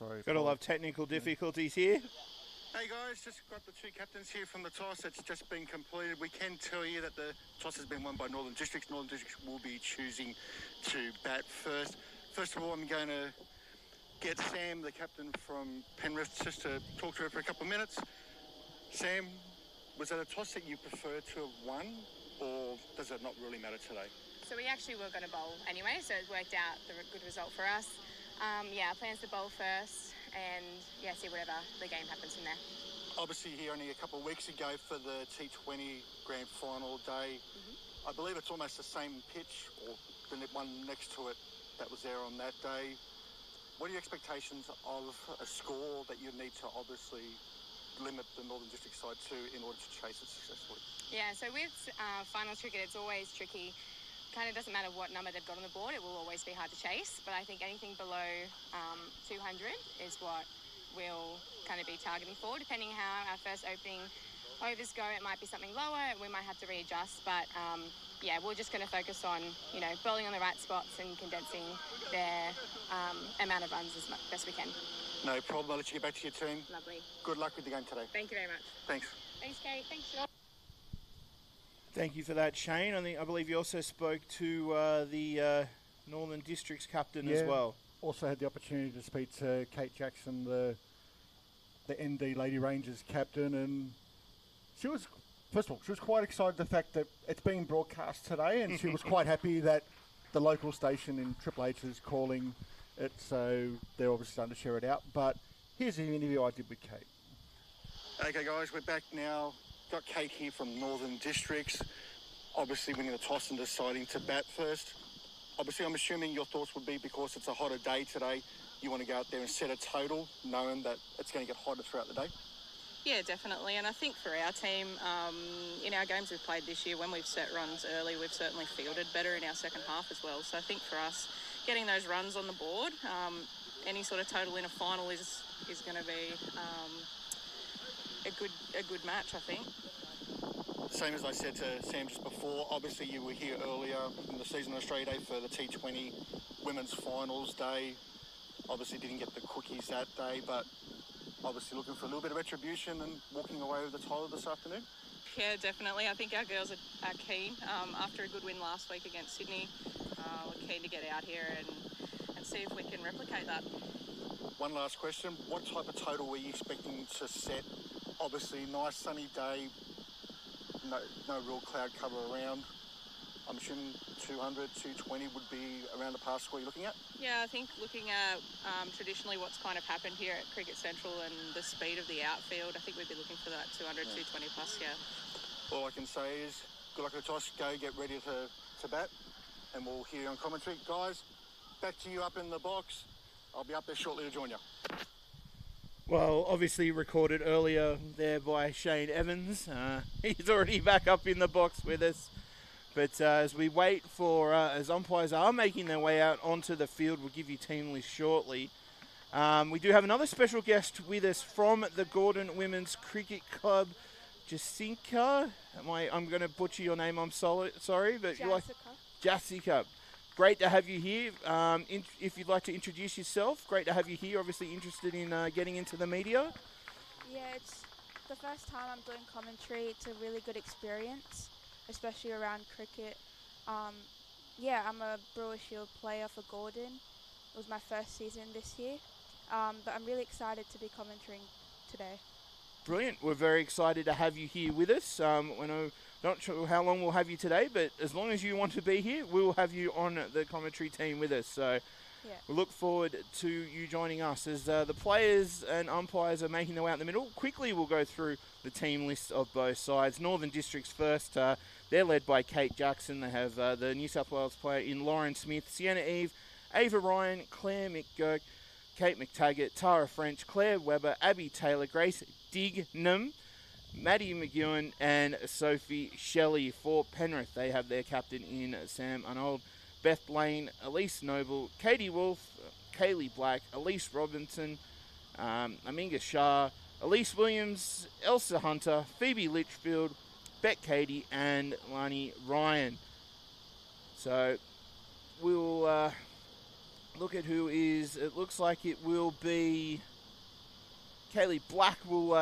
Sorry. Gotta love technical difficulties here. Hey guys, just got the two captains here from the toss. It's just been completed. We can tell you that the toss has been won by Northern Districts. Northern Districts will be choosing to bat first. First of all, I'm going to get Sam, the captain from Penrith, just to talk to her for a couple of minutes. Sam, was that a toss that you prefer to have won, or does it not really matter today? So we actually were going to bowl anyway, so it worked out the good result for us. Our plan's to bowl first and, see whatever the game happens from there. Obviously here only a couple of weeks ago for the T20 Grand Final day. I believe it's almost the same pitch, or the one next to it that was there on that day. What are your expectations of a score that you need to obviously limit the Northern District side to in order to chase it successfully? Yeah, so with finals cricket, it's always tricky. Kind of doesn't matter what number they've got on the board, it will always be hard to chase. But I think anything below 200 is what we'll kind of be targeting for. Depending how our first opening overs go, it might be something lower. We might have to readjust. But we're just going to focus on, bowling on the right spots and condensing their amount of runs as best we can. No problem. I'll let you get back to your team. Lovely. Good luck with the game today. Thank you very much. Thanks. Thanks, Kate. Thanks, Sean. Thank you for that, Shane. I believe you also spoke to the Northern Districts captain as well. Also had the opportunity to speak to Kate Jackson, the ND Lady Rangers captain, and she was, first of all, she was quite excited the fact that it's being broadcast today, and she was quite happy that the local station in Triple H is calling it, so they're obviously starting to share it out. But here's the interview I did with Kate. Okay, guys, we're back now. Got Kate here from Northern Districts, obviously winning the toss and deciding to bat first. Obviously, I'm assuming your thoughts would be because it's a hotter day today, you want to go out there and set a total, knowing that it's going to get hotter throughout the day? Yeah, definitely. And I think for our team, in our games we've played this year, when we've set runs early, we've certainly fielded better in our second half as well. So I think for us, getting those runs on the board, any sort of total in a final is going to be a good match, I think. Same as I said to Sam just before, obviously you were here earlier in the season Australia Day for the T20 Women's Finals Day. Obviously didn't get the cookies that day, but obviously looking for a little bit of retribution and walking away with the title this afternoon. Yeah, definitely. I think our girls are keen. After a good win last week against Sydney, we're keen to get out here and see if we can replicate that. One last question. What type of total were you expecting to set? Obviously, nice sunny day, no real cloud cover around. I'm assuming 200, 220 would be around the pass score you're looking at? Yeah, I think looking at traditionally what's kind of happened here at Cricket Central and the speed of the outfield, I think we'd be looking for that 200, 220 plus, yeah. All I can say is good luck with the toss, go get ready to bat, and we'll hear you on commentary. Guys, back to you up in the box. I'll be up there shortly to join you. Well, obviously recorded earlier there by Shane Evans. He's already back up in the box with us. But as we wait for, as umpires are making their way out onto the field, we'll give you team list shortly. We do have another special guest with us from the Gordon Women's Cricket Club, Jacinka. I'm going to butcher your name, I'm sorry. But Jessica. Great to have you here. If you'd like to introduce yourself, great to have you here. Obviously interested in getting into the media. Yeah, it's the first time I'm doing commentary. It's a really good experience, especially around cricket. I'm a Brewer Shield player for Gordon. It was my first season this year, but I'm really excited to be commentating today. Brilliant. We're very excited to have you here with us. Not sure how long we'll have you today, but as long as you want to be here, we will have you on the commentary team with us. So we look forward to you joining us as the players and umpires are making their way out in the middle. Quickly, we'll go through the team list of both sides. Northern Districts first. They're led by Kate Jackson. They have the New South Wales player in Lauren Smith, Sienna Eve, Ava Ryan, Claire McGurk, Kate McTaggart, Tara French, Claire Webber, Abby Taylor, Grace Dignam, Maddie McEwen and Sophie Shelley. For Penrith, they have their captain in Sam Arnold, Beth Lane, Elise Noble, Katie Wolf, Kaylee Black, Elise Robinson, Aminga Shah, Elise Williams, Elsa Hunter, Phoebe Litchfield, Beck Cady and Lani Ryan. So we'll look at who is. It looks like it will be Kaylee Black will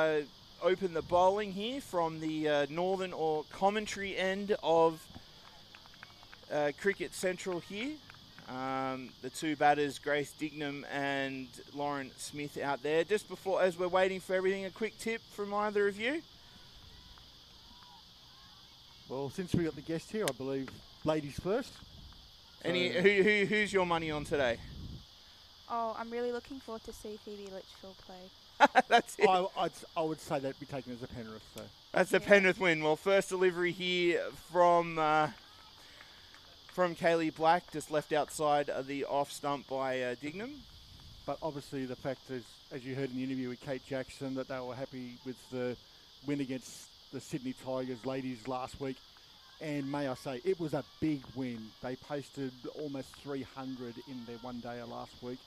open the bowling here from the northern or commentary end of Cricket Central here. The two batters, Grace Dignam and Lauren Smith, out there. Just before, as we're waiting for everything, a quick tip from either of you. Well, since we got the guest here, I believe ladies first. So Who's your money on today? Oh, I'm really looking forward to see Phoebe Litchfield play. That's it. I would say that'd be taken as a Penrith. So That's the Penrith win. Well, first delivery here from Kaylee Black, just left outside of the off stump by Dignam. But obviously the fact is, as you heard in the interview with Kate Jackson, that they were happy with the win against the Sydney Tigers ladies last week. And may I say, it was a big win. They posted almost 300 in their one-dayer last week.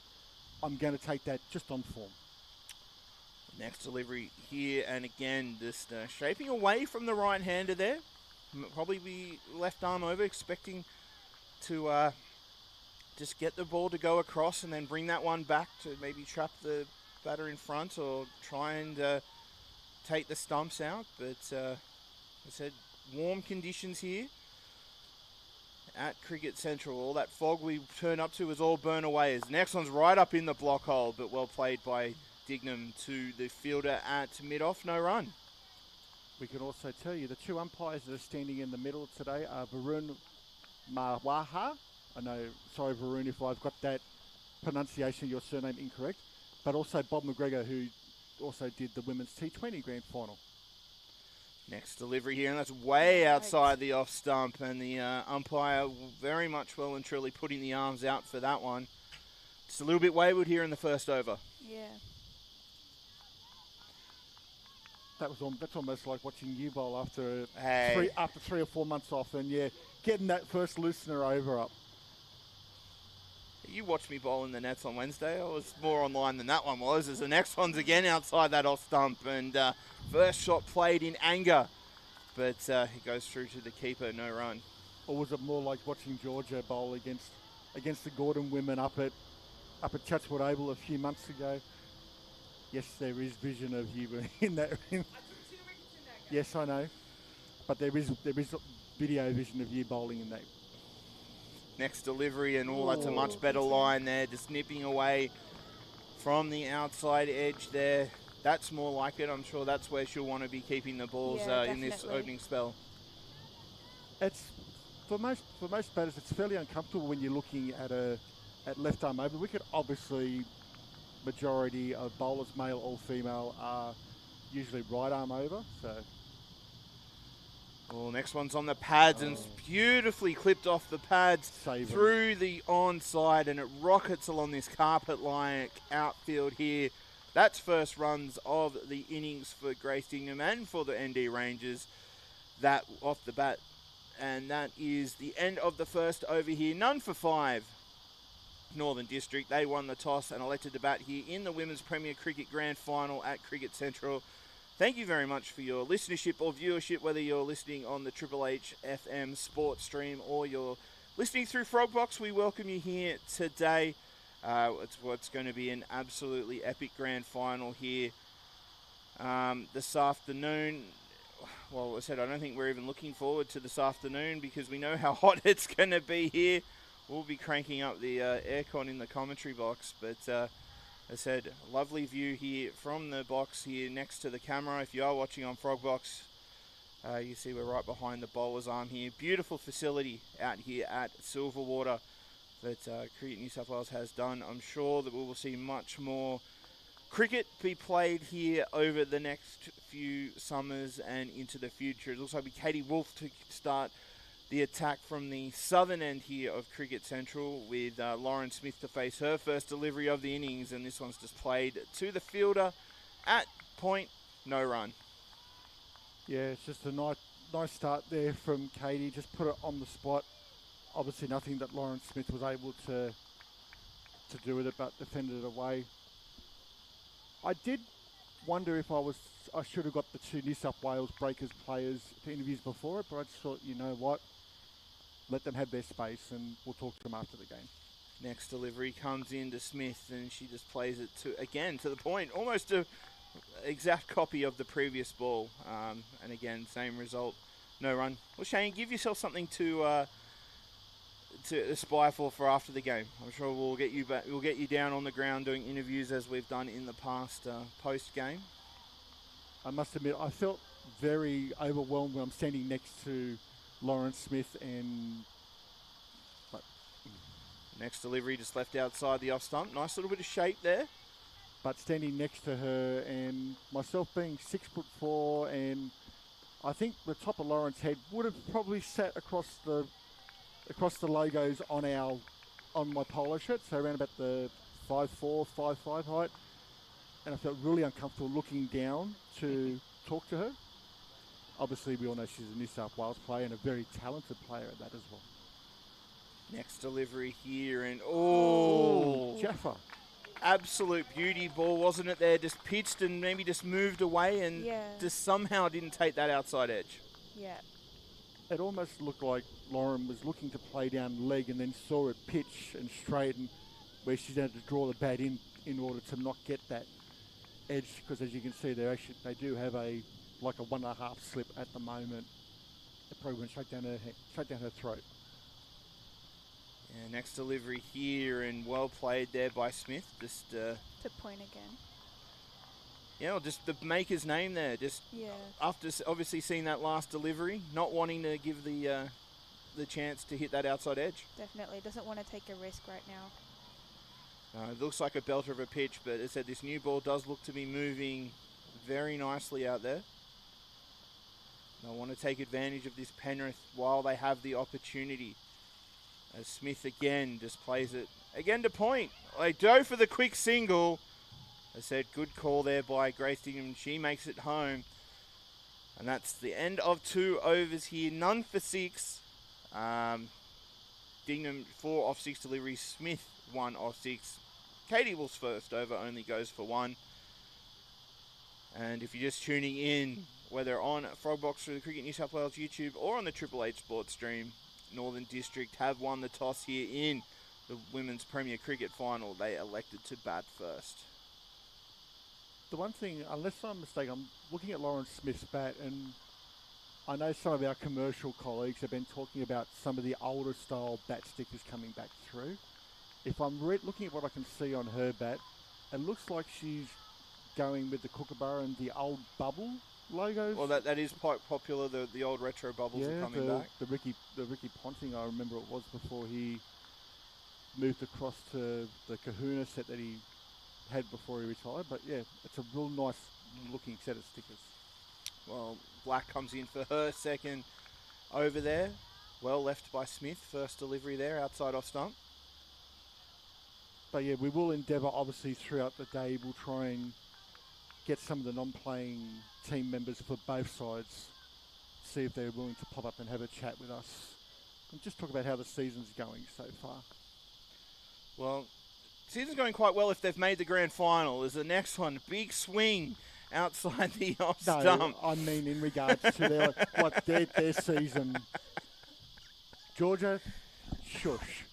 I'm going to take that just on form. Next delivery here, and again, just shaping away from the right-hander there. Probably be left arm over, expecting to just get the ball to go across and then bring that one back to maybe trap the batter in front or try and take the stumps out. But I said, warm conditions here at Cricket Central. All that fog we turned up to was all burnt away. As the next one's right up in the block hole, but well played by Dignam to the fielder at mid-off, no run. We can also tell you the two umpires that are standing in the middle today are Varun Marwaha. I know, sorry Varun if I've got that pronunciation of your surname incorrect, but also Bob McGregor, who also did the women's T20 grand final. Next delivery here, and that's way outside the off stump, and the umpire very much well and truly putting the arms out for that one. Just a little bit wayward here in the first over. Yeah. That's almost like watching you bowl after Hey. after 3 or 4 months off, and getting that first loosener over up. You watched me bowl in the nets on Wednesday. I was more online than that one was, as the next one's again outside that off stump, and first shot played in anger, but he goes through to the keeper, no run. Or was it more like watching Georgia bowl against the Gordon women up at Chatswood Oval a few months ago? Yes, there is vision of you in that. Yes, I know, but there is video vision of you bowling in that. Next delivery, and that's a much better line there, just nipping away from the outside edge there. That's more like it. I'm sure that's where she'll want to be keeping the balls in this opening spell. It's for most batters, it's fairly uncomfortable when you're looking at left arm over wicket. Obviously, majority of bowlers, male or female, are usually right arm over. So. Well, next one's on the pads, and it's beautifully clipped off the pads through the onside, and it rockets along this carpet-like outfield here. That's first runs of the innings for Grace Dignam and for the ND Rangers. That off the bat, and that is the end of the first over here. None for 5. Northern District, they won the toss and elected to bat here in the Women's Premier Cricket Grand Final at Cricket Central. Thank you very much for your listenership or viewership, whether you're listening on the Triple H FM sports stream or you're listening through Frogbox. We welcome you here today. It's what's going to be an absolutely epic grand final here this afternoon. Well, as I said, I don't think we're even looking forward to this afternoon because we know how hot it's going to be here. We'll be cranking up the aircon in the commentary box, but as I said, lovely view here from the box here next to the camera. If you are watching on Frogbox, you see we're right behind the bowler's arm here. Beautiful facility out here at Silverwater that Cricket New South Wales has done. I'm sure that we will see much more cricket be played here over the next few summers and into the future. It looks like Katie Wolf to start the attack from the southern end here of Cricket Central, with Lauren Smith to face her first delivery of the innings, and this one's just played to the fielder at point, no run. Yeah, it's just a nice start there from Katie. Just put it on the spot. Obviously nothing that Lauren Smith was able to do with it, but defended it away. I did wonder if I should have got the two New South Wales Breakers players for interviews before it, but I just thought, you know what, let them have their space and we'll talk to them after the game. Next delivery comes in to Smith, and she just plays it to the point, almost a exact copy of the previous ball. And again, same result, no run. Well, Shane, give yourself something to aspire for after the game. I'm sure we'll get you back. We'll get you down on the ground doing interviews as we've done in the past post game. I must admit, I felt very overwhelmed when I'm standing next to Lauren Smith and. Next delivery just left outside the off stump. Nice little bit of shape there. But standing next to her and myself being 6'4", and I think the top of Lauren's head would have probably sat across the logos on my polo shirt, so around about the 5'4", 5'5" height, and I felt really uncomfortable looking down to talk to her. Obviously, we all know she's a New South Wales player and a very talented player at that as well. Next delivery here, and Jaffa. Absolute beauty ball, wasn't it there? Just pitched and maybe just moved away and just somehow didn't take that outside edge. Yeah. It almost looked like Lauren was looking to play down leg and then saw it pitch and straighten where she had to draw the bat in order to not get that edge, because as you can see, they do have a 1.5 slip at the moment. It probably went straight down her throat. Yeah, next delivery here, and well played there by Smith. Just to point again. Yeah, just the maker's name there. Just after obviously seeing that last delivery, not wanting to give the chance to hit that outside edge. Definitely doesn't want to take a risk right now. It looks like a belter of a pitch, but as I said, this new ball does look to be moving very nicely out there. They want to take advantage of this Penrith while they have the opportunity. As Smith again just plays it again to point. They go for the quick single. As I said, good call there by Grace Dignam. She makes it home. And that's the end of 2 overs here. None for 6. Dignam 4 off 6 deliveries. Smith 1 off 6. Katie Wolf's first over only goes for 1. And if you're just tuning in, whether on Frogbox through the Cricket New South Wales YouTube or on the Triple H Sports stream, Northern District have won the toss here in the Women's Premier Cricket Final. They elected to bat first. The one thing, unless I'm mistaken, I'm looking at Lauren Smith's bat, and I know some of our commercial colleagues have been talking about some of the older style bat stickers coming back through. If I'm looking at what I can see on her bat, it looks like she's going with the Kookaburra and the old bubble logos. Well, that is quite popular. The old retro bubbles are coming back. The Ricky Ponting, I remember it was before he moved across to the Kahuna set that he had before he retired. But yeah, it's a real nice looking set of stickers. Well, Black comes in for her second over there. Well left by Smith. First delivery there outside off stump. But yeah, we will endeavour, obviously, throughout the day. We'll try and get some of the non-playing team members for both sides, see if they're willing to pop up and have a chat with us and just talk about how the season's going so far. Well, season's going quite well if they've made the grand final. Is the next one. Big swing outside the off stump. I mean in regards to their season. Georgia, shush.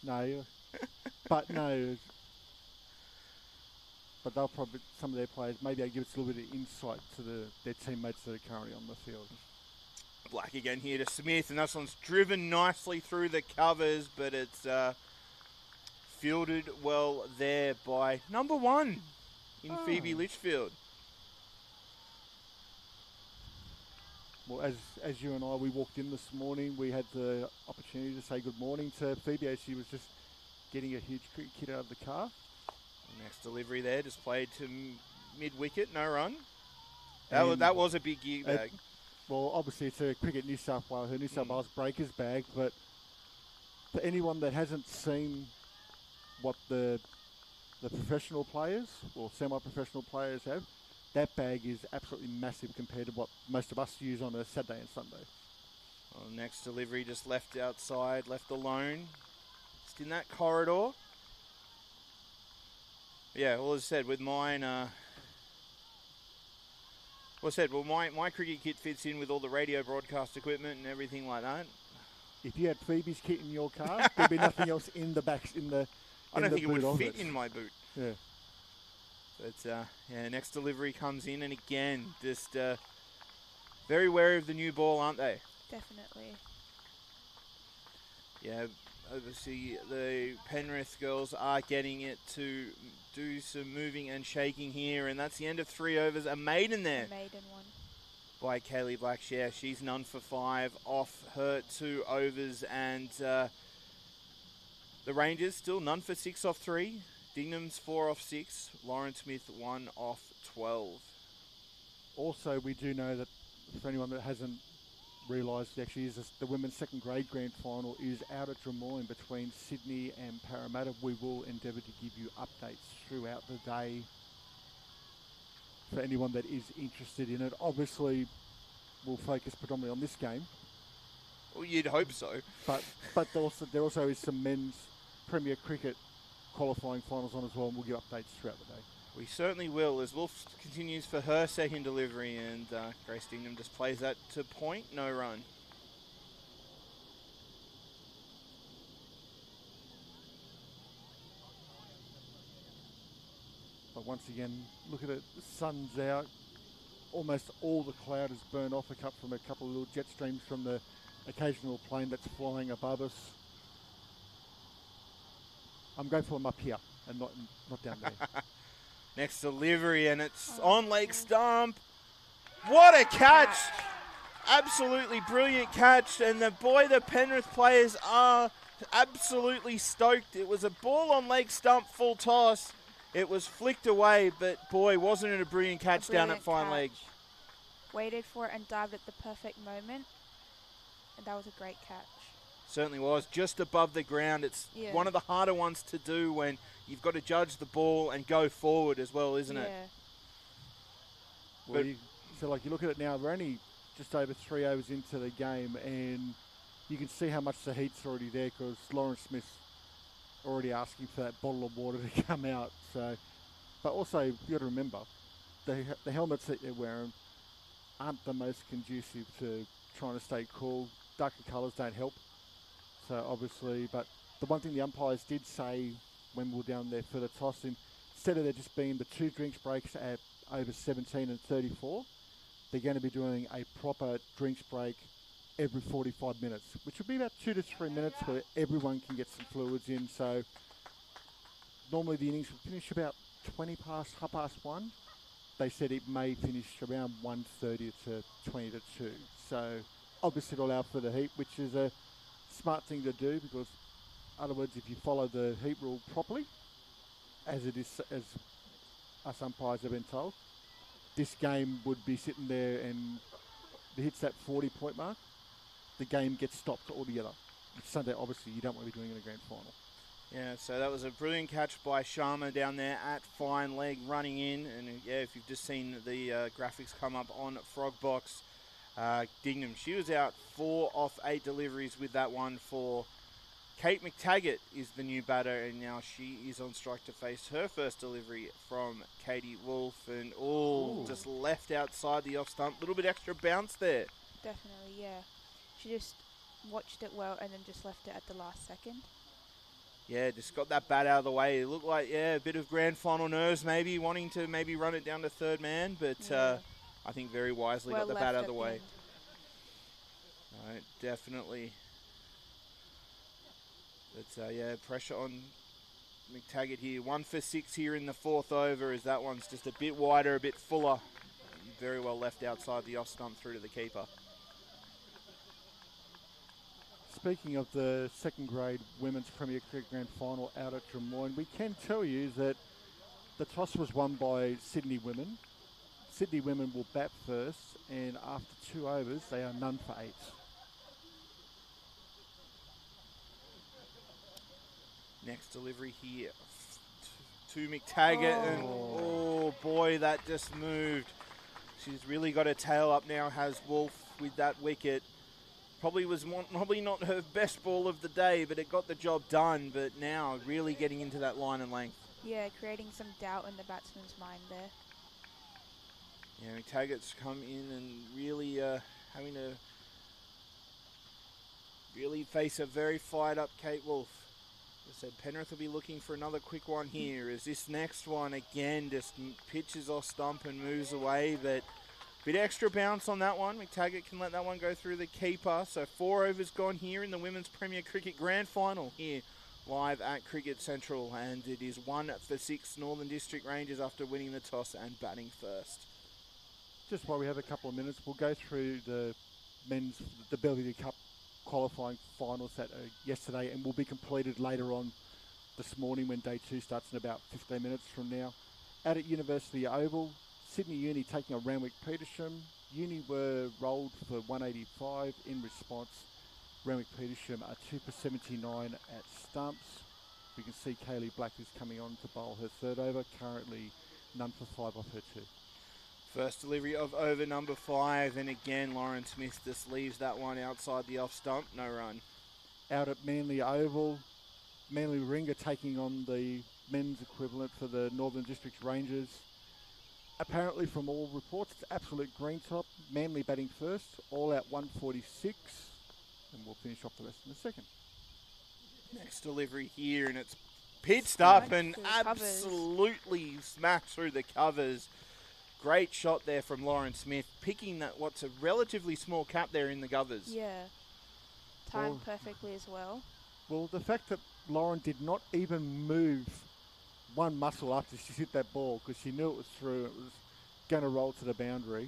No. But they'll probably, some of their players, maybe they'll give us a little bit of insight to their teammates that are currently on the field. Black again here to Smith, and that one's driven nicely through the covers, but it's fielded well there by number 1 in Phoebe Litchfield. Well, as you and I, we walked in this morning, we had the opportunity to say good morning to Phoebe as she was just getting a huge cricket kit out of the car. Next delivery there, just played to mid-wicket, no run. That was a big gear bag. Well, obviously it's a Cricket New South Wales, her New South Wales Breakers bag, but for anyone that hasn't seen what the professional players or semi-professional players have, that bag is absolutely massive compared to what most of us use on a Saturday and Sunday. Well, next delivery just left outside, left alone. Just in that corridor. Yeah, well, as I said, with mine, my cricket kit fits in with all the radio broadcast equipment and everything like that. If you had Phoebe's kit in your car, there'd be nothing else in the back I don't think it would boot of fit in my boot. Yeah. But next delivery comes in, and again, just very wary of the new ball, aren't they? Definitely. Yeah, obviously the Penrith girls are getting it to do some moving and shaking here, and that's the end of 3 overs. A maiden there. A maiden one. By Kaylee Blackshear. She's none for 5 off her 2 overs, and the Rangers still none for 6 off 3. Dingnam's 4 off 6. Lauren Smith 1 off 12. Also, we do know that for anyone that hasn't realised, actually, is the women's second grade grand final is out at Drummoyne between Sydney and Parramatta. We will endeavour to give you updates throughout the day for anyone that is interested in it. Obviously, we'll focus predominantly on this game. Well, you'd hope so. But there also is some men's Premier Cricket qualifying finals on as well, and we'll give updates throughout the day. We certainly will, as Wolf continues for her second delivery, and Grace Dingnam just plays that to point, no run. But once again, look at it, the sun's out. Almost all the cloud is burned off, except from a couple of little jet streams from the occasional plane that's flying above us. I'm grateful I'm up here and not down there. Next delivery, and it's on leg stump. What a catch! Absolutely brilliant catch, and the Penrith players are absolutely stoked. It was a ball on leg stump, full toss. It was flicked away, but boy, wasn't it a brilliant catch down at fine leg. Waited for it and dived at the perfect moment, and that was a great catch. Certainly was, just above the ground. It's one of the harder ones to do when you've got to judge the ball and go forward as well, isn't it? Well, so you look at it now, we're only just over 3 overs into the game, and you can see how much the heat's already there because Lauren Smith's already asking for that bottle of water to come out. So, but also you've got to remember, the helmets that they're wearing aren't the most conducive to trying to stay cool. Darker colours don't help. So obviously, but the one thing the umpires did say when we were down there for the toss, instead of there just being the 2 drinks breaks at over 17 and 34, they're going to be doing a proper drinks break every 45 minutes, which will be about 2 to 3 minutes where everyone can get some fluids in. So normally the innings will finish about 20 past, 1:30. They said it may finish around 1:30 to 20 to 2. So obviously it'll allow for the heat, which is a smart thing to do because, in other words, if you follow the heat rule properly, as us umpires have been told, this game would be sitting there and it hits that 40-point mark, the game gets stopped altogether. It's Sunday, obviously, you don't want to be doing it in a grand final. Yeah, so that was a brilliant catch by Sharma down there at fine leg, running in. And if you've just seen the graphics come up on Frogbox, Dingnam, she was out 4 off 8 deliveries with that one for Kate McTaggart is the new batter, and now she is on strike to face her first delivery from Katie Wolf, and just left outside the off stump. Little bit extra bounce there. Definitely, yeah. She just watched it well and then just left it at the last second. Yeah, just got that bat out of the way. It looked like, a bit of grand final nerves maybe, wanting to maybe run it down to third man, but I think very wisely got the bat out of the way. Right, definitely. But pressure on McTaggart here. 1 for 6 here in the 4th over, as that one's just a bit wider, a bit fuller. Very well left outside the off stump through to the keeper. Speaking of the second grade Women's Premier Cricket Grand Final out at Drummoyne, we can tell you that the toss was won by Sydney Women. Sydney Women will bat first, and after 2 overs, they are none for 8. Next delivery here to McTaggart, and oh boy, that just moved. She's really got her tail up now, has Wolf, with that wicket. Probably not her best ball of the day, but it got the job done. But now really getting into that line and length. Yeah, creating some doubt in the batsman's mind there. Yeah, McTaggart's come in and really having to really face a very fired up Kate Wolf. As I said, Penrith will be looking for another quick one here. As this next one again just pitches off stump and moves away, but bit extra bounce on that one. McTaggart can let that one go through the keeper. So 4 overs gone here in the Women's Premier Cricket Grand Final here live at Cricket Central. And it is 1 for 6 Northern District Rangers after winning the toss and batting first. Just while we have a couple of minutes, we'll go through the Belvedere Cup qualifying finals that are yesterday and will be completed later on this morning when day 2 starts in about 15 minutes from now. Out at University Oval, Sydney Uni taking on Randwick Petersham. Uni were rolled for 185 in response. Randwick Petersham are 2 for 79 at stumps. We can see Kaylee Black is coming on to bowl her third over, currently none for 5 off her 2. First delivery of over number 5, and again Lauren Smith just leaves that one outside the off stump, no run. Out at Manly Oval, Manly Warringah taking on the men's equivalent for the Northern Districts Rangers. Apparently from all reports, it's absolute green top. Manly batting first, all out 146, and we'll finish off the rest in a second. Next delivery here, and it's pitched up and through the covers. absolutely smacked through the covers. Great shot there from Lauren Smith, picking that what's a relatively small cap there in the covers. Yeah. Timed perfectly as well. Well, the fact that Lauren did not even move one muscle after she hit that ball because she knew it was through, it was going to roll to the boundary.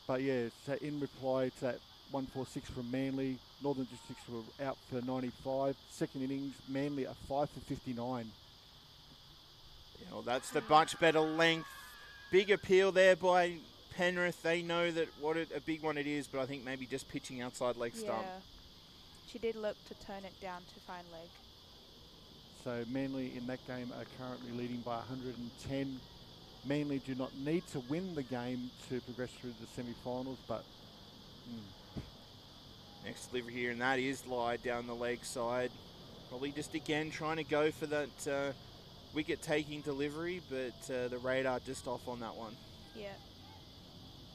But yeah, so in reply to that 146 from Manly, Northern Districts were out for 95. Second innings, Manly are 5 for 59. Yeah, well, that's the much better length. Big appeal there by Penrith. They know that a big one it is, but I think maybe just pitching outside leg stump. Yeah. She did look to turn it down to find leg. So Manly in that game are currently leading by 110. Manly do not need to win the game to progress through the semi-finals, but... Next delivery here, and that is lied down the leg side. Probably just again trying to go for that wicket-taking delivery, but the radar just off on that one. Yeah.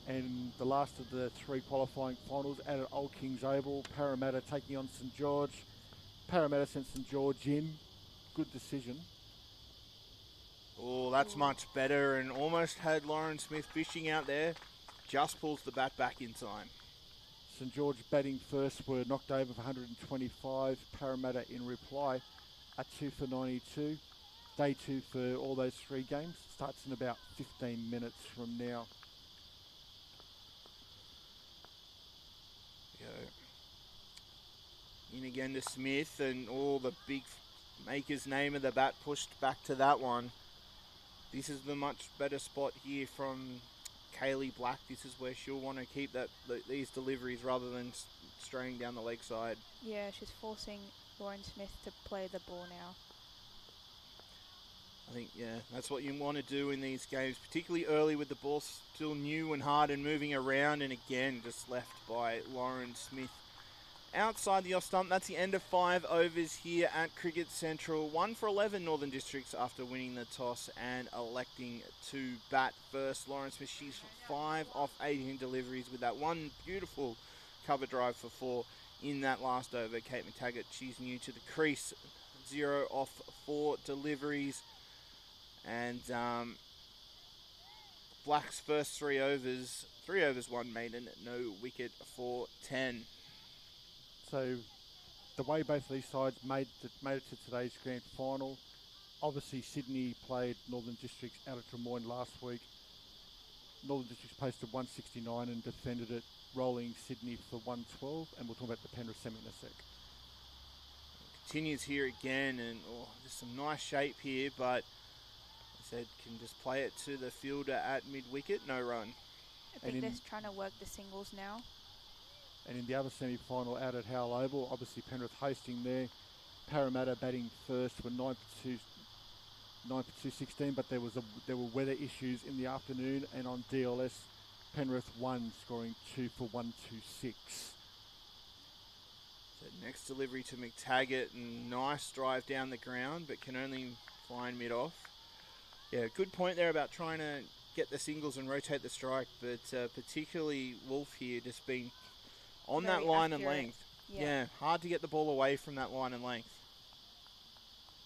And the last of the 3 qualifying finals out at Old Kings Oval, Parramatta taking on St George. Parramatta sent St George in. Good decision. Oh, that's much better, and almost had Lauren Smith fishing out there. Just pulls the bat back in time. St George batting first were knocked over for 125. Parramatta in reply are 2 for 92. Day 2 for all those 3 games starts in about 15 minutes from now. In again to Smith, and all the big maker's name of the bat pushed back to that one. This is the much better spot here from Kaylee Black. This is where she'll want to keep these deliveries rather than straying down the leg side. Yeah, she's forcing Lauren Smith to play the ball now. I think, yeah, that's what you want to do in these games, particularly early with the ball still new and hard and moving around, and again just left by Lauren Smith. Outside the off stump, that's the end of 5 overs here at Cricket Central. 1 for 11 Northern Districts after winning the toss and electing to bat first. Lauren Smith, she's 5 off 18 deliveries with that one beautiful cover drive for 4 in that last over. Kate McTaggart, she's new to the crease. 0 off 4 deliveries. And Black's first 3 overs, 1 maiden, no wicket for 10. So the way both of these sides made it to today's grand final, obviously Sydney played Northern Districts out of Drummoyne last week. Northern Districts posted 169 and defended it, rolling Sydney for 112, and we'll talk about the Penrith semi in a sec. Continues here again, and there's some nice shape here, but I said can just play it to the fielder at mid-wicket, no run. I think they're trying to work the singles now. And in the other semi-final out at Howell Oval, obviously Penrith hosting there. Parramatta batting first were 9 for 216, but there were weather issues in the afternoon, and on DLS, Penrith won, scoring 2 for 126. So next delivery to McTaggart, and nice drive down the ground, but can only find mid-off. Yeah, good point there about trying to get the singles and rotate the strike, but particularly Wolf here just being on Very that line accurate. and length. Yeah, hard to get the ball away from that line and length.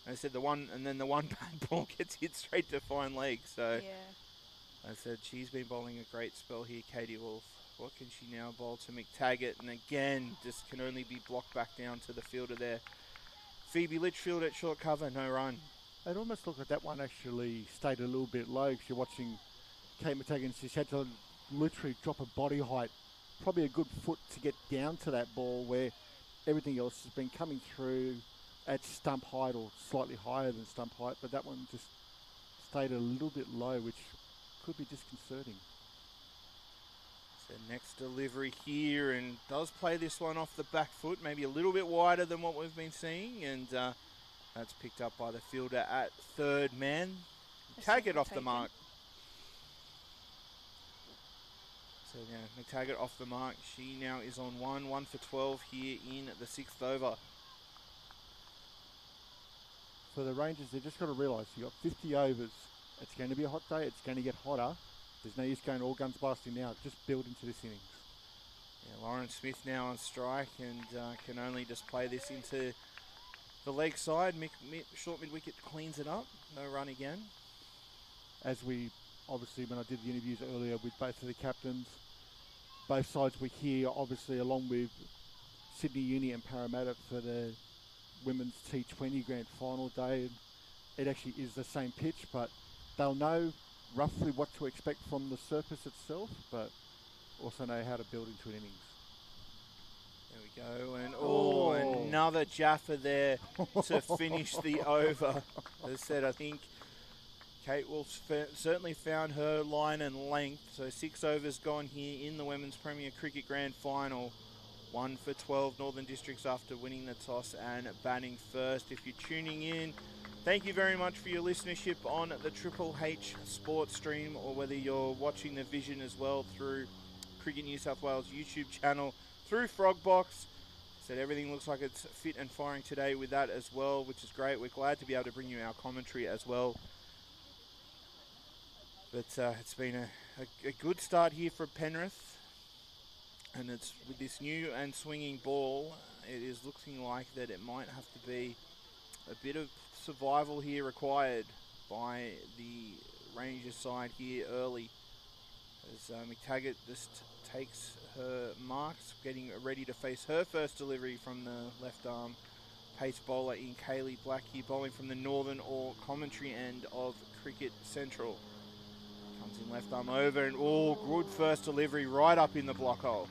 I said the one bad ball gets hit straight to fine leg. So Yeah. I said she's been bowling a great spell here, Katie Wolf. What can she now bowl to McTaggart? And again, just can only be blocked back down to the fielder there. Phoebe Litchfield at short cover, no run. It almost looked like that one actually stayed a little bit low. If you're watching Kate McTaggart, she's had to literally drop a body height, probably a good foot to get down to that ball, where everything else has been coming through at stump height or slightly higher than stump height, but that one just stayed a little bit low, which could be disconcerting. So next delivery here, and does play this one off the back foot, maybe a little bit wider than what we've been seeing, and that's picked up by the fielder at third man. McTaggart off the mark. So yeah, McTaggart off the mark. She now is on 1 for 12 here in the 6th over. For the Rangers, they've just got to realise you've got 50 overs. It's going to be a hot day. It's going to get hotter. There's no use going all guns blasting now. Just build into this innings. Yeah, Lauren Smith now on strike and can only just play this into the leg side. Short mid-wicket cleans it up. No run again. As we, obviously, when I did the interviews earlier with both of the captains, both sides were here, obviously, along with Sydney Uni and Parramatta for the women's T20 grand final day. It actually is the same pitch, but they'll know roughly what to expect from the surface itself, but also know how to build into an innings. There we go, and another Jaffa there to finish the over. As I said, I think Kate Wolf's certainly found her line and length. So 6 overs gone here in the Women's Premier Cricket Grand Final. 1 for 12 Northern Districts after winning the toss and batting first. If you're tuning in, thank you very much for your listenership on the Triple H Sports stream, or whether you're watching the vision as well through Cricket New South Wales YouTube channel, through Frogbox. Said everything looks like it's fit and firing today with that as well, which is great. We're glad to be able to bring you our commentary as well. But it's been a good start here for Penrith. And it's with this new and swinging ball, it is looking like that it might have to be a bit of survival here required by the Rangers side here early. As McTaggart just takes her marks, getting ready to face her first delivery from the left arm pace bowler in Kaylee Black here, bowling from the northern or commentary end of Cricket Central. Comes in left arm over, and good first delivery right up in the block hole.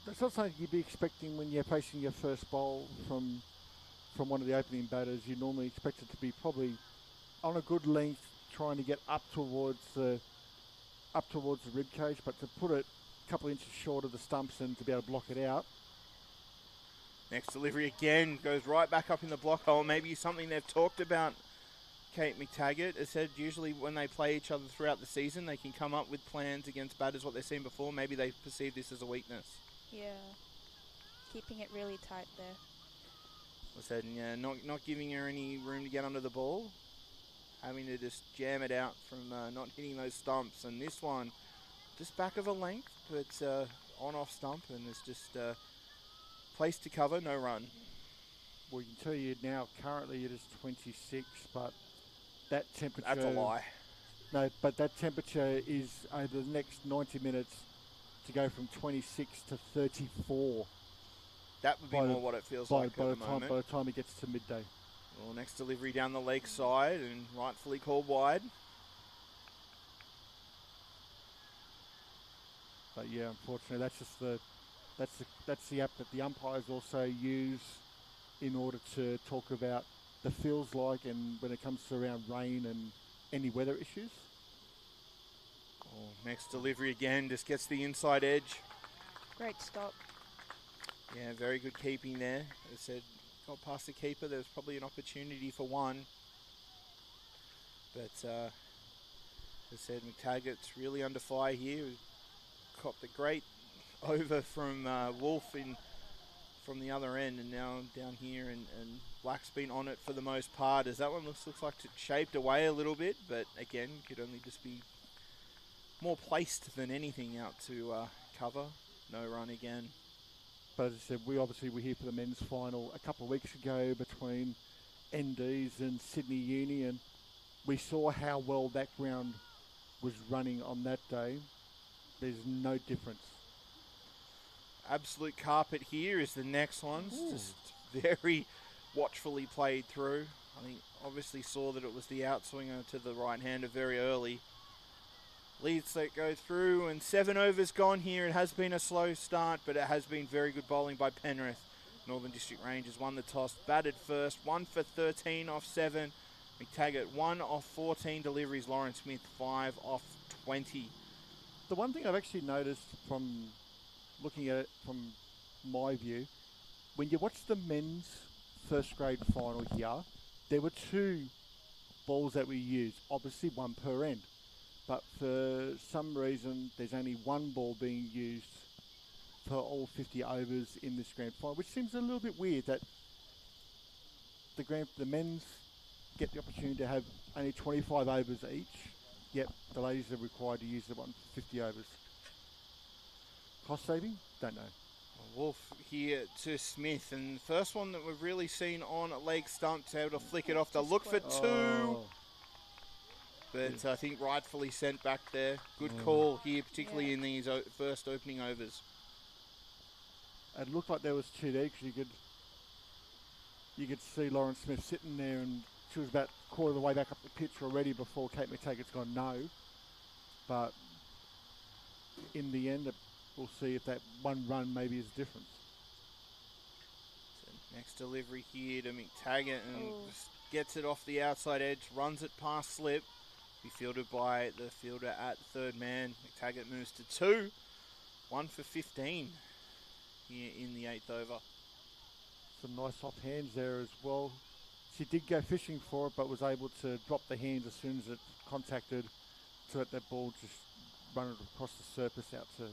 That's not something you'd be expecting when you're facing your first bowl from one of the opening batters. You normally expect it to be probably on a good length, trying to get up towards the rib cage, but to put it a couple of inches short of the stumps and to be able to block it out. Next delivery again goes right back up in the block hole. Maybe something they've talked about. Kate McTaggart has said usually when they play each other throughout the season, they can come up with plans against batters what they've seen before. Maybe they perceive this as a weakness. Yeah, keeping it really tight there. I said, yeah, not giving her any room to get under the ball, having to just jam it out from not hitting those stumps. And this one, just back of a length, but on-off stump, and it's just place to cover, no run. Well, you can tell you now, currently it is 26, but that temperature... That's a lie. No, but that temperature is over the next 90 minutes to go from 26 to 34. That would be more what it feels like at the moment. By the time it gets to midday. Well, next delivery down the leg side and rightfully called wide. But yeah, unfortunately, that's just that's the app that the umpires also use in order to talk about the feels like, and when it comes to around rain and any weather issues. Next delivery again, just gets the inside edge. Great stop. Yeah, very good keeping there. As I said, got past the keeper. There's probably an opportunity for one. But as I said, McTaggart's really under fire here. Copped a great over from Wolf from the other end, and now down here, and Black's been on it for the most part. As that one looks like it's shaped away a little bit, but again, could only just be more placed than anything out to cover. no run again. But as I said, we obviously were here for the men's final a couple of weeks ago between NDs and Sydney Uni, and we saw how well that ground was running on that day. There's no difference. Absolute carpet here is the next one. It's just very watchfully played through. I think obviously saw that it was the outswinger to the right-hander very early. Leads let go through, and 7 overs gone here. It has been a slow start, but it has been very good bowling by Penrith. Northern District Rangers won the toss, batted first, 1 for 13 off 7. McTaggart 1 off 14 deliveries. Lauren Smith 5 off 20. The one thing I've actually noticed from looking at it from my view, when you watch the men's first grade final here, there were 2 balls that we used, obviously 1 per end. But for some reason, there's only 1 ball being used for all 50 overs in this grand final, which seems a little bit weird that the men's get the opportunity to have only 25 overs each, yet the ladies are required to use the one for 50 overs. Cost saving? Don't know. Wolf here to Smith, and the first one that we've really seen on leg stumps, able to flick it off the look for 2. But I think rightfully sent back there. Good call here, particularly in these first opening overs. It looked like there was 2 there because you could see Lauren Smith sitting there, and she was about a quarter of the way back up the pitch already before Kate McTaggart's gone no. But in the end, we'll see if that 1 run maybe is different. So next delivery here to McTaggart, and just gets it off the outside edge, runs it past slip. Be fielded by the fielder at third man. McTaggart moves to 2. 1 for 15 here in the 8th over. Some nice off hands there as well. She did go fishing for it, but was able to drop the hands as soon as it contacted to let that ball just run it across the surface out to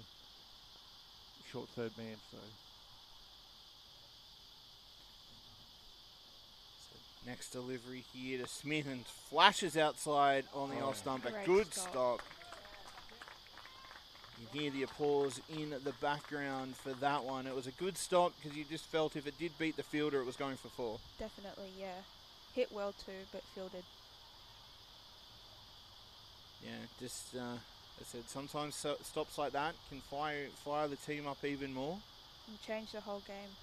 short third man. So next delivery here to Smith, and flashes outside on the off stump. A good stop. You hear the applause in the background for that one. It was a good stop because you just felt if it did beat the fielder, it was going for 4. Definitely, yeah. Hit well too, but fielded. Yeah, just I said sometimes stops like that can fire the team up even more. And change the whole game.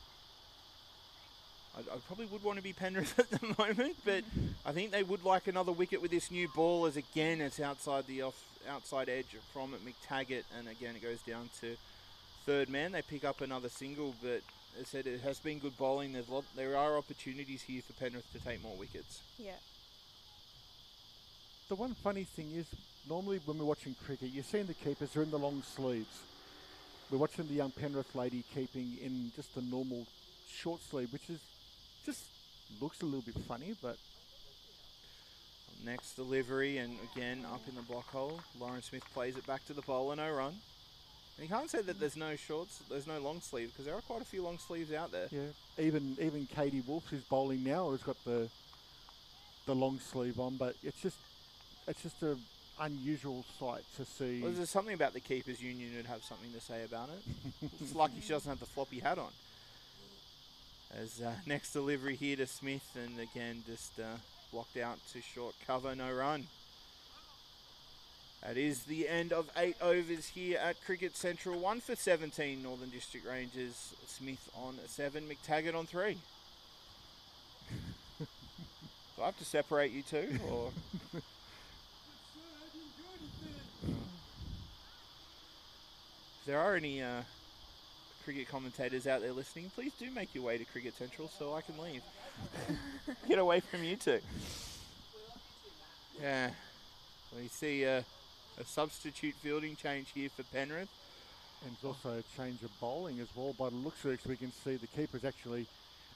I probably would want to be Penrith at the moment, but I think they would like another wicket with this new ball, as again it's outside the outside edge from McTaggart, and again it goes down to third man. They pick up another single, but as I said, it has been good bowling. There are opportunities here for Penrith to take more wickets. Yeah. the one funny thing is, normally when we're watching cricket, you're seeing the keepers are in the long sleeves. We're watching the young Penrith lady keeping in just the normal short sleeve, which is just looks a little bit funny, but... Next delivery, and again up in the block hole. Lauren Smith plays it back to the bowler, no run. And you can't say that there's no shorts, there's no long sleeve, because there are quite a few long sleeves out there. Yeah, even Katie Wolf, who's bowling now, has got the long sleeve on, but it's just a unusual sight to see. Well, there's something about the Keepers Union who'd have something to say about it. It's lucky she doesn't have the floppy hat on. As next delivery here to Smith, and again just blocked out to short cover, no run. That is the end of 8 overs here at Cricket Central. 1 for 17, Northern District Rangers. Smith on 7, McTaggart on 3. Do I have to separate you two, or...? If there are any cricket commentators out there listening, please do make your way to Cricket Central so I can leave. Get away from you two. Yeah. We see a substitute fielding change here for Penrith. And there's also a change of bowling as well. By the looks of it, we can see the keepers actually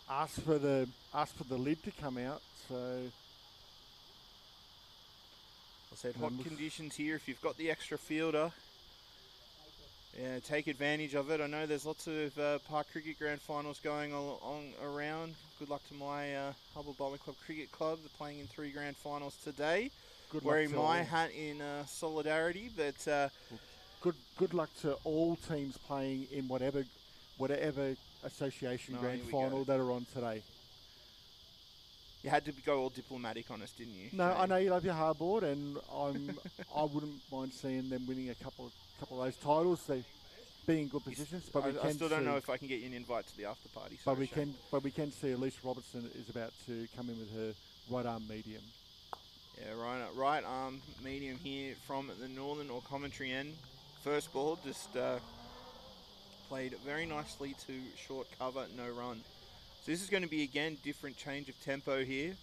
asked for the lid to come out. So I said hot conditions here. If you've got the extra fielder, yeah, take advantage of it. I know there's lots of Park Cricket Grand Finals going on around. Good luck to my Hubbard Bowling Club Cricket Club. They're playing in 3 grand finals today. good Wearing luck to my all. hat in solidarity, but good luck to all teams playing in whatever association grand here we final go. that are on today. You had to go all diplomatic on us, didn't you? No, Shane? I know you love your hardboard, and I wouldn't mind seeing them winning a couple of those titles. They be in good positions, but I still don't know if I can get you an invite to the after party. But Shane. we can see Elise Robertson is about to come in with her right arm medium. Yeah, right arm medium here from the Northern or commentary end. First ball just played very nicely to short cover, no run. So this is going to be, again, different change of tempo here.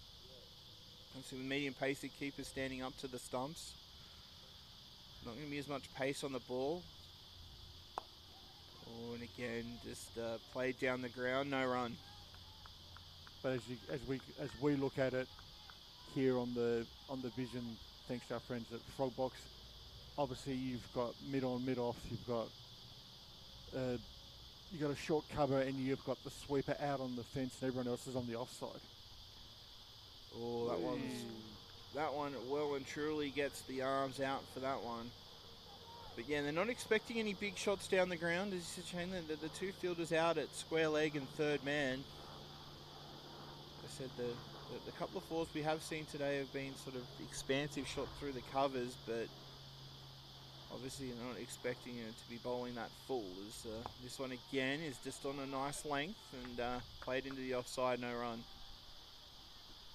Obviously with medium pacey keepers standing up to the stumps. Not going to be as much pace on the ball. Oh, and again, just played down the ground, no run. But as we look at it here on the vision, thanks to our friends at Frogbox, obviously you've got mid on, mid off. You've got a short cover, and you've got the sweeper out on the fence, and everyone else is on the offside. Oh, that one well and truly gets the arms out for that one. But yeah, they're not expecting any big shots down the ground. As you said, Shane, the two fielders out at square leg and third man. I said the couple of fours we have seen today have been sort of expansive shot through the covers, but obviously you're not expecting it to be bowling that full. This one again is just on a nice length and played into the offside, no run.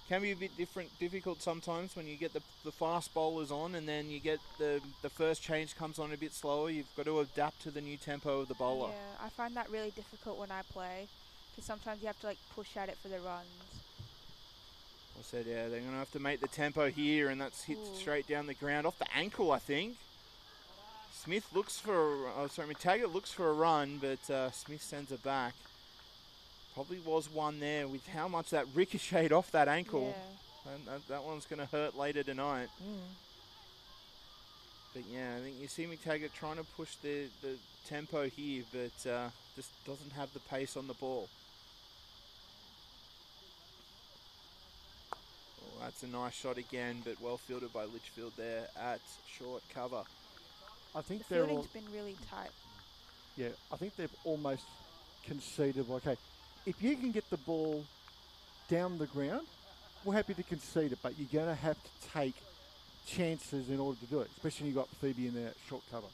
Can be a bit difficult sometimes when you get the fast bowlers on and then you get the first change comes on a bit slower. You've got to adapt to the new tempo of the bowler. Yeah, I find that really difficult when I play because sometimes you have to push at it for the runs. I said, yeah, they're going to have to make the tempo here, and that's hit straight down the ground off the ankle, I think. Smith looks for, McTaggart looks for a run, but Smith sends it back. Probably was one there with how much that ricocheted off that ankle. Yeah. And that one's going to hurt later tonight. But yeah, I think you see McTaggart trying to push the tempo here, but just doesn't have the pace on the ball. Oh, that's a nice shot again, but well fielded by Litchfield there at short cover. I think The fielding's been really tight. Yeah, I think they've almost conceded. Okay, if you can get the ball down the ground, we're happy to concede it, but you're going to have to take chances in order to do it, especially when you've got Phoebe in there at short cover.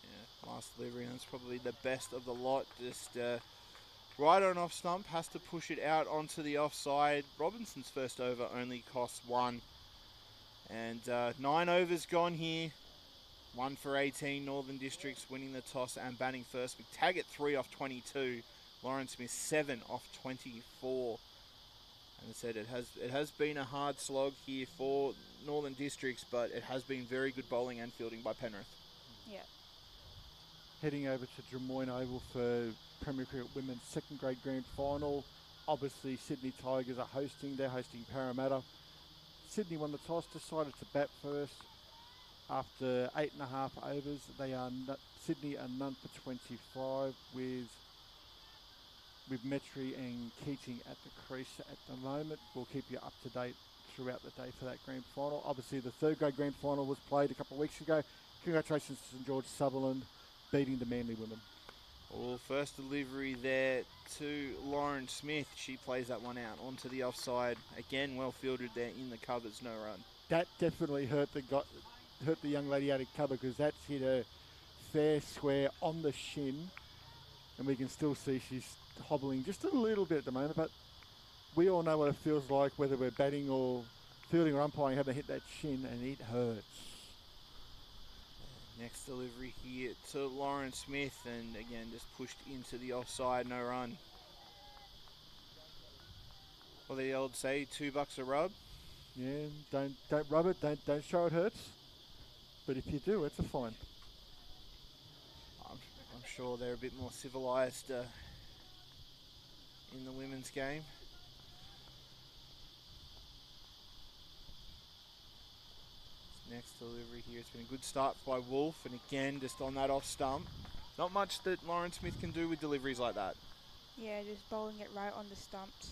Yeah, last delivery, and that's probably the best of the lot. Just right on off stump, has to push it out onto the offside. Robinson's first over only costs one. And 9 overs gone here. 1 for 18, Northern Districts winning the toss and batting first. McTaggart 3 off 22. Lauren Smith 7 off 24. And I said it has been a hard slog here for Northern Districts, but it has been very good bowling and fielding by Penrith. Yeah. Heading over to Drummoyne Oval for Premier Cricket Women's second grade grand final. Obviously Sydney Tigers are hosting. They're hosting Parramatta. Sydney won the toss, decided to bat first. After 8.5 overs, Sydney are none for 25 with Metri and Keating at the crease at the moment. We'll keep you up to date throughout the day for that grand final. Obviously, the third grade grand final was played a couple of weeks ago. Congratulations to St George Sutherland beating the Manly women. Well, first delivery there to Lauren Smith. She plays that one out onto the offside. Again, well fielded there in the covers, no run. That definitely hurt the young lady out of cover because that's hit her fair square on the shin. And we can still see she's hobbling just a little bit at the moment, but we all know what it feels like, whether we're batting or fielding or umpiring, having hit that shin, and it hurts. Next delivery here to Lauren Smith, and again just pushed into the offside, no run. Well, the old say, $2 a rub. Yeah, don't rub it, don't show it hurts. But if you do, it's a fine. I'm sure they're a bit more civilised in the women's game. Next delivery here. It's been a good start by Wolf, and again, just on that off stump. Not much that Lauren Smith can do with deliveries like that. Yeah, just bowling it right on the stumps.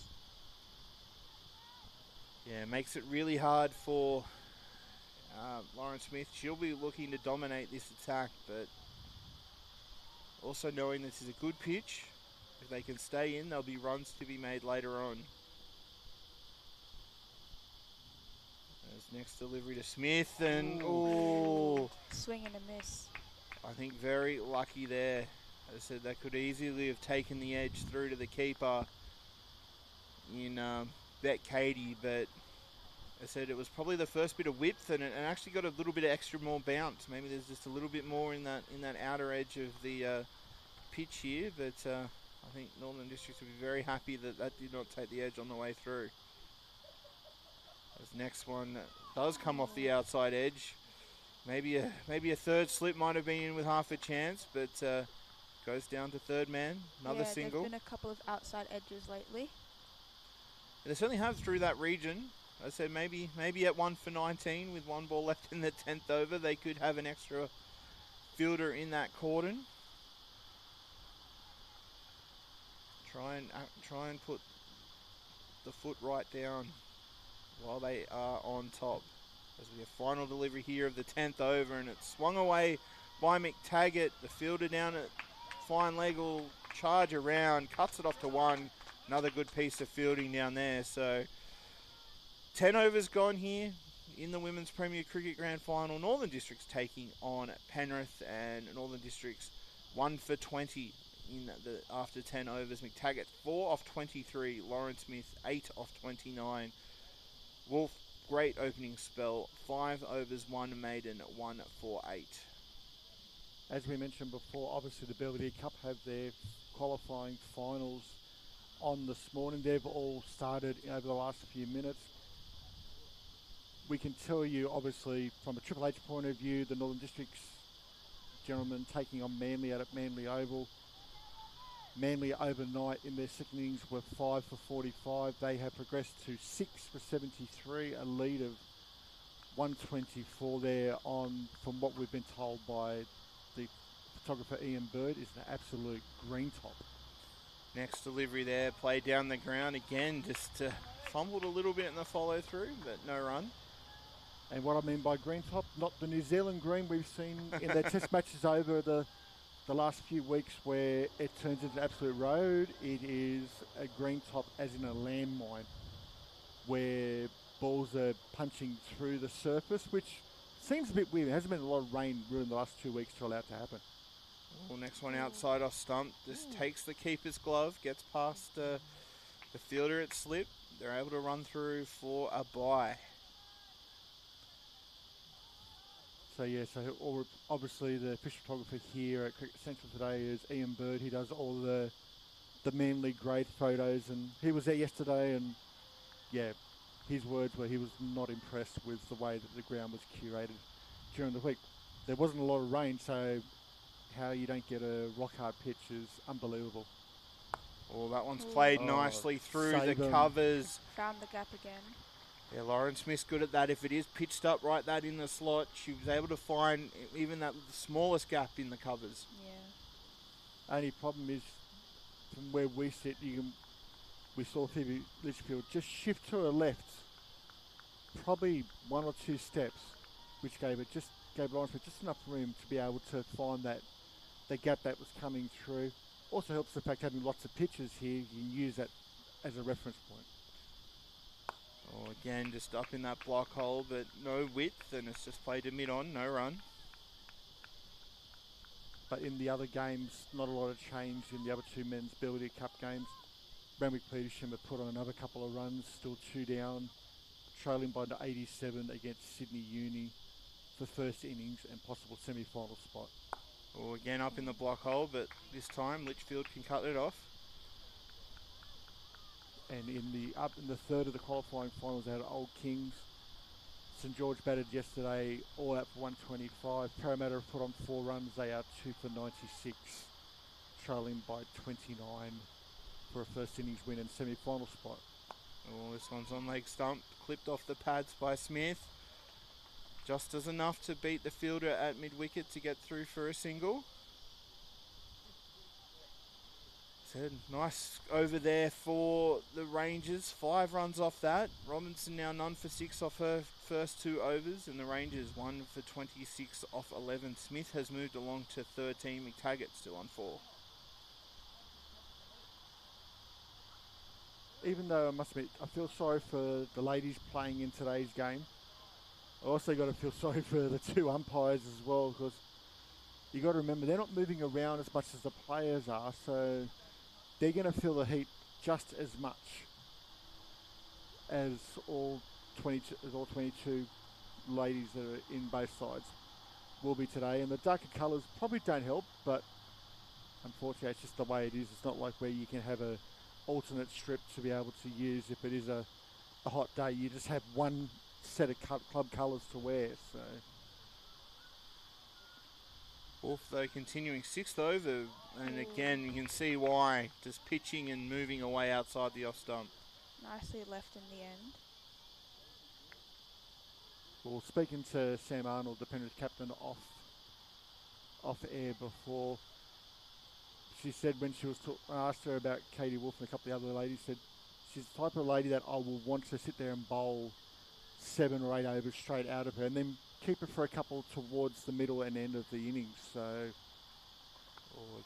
Yeah, makes it really hard for Lauren Smith, she'll be looking to dominate this attack, but also knowing this is a good pitch. If they can stay in, there'll be runs to be made later on. There's next delivery to Smith, and Swing and a miss. I think very lucky there. As I said, that could easily have taken the edge through to the keeper in Bet Katie, but I said it was probably the first bit of width, and it actually got a little bit of extra more bounce. Maybe there's just a little bit more in that outer edge of the pitch here, but I think Northern Districts would be very happy that that did not take the edge on the way through. This next one does come off the outside edge. Maybe a third slip might have been in with half a chance, but goes down to third man. Another single. There's been a couple of outside edges lately. They certainly have through that region. I said maybe at 1 for 19 with one ball left in the 10th over, they could have an extra fielder in that cordon. Try and put the foot right down while they are on top. As we have final delivery here of the 10th over, and it's swung away by McTaggart. The fielder down at fine leg will charge around, cuts it off to one. Another good piece of fielding down there. So 10 overs gone here in the Women's Premier Cricket Grand Final. Northern Districts taking on Penrith, and Northern Districts 1 for 20 after 10 overs. McTaggart 4 off 23. Lauren Smith 8 off 29. Wolf, great opening spell. 5 overs, 1 maiden, 1 for 8. As we mentioned before, obviously the Belvedere Cup have their qualifying finals on this morning. They've all started over the last few minutes. We can tell you, obviously, from a Triple H point of view, the Northern Districts gentlemen taking on Manly out at Manly Oval. Manly overnight in their second innings were 5 for 45. They have progressed to 6 for 73, a lead of 124 there on, from what we've been told by the photographer Ian Bird, is an absolute green top. Next delivery there, played down the ground again, just fumbled a little bit in the follow through, but no run. And what I mean by green top, not the New Zealand green we've seen in their test matches over the last few weeks where it turns into an absolute road. It is a green top as in a landmine where balls are punching through the surface, which seems a bit weird. There hasn't been a lot of rain really in the last 2 weeks to allow it to happen. Well, next one outside off stump, just takes the keeper's glove, gets past the fielder at slip. They're able to run through for a bye. So yeah, obviously the fish photographer here at Cricket Central today is Ian Bird. He does all the Manly grade photos, and he was there yesterday, and yeah, his words were he was not impressed with the way that the ground was curated during the week. There wasn't a lot of rain, so how you don't get a rock hard pitch is unbelievable. Oh, that one's played nicely through the covers. Found the gap again. Yeah, Lauren Smith's good at that. If it is pitched up right that in the slot, she was able to find even that smallest gap in the covers. Yeah. Only problem is, from where we sit, we saw Phoebe Litchfield just shift to her left, probably 1 or 2 steps, which gave Lauren Smith just enough room to be able to find the gap that was coming through. Also helps the fact having lots of pitches here, you can use that as a reference point. Oh, again, just up in that block hole, but no width, and it's just played to mid-on, no run. But in the other games, not a lot of change in the other 2 men's Belvedere Cup games. Randwick Petersham have put on another couple of runs, still 2 down, trailing by 87 against Sydney Uni for first innings and possible semi-final spot. Oh, again up in the block hole, but this time Litchfield can cut it off. And in the third of the qualifying finals out of Old Kings, St George batted yesterday, all out for 125. Parramatta have put on 4 runs. They are 2 for 96, trailing by 29 for a first innings win and semi-final spot. Oh, this one's on leg stump, clipped off the pads by Smith. Just does enough to beat the fielder at mid-wicket to get through for a single. So nice over there for the Rangers. 5 runs off that. Robinson now none for 6 off her first 2 overs, and the Rangers 1 for 26 off 11. Smith has moved along to 13. McTaggart still on 4. Even though I must admit, I feel sorry for the ladies playing in today's game. I also got to feel sorry for the 2 umpires as well, because you got to remember they're not moving around as much as the players are, so they're going to feel the heat just as much as all 22 ladies that are in both sides will be today. And the darker colours probably don't help, but unfortunately it's just the way it is. It's not like where you can have a alternate strip to be able to use if it is a hot day. You just have one set of club colours to wear. So Wolf, though, continuing 6th over, and again you can see why, just pitching and moving away outside the off stump. Nicely left in the end. Well, speaking to Sam Arnold, the Penrith captain, off air before, she said when she was I asked her about Katie Wolf and a couple of the other ladies, said she's the type of lady that I will want to sit there and bowl 7 or 8 overs straight out of her, and then keep her for a couple towards the middle and end of the innings. So,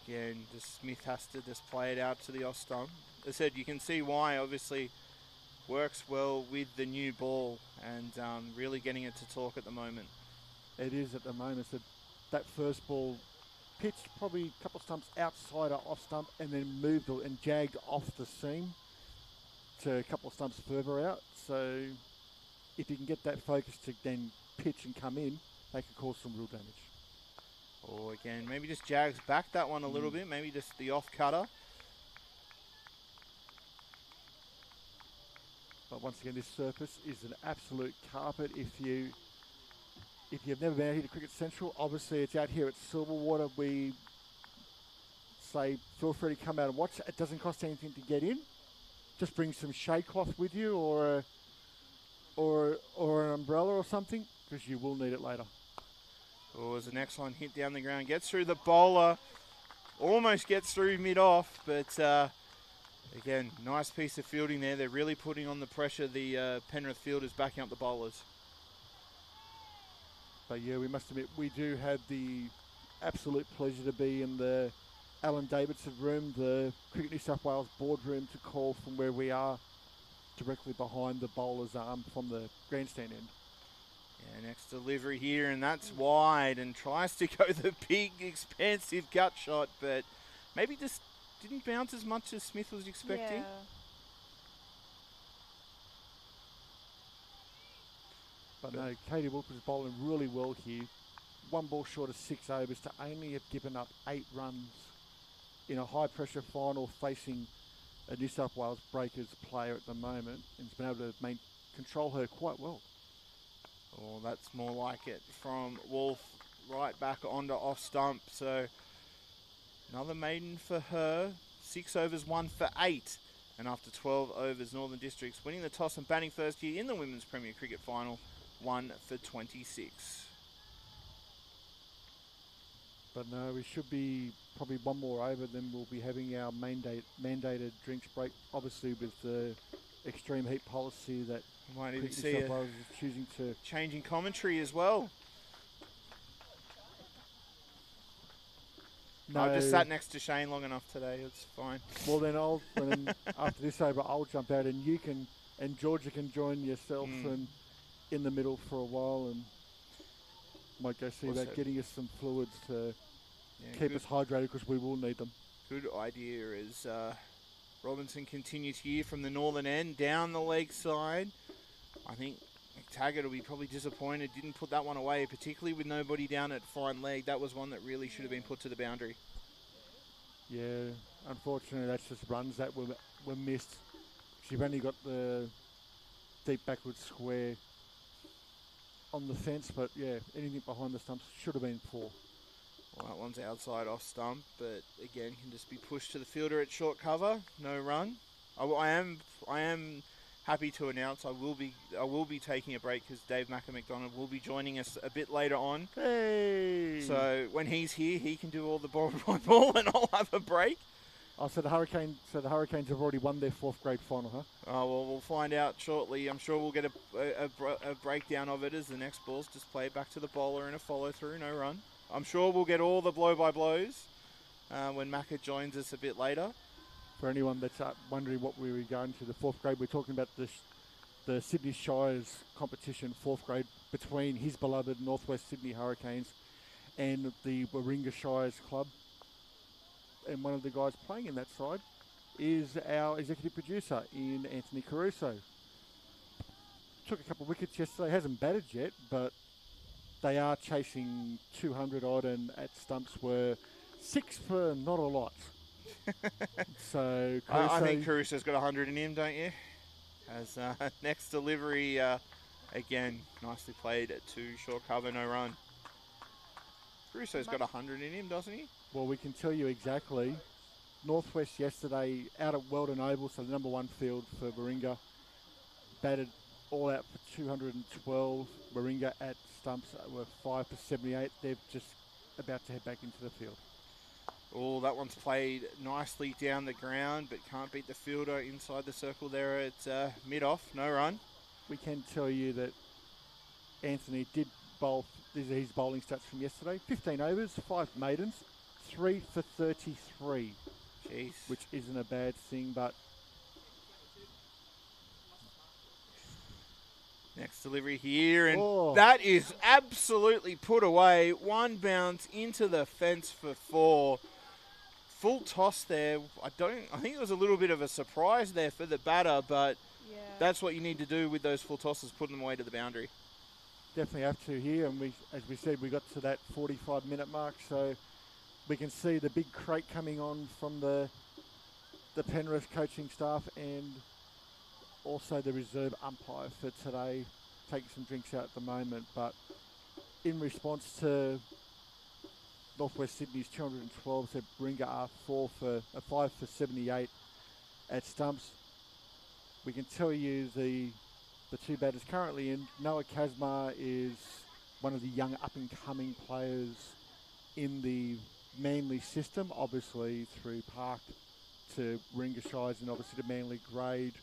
again, just Smith has to just play it out to the off stump. As I said, you can see why. Obviously, works well with the new ball and really getting it to talk at the moment. It is at the moment. So that first ball pitched probably a couple of stumps outside or off stump, and then moved and jagged off the seam to a couple of stumps further out. So if you can get that focus to then pitch and come in, they could cause some real damage. Or again, maybe just jags back that one a little bit, maybe just the off cutter. But once again, this surface is an absolute carpet. If you've never been out here to Cricket Central, obviously it's out here at Silverwater. We say feel free to come out and watch. It doesn't cost anything to get in. Just bring some shade cloth with you, or an umbrella or something, because you will need it later. Oh, there's an excellent hit down the ground. Gets through the bowler. Almost gets through mid-off, but again, nice piece of fielding there. They're really putting on the pressure, the Penrith fielders backing up the bowlers. But yeah, we must admit, we do have the absolute pleasure to be in the Alan Davidson room, the Cricket New South Wales boardroom, to call from where we are, directly behind the bowler's arm from the grandstand end. Yeah, next delivery here, and that's wide, and tries to go the big, expansive gut shot, but maybe just didn't bounce as much as Smith was expecting. Yeah. But no, Katie Wolf is bowling really well here. 1 ball short of 6 overs to only have given up 8 runs in a high-pressure final facing a New South Wales Breakers player at the moment, and has been able to control her quite well. Oh, that's more like it from Wolf, right back onto off stump. So another maiden for her. 6 overs, 1 for 8. And after 12 overs, Northern Districts winning the toss and batting first here in the Women's Premier Cricket Final, 1 for 26. But no, we should be probably 1 more over, then we'll be having our mandated drinks break, obviously with the extreme heat policy that Might even New see South a Wales is choosing to. changing commentary as well. No, I just sat next to Shane long enough today. It's fine. Well, then after this over, I'll jump out, and you can, and Georgia can join yourself and in the middle for a while, and might go see about getting us some fluids to keep us hydrated, because we will need them. Good idea as Robinson continues here from the northern end, down the leg side. I think McTaggart will be probably disappointed, didn't put that one away, particularly with nobody down at fine leg. That was one that really should have been put to the boundary. Yeah, unfortunately, that's just runs that were missed. She's only got the deep backward square on the fence, but yeah, anything behind the stumps should have been 4. Well, that one's outside off stump, but again, can just be pushed to the fielder at short cover. No run. I am happy to announce I will be taking a break, because Dave McDonald will be joining us a bit later on. Hey! So when he's here, he can do all the ball, and I'll have a break. Oh, so the Hurricanes have already won their 4th grade final, huh? Oh, well, we'll find out shortly. I'm sure we'll get a breakdown of it as the next ball's just played back to the bowler in a follow-through, no run. I'm sure we'll get all the blow-by-blows when Macca joins us a bit later. For anyone that's wondering what we were going to, the 4th grade, we're talking about the Sydney Shire's competition, 4th grade, between his beloved Northwest Sydney Hurricanes and the Warringah Shire's club. And one of the guys playing in that side is our executive producer in Anthony Caruso. Took a couple of wickets yesterday, hasn't batted yet, but they are chasing 200 odd, and at stumps were 6 for not a lot. So Caruso, I think Caruso's got 100 in him, don't you? As next delivery, again, nicely played at 2, short cover, no run. Caruso's got 100 in him, doesn't he? Well, we can tell you exactly. Northwest yesterday out at Weldon Oval, so the number 1 field for Warringah, batted all out for 212. Warringah at stumps were 5 for 78. They're just about to head back into the field. Oh, that one's played nicely down the ground, but can't beat the fielder inside the circle there at mid-off, no run. We can tell you that Anthony did bowl. These are his bowling stats from yesterday. 15 overs, 5 maidens, 3 for 33. Jeez. Which isn't a bad thing, but... Next delivery here, and that is absolutely put away. 1 bounce into the fence for 4. Full toss there. I think it was a little bit of a surprise there for the batter, but that's what you need to do with those full tosses, putting them away to the boundary. Definitely have to here, and as we said, we got to that 45-minute mark, so we can see the big crate coming on from the Penrith coaching staff, and also the reserve umpire for today, taking some drinks out at the moment. But in response to Northwest Sydney's 212, so Warringah are 5 for 78 at stumps. We can tell you the 2 batters currently in. Noah Kazmar is one of the young up-and-coming players in the Manly system, obviously through Park to Warringah Shires and obviously to Manly grade.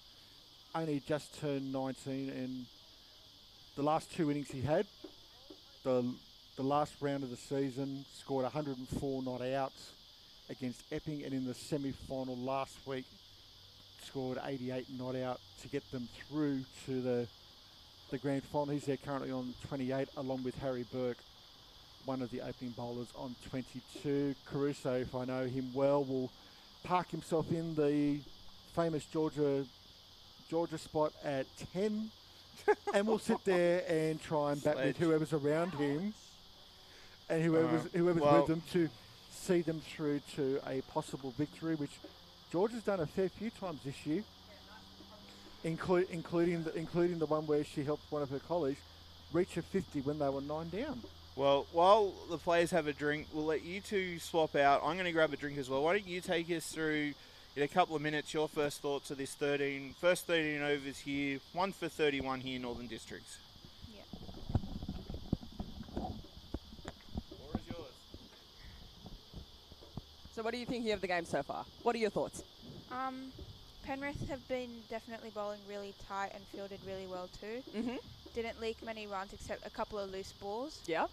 Only just turned 19, and the last 2 innings he had, the last round of the season, scored 104 not outs against Epping, and in the semi-final last week scored 88 not out to get them through to the grand final. He's there currently on 28, along with Harry Burke, one of the opening bowlers, on 22. Caruso, if I know him well, will park himself in the famous Georgia spot at 10 and we'll sit there and try and bat with whoever's around him and whoever's with them to see them through to a possible victory, which Georgia's done a fair few times this year, including the one where she helped one of her colleagues reach a 50 when they were 9 down. Well, while the players have a drink, we'll let you two swap out. I'm going to grab a drink as well. Why don't you take us through, in a couple of minutes, your first thoughts of this first 13 overs here, 1 for 31 here in Northern Districts. Yeah. Floor is yours. So what are you thinking of the game so far? What are your thoughts? Penrith have been definitely bowling really tight and fielded really well too. Mm-hmm. Didn't leak many runs except a couple of loose balls. Yeah.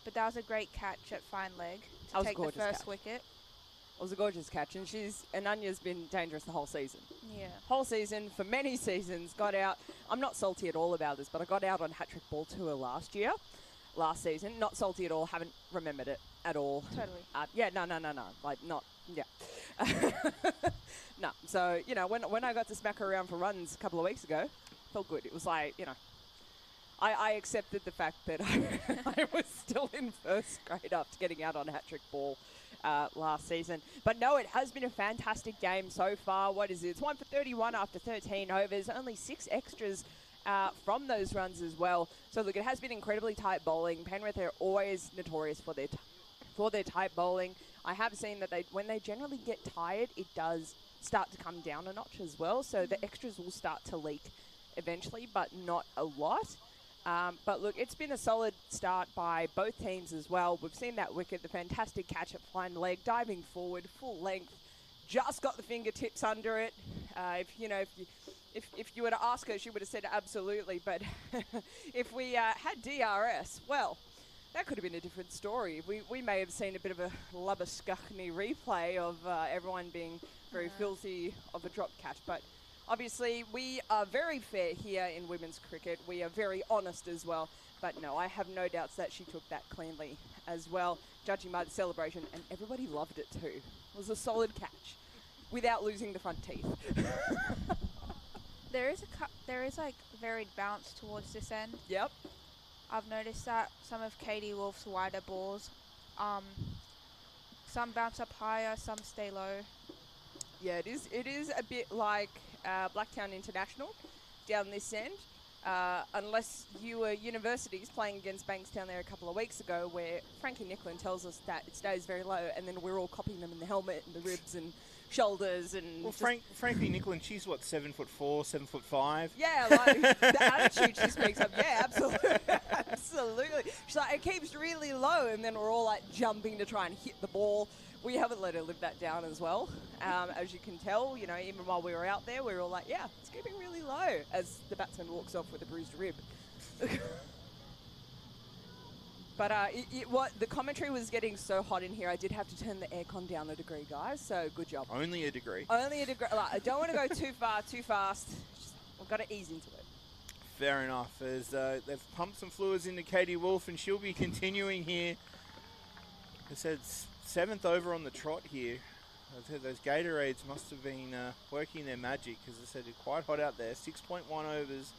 But that was a great catch at fine leg That to was a take the gorgeous first catch. wicket. It was a gorgeous catch, and Ananya's been dangerous the whole season. Yeah. Whole season, for many seasons, got out. I'm not salty at all about this, but I got out on hat-trick ball tour last season. Not salty at all, haven't remembered it at all. Totally. No. Like, not, yeah. No. So, when I got to smack her around for runs a couple of weeks ago, felt good. It was like, I accepted the fact that I was still in first grade after getting out on hat-trick ball last season. But no, it has been a fantastic game so far. What is it? It's 1 for 31 after 13 overs. Only 6 extras from those runs as well. So look, it has been incredibly tight bowling. Penrith are always notorious for their tight bowling. I have seen that when they generally get tired, it does start to come down a notch as well. So the extras will start to leak eventually, but not a lot. But look, it's been a solid start by both teams as well. We've seen that wicket, the fantastic catch at fine leg, diving forward, full length, just got the fingertips under it. If you were to ask her, she would have said absolutely. But if we had DRS, well, that could have been a different story. We may have seen a bit of a Lubberskuchny replay of everyone being very filthy of a drop catch. But obviously, we are very fair here in women's cricket. We are very honest as well. But no, I have no doubts that she took that cleanly as well, judging by the celebration. And everybody loved it too. It was a solid catch without losing the front teeth. There is like varied bounce towards this end. Yep. I've noticed that some of Katie Wolf's wider balls, some bounce up higher, some stay low. Yeah, it is a bit like Blacktown International down this end. Unless you were universities playing against Bankstown there a couple of weeks ago, where Frankie Nicklin tells us that it stays very low, and then we're all copying them in the helmet and the ribs and shoulders and. Well, Frankie Nicklin, she's what, 7'4", 7'5". Yeah, like the attitude she speaks of. Yeah, absolutely, absolutely. She's like, it keeps really low, and then we're all like jumping to try and hit the ball. We haven't let her live that down as well. As you can tell, even while we were out there, we were all like, yeah, it's keeping really low as the batsman walks off with a bruised rib. But what the commentary was getting so hot in here, I did have to turn the aircon down a degree, guys, so good job. Only a degree. Only a degree. Like, I don't want to go too far, too fast. We've got to ease into it. Fair enough. As they've pumped some fluids into Katie Wolf, and she'll be continuing here. I said 7th over on the trot here. I said those Gatorades must have been working their magic, because I said it's quite hot out there. 6.1 overs,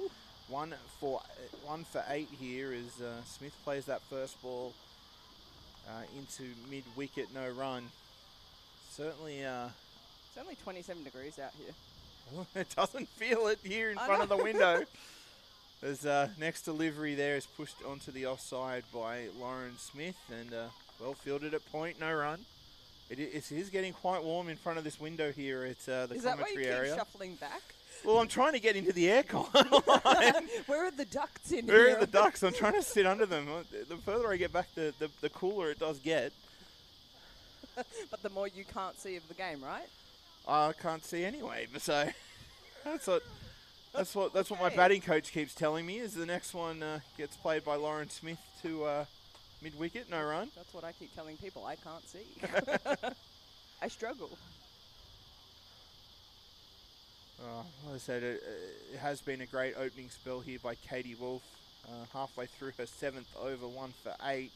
1 for 8 here as Smith plays that first ball into mid-wicket, no run. Certainly... it's only 27 degrees out here. It doesn't feel it here in front of the window. As next delivery there is pushed onto the offside by Lauren Smith, and well fielded at point, no run. It is getting quite warm in front of this window here at the is that why commentary you keep area. Shuffling back? Well, I'm trying to get into the aircon. Where are the ducts in Where here? are the ducts? I'm trying to sit under them. The further I get back, the cooler it does get. But the more you can't see of the game, right? I can't see anyway. So that's what my batting coach keeps telling me. Is the next one gets played by Lauren Smith to mid-wicket, no run. That's what I keep telling people. I can't see. I struggle. Like I said, it has been a great opening spell here by Katie Wolf. Halfway through her 7th over, 1 for 8.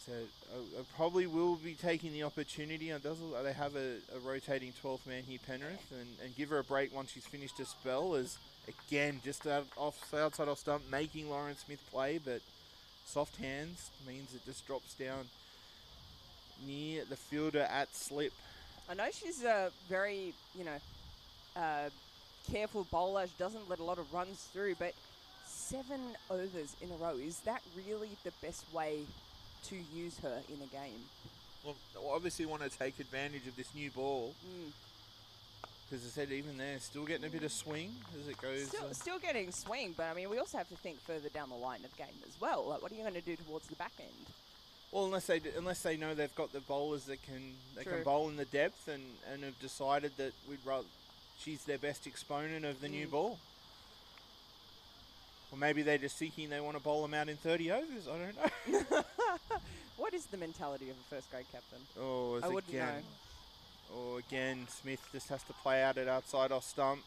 So I probably will be taking the opportunity. It does look like they have a rotating 12th man here, Penrith, and give her a break once she's finished a spell. As again, just outside off stump, making Lauren Smith play, but soft hands means it just drops down near the fielder at slip. I know she's a very, careful bowler. She doesn't let a lot of runs through, but 7 overs in a row, is that really the best way to use her in a game? Well, obviously want to take advantage of this new ball. Because I said even there, still getting a bit of swing as it goes. Still getting swing, but I mean, we also have to think further down the line of the game as well. Like, what are you going to do towards the back end? Well, unless they know they've got the bowlers that can bowl in the depth and have decided that she's their best exponent of the new ball. Or maybe they're just thinking they want to bowl them out in 30 overs. I don't know. What is the mentality of a first grade captain? Oh, I wouldn't know. Oh, again, Smith just has to play out it outside off stump.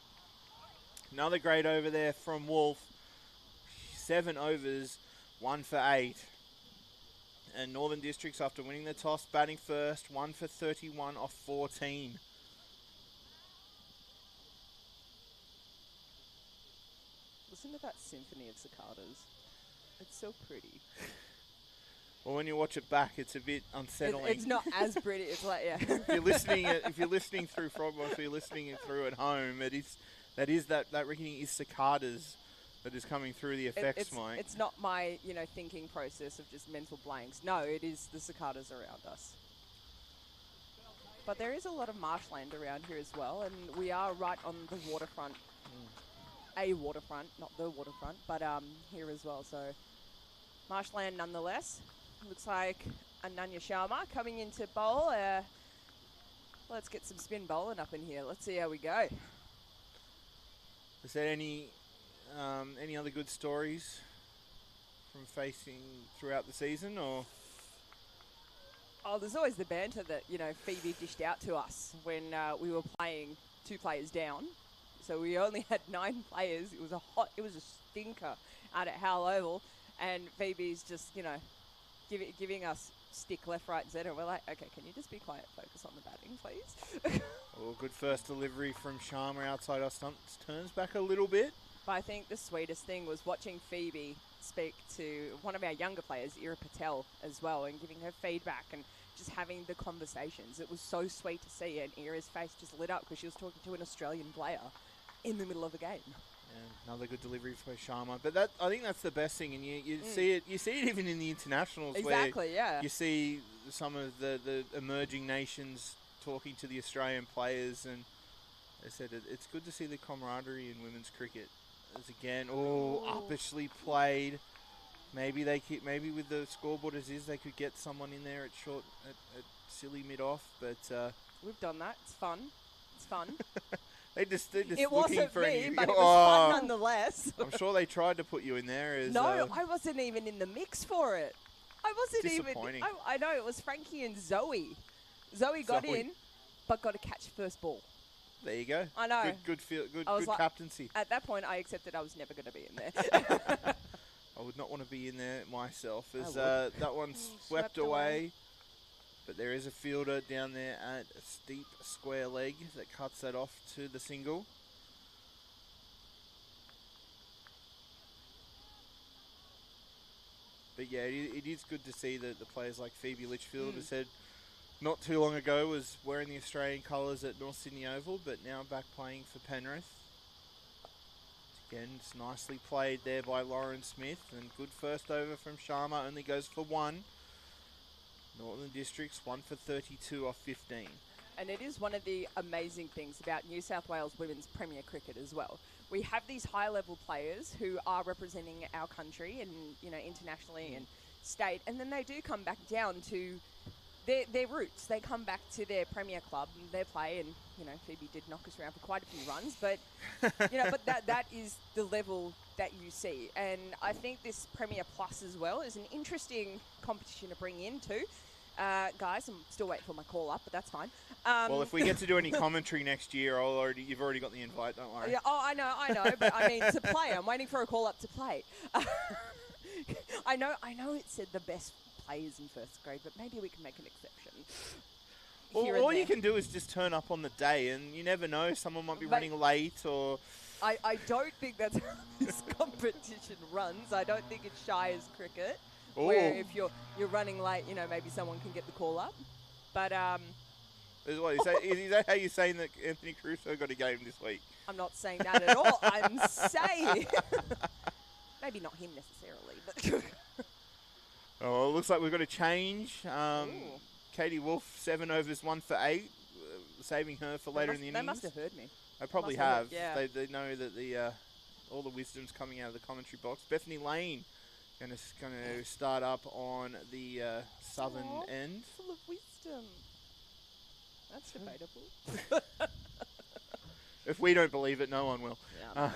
Another great over there from Wolf. 7 overs, 1 for 8. And Northern Districts, after winning the toss, batting first, 1 for 31 off 14. Listen to that symphony of cicadas. It's so pretty. Well, when you watch it back, it's a bit unsettling. It's not as pretty. It's like, yeah. if you're listening through Frogmore, if you're listening through at home, that ringing is cicadas that is coming through the effects, Mike. It's not my, thinking process of just mental blanks. No, it is the cicadas around us. But there is a lot of marshland around here as well, and we are right on the waterfront. A waterfront, not the waterfront, but here as well. So marshland nonetheless. Looks like Ananya Sharma coming into bowl. Let's get some spin bowling up in here. Let's see how we go. Is there any other good stories from facing throughout the season, or? Oh, there's always the banter that, Phoebe dished out to us when we were playing 2 players down. So we only had 9 players. It was a stinker out at Howell Oval. And Phoebe's just, giving us stick left, right, and centre. And we're like, okay, can you just be quiet, focus on the batting, please? Well, good first delivery from Sharma outside our stumps. Turns back a little bit. But I think the sweetest thing was watching Phoebe speak to one of our younger players, Ira Patel, as well, and giving her feedback and just having the conversations. It was so sweet to see, and Ira's face just lit up because she was talking to an Australian player in the middle of a game. Yeah, another good delivery for Sharma. But I think that's the best thing, and you see it even in the internationals. Exactly, where yeah. You see some of the emerging nations talking to the Australian players, and they said it's good to see the camaraderie in women's cricket. As again, uppishly played. Maybe with the scoreboard as is, they could get someone in there at silly mid-off, but we've done that. It's fun. It's fun. They're just it looking wasn't for me, you. but it was fun nonetheless. I'm sure they tried to put you in there. No, I wasn't even in the mix for it. I wasn't disappointing. even. I know, it was Frankie and Zoe. Zoe got in, but got to catch first ball. There you go. I know. Good like, captaincy. At that point, I accepted I was never going to be in there. I would not want to be in there myself, as that one's swept away. But there is a fielder down there at a steep square leg that cuts that off to the single. But yeah, it is good to see that the players like Phoebe Litchfield, who said not too long ago was wearing the Australian colours at North Sydney Oval, but now back playing for Penrith. Again, it's nicely played there by Lauren Smith, and good first over from Sharma, only goes for 1. Northern Districts 1 for 32 off 15. And it is one of the amazing things about New South Wales women's Premier Cricket as well. We have these high-level players who are representing our country and, internationally and state, and then they do come back down to their roots. They come back to their Premier club and they play, and, Phoebe did knock us around for quite a few runs, but, but that is the level that you see. And I think this Premier Plus as well is an interesting competition to bring in too. Guys, I'm still waiting for my call up, but that's fine. Well, if we get to do any commentary next year, you've already got the invite, don't worry. Yeah, I know, but I mean, to play, I'm waiting for a call up to play. I know it said the best players in first grade, but maybe we can make an exception. Well, all you can do is just turn up on the day, and you never know, someone might be running late, or... I don't think that's how this competition runs. I don't think it's shy as cricket, where if you're running late, maybe someone can get the call up. But is that how you're saying that Anthony Crusoe got a game this week? I'm not saying that at all. I'm saying maybe not him necessarily, but. Oh, it looks like we've got a change. Katie Wolf, 7 overs, 1 for 8, saving her for later in the innings. They must have heard me. They probably have. Yeah. They know that all the wisdom's coming out of the commentary box. Bethany Lane going to start up on the southern end. Full of wisdom. That's debatable. If we don't believe it, no one will. Yeah, right.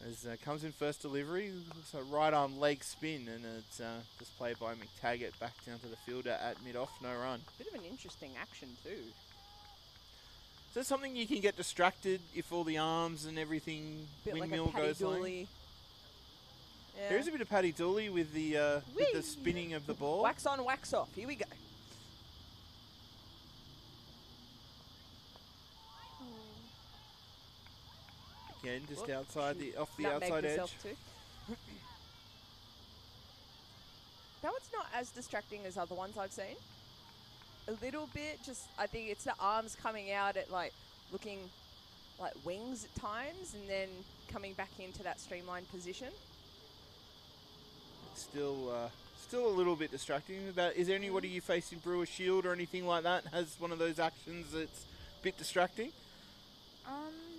As comes in first delivery, looks like right arm leg spin, and it's just played by McTaggart back down to the fielder at mid-off, no run. Bit of an interesting action too. Is that something you can get distracted if all the arms and everything windmill like a goes on? Yeah. There is a bit of Paddy Dooley with the spinning of the ball. Wax on, wax off. Here we go. Again, just outside off the outside edge. Too. That one's not as distracting as other ones I've seen. A little bit, I think it's the arms coming out at looking like wings at times, and then coming back into that streamlined position. It's still a little bit distracting. Is there anybody you face in Brewer Shield or anything like that has one of those actions that's a bit distracting?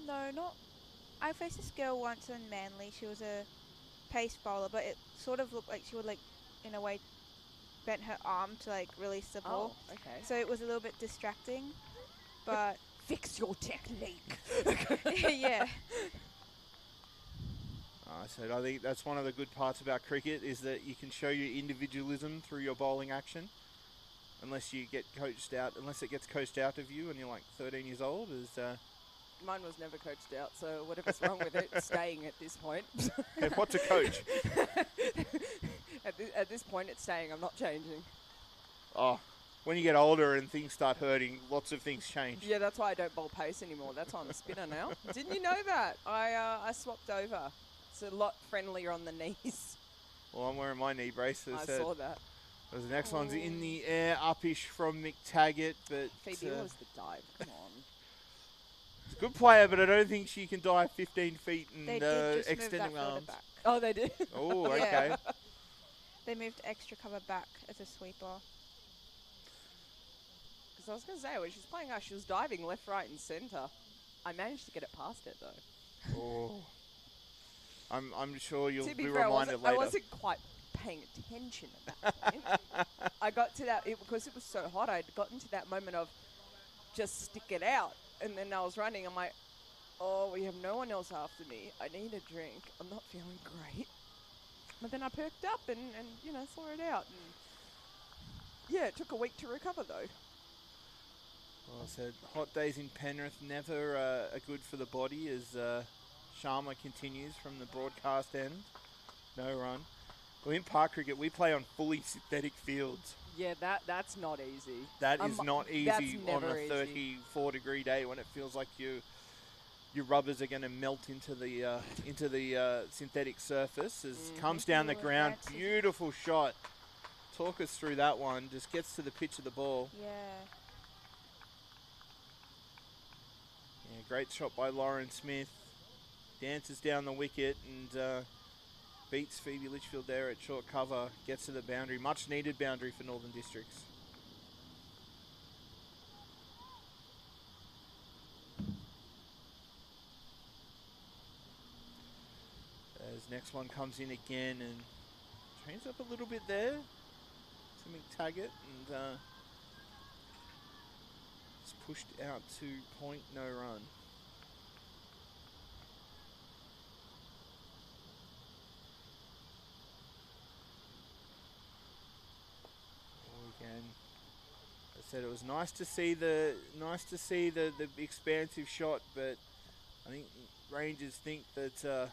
No, not. I faced this girl once in Manly. She was a pace bowler, but it sort of looked like she would in a way bent her arm to like release the ball. Oh, okay. So it was a little bit distracting, but Fix your technique. yeah. So I think that's one of the good parts about cricket is that you can show your individualism through your bowling action, unless it gets coached out of you and you're like 13 years old. Mine was never coached out, so whatever's wrong with it, it's staying at this point. What's a coach? At this point, it's staying. I'm not changing. Oh, when you get older and things start hurting, lots of things change. Yeah, that's why I don't bowl pace anymore. That's why I'm a spinner now. Didn't you know that? I swapped over. It's a lot friendlier on the knees. Well, I'm wearing my knee braces. I saw that. The next one's in the air, upish from McTaggart, but Phoebe was the dive. Come on. It's a good player, but I don't think she can dive 15 feet and They did just move extending that further arms. back. Oh, they did. Oh, Yeah. okay. They moved extra cover back as a sweeper. Because I was going to say, when she was playing us, she was diving left, right, and centre. I managed to get it past it, though. Oh. I'm sure you'll To be be fair, reminded later. I wasn't quite paying attention at that point. I got to that, because it was so hot, I'd gotten to that moment of just stick it out. And then I was running, I'm like, oh, we have no one else after me. I need a drink. I'm not feeling great. But then I perked up and saw it out. And yeah, it took a week to recover, though. Well, I said hot days in Penrith never are good for the body as Sharma continues from the broadcast end. No run. Well, in park cricket, we play on fully synthetic fields. Yeah, that's not easy. That is not easy that's on a never easy. 34-degree day when it feels like your rubbers are going to melt into the synthetic surface. As comes down the ground, beautiful shot. Talk us through that one. Just gets to the pitch of the ball. Yeah. Yeah, great shot by Lauren Smith. Dances down the wicket and beats Phoebe Litchfield there at short cover. Gets to the boundary. Much needed boundary for Northern Districts. As next one comes in again and trains up a little bit there to McTaggart and it's pushed out to point, no run. Again, I said it was nice to see the expansive shot, but I think Rangers think that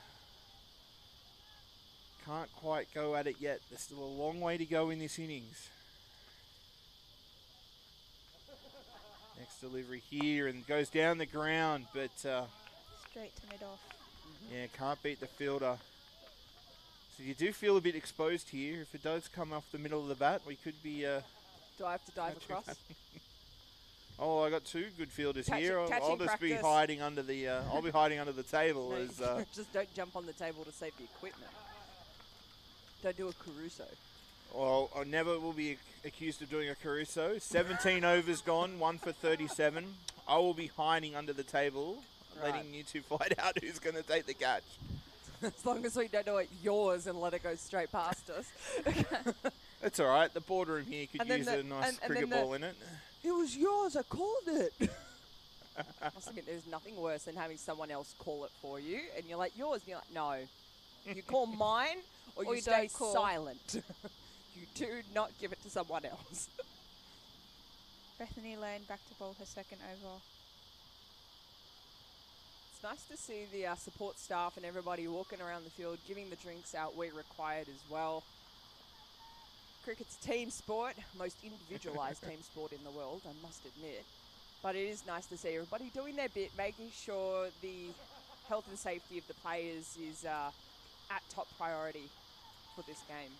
can't quite go at it yet. There's still a long way to go in this innings. Next delivery here and goes down the ground, but Straight to mid-off. yeah, can't beat the fielder. So you do feel a bit exposed here. If it does come off the middle of the bat, we could be. Do I have to dive across? Oh, I got two good fielders here. I'll catching just be practice. hiding under the. I'll be hiding under the table No, as. just don't jump on the table to save the equipment. Don't do a Caruso. Well, I never will be accused of doing a Caruso. 17 overs gone, 1 for 37. I will be hiding under the table, letting you two fight out who's going to take the catch. As long as we don't know it's yours and let it go straight past us. That's all right. The boardroom here could And then use the- a nice and cricket then the- ball in it. It was yours, I called it. I was thinking there's nothing worse than having someone else call it for you, and you're like, yours, and you're like, no. You call mine, or you you stay don't call. silent. You do not give it to someone else. Bethany Lane back to bowl her second over. It's nice to see the support staff and everybody walking around the field, giving the drinks out where required as well. Cricket's team sport, most individualised team sport in the world, I must admit. But it is nice to see everybody doing their bit, making sure the health and safety of the players is at top priority for this game.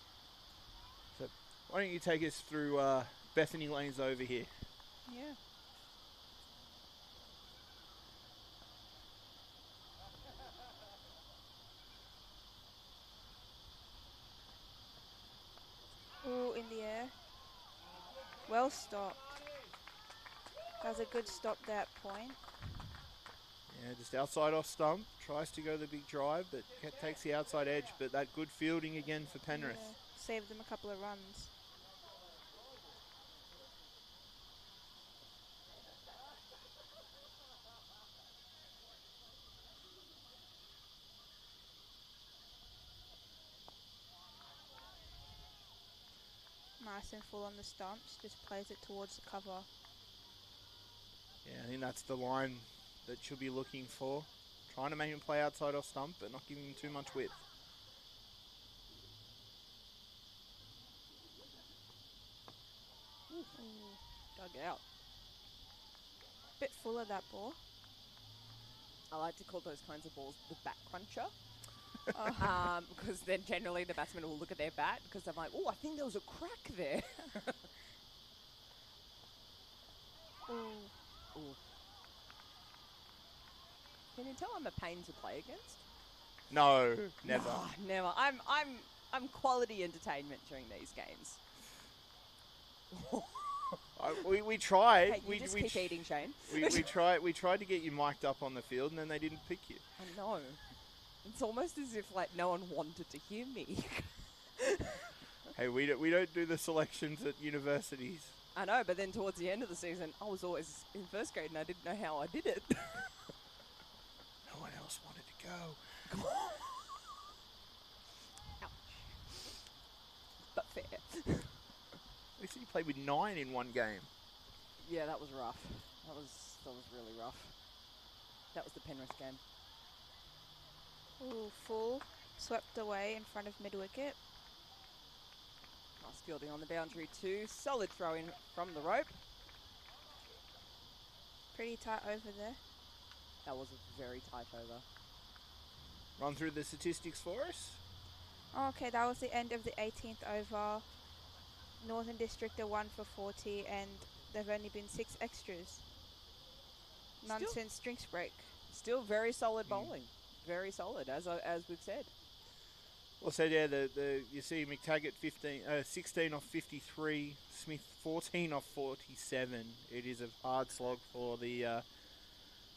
So why don't you take us through Bethany Lane's over here? Yeah. Ooh, in the air. Well stopped. That was a good stop that point. Yeah, just outside off stump. Tries to go the big drive, but takes the outside edge. But that good fielding again for Penrith. Yeah. Saved them a couple of runs. nice and full on the stumps, just plays it towards the cover. Yeah, I think that's the line that she'll be looking for. Trying to make him play outside off stump, but not giving him too much width. Dug out. Bit full of that ball. I like to call those kinds of balls the bat cruncher. Oh. Because then generally the batsman will look at their bat because I'm like, oh, I think there was a crack there. Ooh. Ooh. Can you tell I'm a pain to play against? No, never. No, never. I'm quality entertainment during these games. We tried. Hey, you just keep eating, Shane. We tried to get you mic'd up on the field, and then they didn't pick you. I know. It's almost as if like no one wanted to hear me. Hey, we don't do the selections at universities. I know, but then towards the end of the season, I was always in first grade, and I didn't know how I did it. No one else wanted to go. Ouch. But fair. We see you played with 9 in one game. Yeah, that was rough. That was really rough. That was the Penrith game. Ooh, full. Swept away in front of mid-wicket. Nice fielding on the boundary too. Solid throw in from the rope. Pretty tight over there. That was a very tight over. Run through the statistics for us. Okay, that was the end of the 18th over. Northern District are 1 for 40 and there've only been 6 extras. None Still- since drinks break. Still very solid bowling. Very solid, as we've said. Well said, yeah. You see McTaggart 16 off 53, Smith 14 off 47. It is a hard slog for the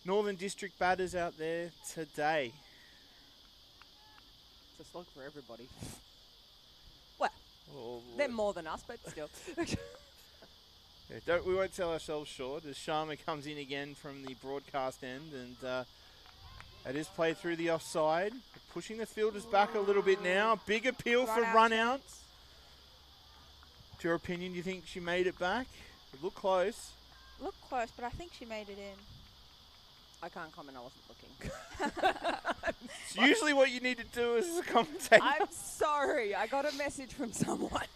Northern District batters out there today. It's a slog for everybody. Well, they're more than us, but still. Yeah, we won't sell ourselves short as Sharma comes in again from the broadcast end, and it is played through the offside. Pushing the fielders back a little bit now. Big appeal for run outs. To your opinion, do you think she made it back? It looked close. Looked close, but I think she made it in. I can't comment, I wasn't looking. It's usually what you need to do as a commentator. I'm sorry, I got a message from someone.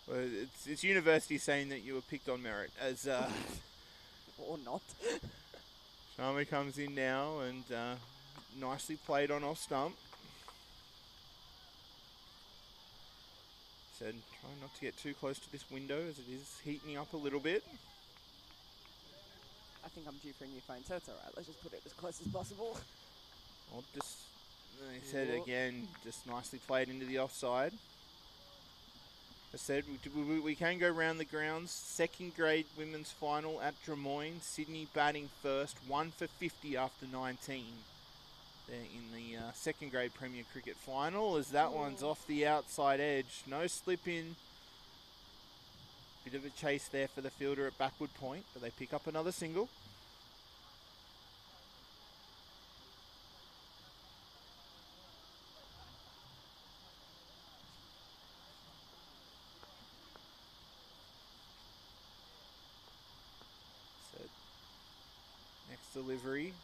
Well, it's university saying that you were picked on merit. As Or not. Sharma comes in now and nicely played on off stump. Said try not to get too close to this window as it is heating up a little bit. I think I'm due for a new phone, so it's alright. Let's just put it as close as possible. Well, just he said again, just nicely played into the offside. I said we can go round the grounds. Second grade women's final at Drummoyne. Sydney batting first, 1 for 50 after 19. They're in the second grade Premier Cricket final as that one's off the outside edge. No slip in. Bit of a chase there for the fielder at backward point, but they pick up another single. So next delivery.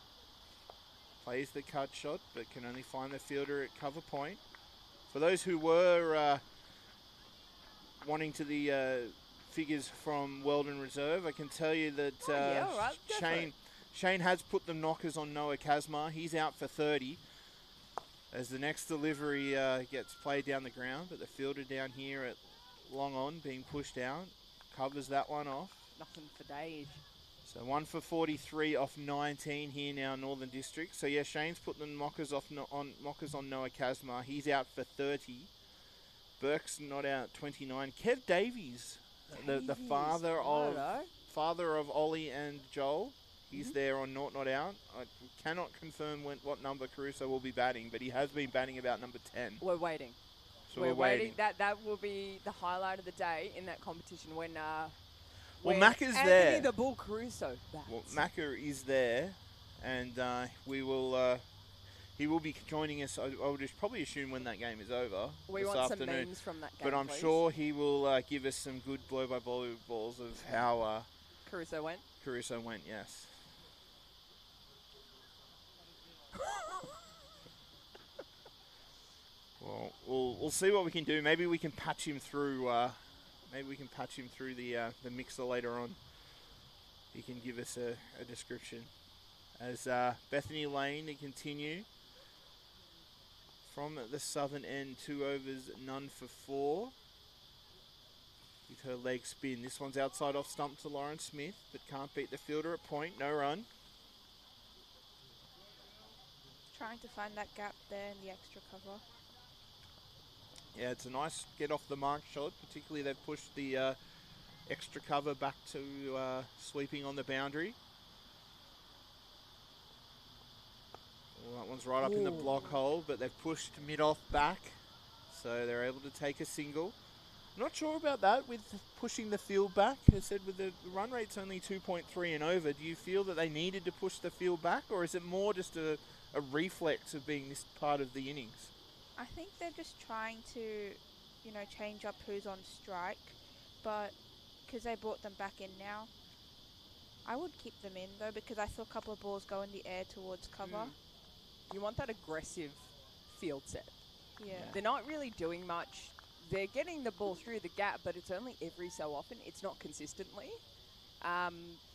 Plays the cut shot, but can only find the fielder at cover point. For those who were wanting to the figures from Weldon Reserve, I can tell you that Shane has put the knockers on Noah Kazmar. He's out for 30 as the next delivery gets played down the ground, but the fielder down here at long on being pushed out covers that one off. Nothing for days. So 1 for 43 off 19 here now, Northern District. So yeah, Shane's put the knockers on Noah Kazmar. He's out for 30. Burke's not out 29. Kev Davies, the father of Ollie and Joel. He's there on not out. I cannot confirm what number Caruso will be batting, but he has been batting about number 10. We're waiting. So we're waiting. That will be the highlight of the day in that competition when Macca's Anthony there. the Bull Caruso bats. Well, Macca is there, and we will. he will be joining us. I would probably assume when that game is over. We this want afternoon. some memes from that game, But I'm please. sure he will give us some good blow-by-blow balls of how Caruso went. Caruso went, yes. Well, we'll see what we can do. Maybe we can patch him through. The mixer later on. He can give us a description. As Bethany Lane to continue from the southern end, 2 overs, none for 4. With her leg spin. This one's outside off stump to Lauren Smith, but can't beat the fielder at point. No run. Trying to find that gap there in the extra cover. Yeah, it's a nice get off the mark shot. Particularly they've pushed the extra cover back to sweeping on the boundary. Well, that one's right up in the block hole, but they've pushed mid-off back, so they're able to take a single. Not sure about that with pushing the field back. As I said, with the run rate's only 2.3 and over, do you feel that they needed to push the field back, or is it more just a reflex of being this part of the innings? I think they're just trying to, change up who's on strike, but because they brought them back in now, I would keep them in though, because I saw a couple of balls go in the air towards cover. You want that aggressive field set. Yeah. They're not really doing much. They're getting the ball through the gap, but it's only every so often. It's not consistently.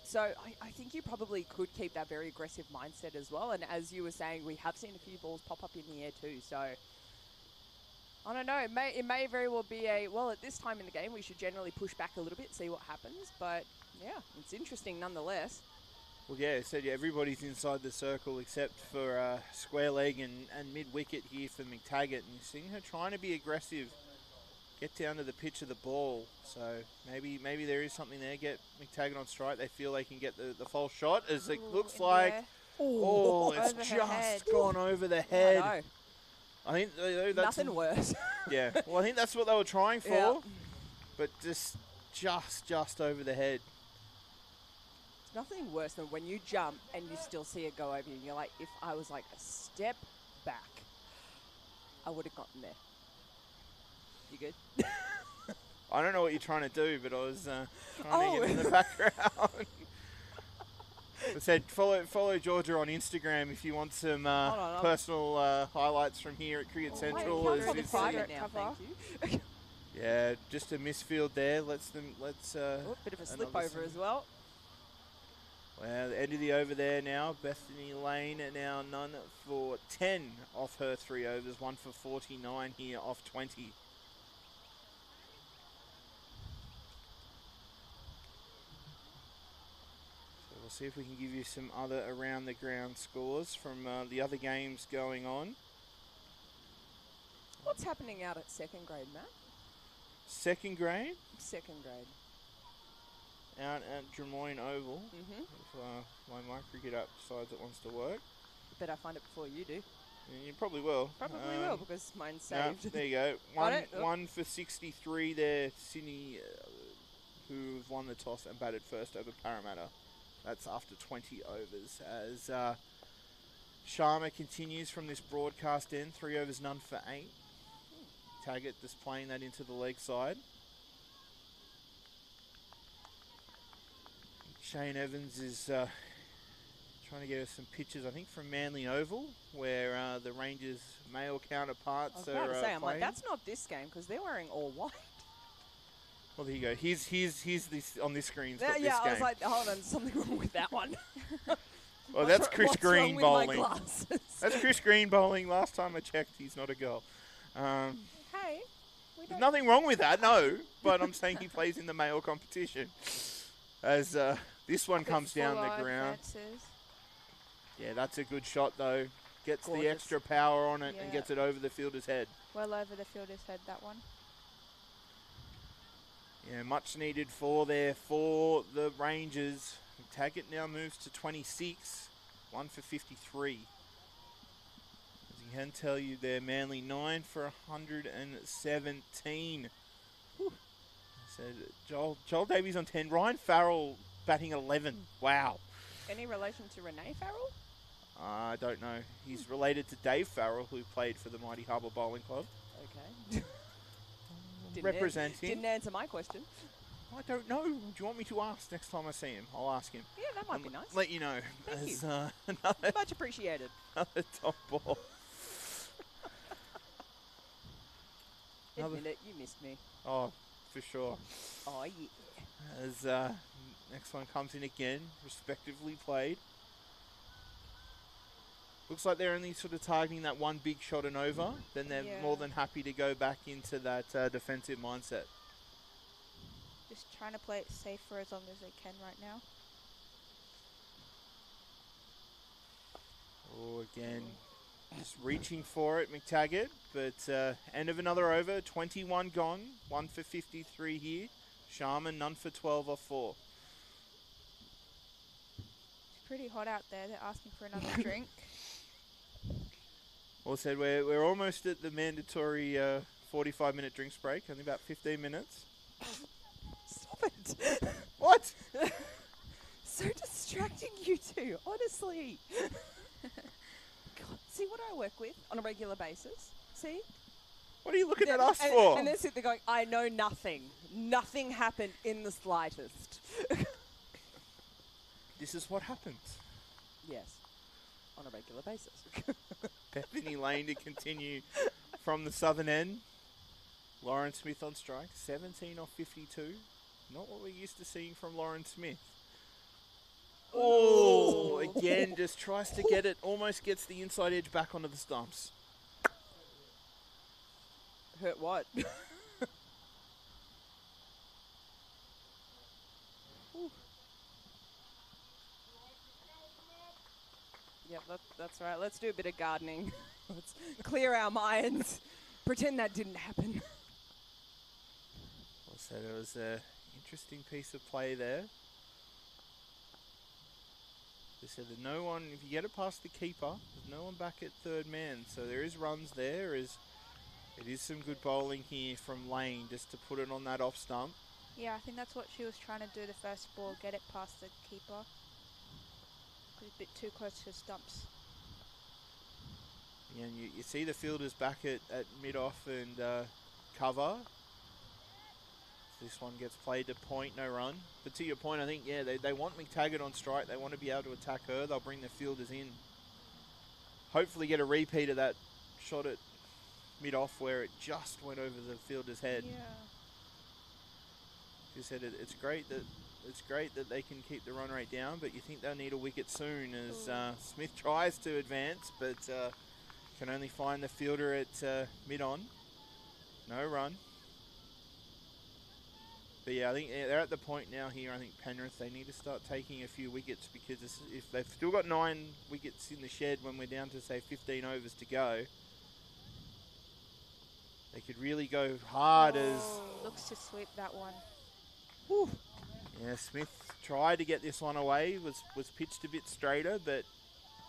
So I think you probably could keep that very aggressive mindset as well. And as you were saying, we have seen a few balls pop up in the air too. So I don't know. It may very well be at this time in the game, we should generally push back a little bit, see what happens. But yeah, it's interesting nonetheless. Well, yeah, so everybody's inside the circle except for square leg and mid-wicket here for McTaggart. And you're seeing her trying to be aggressive, get down to the pitch of the ball. So maybe there is something there. Get McTaggart on strike. They feel they can get the false shot as it looks like. It's Over her just head. gone over the head. I know. I think that's Nothing worse. Yeah, well, I think that's what they were trying for, Yeah. but just over the head. Nothing worse than when you jump and you still see it go over you. And you're like, if I was like a step back, I would have gotten there. You good? I don't know what you're trying to do, but I was trying to get in the background. I said follow Georgia on Instagram if you want some personal highlights from here at Cricket Central. Wait, As can't this- follow private now, thank you. yeah, just a misfield there. Let's. Bit of a slip another over as well. Well, the end of the over there now. Bethany Lane now none for 10 off her 3 overs. 1 for 49 here off 20. So we'll see if we can give you some other around the ground scores from the other games going on. What's happening out at second grade, Matt? Second grade Second grade. out at Drummoyne Oval. Mm-hmm. If my cricket app decides it wants to work. Bet I find it before you do. Yeah, you probably will. Probably will because mine's Yeah, saved. there you go. Got it? Oop. 1 for 63 there. Sydney, who've won the toss and batted first over Parramatta. That's after 20 overs. As Sharma continues from this broadcast end. 3 overs, none for 8. Taggart just playing that into the leg side. Shane Evans is trying to get us some pictures, I think, from Manly Oval, where the Rangers' male counterparts I was are about to say, I'm like, playing. that's not this game because they're wearing all white. Well, there you go. Here's this on this screen. Yeah, Got this I game. was like, hold on, something wrong with that one. Well, that's Chris What's Green wrong with my bowling. glasses? That's Chris Green bowling. Last time I checked, he's not a girl. Hey, we There's don't. nothing wrong with that, no. But I'm saying he plays in the male competition. As this one comes down the ground. Yeah, that's a good shot, though. Gets the Gorgeous. extra power on it and Yeah. gets it over the fielder's head. Well over the fielder's head, that one. Yeah, much needed for the Rangers. Taggart now moves to 26. 1 for 53. As you can tell you there, Manly 9 for 117. Whew. So Joel Davies on 10. Ryan Farrell batting 11. Wow. Any relation to Renee Farrell? I don't know. He's related to Dave Farrell, who played for the Mighty Harbour Bowling Club. Okay. Representing. Didn't answer my question. I don't know. Do you want me to ask next time I see him? I'll ask him. Yeah, that might be nice. Let you know. Thank as, you. Another, Much appreciated. another top ball. Admit it, you missed me. Oh, for sure. Oh, yeah. As next one comes in again, respectively played. Looks like they're only sort of targeting that one big shot and over. Then they're Yeah. more than happy to go back into that defensive mindset. Just trying to play it safe for as long as they can right now. Oh, again, just reaching for it, McTaggart. But end of another over, 21 gone, 1 for 53 here. Sharman, none for 12 off 4. It's pretty hot out there. They're asking for another drink. All said, we're almost at the mandatory 45-minute drinks break, only about 15 minutes. Stop it. What? So distracting, you two, honestly. God, see what I work with on a regular basis? See? What are you looking at Yeah, us and, for? And they're sitting there going, I know nothing. Nothing happened in the slightest. This is what happens. Yes, on a regular basis. Bethany Lane to continue from the southern end. Lauren Smith on strike, 17 off 52. Not what we're used to seeing from Lauren Smith. Oh, again, just tries to get it, almost gets the inside edge back onto the stumps. Hurt what? Yep, that's right. Let's do a bit of gardening. Let's clear our minds. Pretend that didn't happen. Well said, it was an interesting piece of play there. They said that no one, if you get it past the keeper, there's no one back at third man. So there is runs there. It is some good bowling here from Lane just to put it on that off stump. Yeah, I think that's what she was trying to do the first ball, get it past the keeper. It's a bit too close to the stumps. Yeah, and you see the fielders back at mid-off and cover. This one gets played to point, no run. But to your point, I think, yeah, they want McTaggart on strike. They want to be able to attack her. They'll bring the fielders in. Hopefully get a repeat of that shot at mid-off where it just went over the fielder's head. Yeah. You said it's great that they can keep the run rate down, but you think they'll need a wicket soon as Smith tries to advance, but can only find the fielder at mid-on. No run. But yeah, I think they're at the point now here, I think Penrith, they need to start taking a few wickets because if they've still got 9 wickets in the shed when we're down to, say, 15 overs to go, they could really go hard as... Looks to sweep that one. Whew. Yeah, Smith tried to get this one away, was pitched a bit straighter, but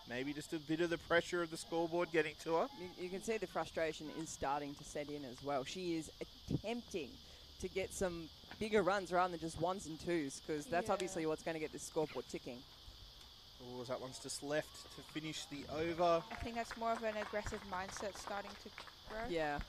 maybe just a bit of the pressure of the scoreboard getting to her. You can see the frustration is starting to set in as well. She is attempting to get some bigger runs rather than just ones and twos, because that's obviously what's going to get this scoreboard ticking. Oh, that one's just left to finish the over. I think that's more of an aggressive mindset starting to grow. Yeah.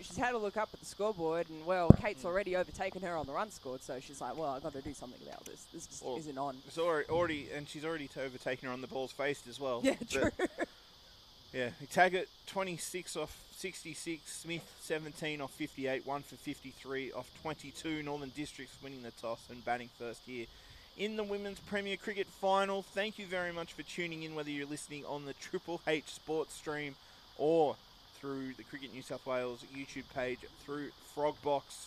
She's had a look up at the scoreboard, and well, Kate's already overtaken her on the run scored, so she's like, well, I've got to do something about this. This just isn't on. It's already, and she's already overtaken her on the balls faced as well. Yeah, true. Yeah, Taggart 26 off 66, Smith 17 off 58, 1 for 53 off 22. Northern Districts winning the toss and batting first here in the Women's Premier Cricket Final. Thank you very much for tuning in, whether you're listening on the Triple H Sports stream or through the Cricket New South Wales YouTube page through Frogbox.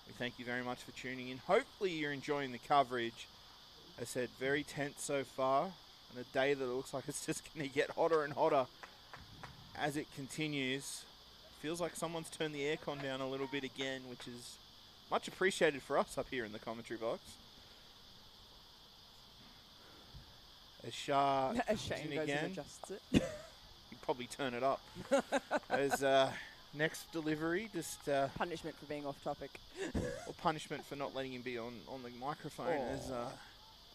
We thank you very much for tuning in. Hopefully you're enjoying the coverage. As I said, very tense so far, and a day that it looks like it's just going to get hotter and hotter as it continues. Feels like someone's turned the aircon down a little bit again, which is much appreciated for us up here in the commentary box. As Shah Shane goes again. and adjusts it. You'd probably turn it up. As next delivery, just Punishment for being off topic. or punishment for not letting him be on the microphone. As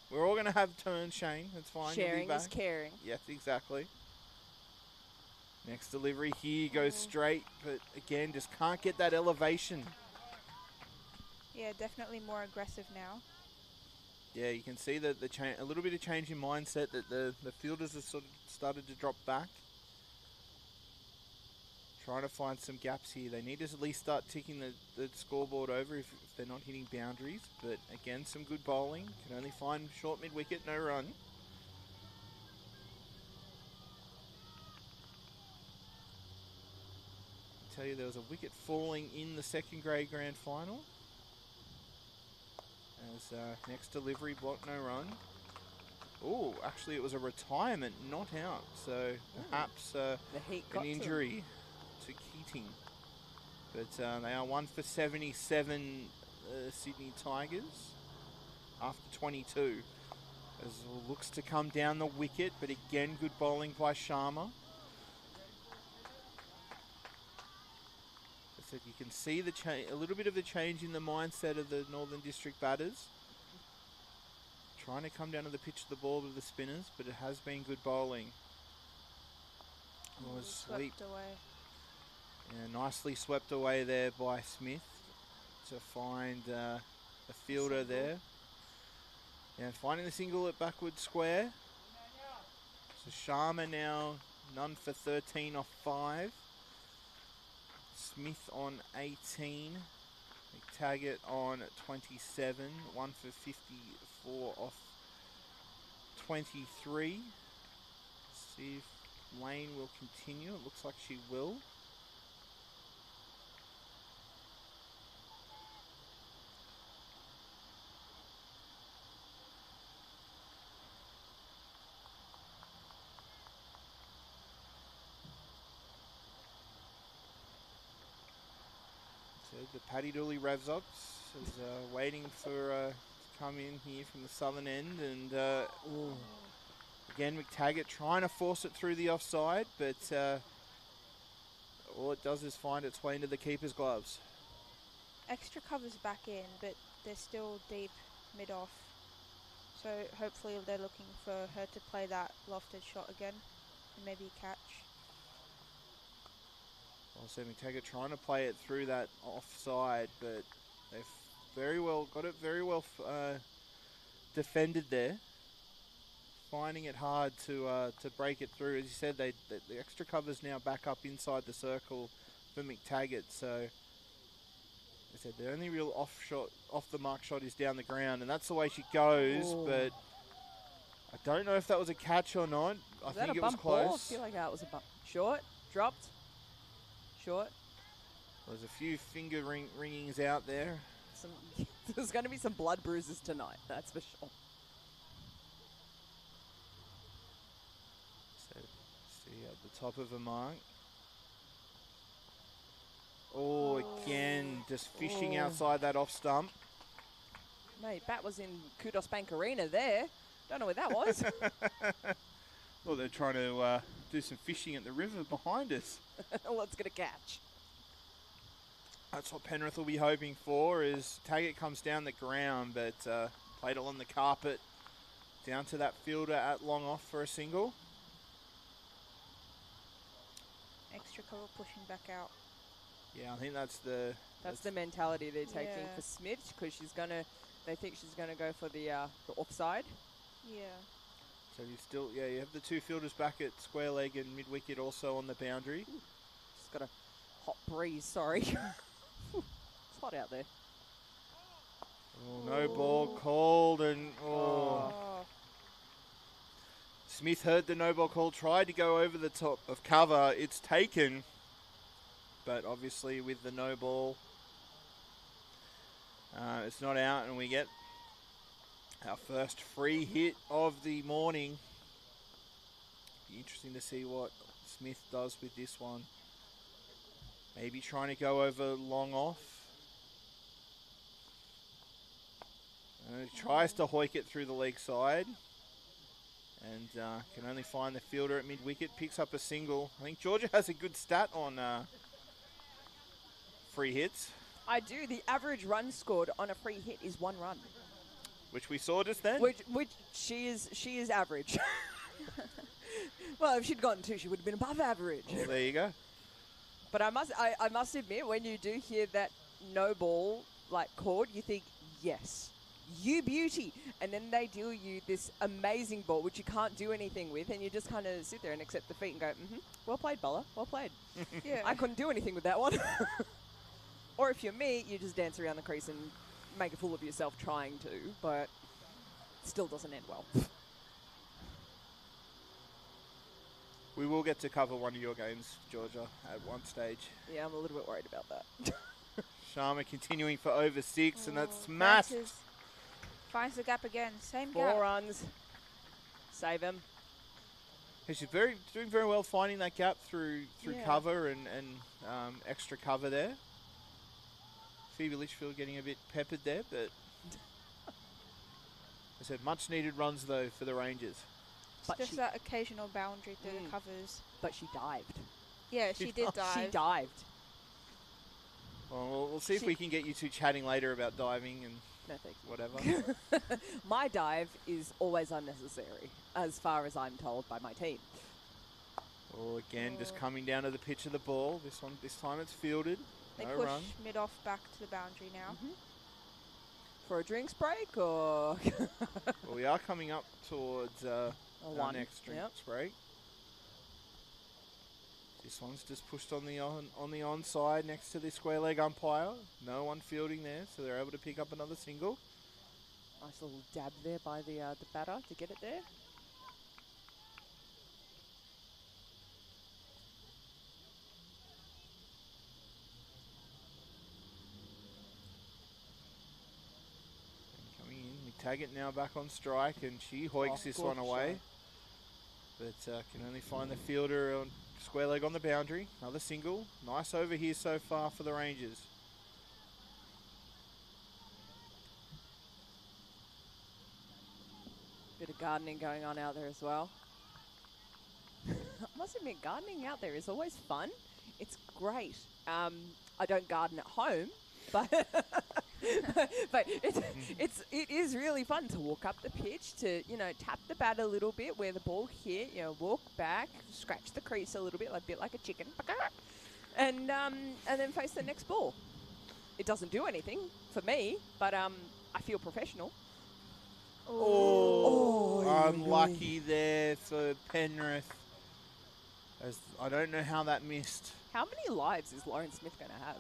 We're all going to have turns, Shane. That's fine. You'll be Sharing back. is caring. Yes, exactly. Next delivery here goes straight, but again, just can't get that elevation. Yeah, definitely more aggressive now. Yeah, you can see that a little bit of change in mindset, that the fielders have sort of started to drop back. Trying to find some gaps here. They need to at least start ticking the scoreboard over if they're not hitting boundaries. But again, some good bowling. Can only find short mid-wicket, no run. I tell you, there was a wicket falling in the second grade grand final. As next delivery, block, no run. Oh, actually it was a retirement, not out. So perhaps The heat got an to them. injury to Keating. But they are 1 for 77, Sydney Tigers, after 22. As it looks to come down the wicket, but again, good bowling by Sharma. As I said, you can see a little bit of the change in the mindset of the Northern District batters. Trying to come down to the pitch of the ball with the spinners, but it has been good bowling. Oh, sweep. Swept away. Yeah, nicely swept away there by Smith to find a fielder there. And finding the single at backward square. So Sharma now none for 13 off 5. Smith on 18. Taggart on 27. 1 for 54 off 23. Let's see if Lane will continue. It looks like she will. So the Paddy Dooley revs up, is waiting for to come in here from the southern end, and again McTaggart trying to force it through the offside, but all it does is find its way into the keeper's gloves. Extra covers back in, but they're still deep mid-off. So hopefully they're looking for her to play that lofted shot again and maybe catch. Also McTaggart trying to play it through that offside, but they've got it very well defended there. Finding it hard to break it through. As you said, the extra cover's now back up inside the circle for McTaggart. So, as I said, the only real off the mark shot is down the ground, and that's the way she goes. Ooh. But I don't know if that was a catch or not. I think it was close. Ball? I feel like that was a bump. Short, dropped, short. There's a few finger ringings out there. There's going to be some blood bruises tonight, that's for sure. So, see at the top of a mark. Oh, again, just fishing outside that off stump. Mate, bat was in Kudos Bank Arena there. Don't know where that was. Well, they're trying to do some fishing at the river behind us. Let's get a catch. That's what Penrith will be hoping for, is Taggart comes down the ground, but played along the carpet down to that fielder at long off for a single. Extra cover pushing back out. Yeah, I think that's the mentality they're taking Yeah. for Smith, because they think she's going to go for the offside. Yeah. So you have the two fielders back at square leg and mid wicket also on the boundary. Just got a hot breeze, sorry. It's hot out there. Oh, no ball called, and Smith heard the no ball call, tried to go over the top of cover. It's taken, but obviously with the no ball, it's not out, and we get our first free hit of the morning. Be interesting to see what Smith does with this one. Maybe trying to go over long off. Tries to hoik it through the leg side, and can only find the fielder at mid-wicket. Picks up a single. I think Georgia has a good stat on free hits. I do. The average run scored on a free hit is 1 run. which we saw just then. Which she is average. Well, if she'd gotten 2, she would have been above average. Well, there you go. But I must admit, when you do hear that no ball like called, you think, yes, you beauty. And then they deal you this amazing ball, which you can't do anything with, and you just kind of sit there and accept defeat and go, well played, bowler, well played. Yeah. I couldn't do anything with that one. Or if you're me, you just dance around the crease and make a fool of yourself trying to, but it still doesn't end well. We will get to cover one of your games, Georgia, at one stage. Yeah, I'm a little bit worried about that. Sharma continuing for over 6, and that's smashed. Finds the gap again. Same 4 gap. runs. Save him. She's doing very well finding that gap through Yeah. cover and extra cover there. Phoebe Litchfield getting a bit peppered there, but I said much needed runs though for the Rangers. But Just she- that occasional boundary through the covers. But she dived. Yeah, she did dive. She dived. Well, we'll see if She- we can get you two chatting later about diving and No, thank you. whatever. My dive is always unnecessary, as far as I'm told by my team. Well, again, just coming down to the pitch of the ball. This time it's fielded. They No push run. mid-off back to the boundary now. For a drinks break, or Well, we are coming up towards our one. next drinks Yep. break. This one's just pushed on the onside next to the square leg umpire. No one fielding there, so they're able to pick up another single. Nice little dab there by the batter to get it there. And coming in, McTaggart now back on strike, and she hoiks this one gorgeous away. shot. But can only find the fielder on square leg on the boundary. Another single. Nice over here so far for the Rangers. Bit of gardening going on out there as well. I must admit, gardening out there is always fun. It's great. I don't garden at home, but but it is really fun to walk up the pitch, to tap the bat a little bit where the ball hit, walk back, scratch the crease a little bit, like a bit like a chicken, and then face the next ball. It doesn't do anything for me, but I feel professional. Unlucky there for Penrith. As I don't know how that missed. How many lives is Lauren Smith going to have?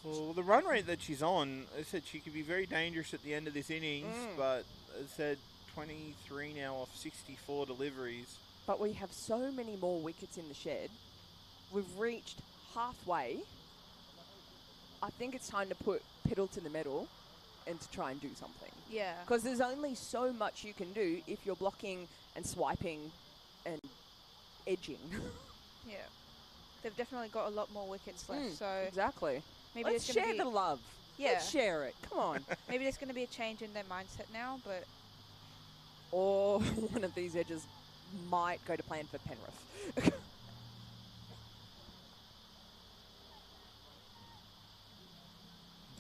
Well, the run rate that she's on, as I said, she could be very dangerous at the end of this innings, but as I said, 23 now off 64 deliveries. But we have so many more wickets in the shed. We've reached halfway. I think it's time to put pedal to the metal and to try and do something. Yeah. Because there's only so much you can do if you're blocking and swiping and edging. Yeah. They've definitely got a lot more wickets left, so Exactly. maybe Let's there's share going to the be love. Let's share it. Come on. maybe there's going to be a change in their mindset now, but Or one of these edges might go to plan for Penrith.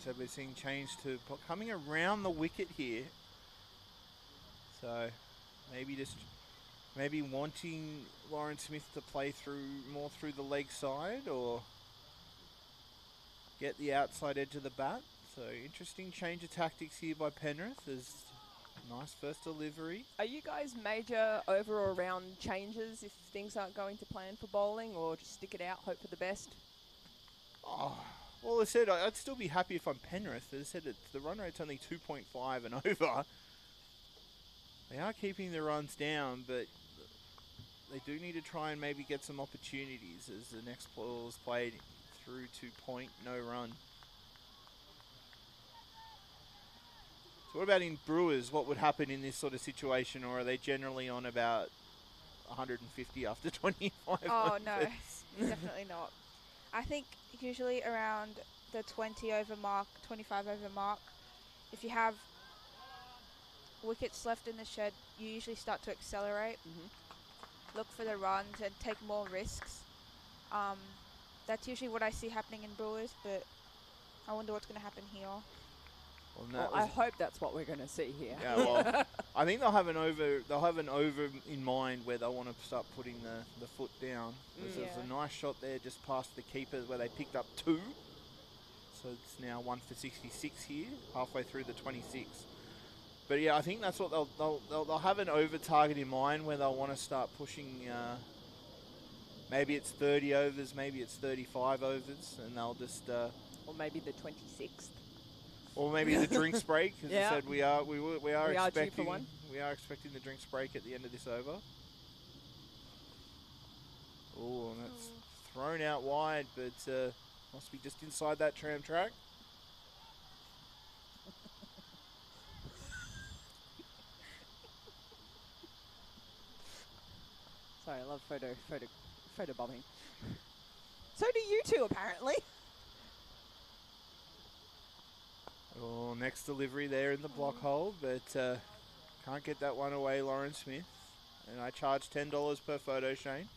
So we're seeing change to coming around the wicket here. So maybe wanting Lauren Smith to play more through the leg side or get the outside edge of the bat. So interesting change of tactics here by Penrith. There's nice first delivery. Are you guys major over or around changes if things aren't going to plan for bowling, or just stick it out, hope for the best? Oh, well, I said I'd still be happy if I'm Penrith. As I said, the run rate's only 2.5 and over. They are keeping the runs down, but they do need to try and maybe get some opportunities as the next ball is played through to point, no run. So what about in Brewers? What would happen in this sort of situation, or are they generally on about 150 after 25? oh no, definitely not. I think usually around the 20 over mark, 25 over mark, if you have wickets left in the shed, you usually start to accelerate, look for the runs and take more risks. That's usually what I see happening in Brewers, but I wonder what's going to happen here. Well, Well, I hope that's what we're going to see here. Yeah, well, I think they'll have an over. They'll have an over in mind where they'll want to start putting the foot down. There's a nice shot there just past the keeper where they picked up 2. So it's now 1 for 66 here, halfway through the 26. But yeah, I think that's what they'll have an over target in mind where they'll want to start pushing. Maybe it's 30 overs, maybe it's 35 overs, and they'll just. Or maybe the 26th. Or maybe the drinks break, as you said, we are expecting due for one. We are expecting the drinks break at the end of this over. Oh, and that's thrown out wide, but must be just inside that tram track. Sorry, I love photo bombing. So do you two, apparently. Oh, next delivery there in the block hole, but can't get that one away, Lauren Smith. And I charge $10 per photo, Shane.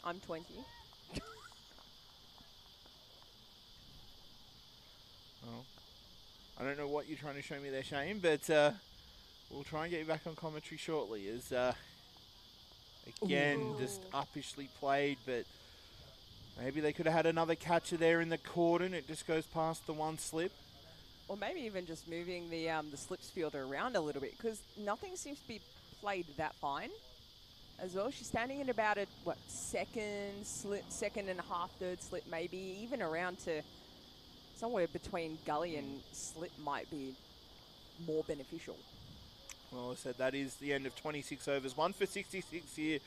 I'm 20. Well, I don't know what you're trying to show me there, Shane, but we'll try and get you back on commentary shortly. As again, just uppishly played, but maybe they could have had another catcher there in the cordon. It just goes past the one slip. Or maybe even just moving the slips fielder around a little bit, because nothing seems to be played that fine as well. She's standing at about a, second and a half, third slip, maybe, even around to somewhere between gully and slip might be more beneficial. Well, I said that is the end of 26 overs. 1 for 66 here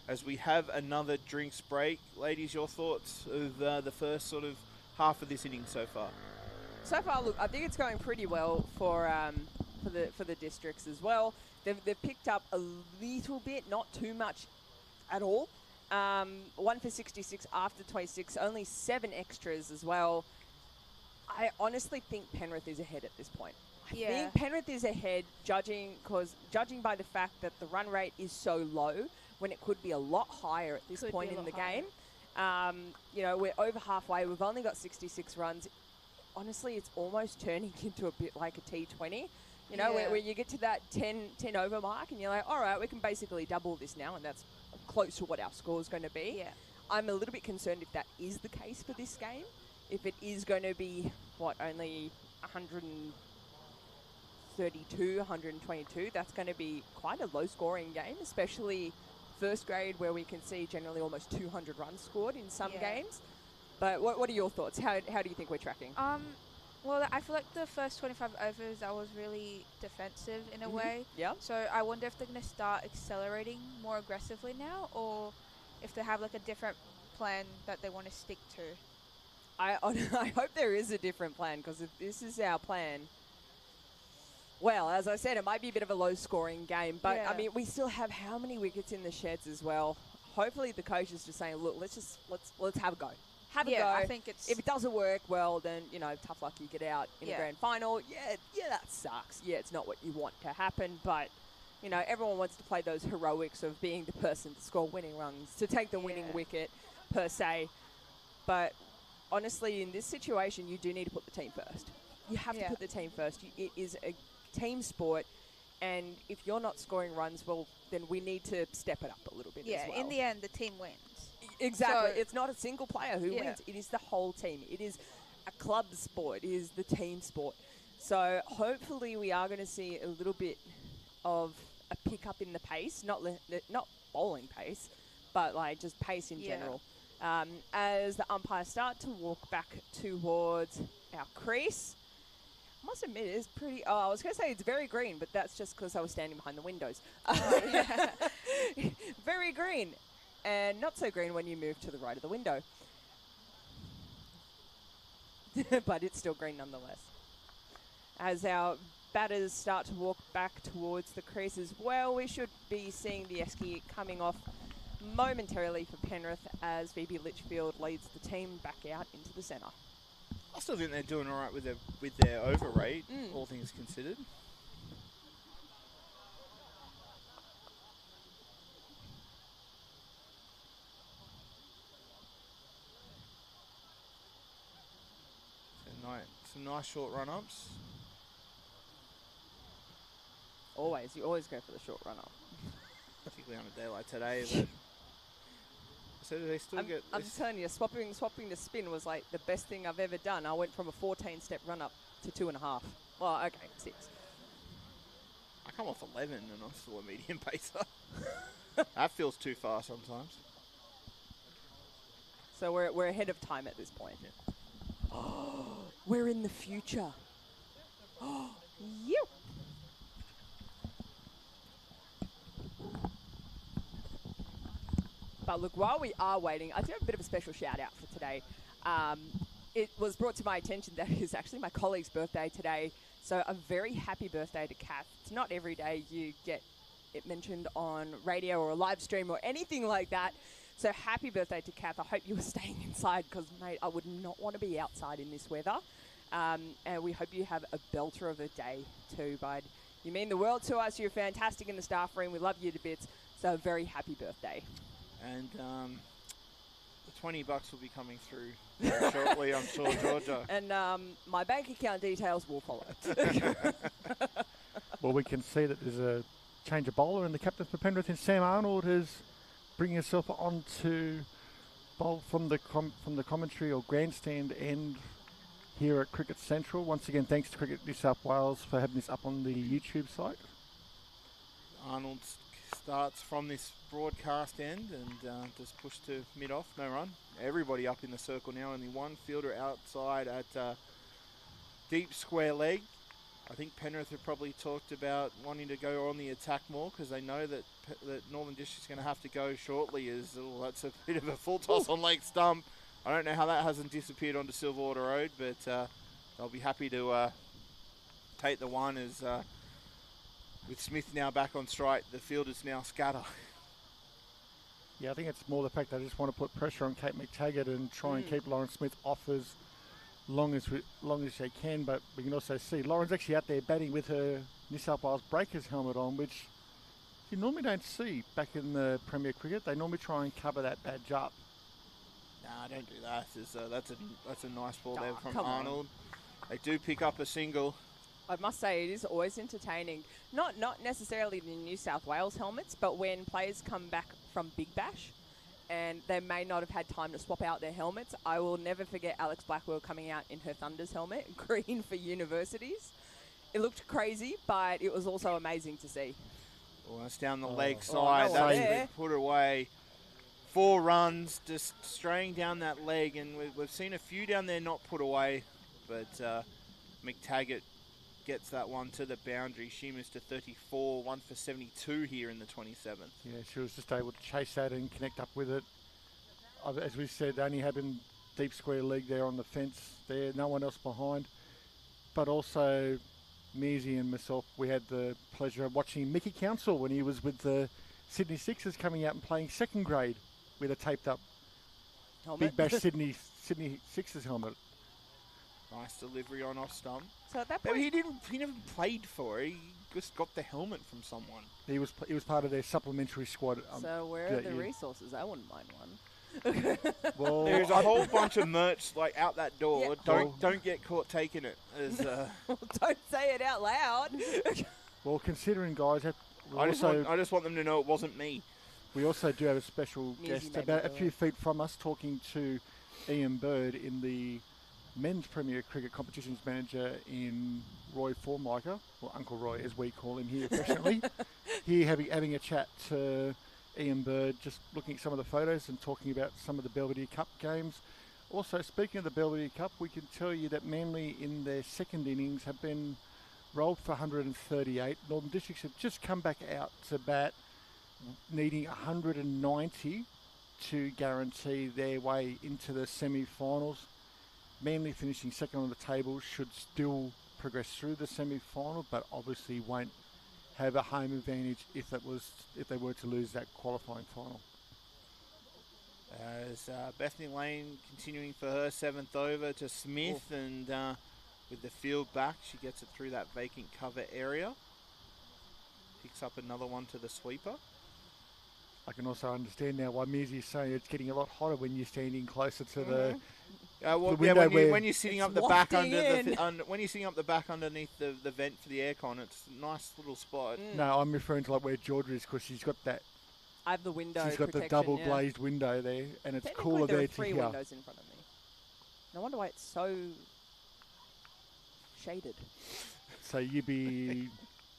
as we have another drinks break. Ladies, your thoughts of the first sort of half of this inning so far? So far, look, I think it's going pretty well for the districts as well. They've picked up a little bit, not too much at all. 1 for 66 after 26, only 7 extras as well. I honestly think Penrith is ahead at this point. I think Penrith is ahead, judging by the fact that the run rate is so low, when it could be a lot higher at this point in the game. We're over halfway. We've only got 66 runs. Honestly, it's almost turning into a bit like a T20, where you get to that 10 over mark and you're like, all right, we can basically double this now, and that's close to what our score is going to be. Yeah. I'm a little bit concerned if that is the case for this game. If it is going to be, only 132, 122, that's going to be quite a low-scoring game, especially first grade where we can see generally almost 200 runs scored in some games. But what are your thoughts? How do you think we're tracking? Well, I feel like the first 25 overs, I was really defensive in a way. Yeah. So I wonder if they're going to start accelerating more aggressively now, or if they have like a different plan that they want to stick to. I hope there is a different plan, because if this is our plan, well, as I said, it might be a bit of a low-scoring game. But, I mean, we still have how many wickets in the sheds as well? Hopefully the coach is just saying, look, let's have a go. Have a go. I think it's... If it doesn't work, well, then, tough luck, you get out in the grand final. Yeah, that sucks. Yeah, it's not what you want to happen, but, everyone wants to play those heroics of being the person to score winning runs, to take the winning wicket, per se. But, honestly, in this situation, you do need to put the team first. You have to put the team first. It is a team sport, and if you're not scoring runs, well, then we need to step it up a little bit as well. In the end, the team wins. Exactly. So it's not a single player who wins. It is the whole team. It is a club sport. It is the team sport. So hopefully we are going to see a little bit of a pick-up in the pace, not bowling pace, but like just pace in general. As the umpires start to walk back towards our crease. I must admit, it is pretty... Oh, I was going to say it's very green, but that's just because I was standing behind the windows. Very green. And not so green when you move to the right of the window. But it's still green nonetheless. As our batters start to walk back towards the crease as well, we should be seeing the esky coming off momentarily for Penrith as Phoebe Litchfield leads the team back out into the centre. I still think they're doing all right with their over rate, all things considered. Some nice short run-ups. Always. You always go for the short runner. Particularly on a day like today. But so do they still get... I'm just telling you, swapping the spin was like the best thing I've ever done. I went from a 14-step run-up to 2.5. Well, okay, 6. I come off 11 and I'm still a medium pacer. That feels too far sometimes. So we're ahead of time at this point. Yeah. Oh, we're in the future. Oh, you. But look, while we are waiting, I do have a bit of a special shout out for today. It was brought to my attention that it is actually my colleague's birthday today. So a very happy birthday to Kath. It's not every day you get it mentioned on radio or a live stream or anything like that. So happy birthday to Kath. I hope you were staying inside because, mate, I would not want to be outside in this weather. And we hope you have a belter of a day too, bud. You mean the world to us. You're fantastic in the staff room. We love you to bits. So a very happy birthday. And the $20 will be coming through very shortly, I'm sure, Georgia. And my bank account details will follow. Well, we can see that there's a change of bowler, and the captain for Penrith, and Sam Arnold, is bringing himself on to bowl from the commentary or grandstand end here at Cricket Central. Once again, thanks to Cricket New South Wales for having this up on the YouTube site. Arnold starts from this broadcast end and just pushed to mid-off, no run. Everybody up in the circle now, only one fielder outside at deep square leg. I think Penrith have probably talked about wanting to go on the attack more because they know that Northern District's going to have to go shortly. That's a bit of a full toss on leg stump. I don't know how that hasn't disappeared onto Silverwater Road, but they'll be happy to take the one as with Smith now back on strike, the fielders now scatter. Yeah, I think it's more the fact they just want to put pressure on Kate McTaggart and try and keep Lauren Smith off as long as they can. But we can also see Lauren's actually out there batting with her New South Wales Breakers helmet on, which you normally don't see back in the Premier Cricket. They normally try and cover that badge up. Nah, don't do that. That's a nice ball there from come on. Arnold. They do pick up a single. I must say it is always entertaining. Not necessarily the New South Wales helmets, but when players come back from Big Bash and they may not have had time to swap out their helmets. I will never forget Alex Blackwell coming out in her Thunder's helmet, green for universities. It looked crazy, but it was also amazing to see. Well, that's down the leg side. That's been put away. 4 runs, just straying down that leg, and we've seen a few down there not put away, but McTaggart gets that one to the boundary. She moves to 34, 1 for 72 here in the 27th. Yeah, she was just able to chase that and connect up with it. As we said, only having deep square leg there on the fence there, no one else behind. But also, Mearsey and myself, we had the pleasure of watching Mickey Council when he was with the Sydney Sixers coming out and playing second grade with a taped up Helmet. Big Bash Sydney Sixers helmet. Nice delivery on off stump. So at that But point, he never played for it. He just got the helmet from someone. He was part of their supplementary squad. so where are the resources? I wouldn't mind one. Well, There's a whole bunch of merch like out that door. Yeah. Don't get caught taking it. Don't say it out loud. well, considering guys, I just want them to know it wasn't me. we also do have a special Mearsey guest made about me a do few it. feet from us, talking to Ian Bird in the men's Premier Cricket Competitions manager in Roy Formica, or Uncle Roy as we call him here affectionately. Here having a chat to Ian Bird, just looking at some of the photos and talking about some of the Belvedere Cup games. Also, speaking of the Belvedere Cup, we can tell you that Manly in their second innings have been rolled for 138. Northern Districts have just come back out to bat, needing 190 to guarantee their way into the semi-finals. Manly finishing second on the table should still progress through the semi-final, but obviously won't have a home advantage if they were to lose that qualifying final. As Bethany Lane continuing for her 7th over to Smith, and with the field back, she gets it through that vacant cover area. Picks up another one to the sweeper. I can also understand now why Mearsey is saying it's getting a lot hotter when you're standing closer to When you're sitting up the back wafting when you're sitting up the back underneath the vent for the aircon, it's a nice little spot. No, I'm referring to like where Georgia is because she's got that. I have the window. She's got the double glazed window there, and it's cooler there there are 3 to hear. windows in front of me. No wonder why it's so shaded. So you'd be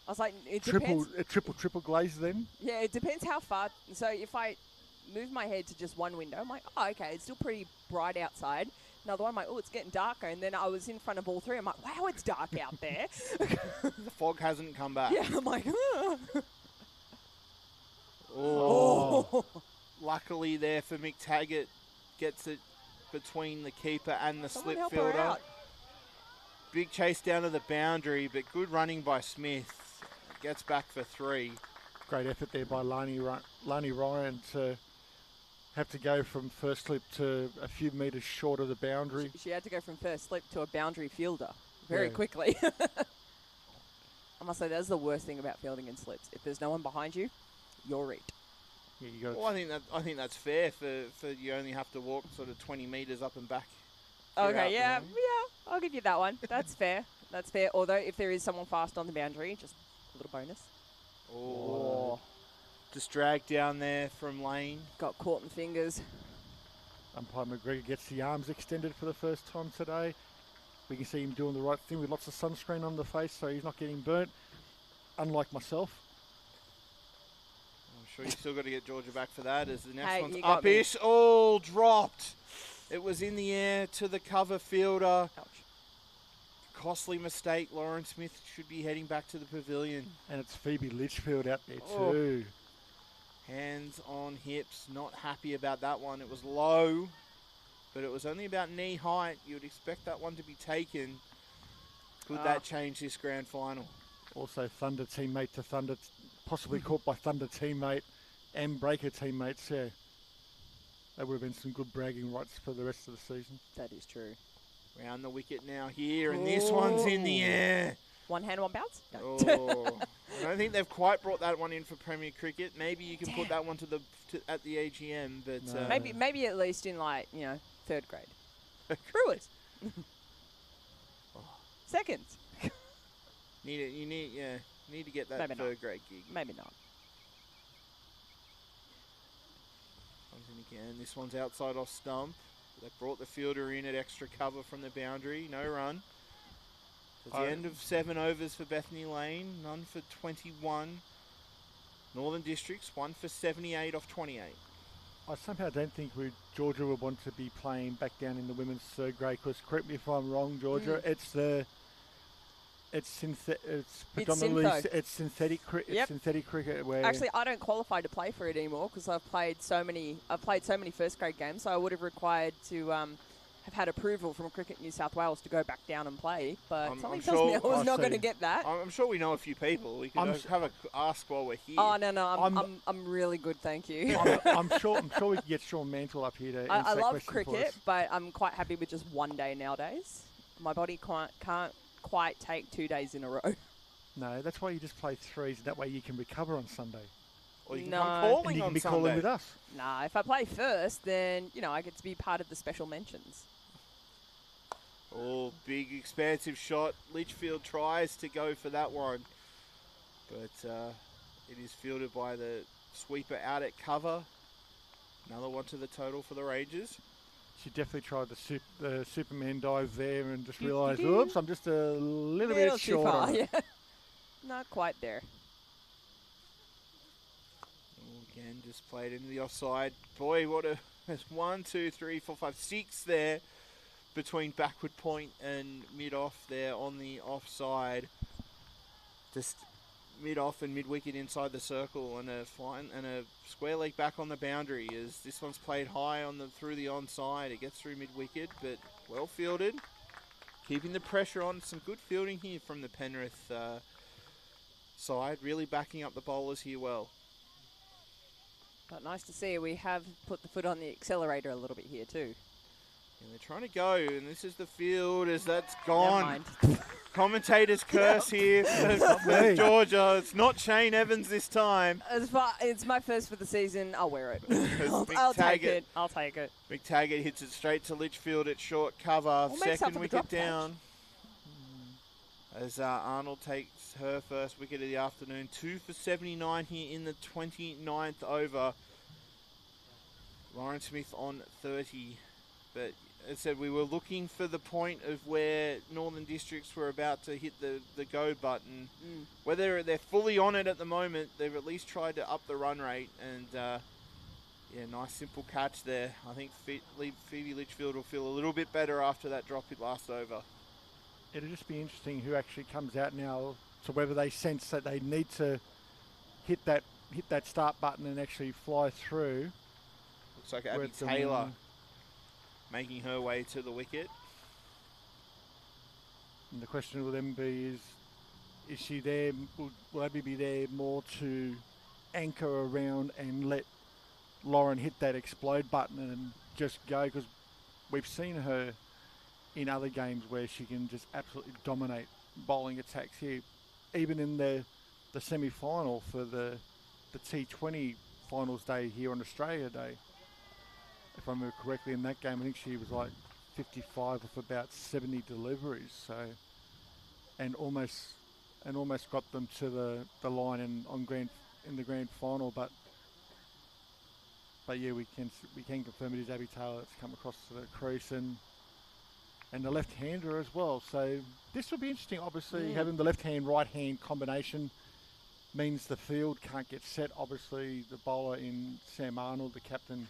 I was like, it triple depends. triple glazed then. Yeah, it depends how far. So if I move my head to just one window, I'm like, oh, okay, it's still pretty bright outside. Another one, I'm like, oh, it's getting darker. And then I was in front of all 3. I'm like, wow, it's dark out there. The fog hasn't come back. Yeah, I'm like, Oh. Luckily there for McTaggart, gets it between the keeper and the someone slip help her fielder. out. Big chase down to the boundary, but good running by Smith. Gets back for 3. Great effort there by Lani Ryan to have to go from first slip to a few metres short of the boundary. She had to go from first slip to a boundary fielder very Yeah. quickly. I must say, that's the worst thing about fielding in slips. If there's no one behind you, you're it. Yeah, you got. Well, I think that's fair for you only have to walk sort of 20 metres up and back. Okay, yeah, I'll give you that one. That's fair. That's fair. Although if there is someone fast on the boundary, just a little bonus. Oh. Just dragged down there from Lane. Got caught in fingers. Umpire McGregor gets the arms extended for the first time today. We can see him doing the right thing with lots of sunscreen on the face, so he's not getting burnt. Unlike myself. I'm sure you still got to get Georgia back for that as the next Hey, one's you got up-ish. All dropped. It was in the air to the cover fielder. Ouch. Costly mistake. Lauren Smith should be heading back to the pavilion. And it's Phoebe Litchfield out there Oh. too. Hands on hips. Not happy about that one. It was low, but it was only about knee height. You would expect that one to be taken. Could that change this grand final? Also Thunder teammate to Thunder, possibly caught by Thunder teammate and Breaker teammates, yeah. That would have been some good bragging rights for the rest of the season. That is true. Round the wicket now here, and this one's in the air. One hand, one bounce? No. Oh, I don't think they've quite brought that one in for Premier Cricket. Maybe you can put that one at the AGM, but No. Maybe at least in 3rd grade. Brewers. Seconds. you need to get that Maybe not. 3rd grade gig. Maybe not. Comes in again. This one's outside off stump. They brought the fielder in at extra cover from the boundary. No run. At the end of 7 overs for Bethany Lane. None for 21. Northern Districts, 1 for 78 off 28. I somehow don't think Georgia would want to be playing back down in the women's 3rd grade because, correct me if I'm wrong, Georgia, it's predominantly synthetic cricket where Actually, I don't qualify to play for it anymore because I've played so many 1st grade games, so I would have required to have had approval from Cricket New South Wales to go back down and play, but something tells me I was not going to get that. I'm sure we know a few people. We could have a ask while we're here. Oh no, I'm really good, thank you. I'm sure we can get Sean Mantle up here to I answer that love question for cricket, us. but I'm quite happy with just one day nowadays. My body can't quite take 2 days in a row. No, that's why you just play 3s. That way you can recover on Sunday. Or you can No. come And calling you on can be Sunday. calling with us. Nah, if I play first, then I get to be part of the special mentions. Oh, big expansive shot. Litchfield tries to go for that one, but it is fielded by the sweeper out at cover. Another one to the total for the Rangers. She definitely tried the Superman dive there and just realised, oops, I'm just a little bit too short far, on it. yeah. Not quite there. Oh, again, just played into the offside. Boy, there's 1, 2, 3, 4, 5, 6 there between backward point and mid-off there on the offside. Just mid-off and mid-wicket inside the circle, and a square leg back on the boundary as this one's played high through the onside. It gets through mid-wicket, but well fielded. Keeping the pressure on. Some good fielding here from the Penrith side. Really backing up the bowlers here well. But nice to see we have put the foot on the accelerator a little bit here too. And they're trying to go, and this is the field as that's gone. Never mind. Commentator's curse here for Georgia. It's not Shane Evans this time. It's my first for the season. I'll wear it. Mick I'll take Taggart. it. I'll take it. McTaggart hits it straight to Litchfield at short cover. Makes up Second for the wicket drop down. As Arnold takes her first wicket of the afternoon. 2 for 79 here in the 29th over. Lauren Smith on 30. But as I said, we were looking for the point of where Northern Districts were about to hit the go button. Whether they're fully on it at the moment, they've at least tried to up the run rate. And yeah, nice simple catch there. I think Phoebe Litchfield will feel a little bit better after that drop hit last over. It'll just be interesting who actually comes out now, to whether they sense that they need to hit that start button and actually fly through. Looks like Abby Taylor making her way to the wicket. And the question will then be is she there, will Abby be there more to anchor around and let Lauren hit that explode button and just go? Because we've seen her in other games where she can just absolutely dominate bowling attacks here. Even in the semi-final for the T20 finals day here on Australia Day, if I remember correctly, in that game I think she was like 55 of about 70 deliveries, so and almost got them to the line in the grand final. But yeah, we can confirm it is Abby Taylor that's come across to the crease and the left-hander as well. So this will be interesting. Obviously, having the left-hand, right-hand combination means the field can't get set. Obviously, the bowler in Sam Arnold, the captain,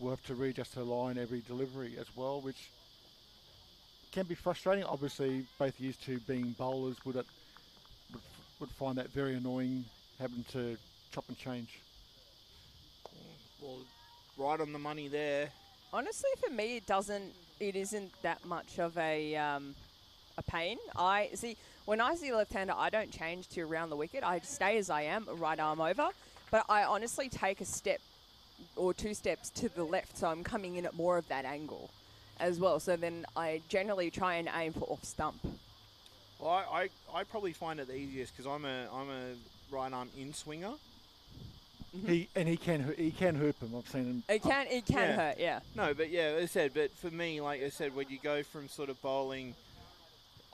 will have to readjust her line every delivery as well, which can be frustrating. Obviously, both you two being bowlers would find that very annoying, having to chop and change. Well, right on the money there. Honestly, for me, it isn't that much of a pain. When I see a left-hander, I don't change to around the wicket. I stay as I am, right arm over. But I honestly take a step or 2 steps to the left, so I'm coming in at more of that angle as well. So then I generally try and aim for off stump. Well, I probably find it the easiest because I'm a right arm in swinger. Mm-hmm. He can hoop him. I've seen him. It can hurt, yeah. No, but yeah, as I said, but for me, like I said, when you go from sort of bowling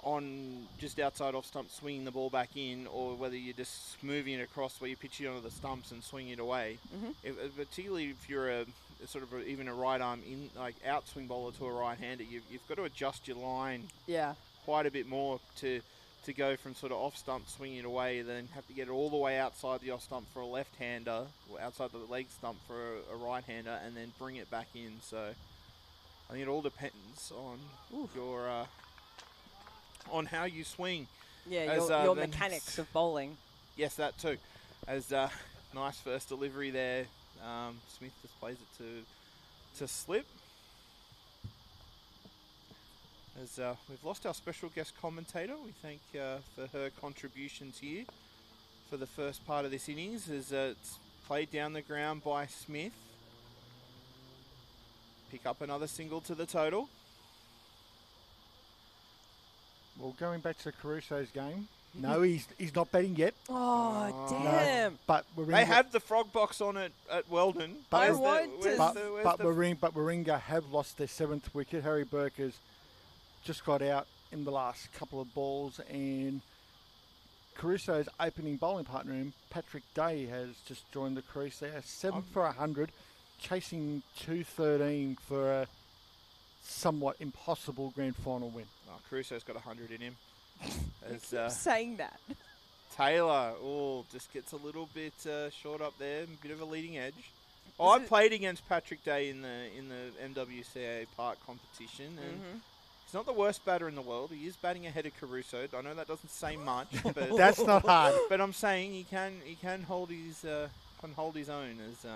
on just outside off stump, swinging the ball back in, or whether you're just moving it across where you pitch it onto the stumps and swing it away, particularly if you're even a right arm in like outswing bowler to a right-hander, you've got to adjust your line quite a bit more to go from sort of off stump swinging it away, then have to get it all the way outside the off stump for a left-hander, or outside the leg stump for a right-hander, and then bring it back in. So I think it all depends on your on how you swing. Yeah, your mechanics of bowling. Yes, that too. As nice first delivery there. Smith just plays it to slip. As we've lost our special guest commentator, we thank for her contributions here for the first part of this innings. As it's played down the ground by Smith. Pick up another single to the total. Well, going back to Caruso's game, no, he's not batting yet. Oh, damn! No, but they have the frog box on it at Weldon. But Warringah have lost their 7th wicket. Harry Burke has just got out in the last couple of balls, and Caruso's opening bowling partner, Patrick Day, has just joined the crease there. 7 for 100, chasing 213 for a somewhat impossible grand final win. Oh, Caruso's got 100 in him. As saying that. Taylor, just gets a little bit short up there, a bit of a leading edge. I played against Patrick Day in the MWCA Park competition, and he's not the worst batter in the world. He is batting ahead of Caruso. I know that doesn't say much, but that's not hard. But I'm saying he can hold his own as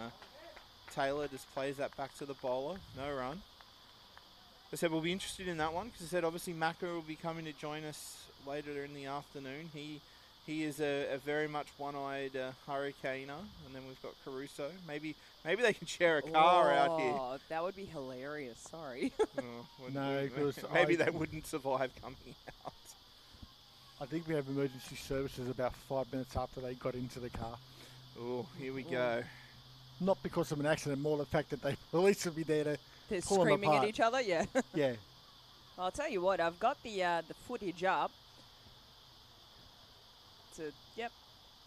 Taylor just plays that back to the bowler. No run. I said we'll be interested in that one because I said obviously Macca will be coming to join us later in the afternoon. He is a very much one-eyed hurricaner, and then we've got Caruso. Maybe they can share a car out here. Oh, that would be hilarious. Sorry. No, because maybe they wouldn't survive coming out. I think we have emergency services about 5 minutes after they got into the car. Oh, here we go. Not because of an accident, more the fact that the police will be there to They're pull them screaming apart. at each other, yeah. Yeah. I'll tell you what, I've got the footage up. Yep,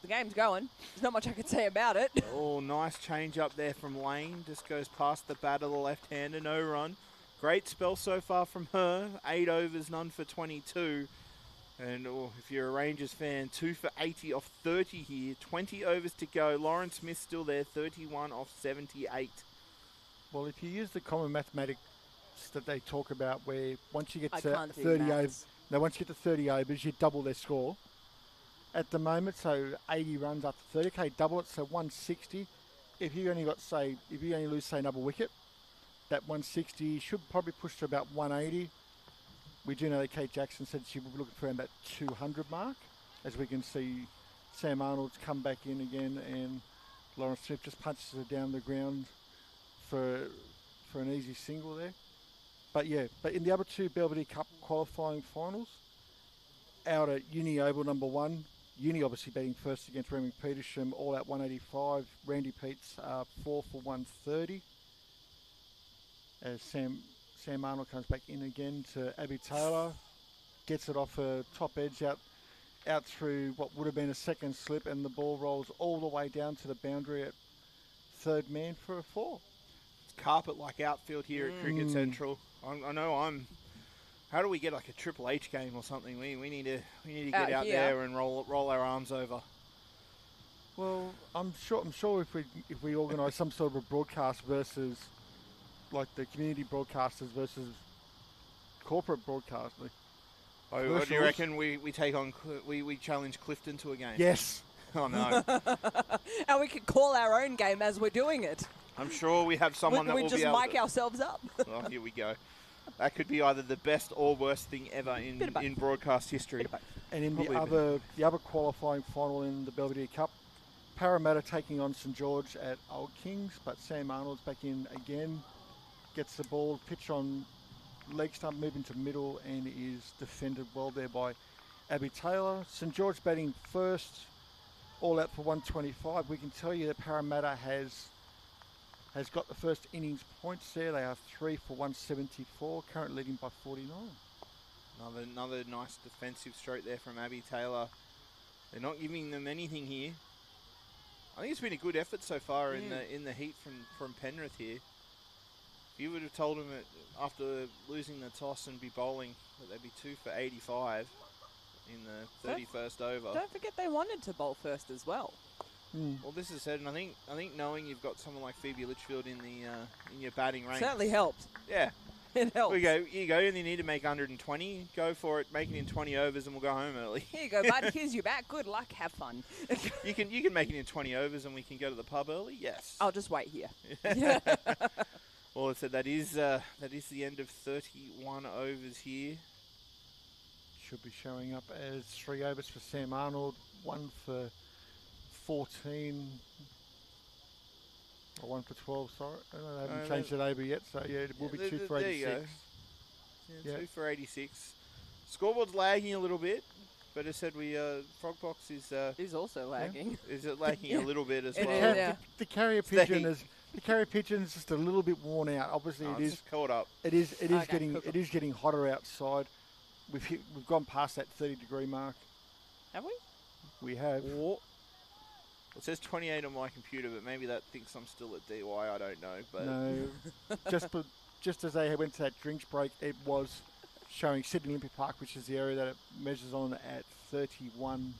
the game's going. There's not much I can say about it. Oh, nice change up there from Lane. Just goes past the bat of the left-hander, no run. Great spell so far from her. 8 overs, none for 22. And if you're a Rangers fan, 2 for 80 off 30 here. 20 overs to go. Lauren Smith still there, 31 off 78. Well, if you use the common mathematics that they talk about, where once you get I to can't do 30 overs, maths. now once you get to 30 overs, you double their score. At the moment, so 80 runs up to 30. Okay, double it, so 160. If you only lose, say, another wicket, that 160 should probably push to about 180. We do know that Kate Jackson said she would be looking for around that 200 mark. As we can see, Sam Arnold's come back in again, and Lauren Smith just punches her down the ground for an easy single there. But in the other two Belvedere Cup qualifying finals, out at Uni Oval number 1, Uni obviously batting first against Remy Petersham, all out 185. Randy Peets 4 for 130. As Sam Arnold comes back in again to Abby Taylor, gets it off her top edge out through what would have been a second slip, and the ball rolls all the way down to the boundary at third man for a 4. It's carpet-like outfield here at Cricket Central. I know how do we get like a Triple H game or something? We need to get out there and roll our arms over. Well, I'm sure if we organise some sort of a broadcast versus like the community broadcasters versus corporate broadcasting. Oh, what do you reckon we take on? We challenge Clifton to a game. Yes. Oh no. And we could call our own game as we're doing it. I'm sure we have someone that we will just be able mic ourselves up. Oh, here we go. That could be either the best or worst thing ever in broadcast history. And in Probably the other qualifying final in the Belvedere Cup, Parramatta taking on St George at Old Kings, but Sam Arnold's back in again, gets the ball, pitch on leg stump, moving to middle, and is defended well there by Abby Taylor. St George batting first, all out for 125. We can tell you that Parramatta has got the first innings points there. They are 3 for 174, currently leading by 49. Another nice defensive stroke there from Abby Taylor. They're not giving them anything here. I think it's been a good effort so far in the heat from Penrith here. If you would have told them that after losing the toss and be bowling that they'd be 2 for 85 in the 31st over. Don't forget they wanted to bowl first as well. Well, this is said, and I think knowing you've got someone like Phoebe Litchfield in your batting range Certainly helps. Yeah, It helps. here you go. You need to make 120. Go for it. Make it in 20 overs, and we'll go home early. Here you go, bud. Here's your bat. Good luck. Have fun. You can make it in 20 overs, and we can go to the pub early. Yes. I'll just wait here. Well, I said that is the end of 31 overs here. Should be showing up as 3 overs for Sam Arnold, 1 for 14, or 1 for 12, sorry. I haven't changed it over yet, so yeah, it will be 2 for 86. Yeah, 2 for 86. Scoreboard's lagging a little bit, but as said, Frogbox Is also lagging. is it lagging a little bit as well? is. The carrier pigeon is just a little bit worn out. Obviously, No, it it's is. caught up. It is Okay, it is getting hotter outside. We've gone past that 30-degree mark. Have we? We have. It says 28 on my computer, but maybe that thinks I'm still at DY. I don't know. But No, just as they went to that drinks break, it was showing Sydney Olympic Park, which is the area that it measures on, at 31.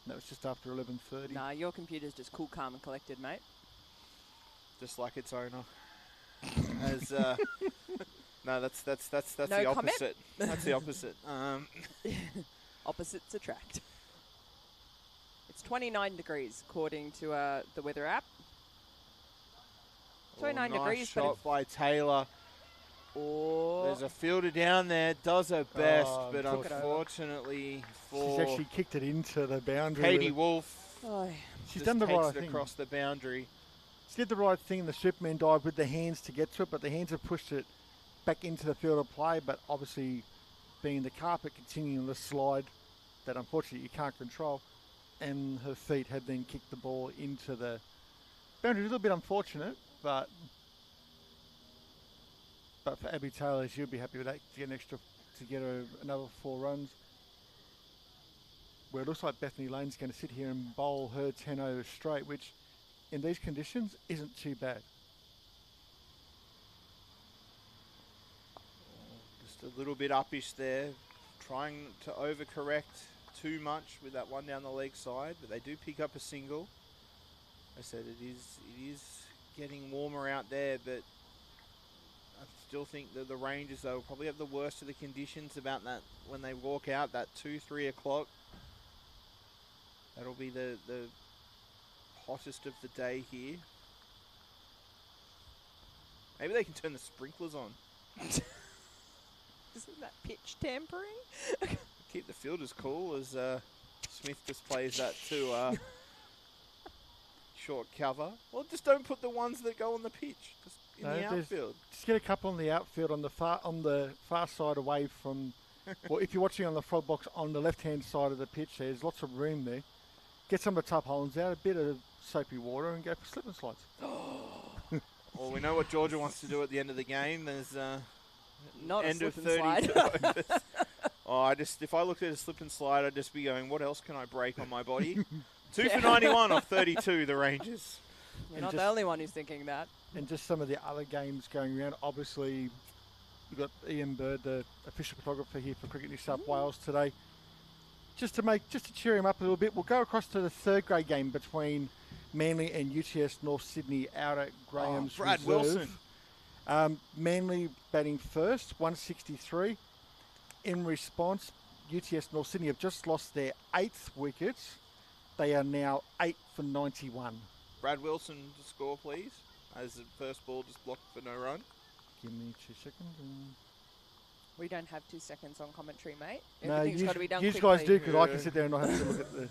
That was just after 11:30. Nah, your computer's just cool, calm, and collected, mate. just like its owner. As no, that's No the comment? opposite. That's the opposite. Opposites attract. It's 29 degrees, according to the weather app. 29 nice degrees, but shot by Taylor. There's a fielder down there, does her best, but took it over. unfortunately She's for actually kicked it into the boundary. Katie Wolf, She's just done the takes right it thing. across the boundary. She did the right thing in the Superman dive with the hands to get to it, but the hands have pushed it back into the field of play. But obviously, being the carpet continuing the slide, that unfortunately you can't control. And her feet had then kicked the ball into the boundary. A little bit unfortunate, but for Abby Taylor, she'll be happy with that to get another 4 runs. Where it looks like Bethany Lane's going to sit here and bowl her 10 overs straight, which in these conditions isn't too bad. Just a little bit uppish there, trying to overcorrect too much with that one down the leg side, but they do pick up a single. I said it is getting warmer out there, but I still think that the Rangers, though, will probably have the worst of the conditions about that when they walk out, that 2-3 o'clock. That'll be the hottest of the day here. Maybe they can turn the sprinklers on. Isn't that pitch tampering? Keep the fielders cool as Smith displays that to short cover. Well, just don't put the ones that go on the pitch. Just in the outfield. Just get a couple on the outfield on the far side away from. Well, if you're watching on the frog box on the left-hand side of the pitch, there's lots of room there. Get some of the top holes out, a bit of soapy water, and go for slip and slides. Well, we know what Georgia wants to do at the end of the game. There's Not end a of slip and 32 slide. overs. Oh, if I looked at a slip and slide, I'd just be going, what else can I break on my body? 2 for 91 off 32, the Rangers. You're not the only one who's thinking that. And just some of the other games going around. Obviously, we've got Ian Bird, the official photographer here for Cricket New South Wales today. Just to cheer him up a little bit, we'll go across to the third grade game between Manly and UTS North Sydney out at Graham's Brad Reserve. Wilson. Manly batting first, 163. In response, UTS North Sydney have just lost their 8th wickets. They are now 8 for 91. Brad Wilson to score, please, as the first ball just blocked for no run. Give me 2 seconds. We don't have 2 seconds on commentary, mate. No, Everything's got to be done you quickly. guys do, because I can sit there and not have to look at the...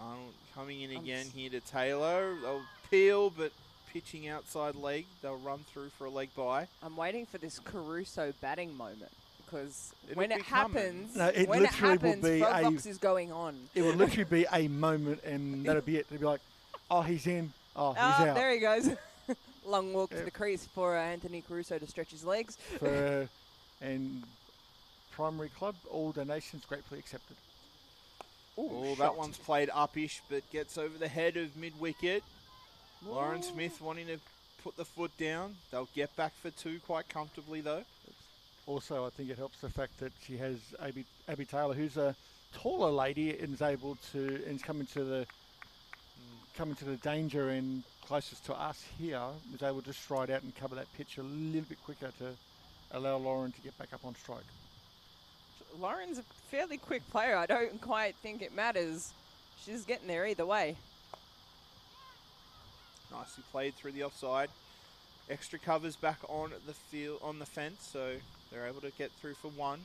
Arnold coming in again here to Taylor. They'll peel, but pitching outside leg. They'll run through for a leg by. I'm waiting for this Caruso batting moment, because It'll when be it coming. happens, No, it when it literally will happens, be Frogbox is going on. It will literally be a moment, and that'll be it. It'll be like, oh, he's in. Oh, he's out. There he goes. Long walk to the crease for Anthony Caruso to stretch his legs. And primary club, all donations gratefully accepted. Oh, that one's played uppish, but gets over the head of mid-wicket. Lauren Smith wanting to put the foot down. They'll get back for 2 quite comfortably, though. Also, I think it helps the fact that she has Abby Taylor, who's a taller lady, and is able to come into the danger and closest to us here, is able to stride out and cover that pitch a little bit quicker to allow Lauren to get back up on strike. Lauren's a fairly quick player. I don't quite think it matters. She's getting there either way. Nicely played through the offside. Extra covers back on the field, on the fence, so they're able to get through for 1.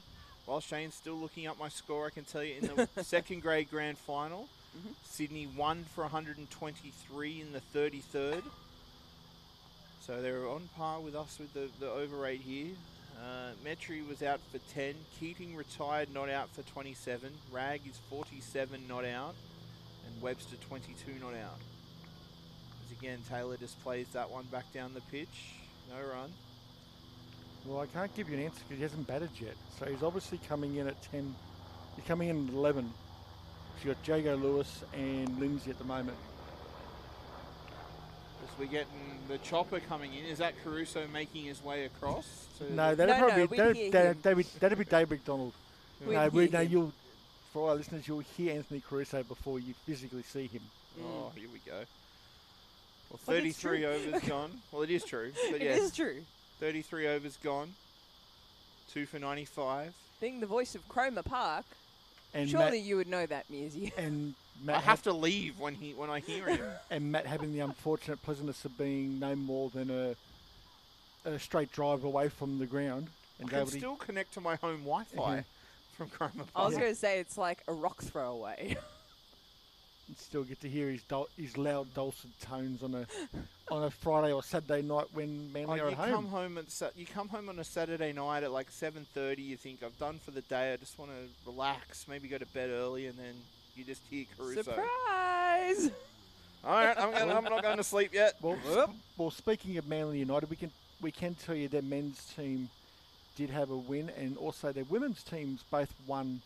While Shane's still looking up my score, I can tell you in the second grade grand final, Sydney won for 123 in the 33rd. So they're on par with us with the over 8 here. Metri was out for 10. Keating retired, not out for 27. Rag is 47, not out. And Webster 22, not out. As again, Taylor displays that one back down the pitch. No run. Well, I can't give you an answer because he hasn't batted yet. So he's obviously coming in at 10. He's coming in at 11. So you've got Jago Lewis and Lindsay at the moment. As we're getting the chopper coming in, is that Caruso making his way across? No, that'd be Dave McDonald. You'll, for our listeners, you'll hear Anthony Caruso before you physically see him. Oh, here we go. Well, 33 overs gone. Well, it is true. But It is true. 33 overs gone. 2 for 95. Being the voice of Cromer Park, And surely you would know that, Mearsy. And I Matt have to leave when I hear him. and Matt having the unfortunate pleasantness of being no more than a straight drive away from the ground. And I can still connect to my home Wi-Fi from Cromer Park. I was going to say it's like a rock throw away. and still get to hear his loud dulcet tones on a Friday or Saturday night when Manly are at home. You come home on a Saturday night at like 7:30. You think, I've done for the day. I just want to relax, maybe go to bed early, and then you just hear Caruso. Surprise! All right, I'm not going to sleep yet. Well, speaking of Manly United, we can tell you their men's team did have a win, and also their women's teams both won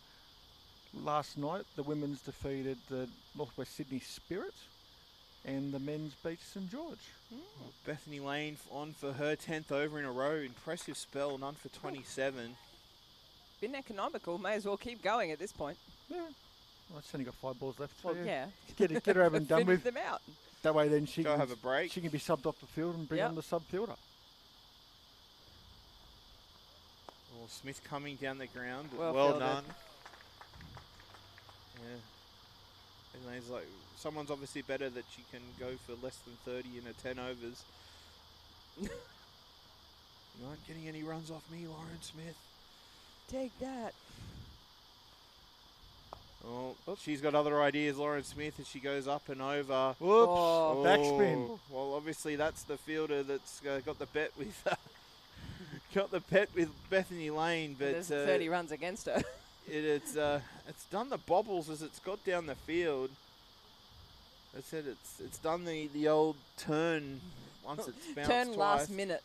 last night. The women's defeated the Northwest Sydney Spirit, and the men's beat St George. Bethany Lane on for her 10th over in a row. Impressive spell, none for 27. Been economical. May as well keep going at this point. Yeah. Well, it's only got 5 balls left. Well, so yeah. Get her over and done with. Finish them out. That way then she Go can have a break. She can be subbed off the field and bring on the sub fielder. Oh, Smith coming down the ground. Well done. Yeah. And there's like, someone's obviously better that she can go for less than 30 in a 10 overs. You aren't getting any runs off me, Lauren Smith. Take that. Oh, she's got other ideas, Lauren Smith, as she goes up and over. Whoops. Oh. Backspin. Well, obviously that's the fielder that's got the bet with got the bet with Bethany Lane, but there's 30 runs against her. It's done the bobbles as it's got down the field. I said it's done the old turn once it's bounced turn twice. last minute.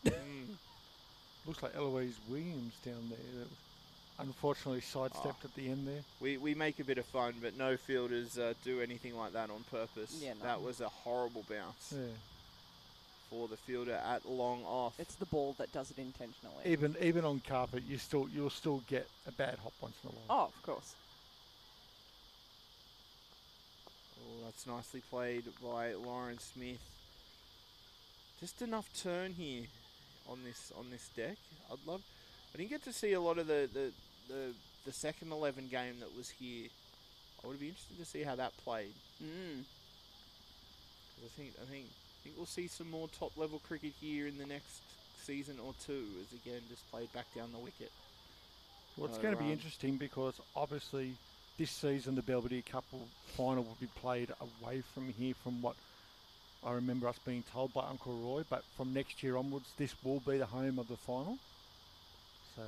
Looks like Eloise Williams down there. That unfortunately sidestepped at the end there. We make a bit of fun, but no fielders do anything like that on purpose. Yeah, no. That was a horrible bounce for the fielder at long off. It's the ball that does it intentionally. Even on carpet, you'll still get a bad hop once in a while. Oh, of course. Oh, that's nicely played by Lauren Smith. Just enough turn here on this deck. I didn't get to see a lot of the second 11 game that was here. I would be interested to see how that played. I think we'll see some more top level cricket here in the next season or two, as again just played back down the wicket. Well, it's going to be interesting because obviously this season the Belvedere Cup final will be played away from here, from what I remember us being told by Uncle Roy. But from next year onwards, this will be the home of the final. So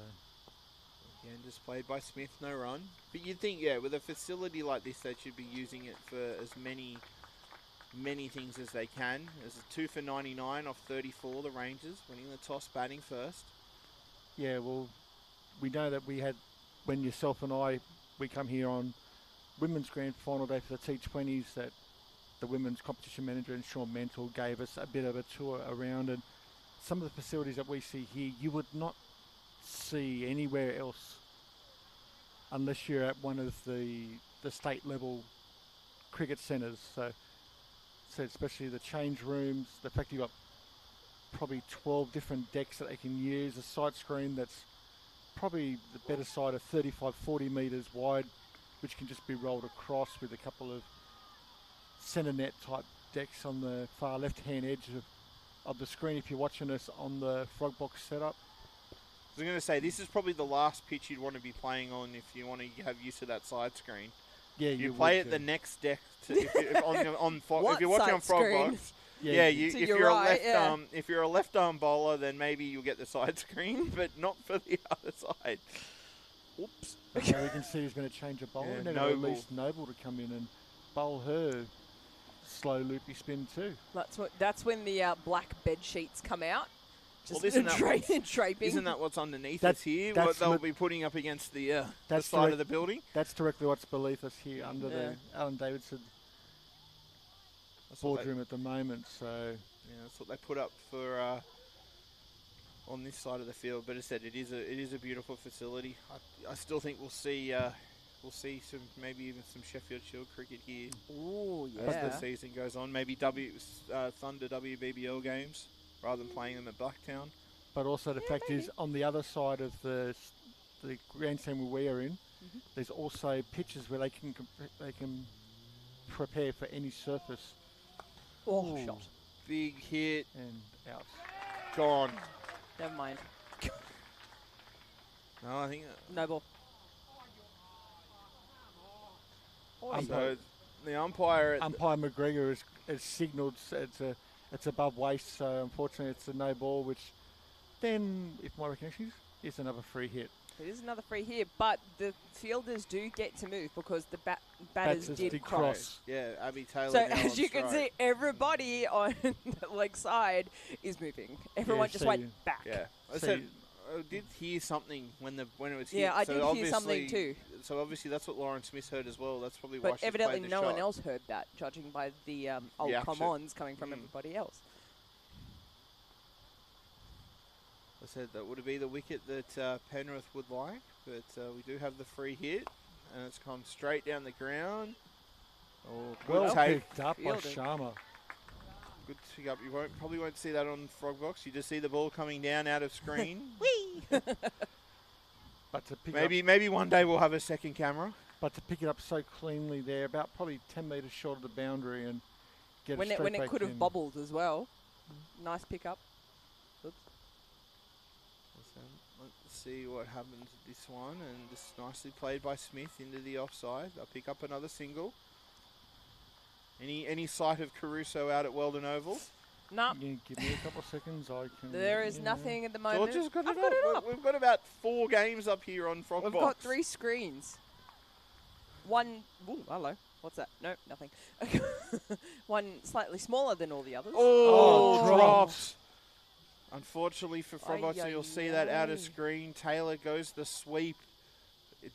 again, just played by Smith, no run. But you'd think, with a facility like this, they should be using it for as many things as they can. There's a 2 for 99 off 34, the Rangers, winning the toss, batting first. Yeah, well, we know that we had, when yourself and we come here on Women's Grand Final Day for the T20s, that the Women's Competition Manager and Sean Mantle gave us a bit of a tour around, and some of the facilities that we see here, you would not see anywhere else unless you're at one of the state level cricket centres. So especially the change rooms, the fact you've got probably 12 different decks that they can use, a sight screen that's probably the better side of 35-40 metres wide, which can just be rolled across with a couple of centre net type decks on the far left hand edge of the screen if you're watching us on the Frog Box setup. I was going to say, this is probably the last pitch you'd want to be playing on if you want to have use of that side screen. Yeah, you play at the next deck if you're watching on Frog Box. If you're a left arm bowler, then maybe you'll get the side screen, but not for the other side. Oops. Okay, we can see who's going to change a bowler. Yeah, And then at least Noble to come in and bowl her slow loopy spin too. That's when the black bed sheets come out. Just draping. Isn't that what's underneath us here? What they'll be putting up against the side of the building? That's directly what's beneath us here under the Alan Davidson boardroom at the moment. So that's what they put up for on this side of the field. But as I said, it is a beautiful facility. I still think we'll see some, maybe even some Sheffield Shield cricket here. Ooh, as the season goes on. Maybe Thunder WBBL games, rather than playing them at Blacktown. But also the fact is, on the other side of the grandstand we are in, there's also pitches where they can prepare for any surface. Oh, shot. Big hit. And out. Gone. Never mind. No, I think... No ball. The umpire McGregor has signalled it's above waist, so unfortunately it's a no ball, which then, if my recollection is another free hit. It is another free here, but the fielders do get to move because the batters did cross. Yeah, Abby Taylor. So now as on you can see, strike. everybody on the leg side is moving. Everyone just went back. Yeah, I did hear something when it was hit. Yeah, I so did hear something too. So obviously that's what Lauren Smith heard as well. That's probably why But she's evidently played the no shot. one else heard that, judging by the old come-ons coming from everybody else. I said that would be the wicket that Penrith would like, but we do have the free hit, and it's come straight down the ground. Oh, well take. picked up by Sharma. Good pick up. You probably won't see that on Frogbox. You just see the ball coming down out of screen. Whee! But to pick maybe one day we'll have a second camera. But to pick it up so cleanly there, about probably 10 metres short of the boundary, and get it straight back when it could have in. bobbled as well. Nice pick-up. Oops. Let's see what happens with this one, and just nicely played by Smith into the offside. They'll pick up another single. Any sight of Caruso out at Weldon Oval? No. Yeah, give me a couple of seconds. I can. There is nothing at the moment. George has got I've it got it up. We've got about 4 games up here on Frogbox. We've got 3 screens. One. Ooh, hello. What's that? No, nothing. One slightly smaller than all the others. Oh, drops. Unfortunately for Frogbox, so you'll see that out of screen. Taylor goes the sweep,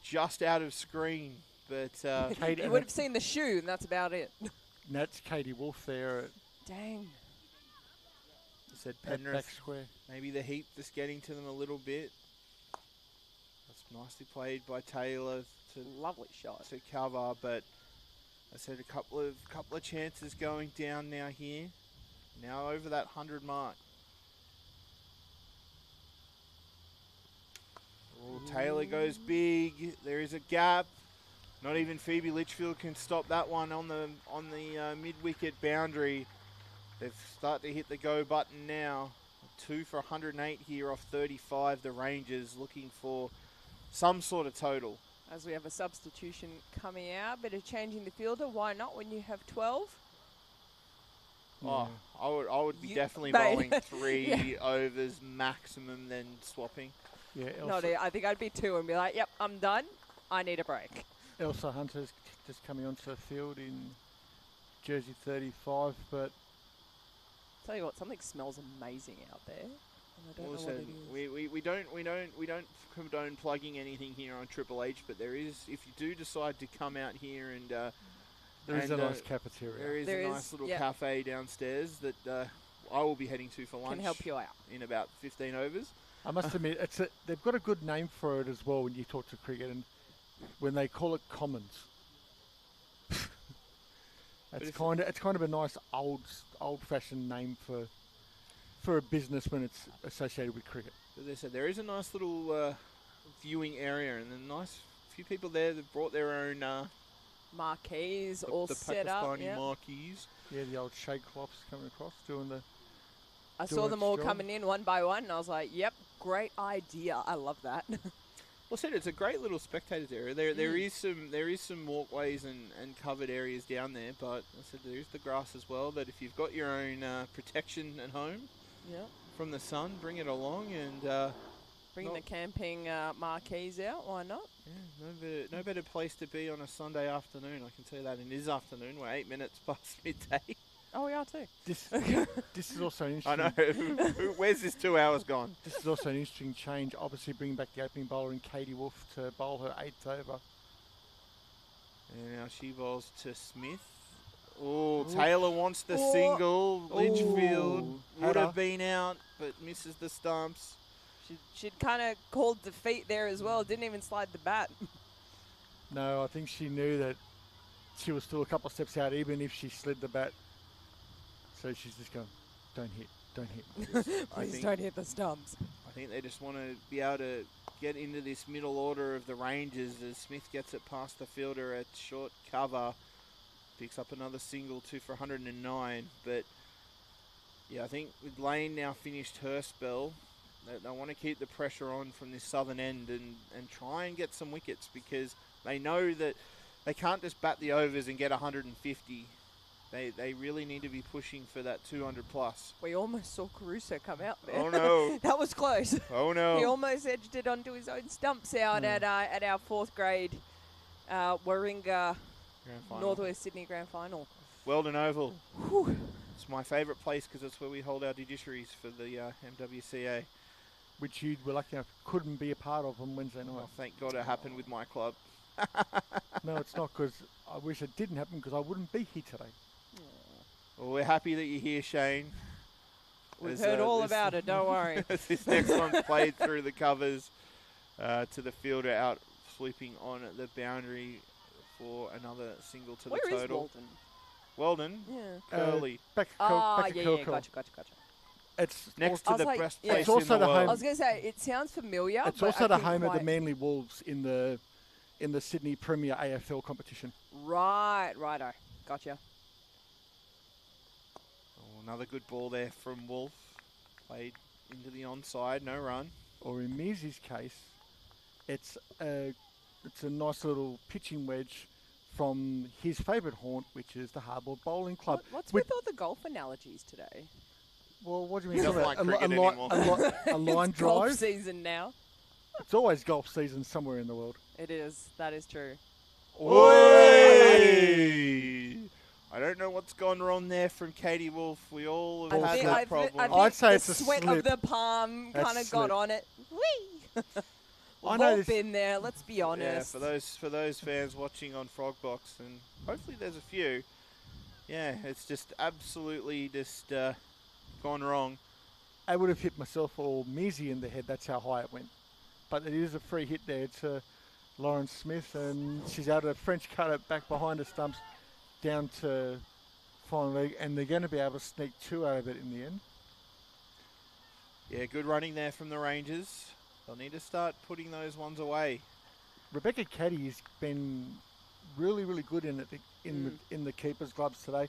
just out of screen. But you would have seen the shoe, and that's about it. That's Katie Wolf there. Dang. I said Back Penrith. square. Maybe the heat just getting to them a little bit. That's nicely played by Taylor Lovely shot to cover, but I said a couple of chances going down now here. Now over that 100 mark. Oh, Taylor goes big. There is a gap. Not even Phoebe Litchfield can stop that one on the mid-wicket boundary. They've started to hit the go button now. 2 for 108 here off 35. The Rangers looking for some sort of total. As we have a substitution coming out, bit of changing the fielder. Why not when you have 12? Oh, I would be definitely bowling 3 overs maximum, then swapping. Yeah, No, I think I'd be 2 and be like, yep, I'm done. I need a break. Elsa Hunter's just coming onto the field in jersey 35, but Tell you what, something smells amazing out there. And I don't know what it is. We don't condone plugging anything here on Triple H, but there is, if you do decide to come out here and there is a nice cafeteria. There is a nice little cafe downstairs that I will be heading to for lunch. Can help you out in about 15 overs. I must admit, they've got a good name for it as well when you talk to cricket, and when they call it Commons. It's kind of a nice old-fashioned name for a business when it's associated with cricket. As I said, there is a nice little viewing area, and a nice few people there that brought their own marquees all set up. The Pakistani marquees. Yeah, the old Shaycloths coming across doing the. I saw them all coming in one by one, and I was like, "Yep, great idea. I love that." Well, said it's a great little spectators area. There is some walkways and covered areas down there, but I said there is the grass as well. That if you've got your own protection at home, from the sun, bring it along and bring the camping marquees out. Why not? Yeah, no better place to be on a Sunday afternoon. I can tell you that. And it is afternoon. We're 8 minutes past midday. Oh, we are too. This is also an interesting. I know. Where's this 2 hours gone? This is also an interesting change. Obviously, bringing back the opening bowler in Katie Wolf to bowl her 8th over. And now she bowls to Smith. Oh, Taylor wants the single. Litchfield would have been out, but misses the stumps. She'd kind of called defeat there as well. Didn't even slide the bat. No, I think she knew that she was still a couple of steps out, even if she slid the bat. So she's just going, don't hit. Please don't hit the stumps. I think they just want to be able to get into this middle order of the Rangers as Smith gets it past the fielder at short cover. Picks up another single, 2 for 109. But, yeah, I think with Lane now finished her spell, they want to keep the pressure on from this southern end and try and get some wickets because they know that they can't just bat the overs and get 150. They really need to be pushing for that 200 plus. We almost saw Caruso come out there. Oh no! That was close. Oh no! He almost edged it onto his own stumps out at our 4th grade Warringah Northwest Sydney Grand Final. Weldon Oval. Whew. It's my favourite place because it's where we hold our judiciaries for the MWCA. Which you were lucky enough couldn't be a part of on Wednesday night. Oh, thank God it happened with my club. No, it's not, because I wish it didn't happen, because I wouldn't be here today. Well, we're happy that you're here, Shane. We've heard all about it, don't worry. This next one's played through the covers to the fielder out sweeping on the boundary for another single to Where the is total. Walden? Weldon? Yeah. Curly. Back Yeah, to gotcha. It's Next I to was the like, best yeah. place It's also in the the I world. was going to say, it sounds familiar. It's but also I the couldn't home of the quite- Manly Wolves in the Sydney Premier AFL competition. Righto. Gotcha. Oh, another good ball there from Wolf. Played into the onside, no run. Or in Measy's case, it's a nice little pitching wedge from his favourite haunt, which is the Hardboard Bowling Club. What's with all the golf analogies today? Well, what do you He mean? doesn't like cricket anymore. A line It's golf drive? season now. It's always golf season somewhere in the world. It is. That is true. Oi! I don't know what's gone wrong there from Katie Wolf. We all have had that problem. I'd say the it's a sweat slip. of the palm That's kind of slip. got on it. Whee! I We've know all this- been there. Let's be honest. Yeah, for those fans watching on Frogbox, and hopefully there's a few. Yeah, it's just absolutely just gone wrong. I would have hit myself or Measy in the head. That's how high it went. But it is a free hit there to Lauren Smith, and she's able to French cut it back behind the stumps down to final leg, and they're going to be able to sneak 2 out of it in the end. Yeah, good running there from the Rangers. They'll need to start putting those ones away. Rebecca Caddy has been really, really good in the keepers' gloves today.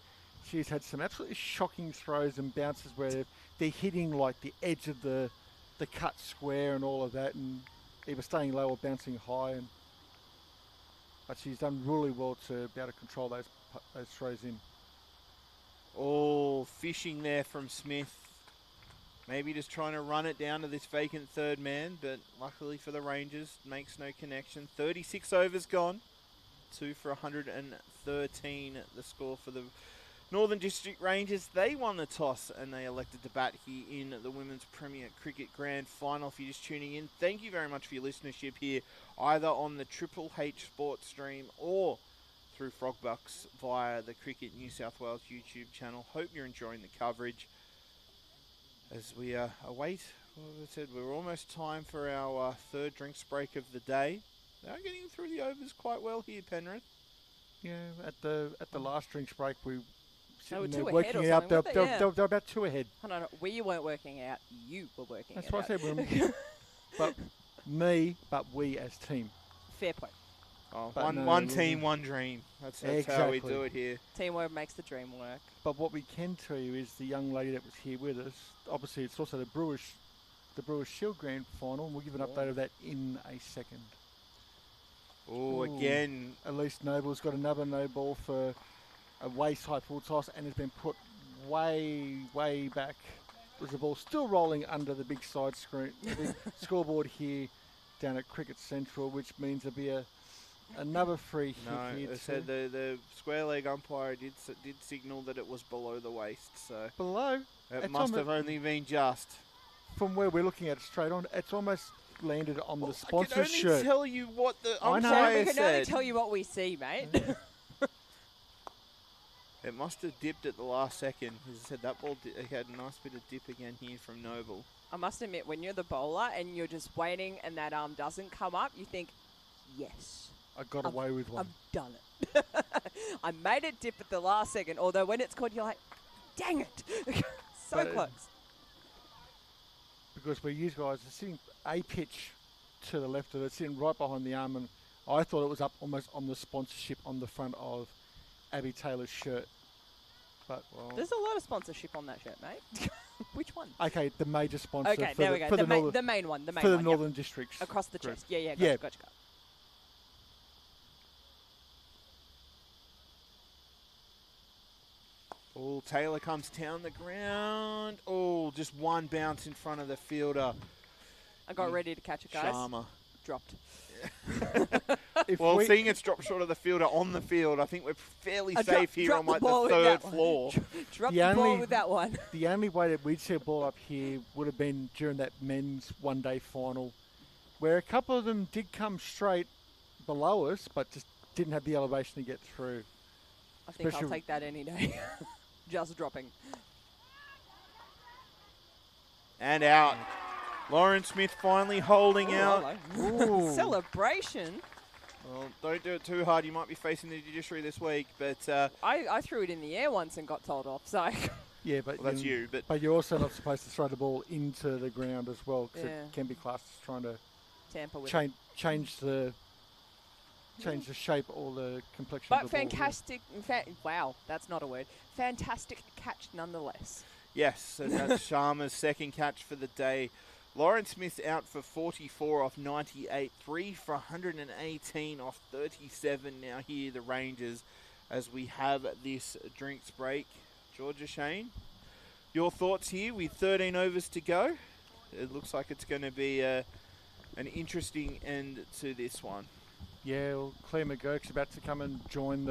She's had some absolutely shocking throws and bounces where they're hitting like the edge of the cut square and all of that, and either staying low or bouncing high. But she's done really well to be able to control those throws in. Oh, fishing there from Smith. Maybe just trying to run it down to this vacant third man, but luckily for the Rangers, makes no connection. 36 overs gone. 2 for 113, the score for the Northern District Rangers. They won the toss and they elected to bat here in the Women's Premier Cricket Grand Final. If you're just tuning in, thank you very much for your listenership here, either on the Triple H Sports stream or through Frogbucks via the Cricket New South Wales YouTube channel. Hope you're enjoying the coverage. As we await, as I said, we're almost time for our third drinks break of the day. They are getting through the overs quite well here, Penrith. Yeah, at the last drinks break, we They were sitting there 2 ahead working or it out. something, weren't they? They're about 2 ahead. I don't know. We weren't working out. You were working That's it what I out. said. But we as team. Fair point. Oh, But one team, one dream. That's how we Exactly. do it here. Teamwork makes the dream work. But what we can tell you is the young lady that was here with us, obviously it's also the Brewers Shield Grand Final, and we'll give an update of that in a second. Oh, Ooh. again. Elise Noble's got another no ball for a waist-high full toss and has been put way, way back. There's the ball still rolling under the big side screen, the big scoreboard here down at Cricket Central, which means there'll be another free hit No, here they too. said the square leg umpire did signal that it was below the waist, so Below, it It's must on have the- only been just. from where we're looking at it straight on, it's almost landed on the I sponsor's can only shirt. tell you what the I know. umpire We can only said. tell you what we see, mate. It must have dipped at the last second. As I said, that ball had a nice bit of dip again here from Noble. I must admit, when you're the bowler and you're just waiting and that arm doesn't come up, you think, yes, I got away with one. I've done it. I made it dip at the last second, although when it's caught, you're like, dang it. So But- close. Because where you guys are sitting a pitch to the left of it, sitting right behind the arm, and I thought it was up almost on the sponsorship on the front of Abby Taylor's shirt. But There's a lot of sponsorship on that shirt, mate. Which one? okay, the major sponsor Okay, for there the, we go. for The, the, northern, the main one. The main for the one. Northern Districts. Across the group. chest. Yeah, Yeah. gotcha. Oh, Taylor comes down the ground. Oh, just one bounce in front of the fielder. I got ready to catch it, guys. Sharma. Dropped. Well, seeing it's dropped short of the fielder on the field, I think we're fairly safe here on like the third floor. Drop the ball with that one. The only way that we'd see a ball up here would have been during that men's one-day final, where a couple of them did come straight below us, but just didn't have the elevation to get through. I think I'll take that any day. Just dropping. And out. Lauren Smith finally holding out. Celebration. Well, don't do it too hard. You might be facing the judiciary this week, but... I threw it in the air once and got told off, so... Yeah, but well, that's you. But you're also not supposed to throw the ball into the ground as well, because it can be classed as trying to tamper with change the shape or the complexion but of the ball. fantastic, wow, that's not a word. Fantastic catch nonetheless. Yes, so that's Sharma's second catch for the day. Lauren Smith out for 44 off 98, 3 for 118 off 37 now here, the Rangers, as we have this drinks break. Georgia Shane, your thoughts here with 13 overs to go? It looks like it's going to be an interesting end to this one. Yeah, well, Claire McGurk's about to come and join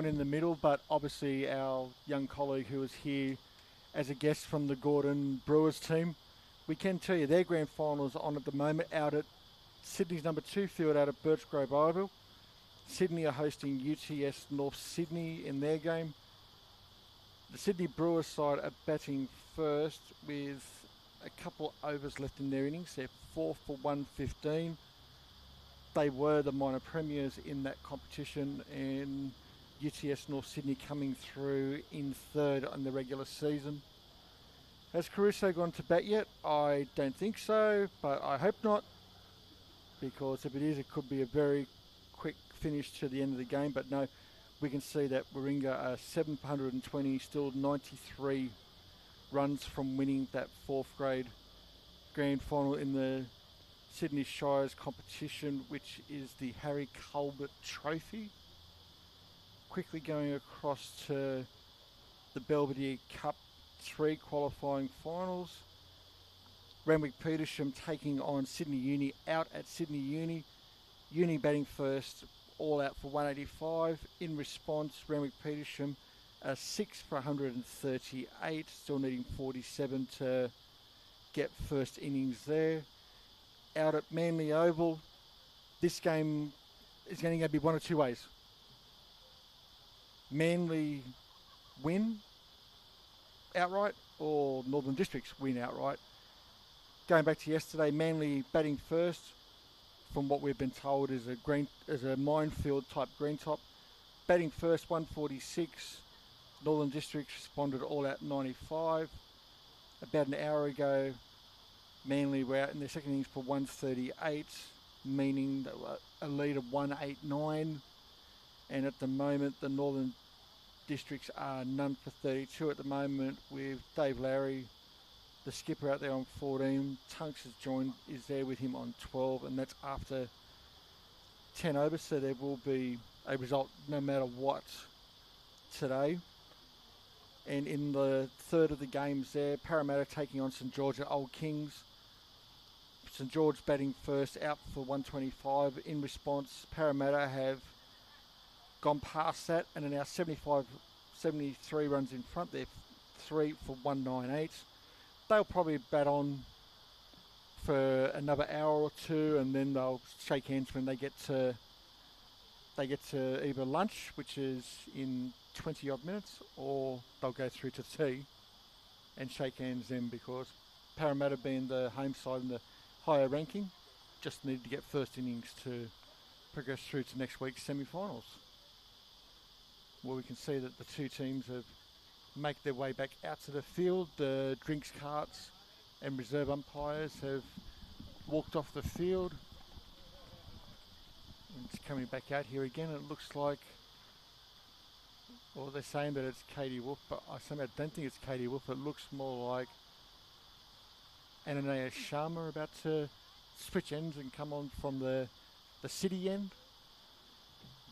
in the middle, but obviously our young colleague who is here as a guest from the Gordon Brewers team, we can tell you their grand finals on at the moment out at Sydney's number 2 field out at Birchgrove Oval. Sydney are hosting UTS North Sydney in their game. The Sydney Brewers side are batting first with a couple overs left in their innings. They're 4 for 115. They were the minor premiers in that competition, and UTS North Sydney coming through in third on the regular season. Has Caruso gone to bat yet? I don't think so, but I hope not, because if it is, it could be a very quick finish to the end of the game. But no, we can see that Warringah are 720, still 93 runs from winning that 4th grade grand final in the Sydney Shires competition, which is the Harry Colbert Trophy. Quickly going across to the Belvedere Cup 3 qualifying finals. Renwick Petersham taking on Sydney Uni out at Sydney Uni. Uni batting first, all out for 185. In response, Renwick Petersham 6 for 138, still needing 47 to get first innings there. Out at Manly Oval, this game is going to be one of two ways. Manly win outright, or Northern Districts win outright. Going back to yesterday, Manly batting first, from what we've been told is a minefield type green top. Batting first, 146. Northern Districts responded all out 95. About an hour ago, Manly were out in their second innings for 138, meaning a lead of 189. And at the moment, the Northern Districts are none for 32 at the moment, with Dave Lowry, the skipper, out there on 14. Tunks is there with him on 12, and that's after 10 overs, so there will be a result no matter what today. And in the third of the games there, Parramatta taking on St George at Old Kings. St George batting first, out for 125. In response, Parramatta have gone past that and are now 73 runs in front. They're 3 for 198. They'll probably bat on for another hour or two, and then they'll shake hands when they get to either lunch, which is in 20 odd minutes, or they'll go through to tea and shake hands then, because Parramatta, being the home side and the higher ranking, just need to get first innings to progress through to next week's semi-finals, where we can see that the two teams have make their way back out to the field. The drinks carts and reserve umpires have walked off the field. And it's coming back out here again. It looks like, well, they're saying that it's Katie Wolf, but I somehow don't think it's Katie Wolf. It looks more like Ananaya Sharma about to switch ends and come on from the city end,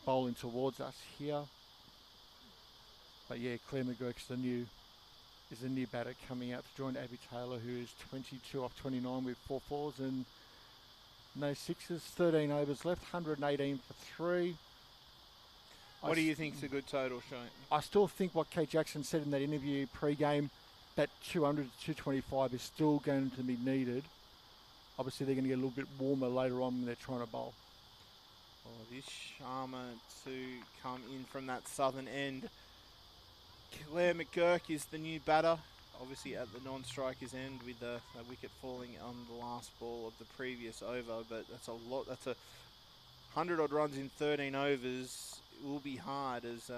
bowling towards us here. But yeah, Claire McGurk's the new batter coming out to join Abby Taylor, who is 22 off 29 with 4 fours and no sixes. 13 overs left, 118 for 3. What do you think's a good total, Shane? I still think what Kate Jackson said in that interview pre-game, that 200 to 225 is still going to be needed. Obviously, they're going to get a little bit warmer later on when they're trying to bowl. Oh, this Sharma to come in from that southern end. Claire McGurk is the new batter, obviously at the non-strikers end with the wicket falling on the last ball of the previous over, but that's a lot. That's 100 odd runs in 13 overs. It will be hard as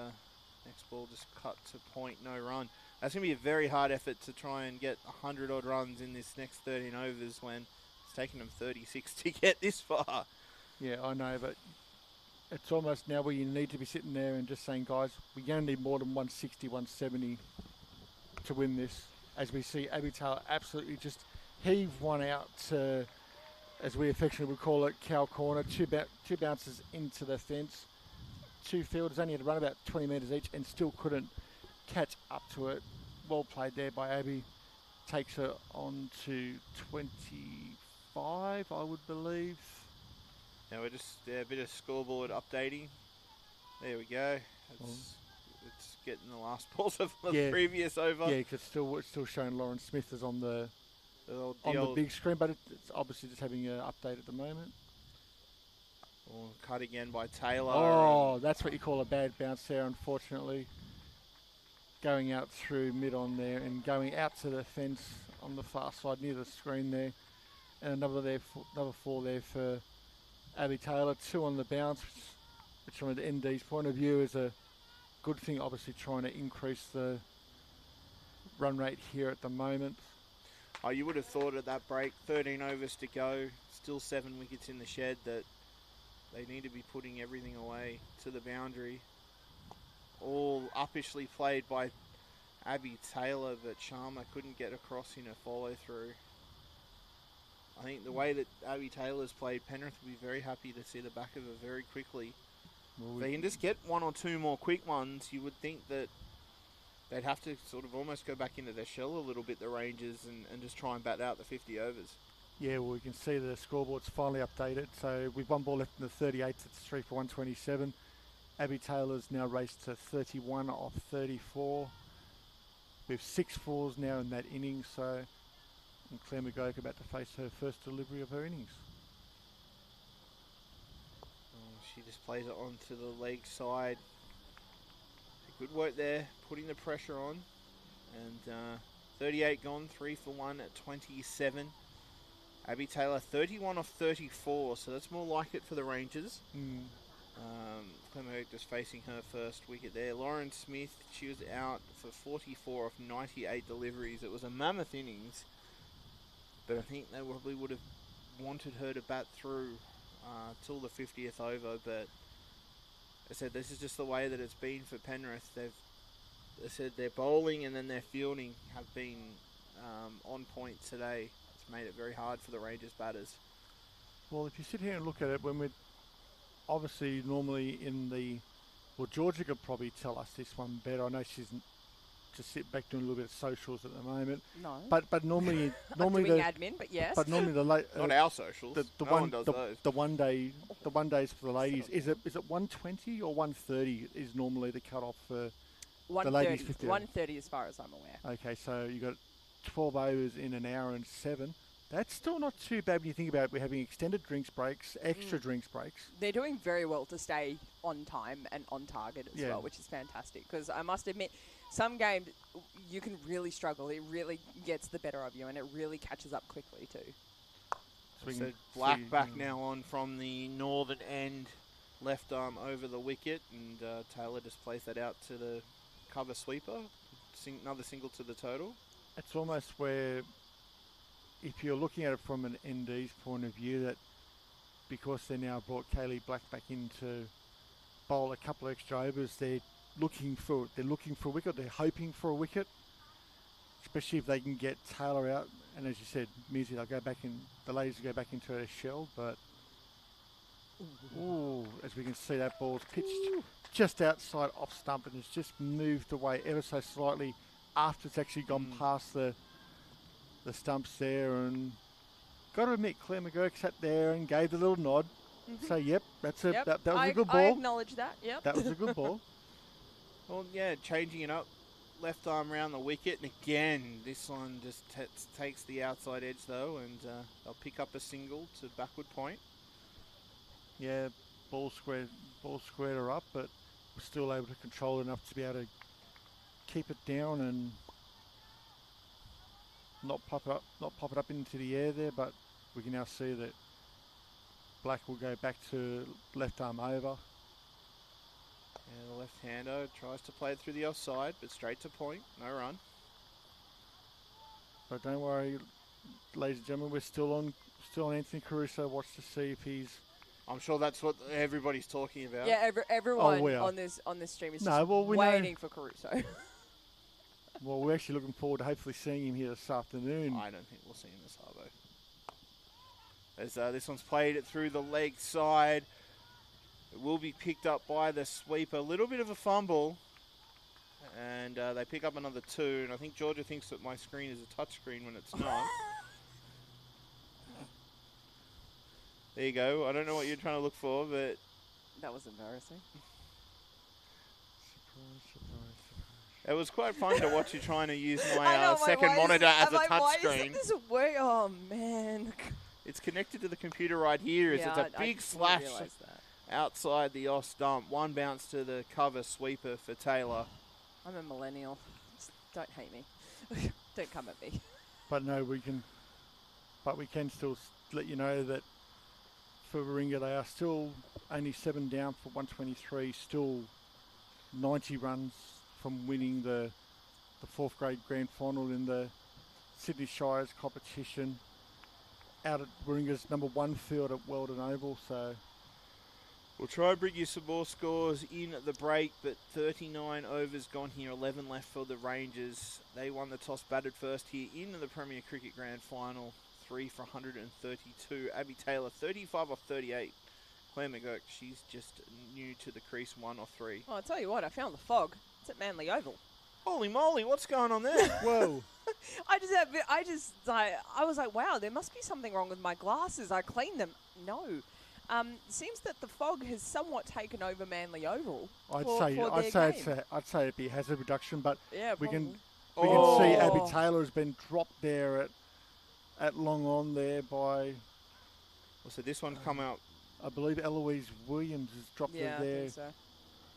next ball just cut to point, no run. That's going to be a very hard effort to try and get 100 odd runs in this next 13 overs when it's taken them 36 to get this far. Yeah, I know, but it's almost now where you need to be sitting there and just saying, guys, we're going to need more than 160, 170 to win this. As we see Abby Taylor absolutely just heave one out to, as we affectionately would call it, cow corner. Two bounces into the fence. 2 fielders only had to run about 20 metres each and still couldn't catch up to it. Well played there by Abby. Takes her on to 25, I would believe. Now we're just a bit of scoreboard updating. There we go. It's getting the last balls of the previous over. Yeah, because it's still showing Lauren Smith is on the big screen, but it's obviously just having an update at the moment. Oh, cut again by Taylor. Oh, that's what you call a bad bounce there, unfortunately. Going out through mid on there and going out to the fence on the far side near the screen there. And another 4 there for Abby Taylor. 2 on the bounce, which from an ND's point of view is a good thing, obviously trying to increase the run rate here at the moment. Oh, you would have thought at that break, 13 overs to go, still 7 wickets in the shed, that they need to be putting everything away to the boundary. All uppishly played by Abby Taylor, but Sharma couldn't get across in a follow-through. I think the way that Abby Taylor's played, Penrith will be very happy to see the back of her very quickly. Well, if they can just get 1 or 2 more quick ones, you would think that they'd have to sort of almost go back into their shell a little bit, the Rangers, and just try and bat out the 50 overs. Yeah, well, we can see the scoreboard's finally updated. So with 1 ball left in the 38th, it's 3 for 127. Abby Taylor's now raced to 31 off 34. With 6 fours now in that innings, so and Claire McGurk about to face her first delivery of her innings. Oh, she just plays it onto the leg side. Good work there, putting the pressure on. And 38 gone, 3 for 1 at 27. Abby Taylor 31 off 34, so that's more like it for the Rangers. Claire McGurk just facing her first wicket there. Lauren Smith, she was out for 44 off 98 deliveries. It was a mammoth innings, but I think they probably would have wanted her to bat through till the 50th over, but I said this is just the way that it's been for Penrith. They said their bowling and then their fielding have been on point today. It's made it very hard for the Rangers batters. Well, if you sit here and look at it, when we're obviously normally in the... Well, Georgia could probably tell us this one better. I know she's just sit back doing a little bit of socials at the moment. No. But normally doing admin, but yes. But normally not our socials. The one does those. The 1 day, the 1 days for the ladies. Is it 120 or 130 is normally the cut off for the ladies 50? 130 as far as I'm aware. Okay, so you got 12 overs in an hour and 7. That's still not too bad when you think about it. We're having extended drinks breaks, extra drinks breaks. They're doing very well to stay on time and on target as well, which is fantastic. Because I must admit, some games you can really struggle. It really gets the better of you, and it really catches up quickly too. So Black back now on from the northern end, left arm over the wicket, and Taylor just plays that out to the cover sweeper. Another single to the total. It's almost where, if you're looking at it from an ND's point of view, that because they now brought Kaylee Black back in to bowl a couple of extra overs, they're looking for a wicket. They're hoping for a wicket, especially if they can get Taylor out. And as you said, Mizzy, the ladies will go back into their shell. But as we can see, that ball's pitched just outside off stump and it's just moved away ever so slightly after it's actually gone past the stumps there. And got to admit, Claire McGurk sat there and gave the little nod. So, yep, that's a that was a good ball. I acknowledge that, yep. That was a good ball. Well, yeah, changing it up. Left arm around the wicket. And again, this one just takes the outside edge, though. And they'll pick up a single to backward point. Yeah, ball squared her up, but we're still able to control enough to be able to keep it down and not pop it up into the air there. But we can now see that Black will go back to left arm over. Yeah, the left-hander tries to play it through the offside, but straight to point, no run. But don't worry, ladies and gentlemen, we're still on Anthony Caruso. Watch to see if he's. I'm sure that's what everybody's talking about. Yeah, everyone we are. on this stream is we waiting for Caruso. Well, we're actually looking forward to hopefully seeing him here this afternoon. I don't think we'll see him this Arvo. As this one's played it through the leg side. It will be picked up by the sweeper. A little bit of a fumble. And they pick up another 2. And I think Georgia thinks that my screen is a touch screen when it's not. There you go. I don't know what you're trying to look for, but... That was embarrassing. It was quite fun to watch you trying to use my second monitor as a touch screen. Oh, man. It's connected to the computer right here. It's a big slash outside the off stump. One bounce to the cover sweeper for Taylor. I'm a millennial. Don't hate me. Don't come at me. But no, we can still let you know that for Warringah they are still only 7 down for 123, still 90 runs from winning the 4th grade grand final in the Sydney Shires competition. Out at Warringah's number 1 field at Weldon Oval, so we'll try and bring you some more scores in the break, but 39 overs gone here, 11 left for the Rangers. They won the toss, batted first here in the Premier Cricket Grand Final, 3 for 132. Abby Taylor, 35 off 38. Claire McGurk, she's just new to the crease, 1 off 3. Well, I'll tell you what, I found the fog. It's at Manly Oval. Holy moly, what's going on there? Whoa. I was like, wow, there must be something wrong with my glasses. I cleaned them. No. Seems that the fog has somewhat taken over Manly Oval. I'd say it'd be hazard reduction, but yeah, we can see Abby Taylor has been dropped there at long on there by. Well, so this one's come out. I believe Eloise Williams has dropped it there. I think so.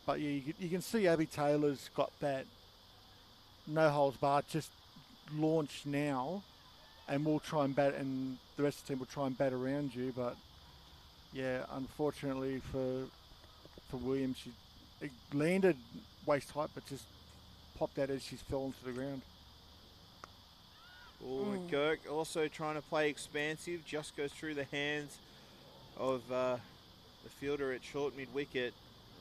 But yeah, you can see Abby Taylor's got that no holds barred, just launch now, and we'll try and bat, and the rest of the team will try and bat around you. But yeah, unfortunately for Williams, she landed waist height, but just popped out as she fell onto the ground. McGurk also trying to play expansive, just goes through the hands of the fielder at short mid wicket.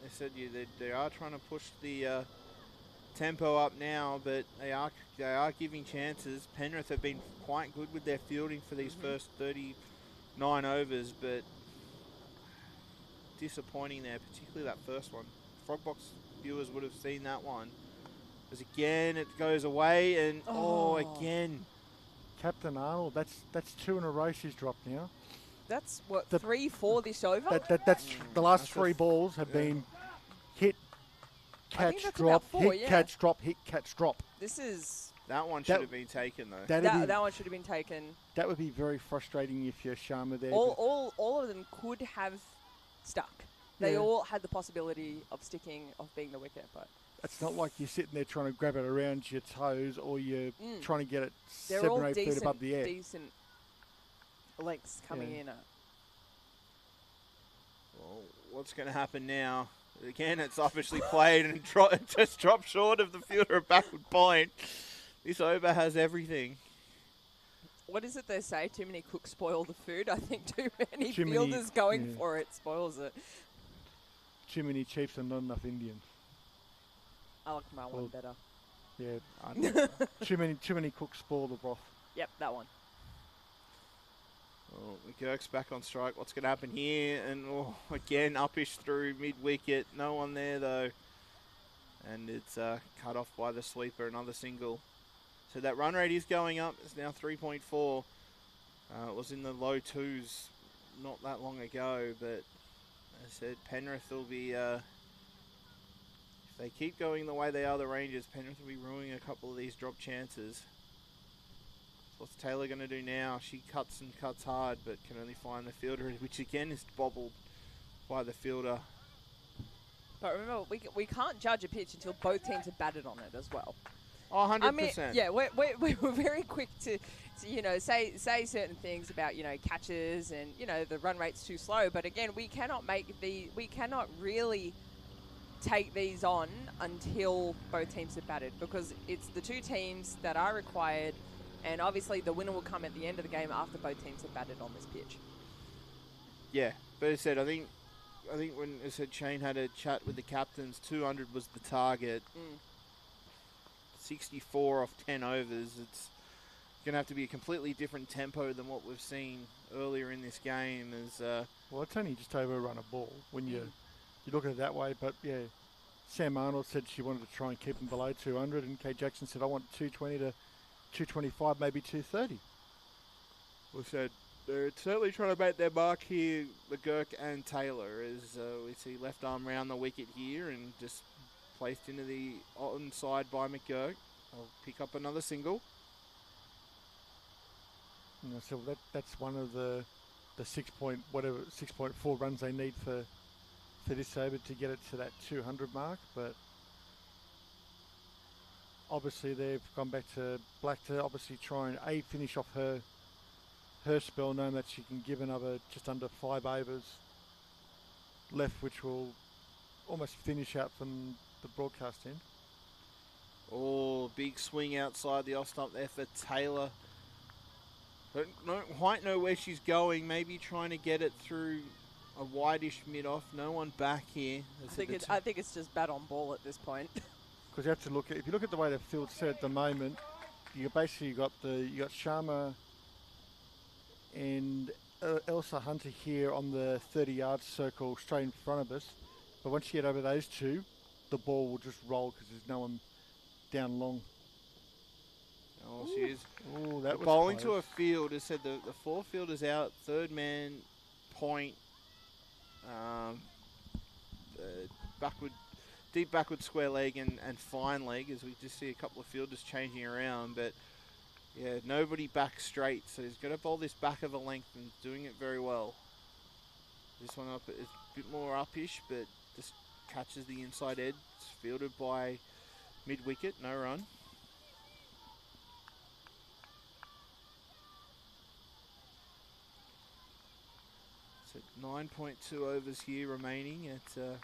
They said they are trying to push the tempo up now, but they are giving chances. Penrith have been quite good with their fielding for these first 39 overs, but disappointing there, particularly that first one. Frogbox viewers would have seen that one. As again it goes away, and again. Captain Arnold, that's 2 in a row she's dropped now. That's what, 3-4 this over? That's the last 3 balls have been hit, catch, drop, catch, drop, hit, catch, drop. That one should have been taken though. That one should have been taken. That would be very frustrating if you're Sharma there. All of them could have stuck. They all had the possibility of sticking, of being the wicket, but it's not like you're sitting there trying to grab it around your toes, or you're trying to get it They're 7 all or 8 feet above the air. Decent lengths coming in. Well, what's going to happen now? Again, it's obviously played and just dropped short of the fielder at backward point. This over has everything. What is it they say? Too many cooks spoil the food. I think too many fielders going for it spoils it. Too many Chiefs and not enough Indians. I like my one better. Yeah. Too many cooks spoil the broth. Yep, that one. Oh, McGurk's back on strike. What's going to happen here? And again, uppish through mid-wicket. No one there, though. And it's cut off by the sweeper. Another single. So that run rate is going up. It's now 3.4. It was in the low twos not that long ago. But as I said, Penrith will be... if they keep going the way they are, the Rangers, Penrith will be ruining a couple of these drop chances. What's Taylor going to do now? She cuts and cuts hard, but can only find the fielder, which again is bobbled by the fielder. But remember, we can't judge a pitch until both teams have batted on it as well. Oh, 100%. I mean, yeah, we're very quick to say certain things about catches and the run rate's too slow. But again, we cannot really take these on until both teams have batted, because it's the two teams that are required. And obviously the winner will come at the end of the game after both teams have batted on this pitch. Yeah, but as I said, I think when I said Shane had a chat with the captains, 200 was the target. 64 off 10 overs. It's going to have to be a completely different tempo than what we've seen earlier in this game. Well, it's only just over a run of ball when you look at it that way. But yeah, Sam Arnold said she wanted to try and keep them below 200, and Kate Jackson said, I want 220 to 225, maybe 230. We said they're certainly trying to make their mark here, McGurk and Taylor, as we see left arm round the wicket here and just placed into the onside by McGurk. I'll pick up another single. So that's one of the 6.4 runs they need for this over to get it to that 200 mark, but obviously they've gone back to Black to obviously try and finish off her spell, knowing that she can give another just under 5 overs left, which will almost finish out from the broadcast end. Oh, big swing outside the off stump there for Taylor. Don't quite know where she's going. Maybe trying to get it through a wide-ish mid-off. No one back here. I think it's just bat on ball at this point. Because you have to look at, if you look at the way the field's set at the moment, you basically got Sharma and Elsa Hunter here on the 30-yard circle straight in front of us. But once you get over those two, the ball will just roll because there's no one down long. Oh, she is. Ooh, that was bowling close. to a field. As said, the four fielders out. Third man, point. Deep backward square leg and fine leg, as we just see a couple of fielders changing around. But yeah, nobody back straight, so he's got to bowl this back of a length and doing it very well. This one up is a bit more upish, but just catches the inside edge. It's fielded by mid wicket, no run. So 9.2 overs here remaining at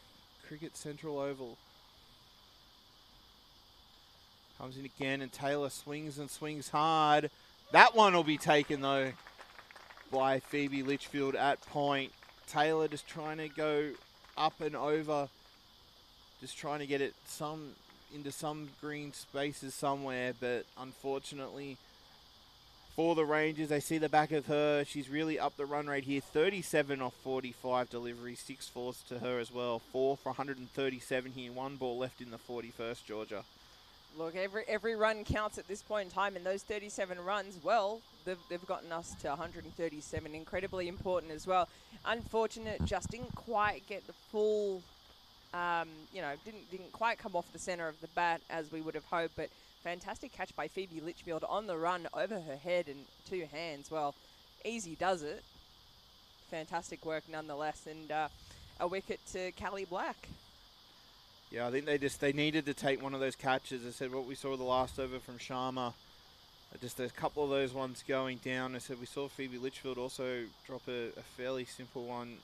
Cricket Central Oval. Comes in again and Taylor swings and swings hard. That one will be taken though by Phoebe Litchfield at point. Taylor just trying to go up and over. Just trying to get it into some green spaces somewhere, but unfortunately for the Rangers, they see the back of her. She's really up the run rate here. 37 off 45 deliveries, 6 fours to her as well. 4 for 137 here. 1 ball left in the 41st, Georgia. Look, every run counts at this point in time, and those 37 runs, well, they've gotten us to 137. Incredibly important as well. Unfortunate, just didn't quite get the full, didn't quite come off the center of the bat as we would have hoped, but fantastic catch by Phoebe Litchfield on the run over her head and 2 hands. Well, easy does it. Fantastic work nonetheless, and a wicket to Callie Black. Yeah, I think they needed to take one of those catches. I said what we saw the last over from Sharma, just a couple of those ones going down. I said we saw Phoebe Litchfield also drop a fairly simple one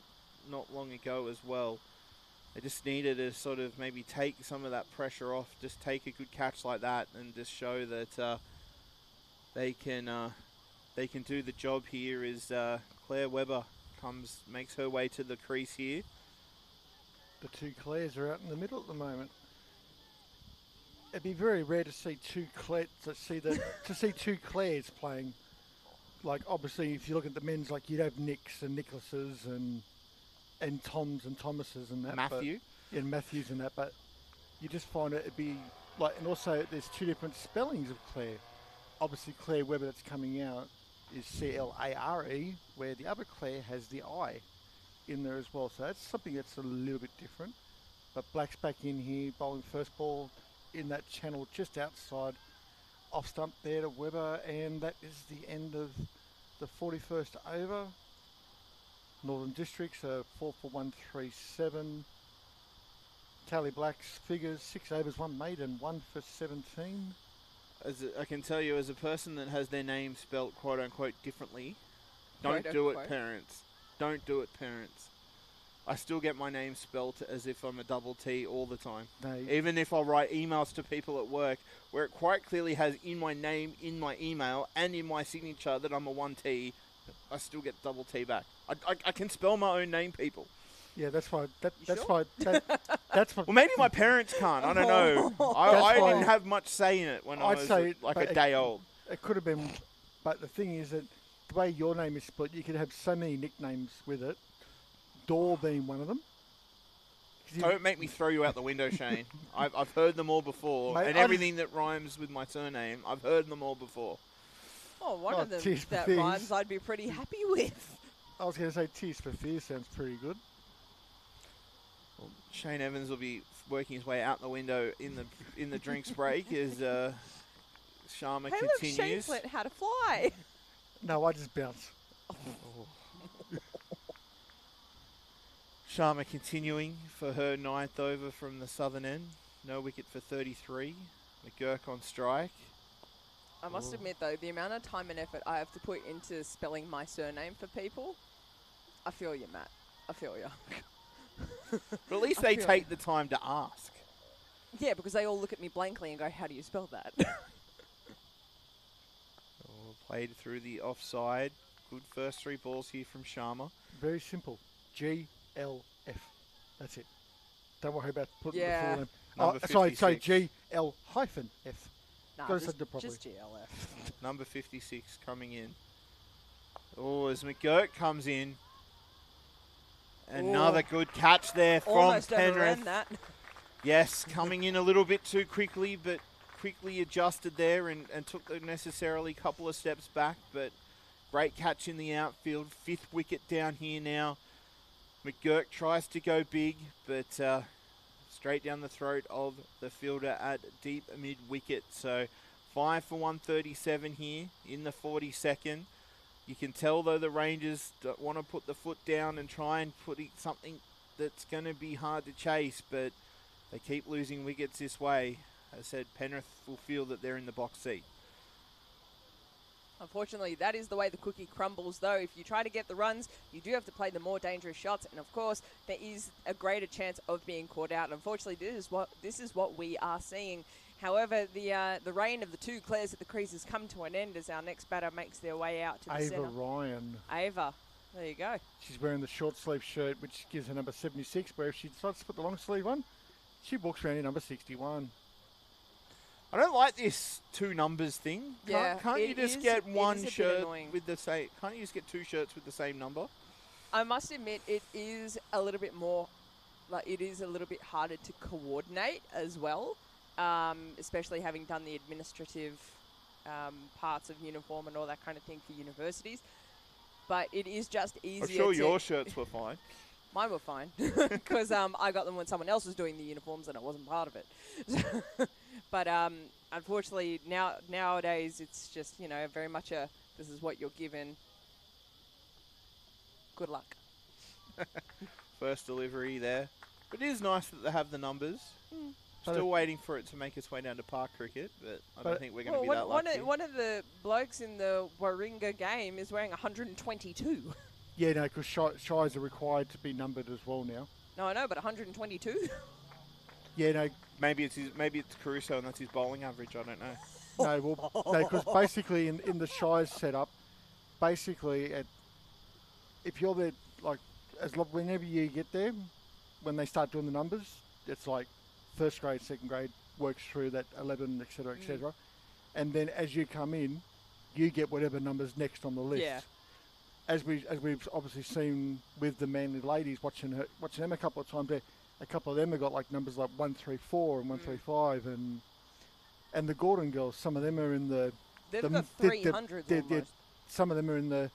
not long ago as well. They just needed to sort of maybe take some of that pressure off, just take a good catch like that and just show that they can do the job here. As Claire Webber makes her way to the crease here. The 2 Claires are out in the middle at the moment. It'd be very rare to see 2 Claires playing like obviously if you look at the men's, like you'd have Nicks and Nicholases and Toms and Thomases and that. Matthew. But, yeah, Matthews and that, but you just find it'd be like, and also there's two different spellings of Claire. Obviously Claire Webber that's coming out is Clare, where the other Claire has the I in there as well. So that's something that's a little bit different. But Black's back in here, bowling first ball in that channel just outside, off stump there to Webber, and that is the end of the 41st over. Northern Districts are 4 for 137. Tally Black's figures 6 overs, 1 maiden, 1 for 17. I can tell you, as a person that has their name spelt quote unquote differently, don't do it, parents. Don't do it, parents. I still get my name spelt as if I'm a double T all the time. No. Even if I write emails to people at work where it quite clearly has in my name, in my email, and in my signature that I'm a 1T, I still get double T back. I can spell my own name, people. Yeah, that's why. That's sure? why. That's what. Well, maybe my parents can't. I don't know. I why- didn't have much say in it when I I'd was say, like but a day old. It could have been, but the thing is that the way your name is split, you could have so many nicknames with it. Door being one of them. 'Cause you- Don't make me throw you out the window, Shane. I've heard them all before. Mate, and everything that rhymes with my surname, I've heard them all before. Oh, one Oh, of them Tears for that Fears. rhymes I'd be pretty happy with. I was going to say Tears for Fears sounds pretty good. Well, Shane Evans will be working his way out the window in the drinks break as Sharma Hey, look, continues. Shane's learnt how to fly. No, I just bounce. Sharma continuing for her 9th over from the southern end. No wicket for 33. McGurk on strike. I must admit, though, the amount of time and effort I have to put into spelling my surname for people, I feel you, Matt. I feel you. But at least I they feel take the time to ask. Yeah, because they all look at me blankly and go, how do you spell that? Played through the offside. Good first 3 balls here from Sharma. Very simple. GLF. That's it. Don't worry about putting Yeah. the full name. Number Sorry, 56. GL-F. Nah, Gotta just, say it properly. just GLF. Number 56 coming in. Oh, as McGurk comes in. Another good catch there from Almost Penrith. overran that. Yes, coming in a little bit too quickly, but quickly adjusted there and took the necessarily couple of steps back. But great catch in the outfield. 5th wicket down here now. McGurk tries to go big, but straight down the throat of the fielder at deep mid-wicket. So 5 for 137 here in the 42nd. You can tell, though, the Rangers don't want to put the foot down and try and put something that's going to be hard to chase, but they keep losing wickets this way. As I said, Penrith will feel that they're in the box seat. Unfortunately, that is the way the cookie crumbles, though. If you try to get the runs, you do have to play the more dangerous shots, and of course, there is a greater chance of being caught out. Unfortunately, this is what we are seeing. However, the reign of the 2 Clares at the crease has come to an end as our next batter makes their way out to the Ava centre. Ryan. Ava, there you go. She's wearing the short sleeve shirt, which gives her number 76, where if she decides to put the long sleeve on, she walks around in number 61. I don't like this 2 numbers thing. Yeah, Can't you it just is- get it is one a bit shirt annoying. with the same? Can't you just get 2 shirts with the same number? I must admit, it is a little bit more, like it is a little bit harder to coordinate as well, especially having done the administrative parts of uniform and all that kind of thing for universities. But it is just easier. I'm sure to your shirts were fine. Mine were fine because I got them when someone else was doing the uniforms and I wasn't part of it. But unfortunately, nowadays it's just, very much this is what you're given. Good luck. First delivery there. But it is nice that they have the numbers. Still waiting for it to make its way down to park cricket, but I don't think we're going to be that lucky. One of the blokes in the Warringah game is wearing 122. Yeah, no, because shies are required to be numbered as well now. No, I know, but 122? Yeah, no, Maybe it's Caruso and that's his bowling average. I don't know. because basically in the shies setup, basically if you're there, like whenever you get there, when they start doing the numbers, it's like first grade, second grade works through that 11, etc., etc. And then as you come in, you get whatever number's next on the list. Yeah. As we've obviously seen with the men and ladies, watching them a couple of times, a couple of them have got like numbers like 134 and 135, and the Gordon girls, some of them are in the. They've the, got the- 300s the- almost. some of them are in the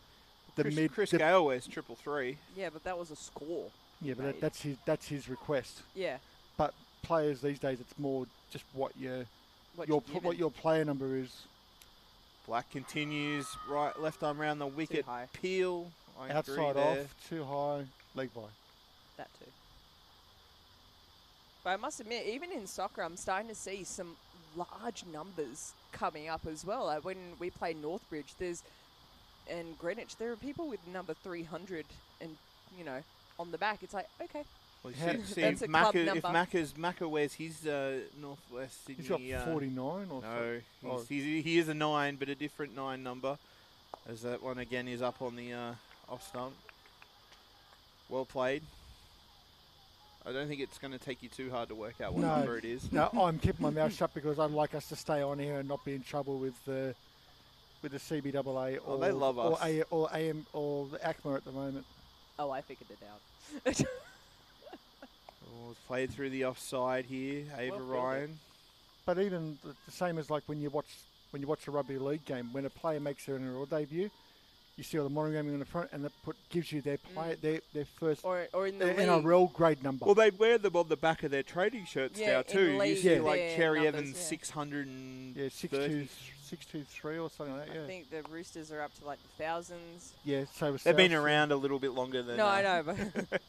mid. Chris Gale wears 333. Yeah, but that was a score. Yeah, but made. that's his request. Yeah. But players these days, it's more just what your player number is. Black continues left arm round the wicket. high. Peel. I Outside agree there. off, too high, leg by. That too. But I must admit, even in soccer, I'm starting to see some large numbers coming up as well. Like when we play Northbridge, and Greenwich, there are people with number 300 and, on the back. It's like, okay. Well, That's a club if number. Macca wears his Northwest Sydney. He's got 49 or no, so. he is a 9, but a different 9 number, as that one again is up on the off stump. Well played. I don't think it's going to take you too hard to work out what number it is. No, I'm keeping my mouth shut because I'd like us to stay on here and not be in trouble with the CBAA or they love us. or AM or the ACMA at the moment. Oh, I figured it out. It's played through the offside here, Ava Ryan. But even the same as like when you watch a rugby league game, when a player makes their NRL debut, you see all the monograming on the front, and that gives you their player their first or in the league. NRL grade number. Well, they wear them on the back of their trading shirts now too. You league, see like their Cherry numbers, Evans 630. 623 or something like that. I think the Roosters are up to like the thousands. Yeah, so They've been around a little bit longer than. No, I know, but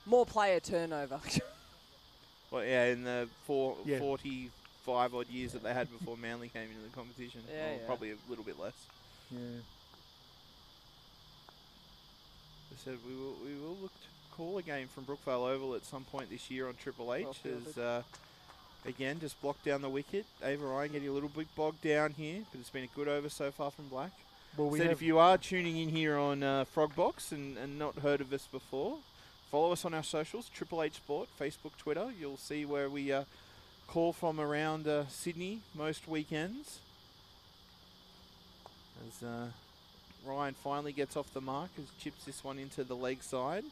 more player turnover. Well, yeah, in the 45 odd years that they had before Manly came into the competition, probably a little bit less. Yeah. They said we will look to call a game from Brookvale Oval at some point this year on Triple H. As again, just blocked down the wicket. Ava Ryan getting a little bit bogged down here, but it's been a good over so far from Black. Well, if you are tuning in here on Frogbox and not heard of us before, follow us on our socials, Triple H Sport, Facebook, Twitter. You'll see where we call from around Sydney most weekends. As Ryan finally gets off the mark as chips this one into the leg side.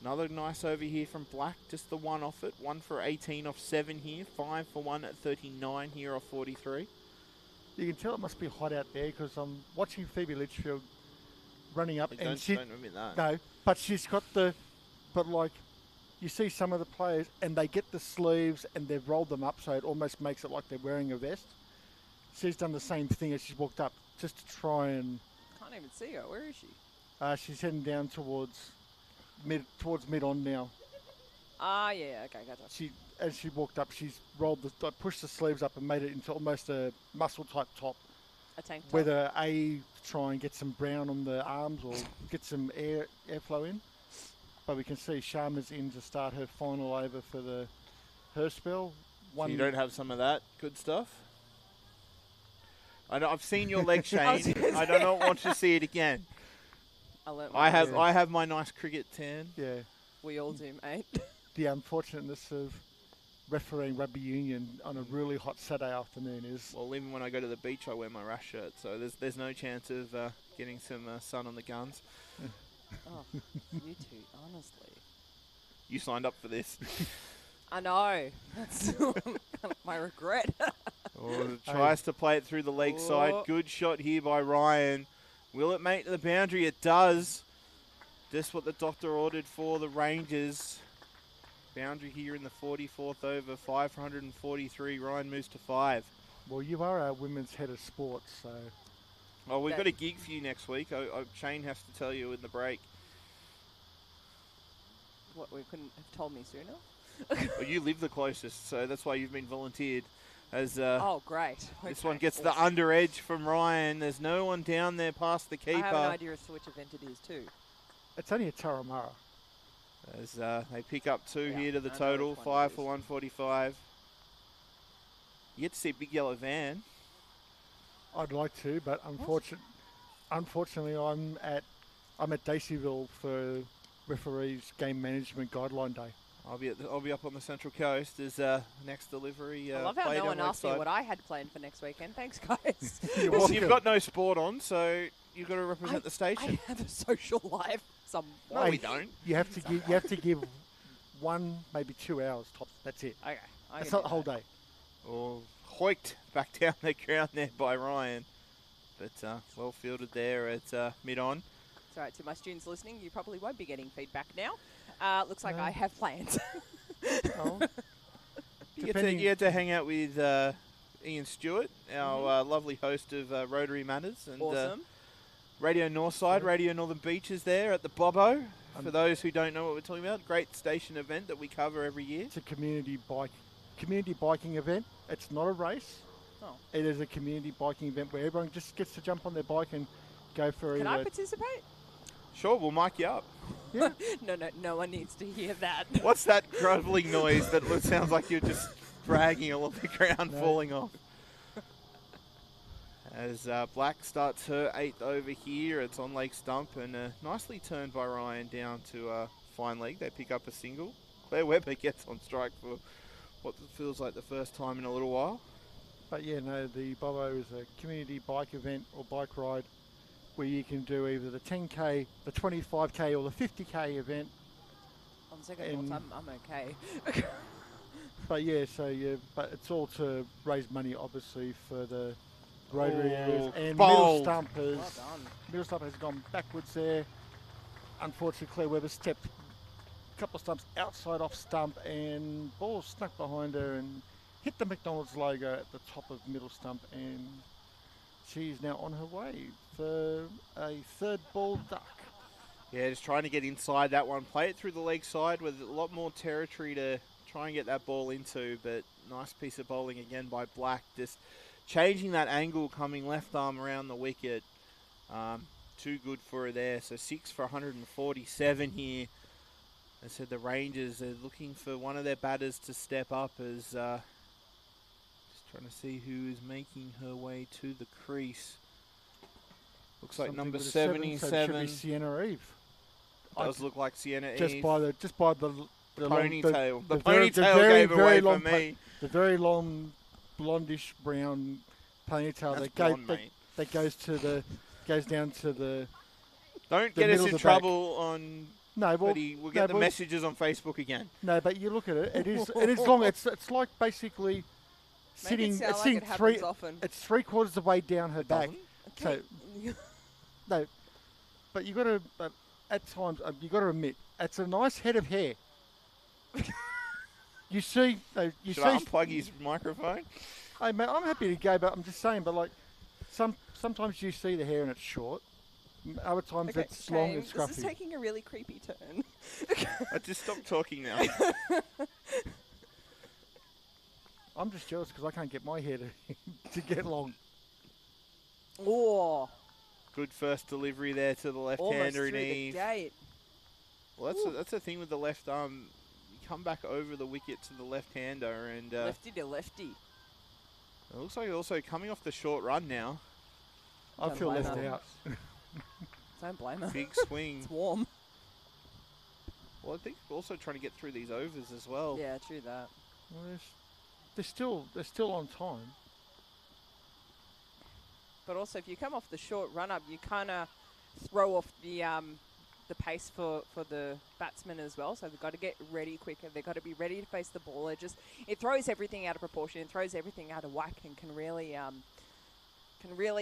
Another nice over here from Black, just the one off it. 1 for 18 off 7 here, 5 for 1 at 39 here off 43. You can tell it must be hot out there because I'm watching Phoebe Litchfield running up. Don't admit that. No, but she's got you see some of the players and they get the sleeves and they've rolled them up so it almost makes it like they're wearing a vest. She's done the same thing as she's walked up just to try and... Can't even see her. Where is she? She's heading down towards mid on now. Ah, yeah, okay, gotcha. As she walked up, she's pushed the sleeves up and made it into almost a muscle type top. A tank top. Whether to try and get some brown on the arms or get some airflow in. But we can see Sharma's in to start her final over for her spell. So you don't have some of that good stuff? I know I've seen your leg, Shane. I don't want to see it again. I have my nice cricket tan. Yeah. We all do, mate. The unfortunateness of refereeing rugby union on a really hot Saturday afternoon is... Well, even when I go to the beach, I wear my rash shirt, so there's no chance of getting some sun on the guns. Oh, you two, honestly. You signed up for this. I know. That's kind of my regret. Tries to play it through the leg side. Good shot here by Ryan. Will it make the boundary? It does. Just what the doctor ordered for the Rangers. Boundary here in the 44th over, 5 for 143. Ryan moves to 5. Well, you are our women's head of sports, so... Oh, we've got a gig for you next week. Shane has to tell you in the break. What, we couldn't have told me sooner? Well, you live the closest, so that's why you've been volunteered. As oh, great. This one gets the under edge from Ryan. There's no one down there past the keeper. I have an idea as to which event it is too. It's only a Taramara. As they pick up 2 here to the total, 5 for 145. You get to see a big yellow van. I'd like to, but unfortunately, I'm at Daceyville for referees game management guideline day. I'll be up on the Central Coast as next delivery. I love how played no on one asked me website. what I had planned for next weekend. Thanks, guys. Well, you've got no sport on, so you've got to represent the station. I have a social life. No, we don't. You have to give 1, maybe 2 hours tops. That's it. Okay. That's not the whole day. Or hoiked back down the ground there by Ryan. But well fielded there at mid-on. It's all right, to my students listening, you probably won't be getting feedback now. Looks like I have plans. Oh. You get to hang out with Ian Stewart, our lovely host of Rotary Matters. And, Awesome. Radio Northside, Radio Northern Beaches there at the Bobo. For those who don't know what we're talking about, great station event that we cover every year. It's a community biking event. It's not a race. Oh. It is a community biking event where everyone just gets to jump on their bike and go for Can I participate? Sure, we'll mic you up. Yeah. No one needs to hear that. What's that groveling noise that sounds like you're just dragging along the ground, falling off? As Black starts her 8th over here, it's on leg stump and nicely turned by Ryan down to fine leg. They pick up a single. Claire Webber gets on strike for what feels like the first time in a little while. But yeah, no, the Bobo is a community bike event or bike ride where you can do either the 10K, the 25K or the 50K event. On second thoughts, I'm okay. But yeah, but it's all to raise money, obviously, for the Rotarians and bold. Middle Stumpers. Well done. Middle Stump has gone backwards there. Unfortunately, Claire Webber stepped a couple of stumps outside off stump and ball snuck behind her and hit the McDonald's logo at the top of middle stump, and she's now on her way for a 3rd ball duck. Yeah, just trying to get inside that one. Play it through the leg side with a lot more territory to try and get that ball into, but nice piece of bowling again by Black. Just changing that angle, coming left arm around the wicket. Too good for her there. So 6 for 147 here. I said the Rangers are looking for one of their batters to step up as just trying to see who is making her way to the crease. Looks like number 77. So it should be Sienna Eve. Does look like Sienna Eve. Just by the ponytail. The very ponytail gave away for long me. The very long blondish brown ponytail that goes down to the. Don't the get us middle in of the trouble on. No, well, We'll get the messages on Facebook again. No, but you look at it. It is long. It's like basically sitting. It sound It's like sitting it happens often. It's 3/4 of the way down her back. Okay. So no, but you got to. But at times you got to admit it's a nice head of hair. You see, Should I unplug his microphone? Hey mate, I'm happy to go, but I'm just saying. But like, sometimes you see the hair and it's short. Other times it's long and scruffy. This is taking a really creepy turn. I just stopped talking now. I'm just jealous because I can't get my hair to get long. Oh, Good first delivery there to the almost left-hander through in the Eve. gate. Well, that's the thing with the left arm. You come back over the wicket to the left-hander, and Lefty to lefty. it looks like also coming off the short run now. I Don't feel blame left her. out. Don't blame her. Big swing. It's warm. Well, I think also trying to get through these overs as well. Yeah, true that. Well, they're still on time. But also, if you come off the short run up, you kind of throw off the pace for the batsman as well. So they've got to get ready quicker. They've got to be ready to face the ball. It throws everything out of proportion. It throws everything out of whack and can really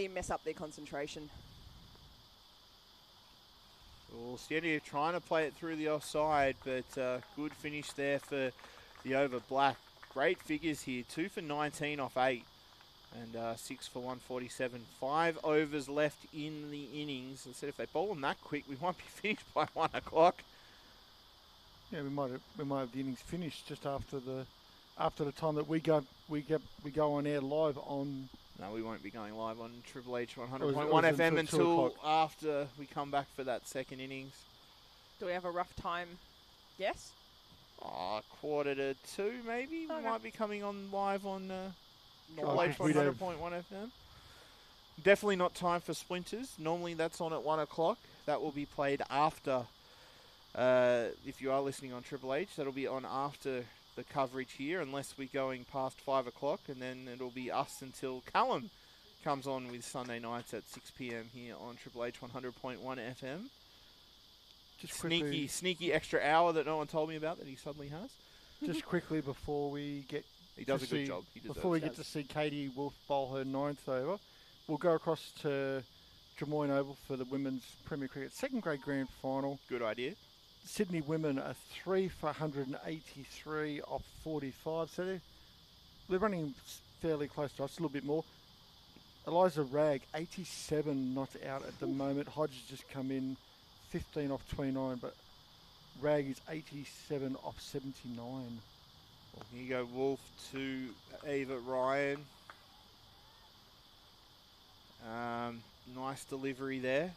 mess up their concentration. Well, Sienna trying to play it through the offside, but good finish there for the over Black. Great figures here. 2 for 19 off 8. And 6 for 147. 5 overs left in the innings. I said if they bowl them that quick, we might be finished by 1 o'clock. Yeah, we might have the innings finished just after the time that we go on air live on. No, we won't be going live on Triple H Or 100.1 is it FM until 2 until o'clock? after we come back for that second innings. Do we have a rough time? Yes? 1:45 maybe. Okay. We might be coming on live on Triple Nice. H We'd have- 100.1 FM. Definitely not time for Splinters. Normally that's on at 1 o'clock. That will be played after If you are listening on Triple H, that'll be on after the coverage here, unless we're going past 5 o'clock, and then it'll be us until Callum comes on with Sunday nights at 6 p.m. here on Triple H 100.1 FM. Just Sneaky extra hour that no one told me about that he suddenly has. Just quickly before we get He does a good job. He before we get to see Katie Wolf bowl her 9th over, we'll go across to Drummoyne Oval for the Women's Premier Cricket second grade grand final. Good idea. Sydney women are 3 for 183 off 45, so they're running fairly close to us, a little bit more. Eliza Ragg, 87 not out at the moment. Hodges just come in 15 off 29, but Ragg is 87 off 79. Well, here you go, Wolf to Ava Ryan. Nice delivery there.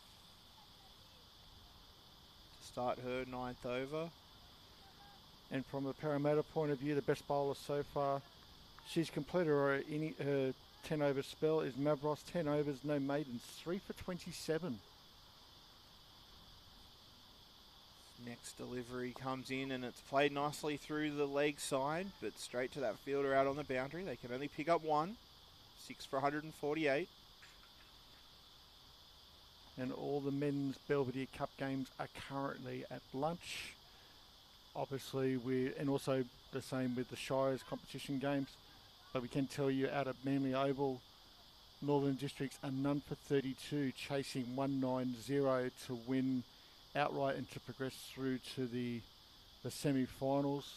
To start her 9th over. And from a Parramatta point of view, the best bowler so far, she's completed her 10 over spell is Mavros, 10 overs, no maidens, 3 for 27. Next delivery comes in and it's played nicely through the leg side, but straight to that fielder out on the boundary. They can only pick up one. 6 for 148. And all the men's Belvedere Cup games are currently at lunch. Obviously, and also the same with the Shires competition games. But we can tell you out at Manly Oval, Northern Districts are none for 32, chasing 190 to win outright and to progress through to the semi-finals.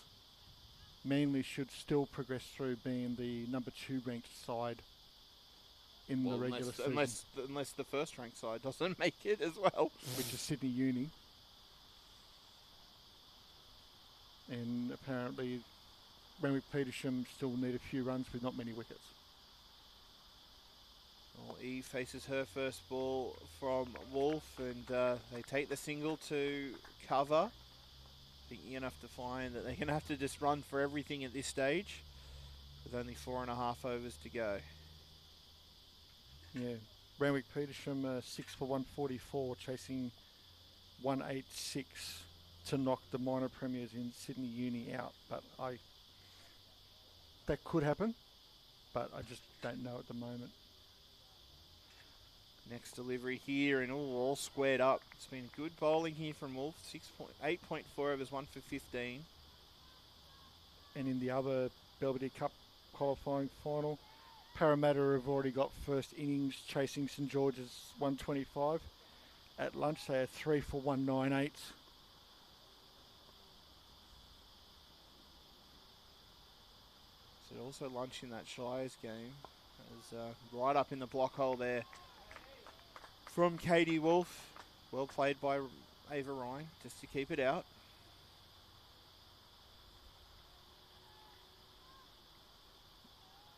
Manly should still progress through, being the number 2 ranked side in the regular season. Unless the first ranked side doesn't make it as well. Which is Sydney Uni. And apparently Renwick Petersham still need a few runs with not many wickets. Well, Eve faces her first ball from Wolf, and they take the single to cover. I think you're going to have to find that they're going to have to just run for everything at this stage, with only 4.5 overs to go. Yeah, Renwick Petersham 6 for 144, chasing 186 to knock the minor premiers in Sydney Uni out. But that could happen, but I just don't know at the moment. Next delivery here, and all squared up. It's been good bowling here from Wolf. 8.4 overs, 1 for 15. And in the other Belvedere Cup qualifying final, Parramatta have already got first innings chasing St George's 125. At lunch, they are 3 for 198. So also lunch in that Shires game. It was right up in the block hole there from Katie Wolf. Well played by Ava Ryan just to keep it out.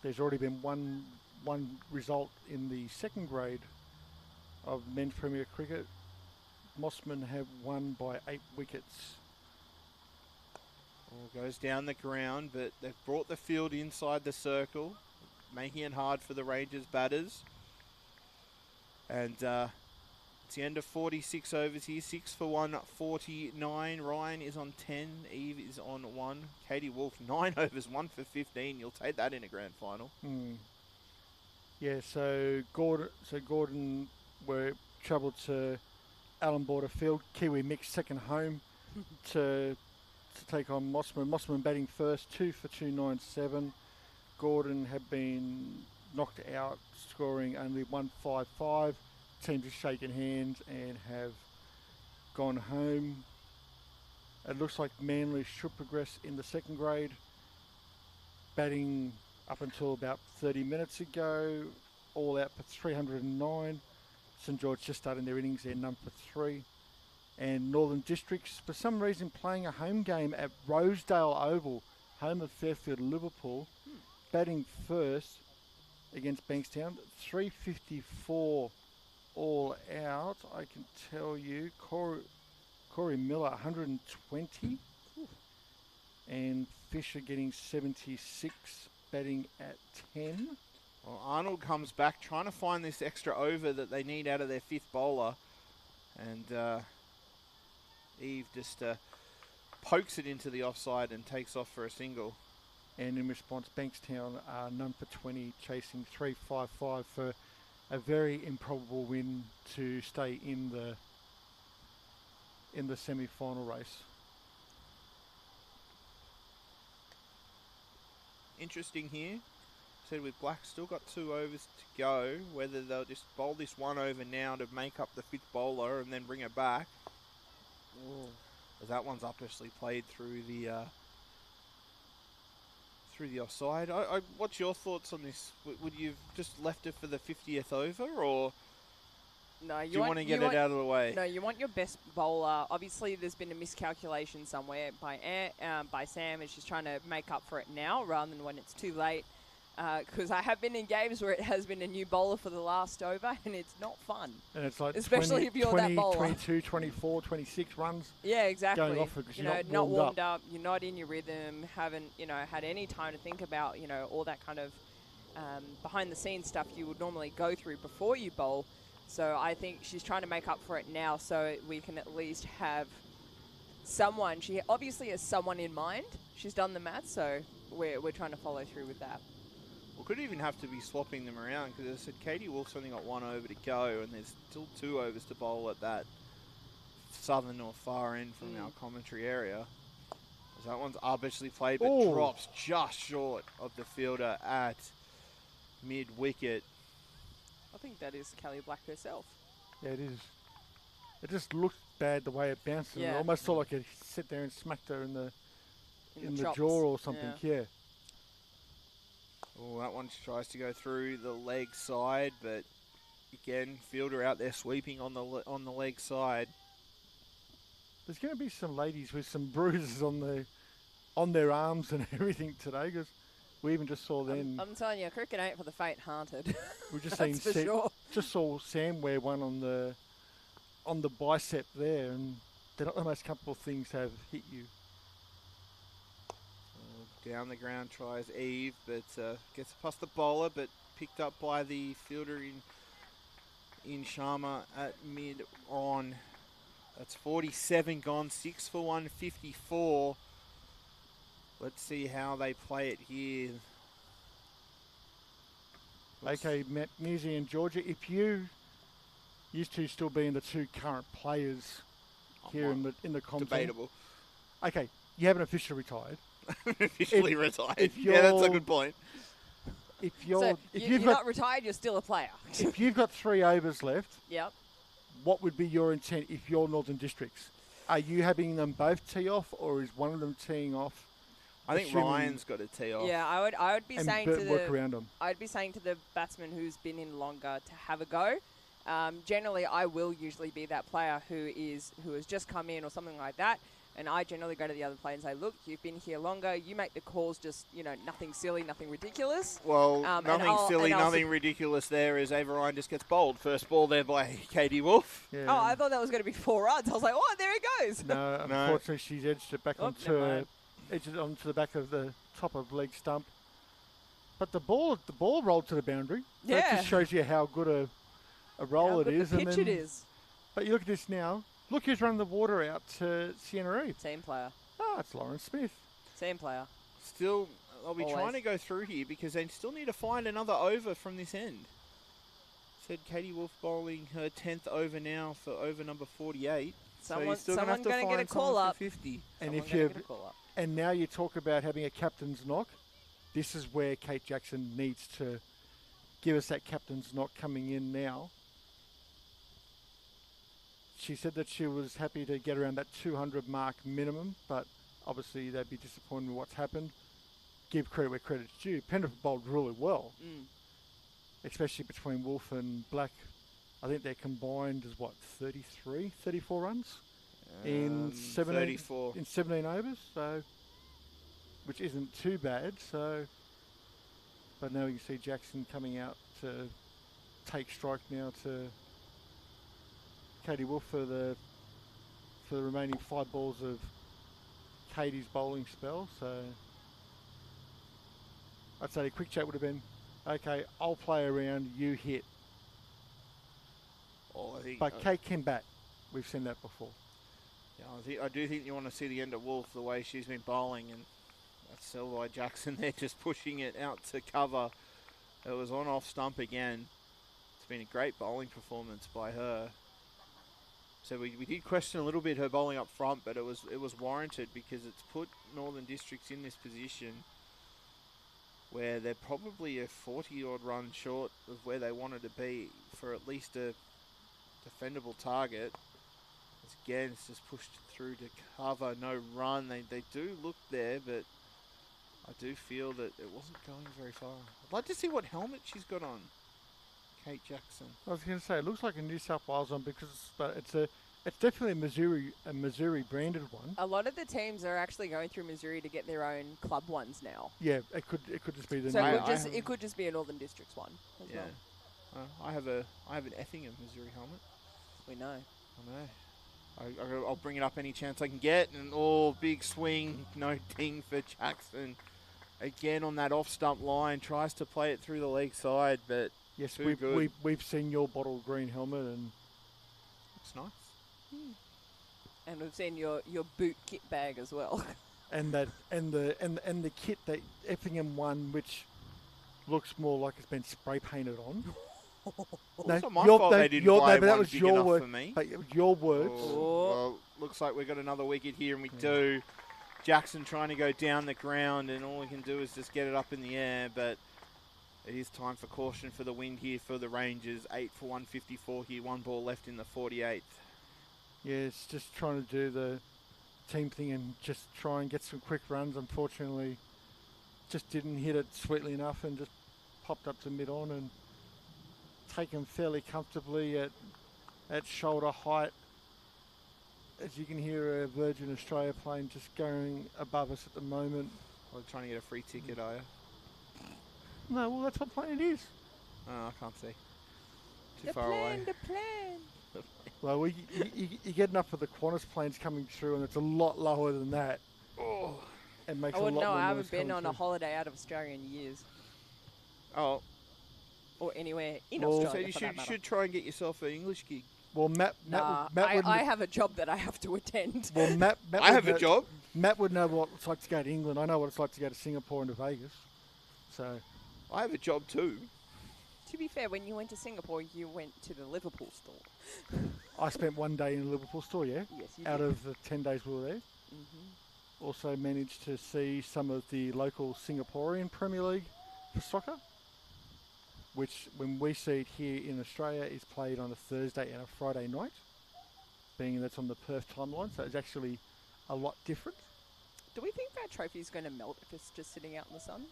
There's already been one result in the second grade of men's Premier Cricket. Mossman have won by 8 wickets. Ball goes down the ground, but they've brought the field inside the circle, making it hard for the Rangers batters. And it's the end of 46 overs here. 6 for 149. Ryan is on 10. Eve is on 1. Katie Wolf, 9 overs, 1 for 15. You'll take that in a grand final. Yeah, so Gordon were travelled to Allan Border Field. Kiwi Mix second home to take on Mossman. Mossman batting first, 2 for 297. Gordon had been knocked out, scoring only 155. Teams have shaken hands and have gone home. It looks like Manly should progress in the second grade. Batting up until about 30 minutes ago, all out for 309. St George just starting their innings, they're none for 3. And Northern Districts, for some reason, playing a home game at Rosedale Oval, home of Fairfield Liverpool, batting first against Bankstown, 354 all out. I can tell you, Corey Miller, 120. And Fisher getting 76, batting at 10. Well, Arnold comes back trying to find this extra over that they need out of their 5th bowler. And Eve just pokes it into the offside and takes off for a single. And in response, Bankstown are none for 20, chasing 3-5-5 for a very improbable win to stay in the semi-final race. Interesting here. Said with Black still got 2 overs to go, whether they'll just bowl this 1 over now to make up the 5th bowler and then bring it back. Ooh. As that one's obviously played through the offside. What's your thoughts on this? Would you have just left it for the 50th over, or No, do you want to get it out of the way? No, you want your best bowler. Obviously, there's been a miscalculation somewhere by Sam, and she's trying to make up for it now rather than when it's too late. Because I have been in games where it has been a new bowler for the last over, and it's not fun. And it's like especially 20, if you're 20, that bowler. 22, 24, 26 runs. Yeah, exactly. Going off because you you're know, not warmed up. You're not in your rhythm. Haven't had any time to think about all that kind of behind the scenes stuff you would normally go through before you bowl. So I think she's trying to make up for it now, so we can at least have someone. She obviously has someone in mind. She's done the math, so we're trying to follow through with that. We could even have to be swapping them around, because as I said, Katie Wolf's only got 1 over to go, and there's still 2 overs to bowl at that southern or far end from our commentary area. As that one's obviously played, but drops just short of the fielder at mid-wicket. I think that is Kelly Black herself. Yeah, it is. It just looked bad the way it bounced. Yeah. It almost saw like it sit there and smacked her in the chops. jaw or something. Yeah. Oh, that one tries to go through the leg side, but again, fielder out there sweeping on the leg side. There's going to be some ladies with some bruises on their arms and everything today, because we even just saw them. I'm telling you, cricket ain't for the faint-hearted. We just That's seen for sure. just saw Sam wear one on the bicep there, and they're not the most comfortable things to have hit you. Down the ground tries Eve, but gets past the bowler, but picked up by the fielder in Sharma at mid-on. That's 47 gone, 6 for 154. Let's see how they play it here. Okay, Musi and Georgia, if you used to still being the 2 current players here in the content. Debatable. Okay, you haven't officially retired. Officially retired. Yeah, that's a good point. If you're you've not retired, you're still a player. if you've got 3 overs left, Yep. what would be your intent if you're Northern Districts? Are you having them both tee off, or is one of them teeing off? I think Ryan's got to tee off. Yeah, I would be and saying work around them. I'd be saying to the batsman who's been in longer to have a go. Generally, I will usually be that player who has just come in or something like that. And I generally go to the other player and say, look, you've been here longer. You make the calls just, nothing silly, nothing ridiculous. Well, nothing silly, nothing ridiculous there as Ava Ryan just gets bowled. First ball there by Katie Wolf. Yeah. Oh, I thought that was going to be 4 runs. I was like, oh, there he goes. No, unfortunately, she's edged it back onto the back of the top of leg stump. But the ball rolled to the boundary. Yeah. That just shows you how good a roll it is. The pitch it is. But you look at this now. Look who's running the water out to Sienna Reid. Same player. Oh, it's Lauren Smith. Same player. Still, I'll be Always. trying to go through here because they still need to find another over from this end. Said Katie Wolf bowling her 10th over now for over number 48. Someone's going to get a call up. 50. And now you talk about having a captain's knock. This is where Kate Jackson needs to give us that captain's knock coming in now. She said that she was happy to get around that 200 mark minimum, but obviously they'd be disappointed with what's happened. Give credit where credit's due. Penrith bowled really well, especially between Wolf and Black. I think they're combined as 34 runs in 17 overs, so which isn't too bad. So, but now you see Jackson coming out to take strike now to Katie Wolf for the remaining 5 balls of Katie's bowling spell. So I'd say a quick chat would have been, okay, I'll play around, you hit. But Kate can bat. We've seen that before. I do think you want to see the end of Wolf the way she's been bowling, and that's Selvi Jackson there just pushing it out to cover. It was on off stump again. It's been a great bowling performance by her. So we did question a little bit her bowling up front, but it was warranted because it's put Northern Districts in this position where they're probably a 40-odd run short of where they wanted to be for at least a defendable target. Again, it's just pushed through to cover, no run. They do look there, but I do feel that it wasn't going very far. I'd like to see what helmet she's got on, Kate Jackson. I was going to say, it looks like a New South Wales one but it's definitely a Missouri branded one. A lot of the teams are actually going through Missouri to get their own club ones now. Yeah, it could just be the So new. it could just be a Northern Districts one as well. I have an Effingham Missouri helmet. We know. I know. I'll bring it up any chance I can get, and big swing, no ding for Jackson. Again on that off stump line, tries to play it through the leg side, but yes, good. we've seen your bottle green helmet, and it's nice. And we've seen your boot kit bag as well. and the kit that Effingham won, which looks more like it's been spray painted on. No, it's not my fault they didn't buy but that one was big your enough word. for me. But it was your words. Well, looks like we've got another wicket here, and we do. Jackson trying to go down the ground, and all we can do is just get it up in the air, but it is time for caution for the wind here for the Rangers. 8 for 154 here, one ball left in the 48th. Yeah, it's just trying to do the team thing and just try and get some quick runs. Unfortunately, just didn't hit it sweetly enough and just popped up to mid-on and taken fairly comfortably at shoulder height. As you can hear a Virgin Australia plane just going above us at the moment. Well, trying to get a free ticket, are you? No, well, that's what plane it is. Oh, I can't see. Too far away. The plane. Well, you get enough of the Qantas planes coming through, and it's a lot lower than that. Oh. It makes I a lot wouldn't know. more I noise haven't been coming on a through. holiday out of Australia in years. Oh. Or anywhere in Well, Australia. So you should try and get yourself an English gig. Well, Matt I have a job that I have to attend. Well, Matt I have a job. Matt would know what it's like to go to England. I know what it's like to go to Singapore and to Vegas. So, I have a job too. To be fair, when you went to Singapore, you went to the Liverpool store. I spent one day in a Liverpool store, yeah? Yes, you Out did. of the 10 days we were there. Mm-hmm. Also managed to see some of the local Singaporean Premier League for soccer, which when we see it here in Australia is played on a Thursday and a Friday night, being that's on the Perth timeline, so it's actually a lot different. Do we think that trophy is going to melt if it's just sitting out in the sun?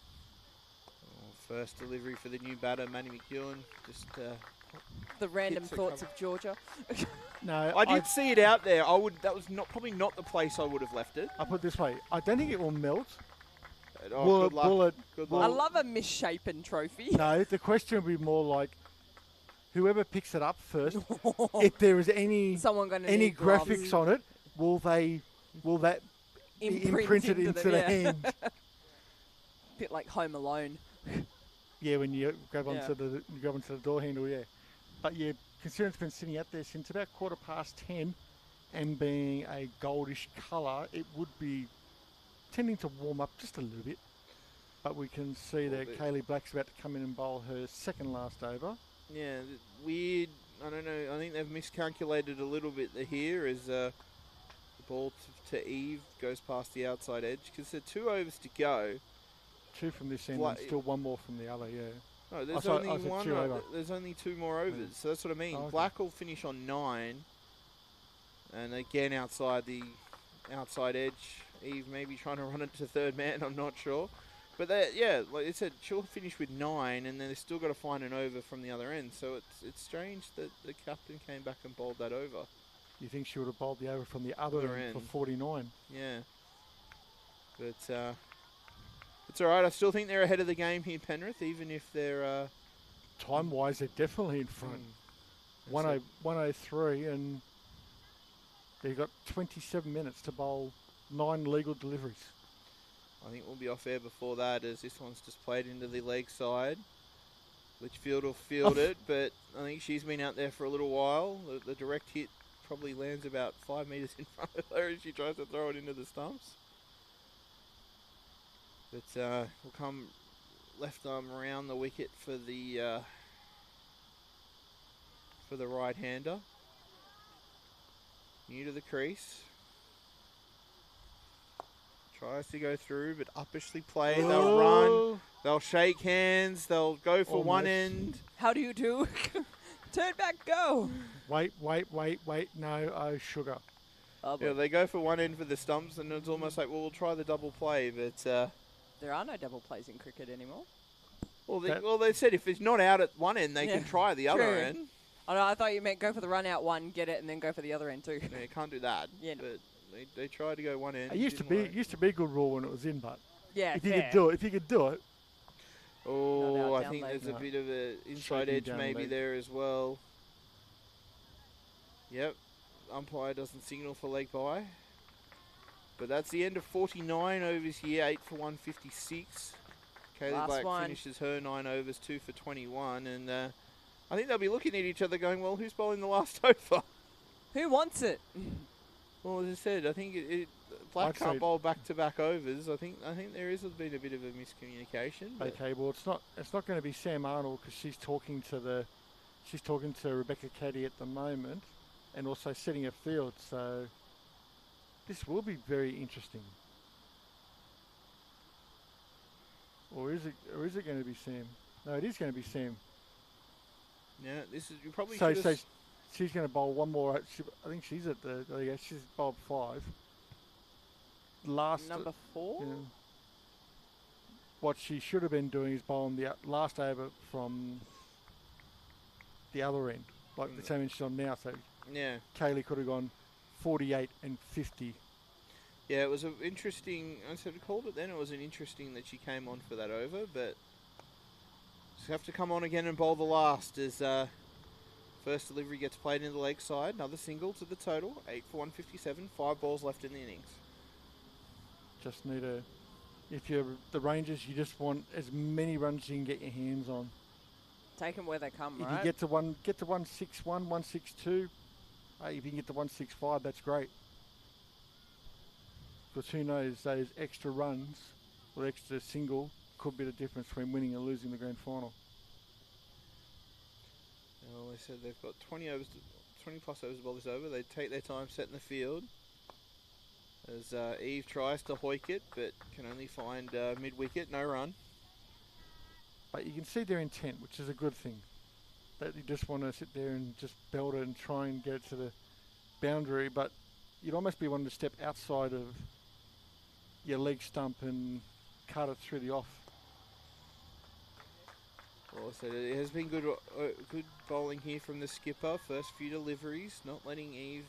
First delivery for the new batter, Manny McEwen. Just The random hits a thoughts cover. of Georgia. No, I did see it out there. That was probably not the place I would have left it. I put it this way, I don't think it will melt. Oh, good luck. Good I luck. love a misshapen trophy. No, the question would be more like, whoever picks it up first, if there is any graphics on it, will that be imprinted into the hand? Bit like Home Alone. Yeah, when you grab onto the door handle, yeah. But yeah, considering it's been sitting out there since about 10:15 and being a goldish colour, it would be tending to warm up just a little bit. But we can see that Kaylee Black's about to come in and bowl her second last over. Yeah, weird. I don't know. I think they've miscalculated a little bit here as the ball to Eve goes past the outside edge because there are 2 overs to go. 2 from this end and still 1 more from the other, yeah. No, there's there's only 2 more overs, so that's what I mean. Oh, okay. Black will finish on 9, and again outside the outside edge. Eve maybe trying to run it to third man, I'm not sure. But like I said, she'll finish with 9, and then they've still got to find an over from the other end. So it's strange that the captain came back and bowled that over. You think she would have bowled the over from the other end for 49? Yeah. But it's all right. I still think they're ahead of the game here, Penrith, even if they're... Time-wise, they're definitely in front. 103, and they've got 27 minutes to bowl 9 legal deliveries. I think we'll be off air before that, as this one's just played into the leg side. Litchfield will field it, but I think she's been out there for a little while. The direct hit probably lands about 5 metres in front of her as she tries to throw it into the stumps. But will come left arm around the wicket for the right-hander. New to the crease. Tries to go through, but uppishly played. They'll run. They'll shake hands. They'll go for one end. How do you do? Turn back, go. Wait. No, sugar. Oh, Yeah, they go for one end for the stumps, and it's almost like, well, we'll try the double play, but... there are no double plays in cricket anymore. Well, they said if it's not out at one end, they can try the other end. Oh, no, I thought you meant go for the run out one, get it, and then go for the other end too. Yeah, you can't do that. Yeah, no. But they tried to go one end. It used to be a good rule when it was in, but Yeah, if you could do it. Oh, I down think leg. there's a bit of an inside Shaking edge down maybe leg. there as well. Yep. Umpire doesn't signal for leg by. But that's the end of 49 overs here, 8 for 156. Kaylee Last Black one. finishes her 9 overs, 2 for 21. And I think they'll be looking at each other going, well, who's bowling the last over? Who wants it? Well, as I said, I think Black I'd can't say- bowl back-to-back overs. I think there is been a bit of a miscommunication. But Okay, well, it's not going to be Sam Arnold because she's talking to Rebecca Caddy at the moment, and also setting a field. So this will be very interesting. Or is it going to be Sam? No, it is going to be Sam. yeah, you probably So should have... she's going to bowl one more. I think she's at the. Oh yeah, she's bowled 5. Number 4? Yeah. What she should have been doing is bowling the last over from the other end, like the same end she's on now. So Yeah. Kaylee could have gone 48 and 50. Yeah, it was an interesting... I sort of called it then. It was an interesting that she came on for that over, but... She'll have to come on again and bowl the last as first delivery gets played in the leg side. Another single to the total. 8 for 157. 5 balls left in the innings. Just need a. If you're the Rangers, you just want as many runs as you can get your hands on. Take them where they come, If right? you get to 161, 162, hey, if you can get to 165, that's great. Because who knows, those extra runs or extra single could be the difference between winning and losing the grand final. Well, they said they've got 20 plus overs to bowl this over. They take their time setting the field. As Eve tries to hoik it, but can only find mid-wicket, no run. But you can see their intent, which is a good thing. That you just want to sit there and just belt it and try and get it to the boundary, but you'd almost be wanting to step outside of your leg stump and cut it through the off. Well, I said it has been good bowling here from the skipper. First few deliveries, not letting Eve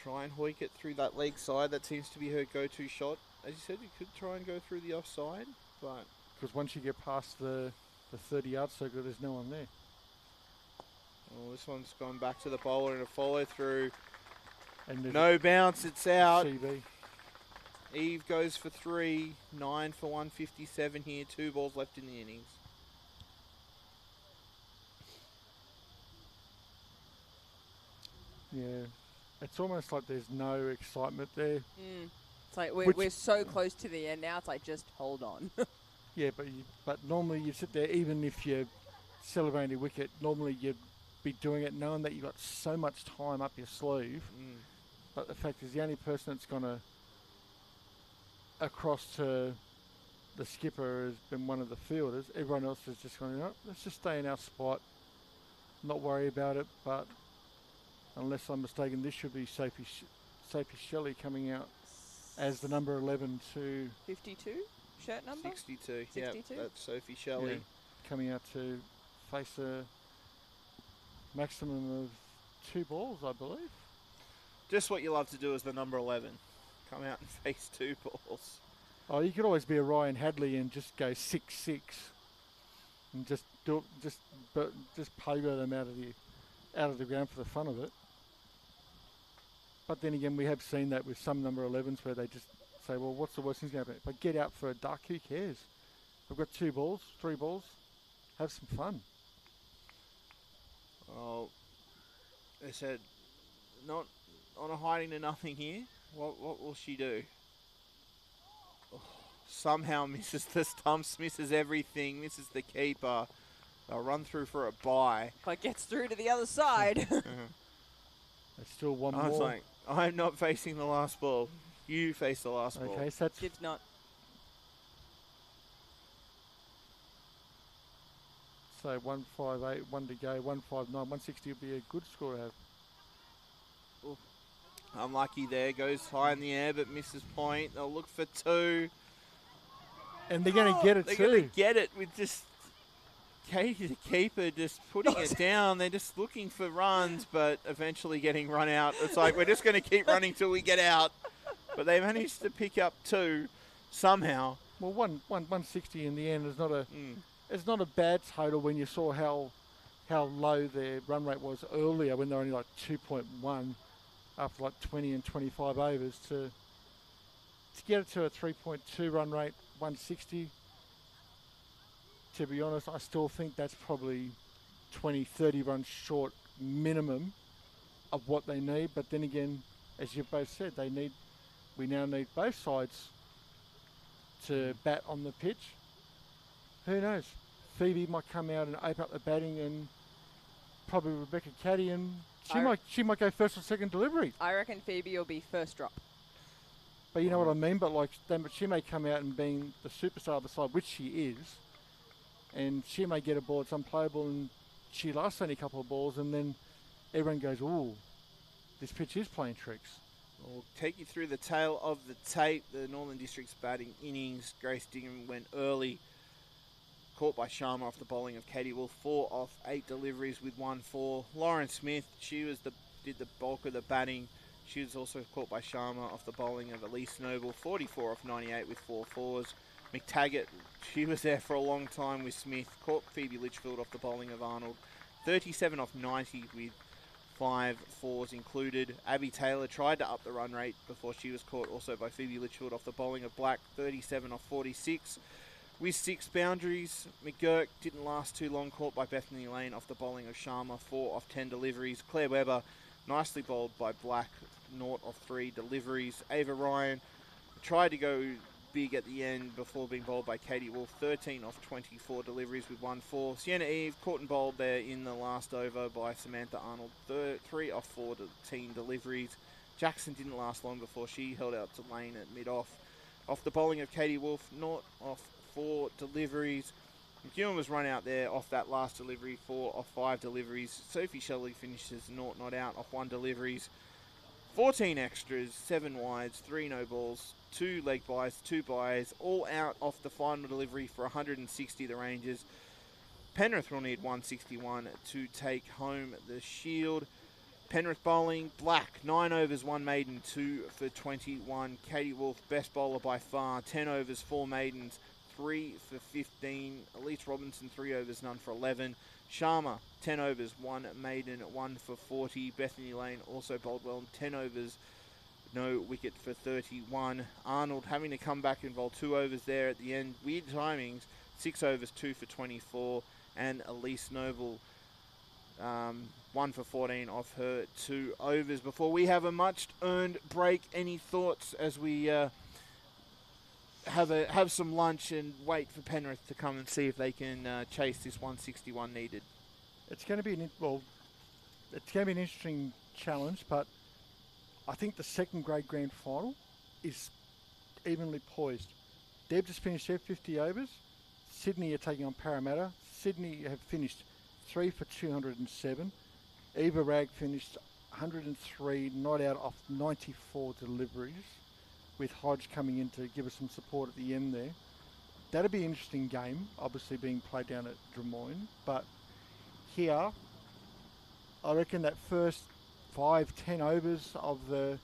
try and hoik it through that leg side. That seems to be her go-to shot. As you said, you could try and go through the offside, but... Because once you get past the 30-yard circle, there's no one there. Well, this one's gone back to the bowler and a follow-through. And there's No bounce, it's out. CB. Eve goes for 3, 9 for 157 here, 2 balls left in the innings. Yeah. It's almost like there's no excitement there. It's like we're Which- so close to the end now. It's like just hold on. Yeah, but normally you sit there, even if you're celebrating a wicket, normally you'd be doing it knowing that you've got so much time up your sleeve. But the fact is, the only person that's gone across to the skipper has been one of the fielders. Everyone else has just gone, let's just stay in our spot, not worry about it. But unless I'm mistaken, this should be Sophie Shelley coming out as the number 11 to 52 shirt number? 62, yeah, 62? that's Sophie Shelley. Yeah, coming out to face a maximum of 2 balls, I believe. Just what you love to do as the number 11. Come out and face 2 balls. Oh, you could always be a Ryan Hadley and just go 6-6 and just pogo them out of the ground for the fun of it. But then again, we have seen that with some number 11s where they just say, well, what's the worst thing's going to happen? If I get out for a duck, who cares? I've got 2 balls, 3 balls. Have some fun. Well, they said not on a hiding to nothing here. What will she do? Oh, somehow misses the stumps, misses everything, misses the keeper. They'll run through for a bye. But gets through to the other side. There's still one I was more. like, I'm not facing the last ball. You face the last ball. Okay, so that's Gibbs not. so 158, 1 to go, 159, 160 would be a good score to have. Unlucky there, goes high in the air but misses point. They'll look for 2. And they're going to get it They're too. going to get it with just Katie, the keeper, just putting it down. They're just looking for runs, but eventually getting run out. It's like, we're just going to keep running till we get out. But they managed to pick up 2 somehow. Well, 160 in the end is not a it's not a bad total when you saw how low their run rate was earlier when they're only like 2.1 after like 20 and 25 overs to get it to a 3.2 run rate, 160. To be honest, I still think that's probably 20, 30 runs short minimum of what they need. But then again, as you both said, we now need both sides to bat on the pitch. Who knows? Phoebe might come out and open up the batting, and probably Rebecca Caddy, and she might go first or second delivery. I reckon Phoebe will be first drop. But you know what I mean? But like, she may come out and being the superstar of the side, which she is, and she may get a ball that's unplayable, and she lasts only a couple of balls, and then everyone goes, "Ooh, this pitch is playing tricks." We'll take you through the tail of the tape. The Northern District's batting innings. Grace Dignam went early. Caught by Sharma off the bowling of Katie Wolf. 4 off 8 deliveries with 1-4. Lauren Smith, she did the bulk of the batting. She was also caught by Sharma off the bowling of Elise Noble. 44 off 98 with 4 fours. McTaggart, she was there for a long time with Smith. Caught Phoebe Litchfield off the bowling of Arnold. 37 off 90 with 5 fours included. Abby Taylor tried to up the run rate before she was caught also by Phoebe Litchfield off the bowling of Black. 37 off 46 with 6 boundaries. McGurk didn't last too long, caught by Bethany Lane off the bowling of Sharma. 4 off 10 deliveries. Claire Webber nicely bowled by Black. 0 off 3 deliveries. Ava Ryan tried to go big at the end before being bowled by Katie Wolf. 13 off 24 deliveries with 1-4. Sienna Eve caught and bowled there in the last over by Samantha Arnold. 3 off 14 deliveries. Jackson didn't last long before she held out to Lane at mid-off. Off the bowling of Katie Wolf, 0 off 4 deliveries. McEwen was run out there off that last delivery. 4 off 5 deliveries. Sophie Shelley finishes 0 not out off 1 deliveries. 14 extras, 7 wides, 3 no balls, 2 leg byes, 2 byes, all out off the final delivery for 160 the Rangers. Penrith will need 161 to take home the Shield. Penrith bowling, Black, 9 overs, 1 maiden, 2 for 21. Katie Wolf, best bowler by far, 10 overs, 4 maidens, 3 for 15. Elise Robinson, 3 overs, none for 11. Sharma, 10 overs, 1 maiden, 1 for 40. Bethany Lane also bowled well, 10 overs, no wicket for 31. Arnold having to come back and bowl 2 overs there at the end. Weird timings, 6 overs, 2 for 24. And Elise Noble, 1 for 14 off her 2 overs. Before we have a much earned break, any thoughts as we have some lunch and wait for Penrith to come and see if they can chase this 161 needed? It's going to be it's going to be an interesting challenge, but I think the second grade grand final is evenly poised. Deb just finished their 50 overs. Sydney are taking on Parramatta. Sydney have finished 3 for 207. Eva Rag finished 103, not out off 94 deliveries, with Hodge coming in to give us some support at the end there. That'll be an interesting game, obviously being played down at Drummoyne. But here, I reckon that first 5-10 overs of the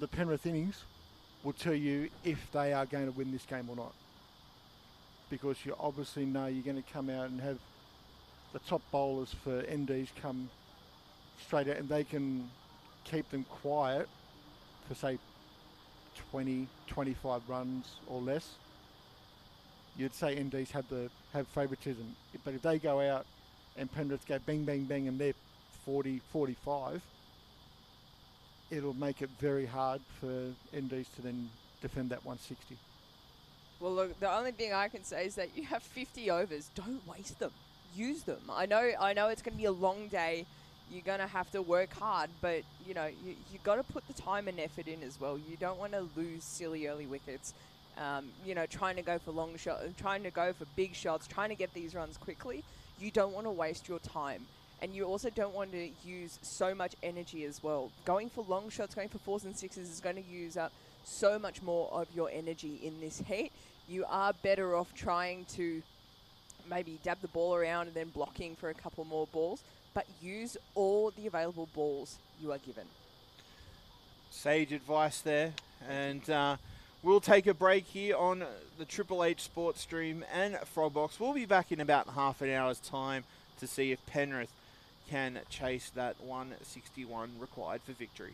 Penrith innings will tell you if they are going to win this game or not. Because you obviously know you're going to come out and have the top bowlers for NDs come straight out, and they can keep them quiet for, say, 20, 25 runs or less. You'd say NDs have favouritism. But if they go out and Penrith go bang, bang, bang, and they're 40, 45, it'll make it very hard for NDs to then defend that 160. Well, look, the only thing I can say is that you have 50 overs. Don't waste them. Use them. I know it's going to be a long day. You're going to have to work hard, but, you got to put the time and effort in as well. You don't want to lose silly early wickets, trying to go for long shots, trying to go for big shots, trying to get these runs quickly. You don't want to waste your time. And you also don't want to use so much energy as well. Going for long shots, going for 4s and 6s is going to use up so much more of your energy in this heat. You are better off trying to maybe dab the ball around and then blocking for a couple more balls, but use all the available balls you are given. Sage advice there. And we'll take a break here on the Triple H Sports Stream and Frogbox. We'll be back in about half an hour's time to see if Penrith can chase that 161 required for victory.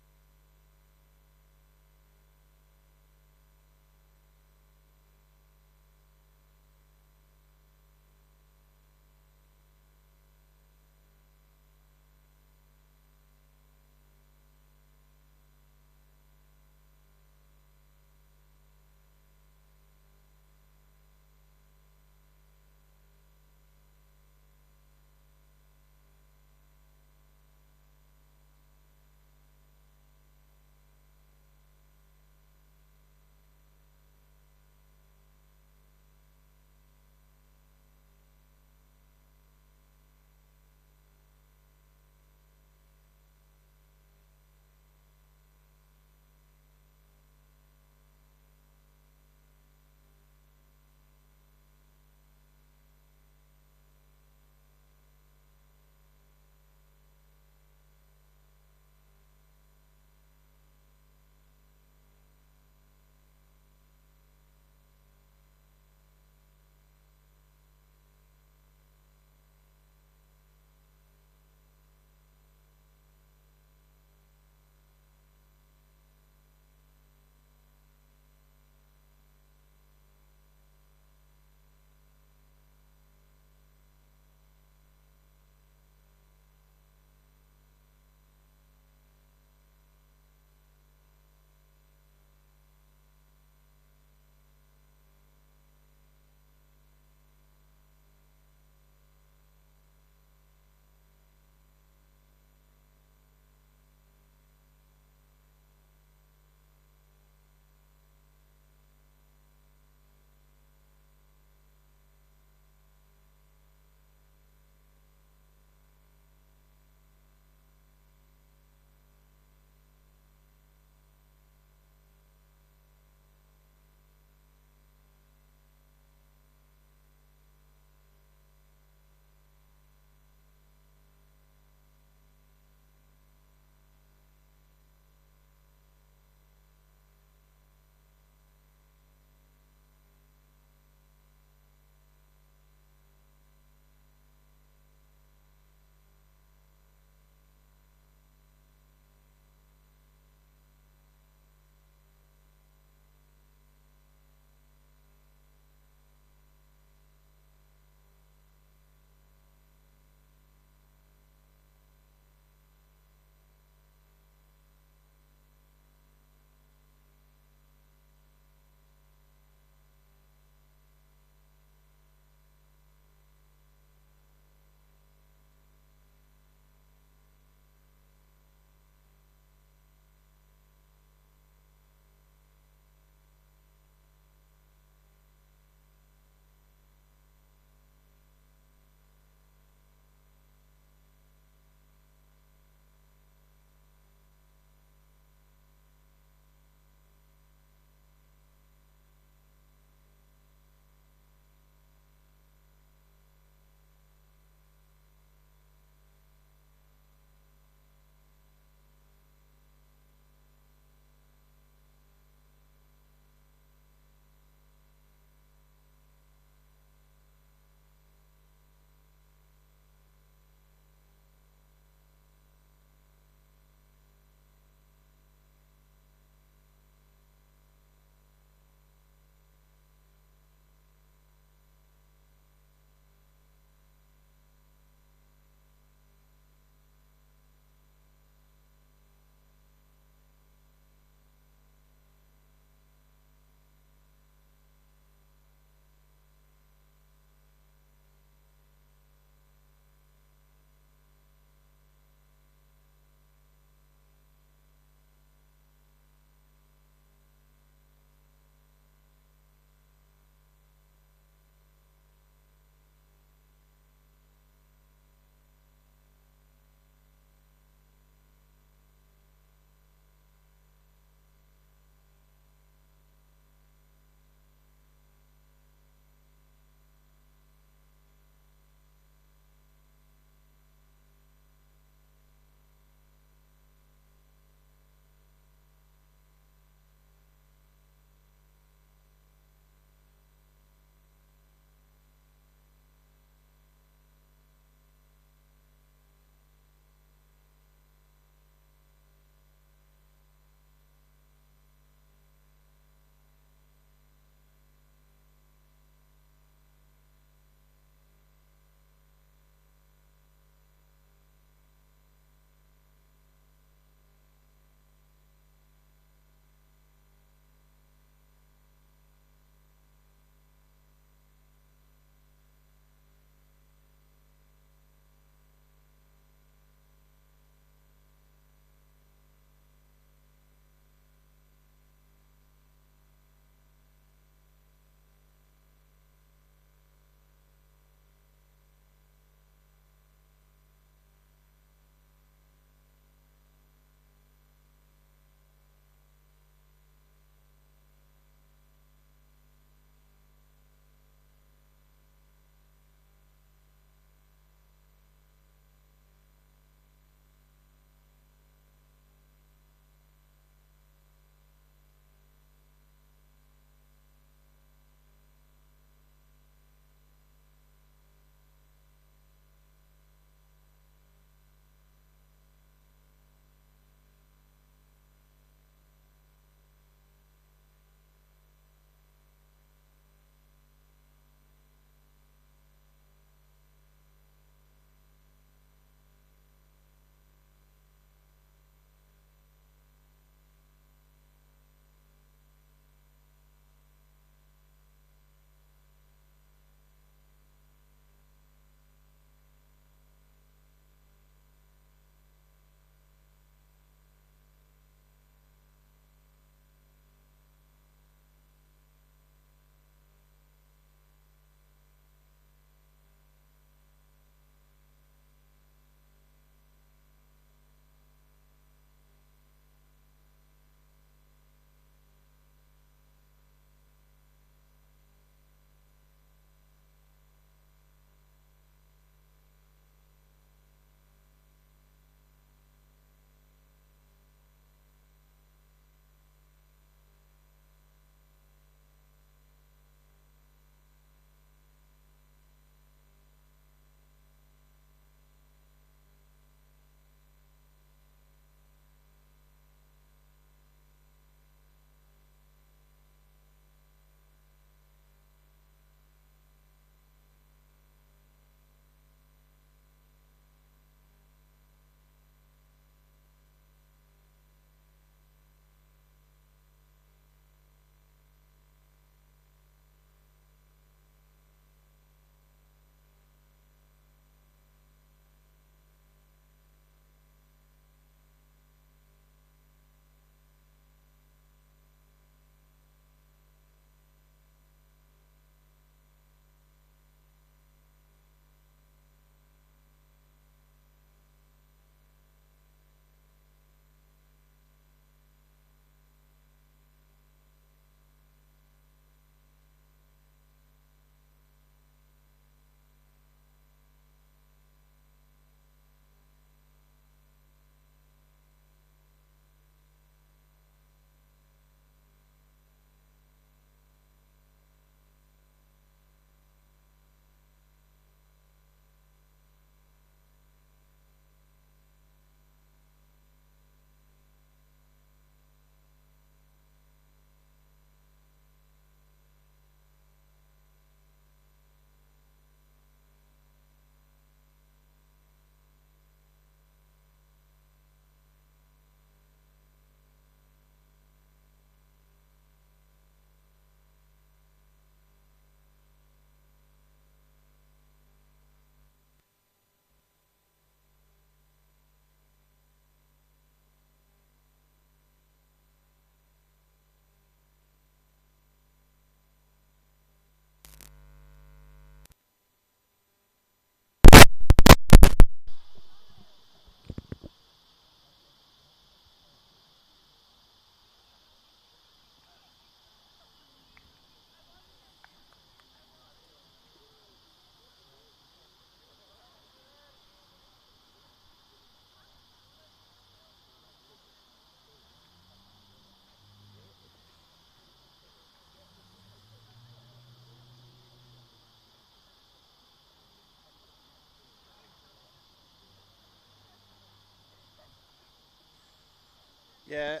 Yeah.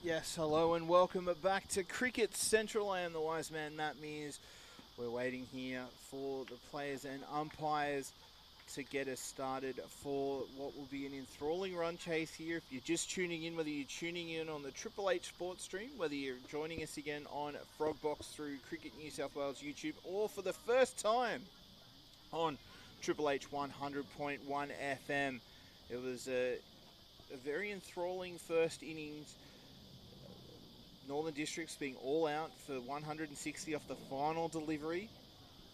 Yes, hello and welcome back to Cricket Central. I am the wise man, Matt Mears. We're waiting here for the players and umpires to get us started for what will be an enthralling run chase here. If you're just tuning in, whether you're tuning in on the Triple H Sports stream, whether you're joining us again on Frogbox through Cricket New South Wales YouTube, or for the first time on Triple H 100.1 FM. It was a very enthralling first innings. Northern Districts being all out for 160 off the final delivery.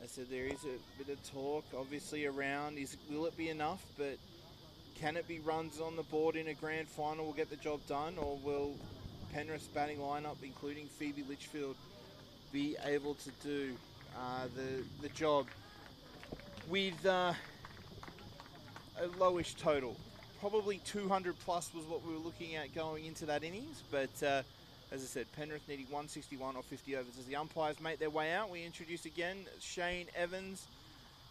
I said there is a bit of talk, obviously, around will it be enough, but can it be runs on the board in a grand final will get the job done, or will Penrith's batting lineup, including Phoebe Litchfield, be able to do the job with a lowish total? Probably 200 plus was what we were looking at going into that innings, but as I said, Penrith needing 161 or 50 overs. As the umpires make their way out, we introduce again Shane Evans.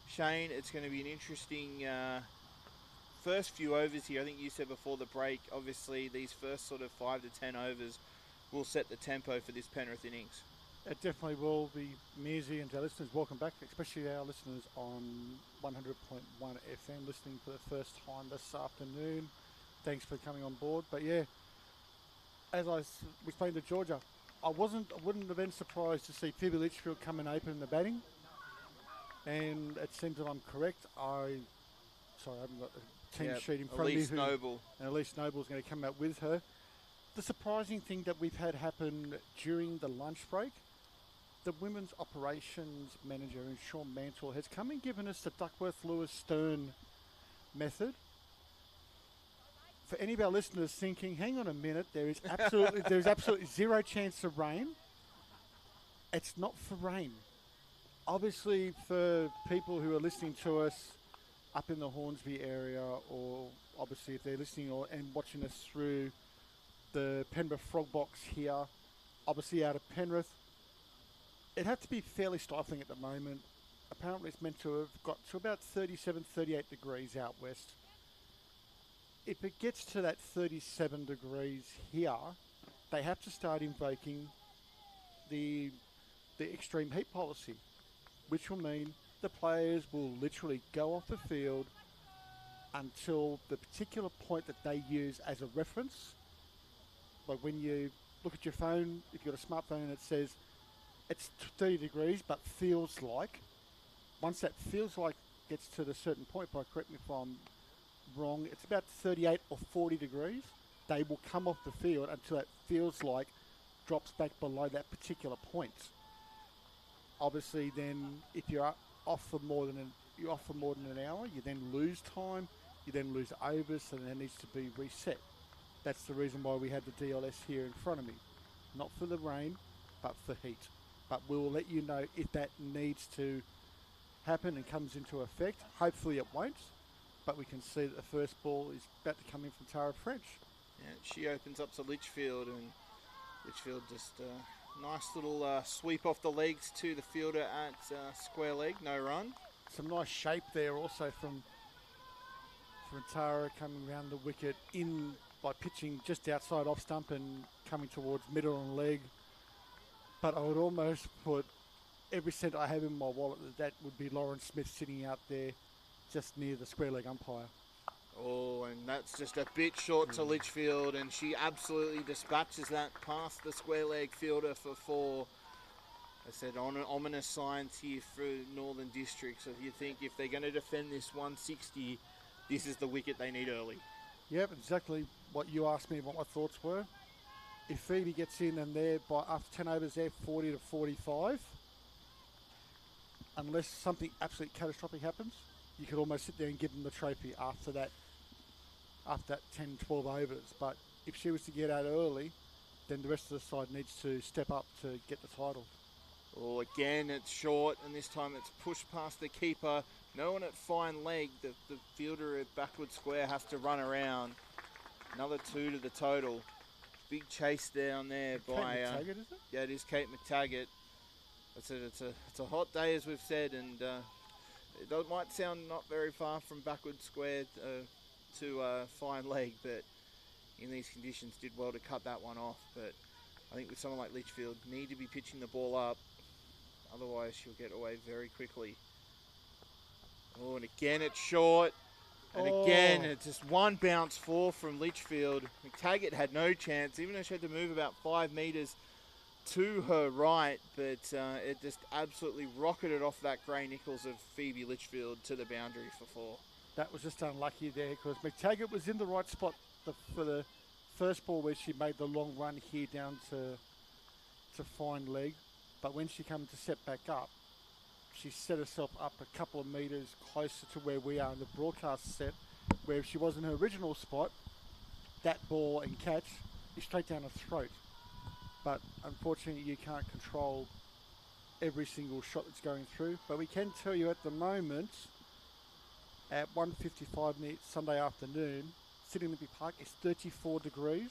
Shane, it's going to be an interesting first few overs here. I think you said before the break, obviously these first sort of 5 to 10 overs will set the tempo for this Penrith innings. It definitely will be. Mearsy and our listeners, welcome back, especially our listeners on 100.1 FM, listening for the first time this afternoon. Thanks for coming on board. But yeah, as I was playing to Georgia, I wouldn't have been surprised to see Phoebe Litchfield come and open the batting. And it seems that I'm correct. I haven't got the team sheet in front Elise of me. Noble. And Elise Noble's going to come out with her. The surprising thing that we've had happen during the lunch break, the women's operations manager, Sean Mantle, has come and given us the Duckworth-Lewis-Stern method. For any of our listeners thinking, hang on a minute, there's absolutely zero chance of rain. It's not for rain. Obviously, for people who are listening to us up in the Hornsby area, or obviously if they're listening and watching us through the Penrith Frog Box here, obviously out of Penrith, it had to be fairly stifling at the moment. Apparently it's meant to have got to about 37, 38 degrees out west. If it gets to that 37 degrees here, they have to start invoking the extreme heat policy, which will mean the players will literally go off the field until the particular point that they use as a reference. Like when you look at your phone, if you've got a smartphone and it says it's 30 degrees but feels like, once that feels like gets to the certain point, but correct me if I'm wrong, it's about 38 or 40 degrees, they will come off the field until it feels like drops back below that particular point. Obviously then if you're off for more than an hour, you then lose time, you then lose overs, so then it needs to be reset. That's the reason why we had the DLS here in front of me. Not for the rain, but for heat. But we'll let you know if that needs to happen and comes into effect. Hopefully it won't, but we can see that the first ball is about to come in from Tara French. Yeah, she opens up to Litchfield, and Litchfield just nice little sweep off the legs to the fielder at square leg, no run. Some nice shape there also from Tara coming around the wicket in by pitching just outside off stump and coming towards middle and leg. But I would almost put every cent I have in my wallet that would be Lauren Smith sitting out there just near the square leg umpire. Oh, and that's just a bit short to Litchfield, and she absolutely dispatches that past the square leg fielder for 4. I said ominous signs here for Northern Districts. So if you think if they're going to defend this 160, this is the wicket they need early. Yep, exactly what you asked me what my thoughts were. If Phoebe gets in and they're by after 10 overs there, 40 to 45, unless something absolutely catastrophic happens, you could almost sit there and give them the trophy after that 10, 12 overs. But if she was to get out early, then the rest of the side needs to step up to get the title. Oh, again, it's short, and this time it's pushed past the keeper. No one at fine leg. The fielder at backward square has to run around. Another 2 to the total. Big chase down there by... Kate McTaggart, is it? Yeah, it is Kate McTaggart. It's a hot day, as we've said, and it might sound not very far from backward square to fine leg, but in these conditions did well to cut that one off. But I think with someone like Litchfield, need to be pitching the ball up. Otherwise, she'll get away very quickly. Oh, and again it's short. And again, it's just one bounce four from Litchfield. McTaggart had no chance, even though she had to move about 5 metres to her right. But it just absolutely rocketed off that Gray Nichols of Phoebe Litchfield to the boundary for 4. That was just unlucky there because McTaggart was in the right spot for the first ball where she made the long run here down to fine leg. But when she came to set back up, she set herself up a couple of metres closer to where we are in the broadcast set, where if she was in her original spot, that ball and catch is straight down her throat. But unfortunately, you can't control every single shot that's going through. But we can tell you at the moment, at 1:55 Sunday afternoon, Sydney Olympic Park is 34 degrees.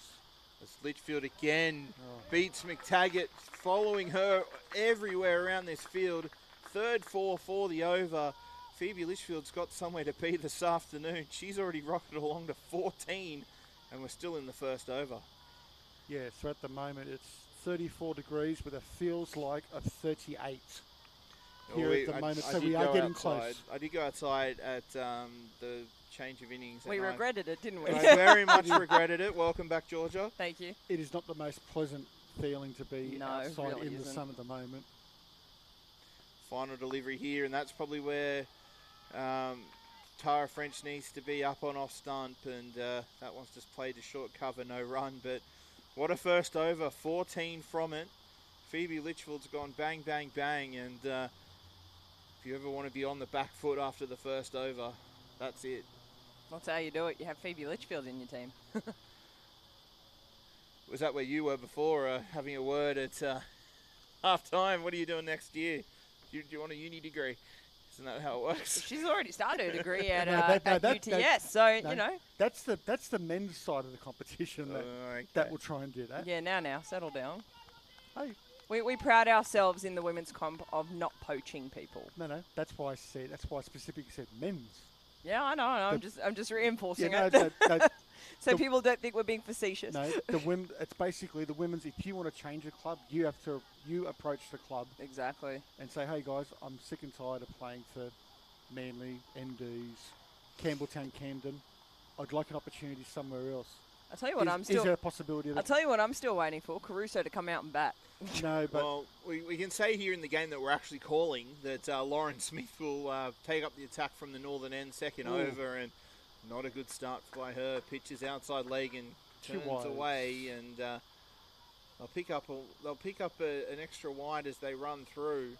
As Litchfield again beats McTaggart, following her everywhere around this field. Third 4 for the over. Phoebe Litchfield's got somewhere to be this afternoon. She's already rocketed along to 14, and we're still in the first over. Yeah, so at the moment it's 34 degrees with a feels like of 38 here at the moment. So we are getting close. I did go outside at the change of innings. We regretted it, didn't we? I very much regretted it. Welcome back, Georgia. Thank you. It is not the most pleasant feeling to be outside really in the isn't. sun at the moment. Final delivery here, and that's probably where Tara French needs to be up on off stump, and that one's just played to short cover, no run. But what a first over, 14 from it. Phoebe Litchfield's gone bang, bang, bang, and if you ever want to be on the back foot after the first over, that's it. That's how you do it. You have Phoebe Litchfield in your team. Was that where you were before, having a word at half time? What are you doing next year? Do you want a uni degree? Isn't that how it works? She's already started a degree at that- UTS, so, No, you know. That's the men's side of the competition that will try and do that. Yeah, now, settle down. Hey. We pride ourselves in the women's comp of not poaching people. No, that's why I specifically said men's. Yeah, I know. I'm just reinforcing Yeah, it. no, so people don't think we're being facetious. No, it's basically the women's. If you want to change a club, you approach the club Exactly. and say, hey guys, I'm sick and tired of playing for Manly, NDs, Campbelltown, Camden. I'd like an opportunity somewhere else. I tell you what, Is there a possibility of that? I'll tell you what I'm still waiting for, Caruso to come out and bat. No, but Well, we can say here in the game that we're actually calling that Lauren Smith will take up the attack from the northern end, second over, and not a good start by her. Pitches outside leg and turns away, and they'll pick up an extra wide as they run through.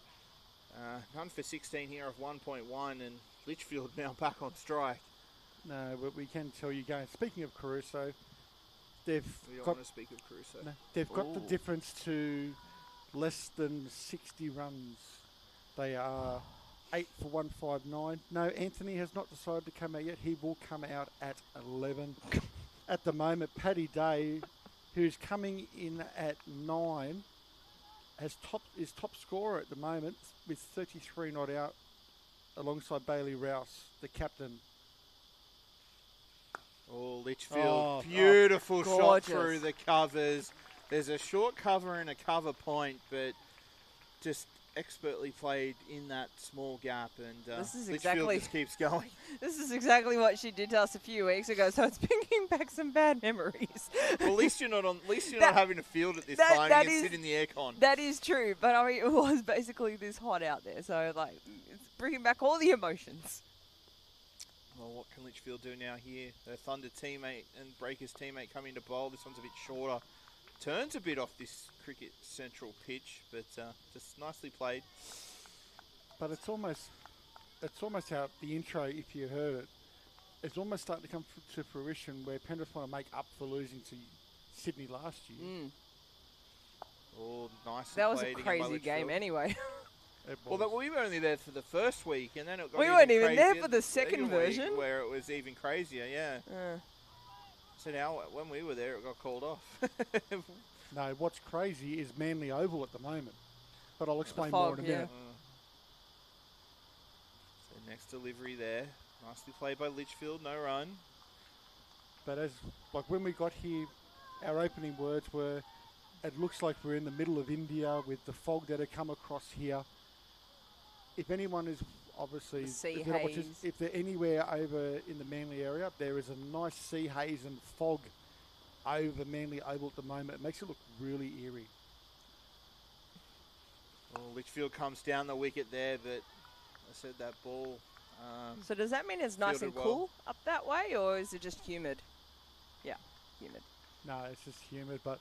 None for 16 here of 1.1, and Litchfield now back on strike. no, but we can tell you going. Speaking of Caruso, We don't want to speak of Crusoe. they've got the difference to less than 60 runs. They are 8 for 159. No, Anthony has not decided to come out yet. He will come out at 11. At the moment, Paddy Day, who's coming in at 9, is top scorer at the moment with 33 not out, alongside Bailey Rouse, the captain. Oh, Litchfield. Beautiful shot gorgeous. through the covers. There's a short cover and a cover point, but just expertly played in that small gap. And This is Litchfield exactly- just keeps going. This is exactly what she did to us a few weeks ago, so it's bringing back some bad memories. Well, at least you're not That- having to field at this that- time. that You can is- sit in the aircon. That is true, but I mean, it was basically this hot out there, so like, it's bringing back all the emotions. Well, what can Litchfield do now here? Their Thunder teammate and Breakers teammate coming to bowl. This one's a bit shorter. Turns a bit off this Cricket Central pitch, but just nicely played. But it's almost how the intro, if you heard it, it's almost starting to come to fruition where Penrith want to make up for losing to Sydney last year. Oh, nicely That was a played again by crazy game Litchfield. anyway. Well, we were only there for the first week, and then it got We weren't even even there crazier for the second week, version. where it was even crazier. Yeah. So now, when we were there, it got called off. No, what's crazy is Manly Oval at the moment. But I'll explain fog, more in a yeah. minute. So next delivery there, nicely played by Litchfield, no run. But when we got here, our opening words were, it looks like we're in the middle of India with the fog that had come across here. If anyone is obviously, sea if they're anywhere over in the Manly area, there is a nice sea haze and fog over Manly Oval at the moment. It makes it look really eerie. Well, Litchfield comes down the wicket there, but I said that ball. So does that mean it's nice and fielded cool up that way, or is it just humid? Yeah, humid. No, it's just humid, but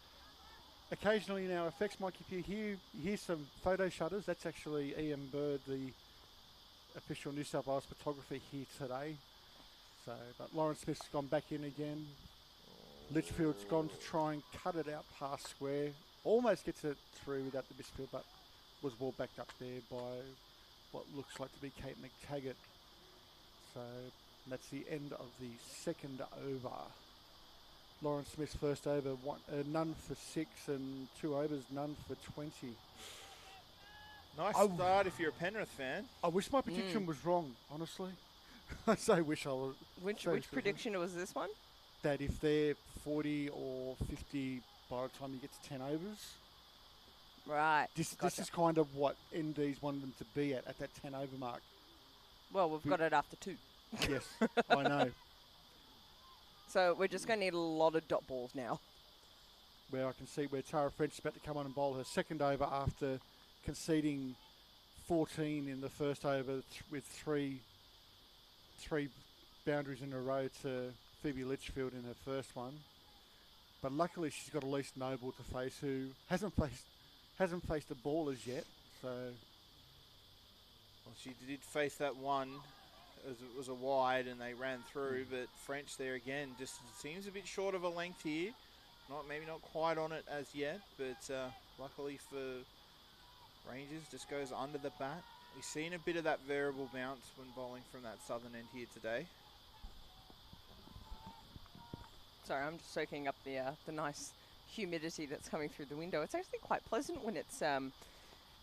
occasionally in our effects, Mike, if you hear some photo shutters, that's actually Ian Bird, the official New South Wales photographer here today. So, but Lawrence Smith's gone back in again. Litchfield's gone to try and cut it out past square. Almost gets it through without the misfield, but was well backed up there by what looks like to be Kate McTaggart. So that's the end of the second over. Lawrence Smith's first over, none for 6 and 2 overs, none for 20. Nice start if you're a Penrith fan. I wish my prediction was wrong, honestly. I so wish I was. Which prediction was this one? That if they're 40 or 50 by the time you get to 10 overs. Right. This is kind of what NDs wanted them to be at that 10 over mark. Well, we've got it after 2. Yes, I know. So we're just going to need a lot of dot balls now. Where I can see where Tara French is about to come on and bowl her second over after conceding 14 in the first over with three boundaries in a row to Phoebe Litchfield in her first one. But luckily she's got Elise Noble to face, who hasn't faced a ball as yet. So Well, she did face that one as it was a wide and they ran through, but French there again just seems a bit short of a length here. Maybe not quite on it as yet, but luckily for Rangers, just goes under the bat. We've seen a bit of that variable bounce when bowling from that southern end here today. Sorry, I'm just soaking up the nice humidity that's coming through the window. It's actually quite pleasant when it's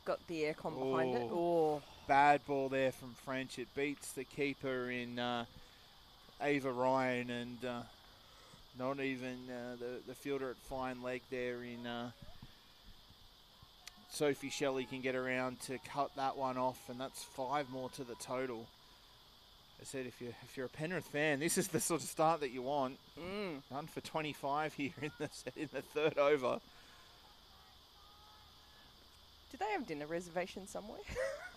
got the aircon behind it. Oh, bad ball there from French. It beats the keeper in Ava Ryan, and not even the fielder at fine leg there in Sophie Shelley can get around to cut that one off, and that's 5 more to the total. I said, if you're a Penrith fan, this is the sort of start that you want. Run for 25 here in the third over. Do they have dinner reservations somewhere?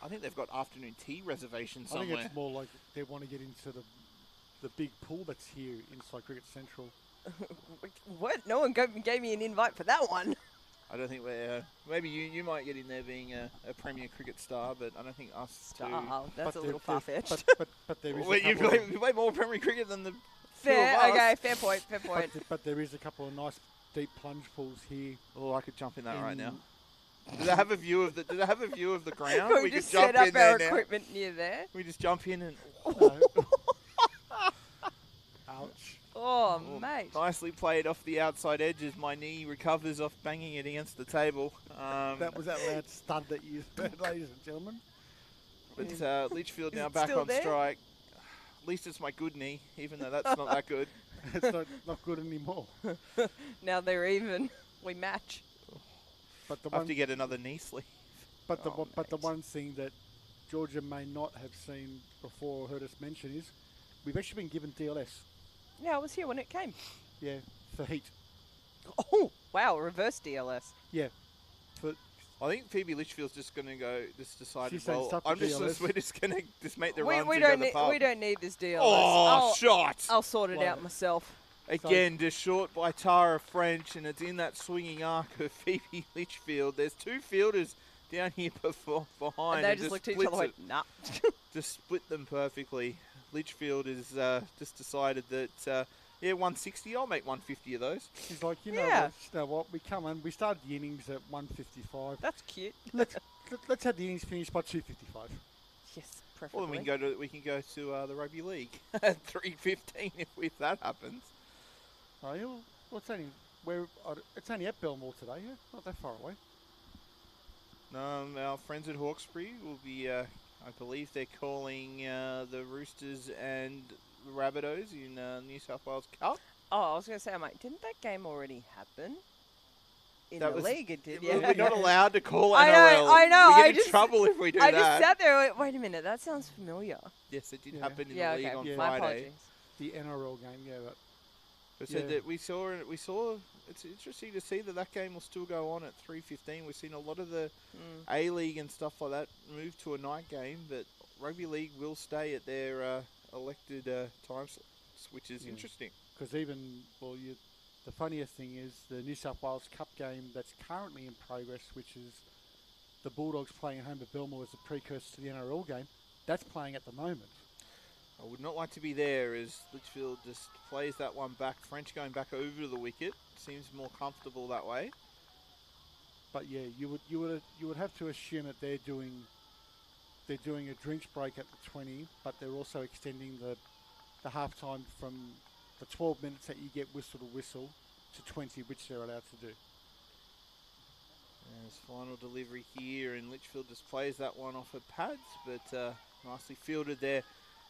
I think they've got afternoon tea reservations somewhere. I think it's more like they want to get into the big pool that's here inside Cricket Central. What? No one gave me an invite for that one. I don't think we're... maybe you might get in there being a Premier Cricket star, but I don't think us two... That's a little far-fetched. But there is you play more Premier Cricket than the fair, two of us. okay, fair point. But there is a couple of nice deep plunge pools here. Oh, I could jump in that right now. Do they have a view of the ground? we could just jump set up in there our now. equipment near there. We just jump in and... Ouch. Oh, mate. Nicely played off the outside edge as my knee recovers off banging it against the table. That was that loud stud that you heard, ladies and gentlemen. But Litchfield now back on there? strike. At least it's my good knee, even though that's not that good. It's not good anymore. Now they're even. We match. But I have to get another knee sleeve. But the one thing that Georgia may not have seen before or heard us mention is we've actually been given DLS. Yeah, I was here when it came. Yeah, for heat. Oh, wow, reverse DLS. Yeah. I think Phoebe Litchfield's just going to go, just decided, She's saying well, stop we're the just going to just make the We runs don't and go to the pub. we don't need this DLS. Oh, shot! I'll sort it out myself. Again, just short by Tara French, and it's in that swinging arc of Phoebe Litchfield. There's 2 fielders down here behind. And they just looked at each other like, nah. Just split them perfectly. Litchfield has just decided that, 160, I'll make 150 of those. She's like, you know what, we come in, we started the innings at 155. That's cute. Let's have the innings finished by 255. Yes, preferably. Well, then we can go to the rugby league at 3:15 if that happens. Oh, yeah, well, it's only at Belmore today, yeah? Not that far away. Our friends at Hawkesbury will be, I believe they're calling the Roosters and the Rabbitohs in New South Wales Cup. Oh, I was going to say, I'm like, didn't that game already happen? In That the was- league, it did. Well, Yeah. we're not allowed to call I NRL. know, I know, We I get in just- trouble if we do I that. just sat there. Wait a minute, that sounds familiar. Yes, it did Yeah. happen in Yeah, the league okay. on Yeah. My Friday. apologies. The NRL game, yeah. But But said Yeah. that we saw. It's interesting to see that game will still go on at 3:15. We've seen a lot of the A League and stuff like that move to a night game, but rugby league will stay at their elected time slots, which is interesting. because the funniest thing is the New South Wales Cup game that's currently in progress, which is the Bulldogs playing at home at Belmore as a precursor to the NRL game, that's playing at the moment. I would not like to be there as Litchfield just plays that one back. French going back over to the wicket seems more comfortable that way. But yeah, you would have to assume that they're doing a drinks break at the 20, but they're also extending the half time from the 12 minutes that you get whistle to whistle to 20, which they're allowed to do. There's final delivery here, and Litchfield just plays that one off of pads, but nicely fielded there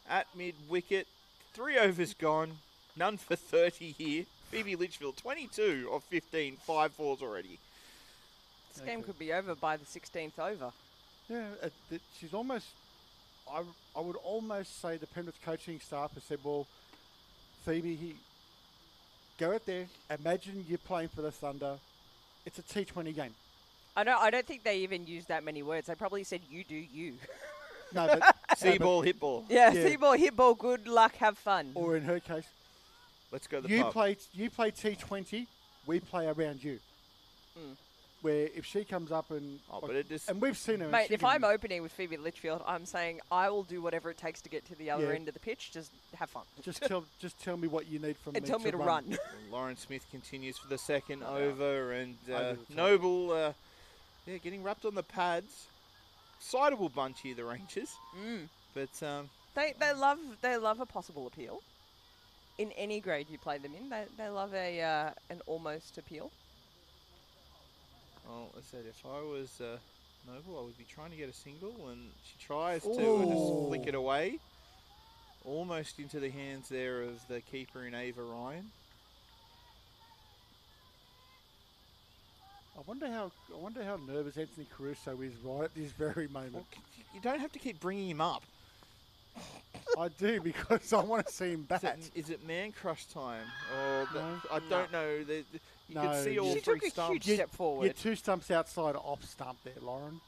at mid-wicket. 3 overs gone, none for 30 here. Phoebe Litchfield, 22 of 15, 5 balls already. This game could be over by the 16th over. Yeah, she's almost. I would almost say the Penrith coaching staff has said, "Well, Phoebe, go out there. Imagine you're playing for the Thunder. It's a T20 game." I don't think they even used that many words. They probably said, "You do you." No, but See ball, hit ball. Yeah, Yeah. see ball, hit ball, good luck, have fun. or in her case, Let's go to the you pub. play T20. We play around you. Where if she comes up and But it just... and we've seen her. and Mate, she if I'm can- opening with Phoebe Litchfield, I'm saying I will do whatever it takes to get to the other Yeah. end of the pitch. Just have fun. just tell me what you need from And me tell me to run. Lauren Smith continues for the second over, and Over the top. Noble, getting wrapped on the pads. Sideable bunch here, the Rangers. But They love a possible appeal. In any grade you play them in, they love an almost appeal. well, I said if I was Noble, I would be trying to get a single, and she tries to and just flick it away, almost into the hands there of the keeper in Ava Ryan. I wonder how nervous Anthony Caruso is right at this very moment. Well, you don't have to keep bringing him up. I do because I want to see him bat. Is it man crush time? Or No. I don't know. You No, can see all She three took a stumps. huge step forward. You're 2 stumps outside off stump there, Lauren.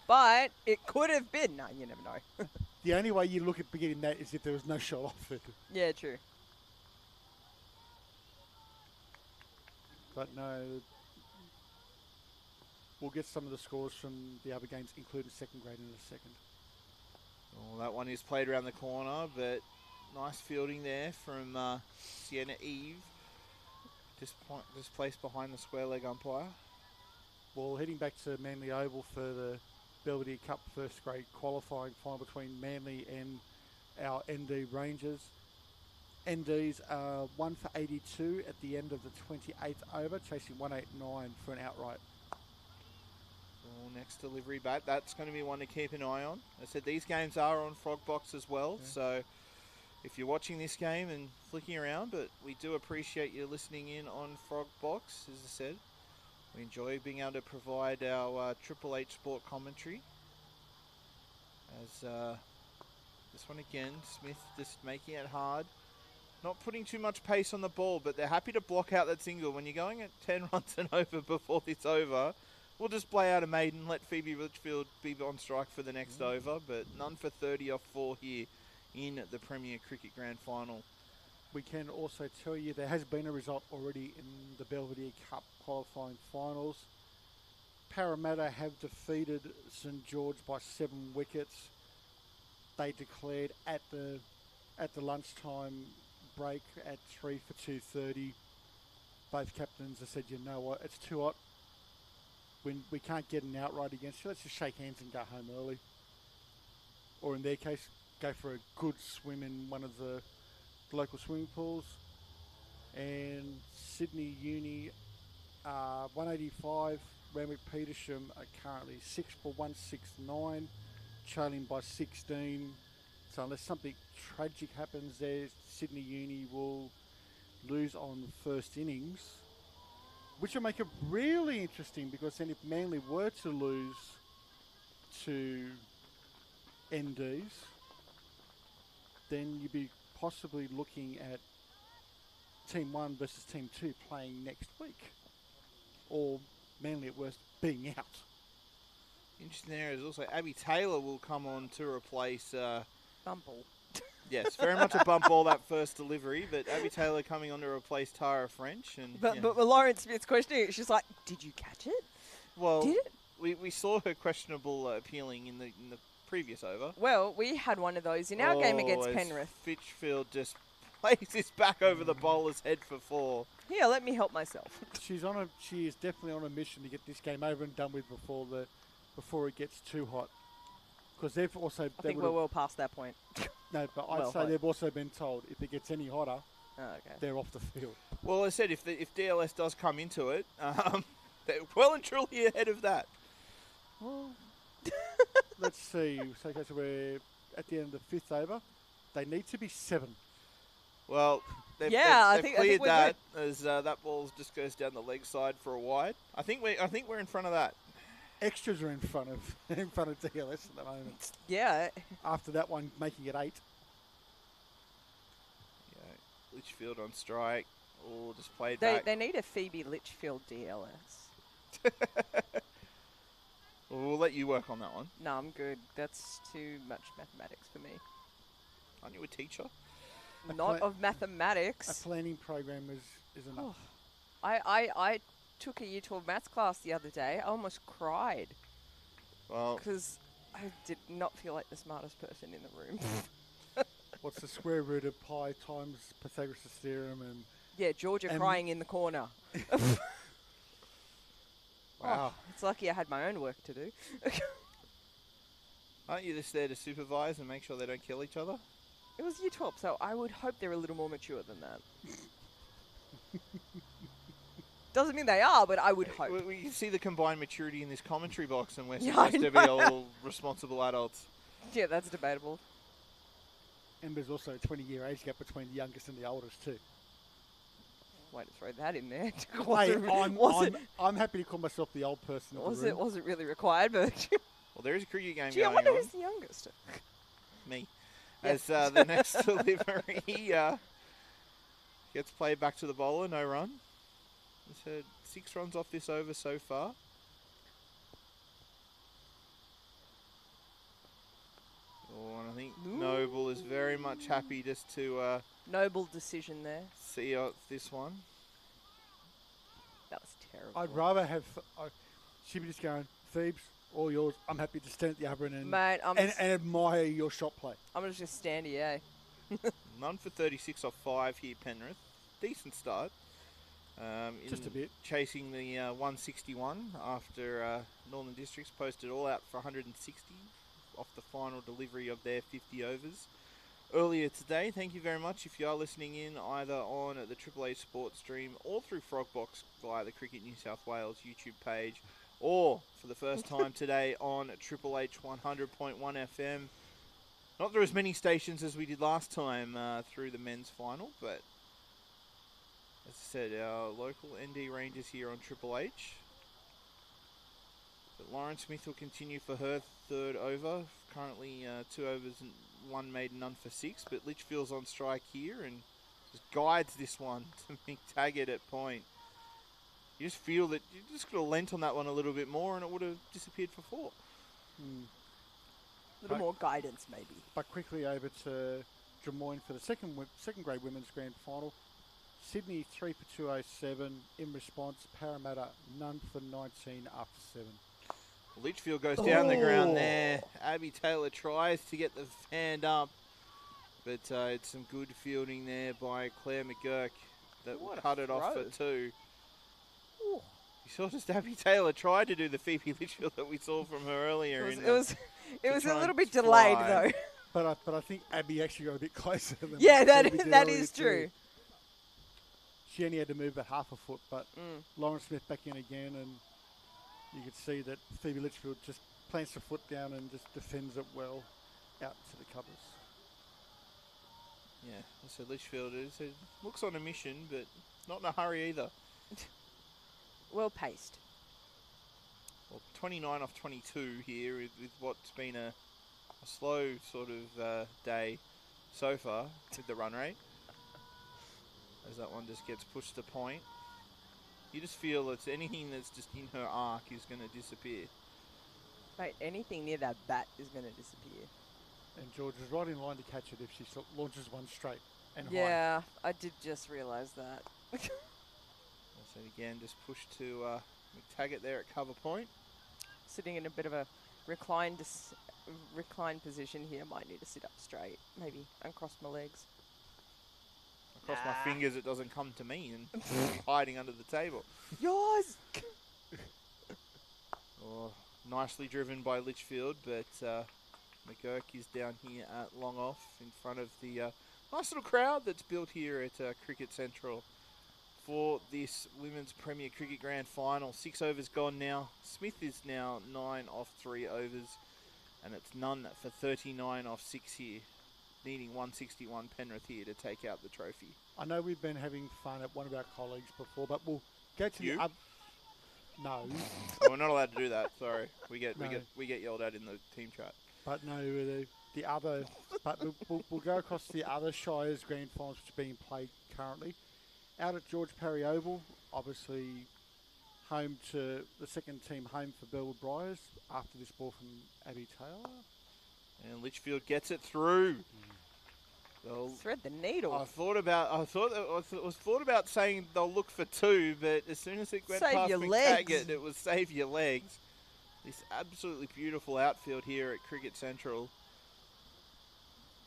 But it could have been. No, you never know. The only way you look at getting that is if there was no shot off it. Yeah, true. But no, we'll get some of the scores from the other games, including second grade, in a second. Well, that one is played around the corner, but nice fielding there from Sienna Eve. Just placed behind the square leg umpire. Well, heading back to Manly Oval for the Belvedere Cup first grade qualifying final between Manly and our ND Rangers. NDs are 1 for 82 at the end of the 28th over, chasing 189 for an outright. Well, next delivery bat, that's going to be one to keep an eye on. I said these games are on Frog Box as well, so if you're watching this game and flicking around, but we do appreciate you listening in on Frog Box, as I said. We enjoy being able to provide our Triple H Sport commentary. As this one again, Smith just making it hard. Not putting too much pace on the ball, but they're happy to block out that single. When you're going at 10 runs and over before it's over, we'll just play out a maiden, let Phoebe Litchfield be on strike for the next over, but none for 30 off 4 here in the Premier Cricket Grand Final. We can also tell you there has been a result already in the Belvedere Cup qualifying finals. Parramatta have defeated St George by 7 wickets. They declared at the lunchtime break at 3 for 230. Both captains have said, you know what, it's too hot. When we can't get an outright against you, let's just shake hands and go home early. Or in their case, go for a good swim in one of the local swimming pools. And Sydney Uni 185. Randwick Petersham are currently 6 for 169, trailing by 16. So unless something tragic happens there, Sydney Uni will lose on first innings, which will make it really interesting because then if Manly were to lose to NDs, then you'd be possibly looking at Team 1 versus Team 2 playing next week. Or Manly at worst being out. Interesting there is also Abby Taylor will come on to replace... Bumble. Yes, very much a bump ball that first delivery, but Abby Taylor coming on to replace Tara French. And But, yeah. but Lauren Smith's questioning it. She's like, did you catch it? Well, Did it? we saw her questionable appealing in the previous over. Well, we had one of those in our game against as Penrith. Fitchfield just plays his back over the bowler's head for 4. Here, let me help myself. She is definitely on a mission to get this game over and done with before it gets too hot. Because they've also... I think we're well past that point. No, but I'd say they've also been told if it gets any hotter, they're off the field. Well, I said if DLS does come into it, they're well and truly ahead of that. Well, let's see. So we're at the end of the 5th over. They need to be 7. Well, they've I think cleared we're that as that ball just goes down the leg side for a wide. I think we're in front of that. Extras are in front of DLS at the moment. Yeah. After that one, making it 8. Yeah, Litchfield on strike. Oh, just played back. They need a Phoebe Litchfield DLS. Well, we'll let you work on that one. No, I'm good. That's too much mathematics for me. Aren't you a teacher? Not of mathematics. A planning program is enough. I took a Year 12 maths class the other day. I almost cried Well, because I did not feel like the smartest person in the room. What's the square root of pi times Pythagoras' theorem and... Yeah, Georgia crying in the corner. Wow. It's lucky I had my own work to do. aren't you just there to supervise and make sure they don't kill each other? It was Year 12, so I would hope they're a little more mature than that. Doesn't mean they are, but I would hope. We can see the combined maturity in this commentary box, and we're Yeah, I supposed to be all responsible adults. Yeah, that's debatable. And there's also a 20-year age gap between the youngest and the oldest too. Way to throw that in there. I'm happy to call myself the old person. Wasn't really required, but Well, there is a cricket game gee, I going wonder on. who's the youngest. Me. Yes. As the next delivery gets played back to the bowler, no run. He's had 6 runs off this over so far. Oh, and I think Noble is very much happy just to Noble decision there. see out this one. That was terrible. I'd rather have... she'd be just going, Phoebes, all yours. I'm happy to stand at the other end Mate, and admire your shot play. I'm just going to stand here. None for 36 off 5 here, Penrith. Decent start. Just a bit. Chasing the 161 after Northern Districts posted all out for 160 off the final delivery of their 50 overs earlier today. Thank you very much if you are listening in either on the Triple H Sports stream or through Frogbox via the Cricket New South Wales YouTube page, or for the first time today on Triple H 100.1 FM. Not through as many stations as we did last time through the men's final, but as I said, our local ND Rangers here on Triple H. But Lauren Smith will continue for her 3rd over. Currently 2 overs and 1 made, none for 6. But Litchfield's on strike here and just guides this one to McTaggart at point. You just feel that you just could have lent on that one a little bit more and it would have disappeared for 4. A little more guidance, maybe. But quickly over to Drummoyne for the second grade women's grand final. Sydney 3 for 207 in response. Parramatta none for 19 after 7. Litchfield goes down the ground there. Abby Taylor tries to get the hand up, but it's some good fielding there by Claire McGurk that will cut it off for 2. Ooh. You saw just Abby Taylor tried to do the Phoebe Litchfield that we saw from her earlier. It was a try little and bit delayed, fly. though. But I think Abby actually got a bit closer than Yeah, Phoebe did that earlier is too. true. She only had to move it half a foot, but Lauren Smith back in again, and you could see that Phoebe Litchfield just plants her foot down and just defends it well out to the covers. Yeah, so Litchfield looks on a mission, but not in a hurry either. Well paced. Well, 29 off 22 here with what's been a slow sort of day so far with the run rate. As that one just gets pushed to point. You just feel it's anything that's just in her arc is going to disappear. Mate, anything near that bat is going to disappear. And George is right in line to catch it if she launches one straight and high. Yeah, I did just realise that. So again, just push to tag it there at cover point. Sitting in a bit of a reclined position here. Might need to sit up straight. Maybe uncross my legs. Across my fingers, it doesn't come to me and hiding under the table. Yours! Oh, nicely driven by Litchfield, but McGurk is down here at long off in front of the nice little crowd that's built here at Cricket Central for this Women's Premier Cricket Grand Final. 6 overs gone now. Smith is now 9 off 3 overs, and it's none for 39 off 6 here. Needing 161 Penrith here to take out the trophy. I know we've been having fun at one of our colleagues before, but we'll get to You? the No. Oh, we're not allowed to do that. Sorry, we get yelled at in the team chat. But no, the other. But we'll go across to the other Shires Grand Finals which are being played currently. Out at George Parry Oval, obviously home to the second team home for Burwood Briars after this ball from Abby Taylor. And Litchfield gets it through. Well, Thread the needle. I thought about saying they'll look for 2, but as soon as it went Save past your McTaggart, legs. it was save your legs. This absolutely beautiful outfield here at Cricket Central.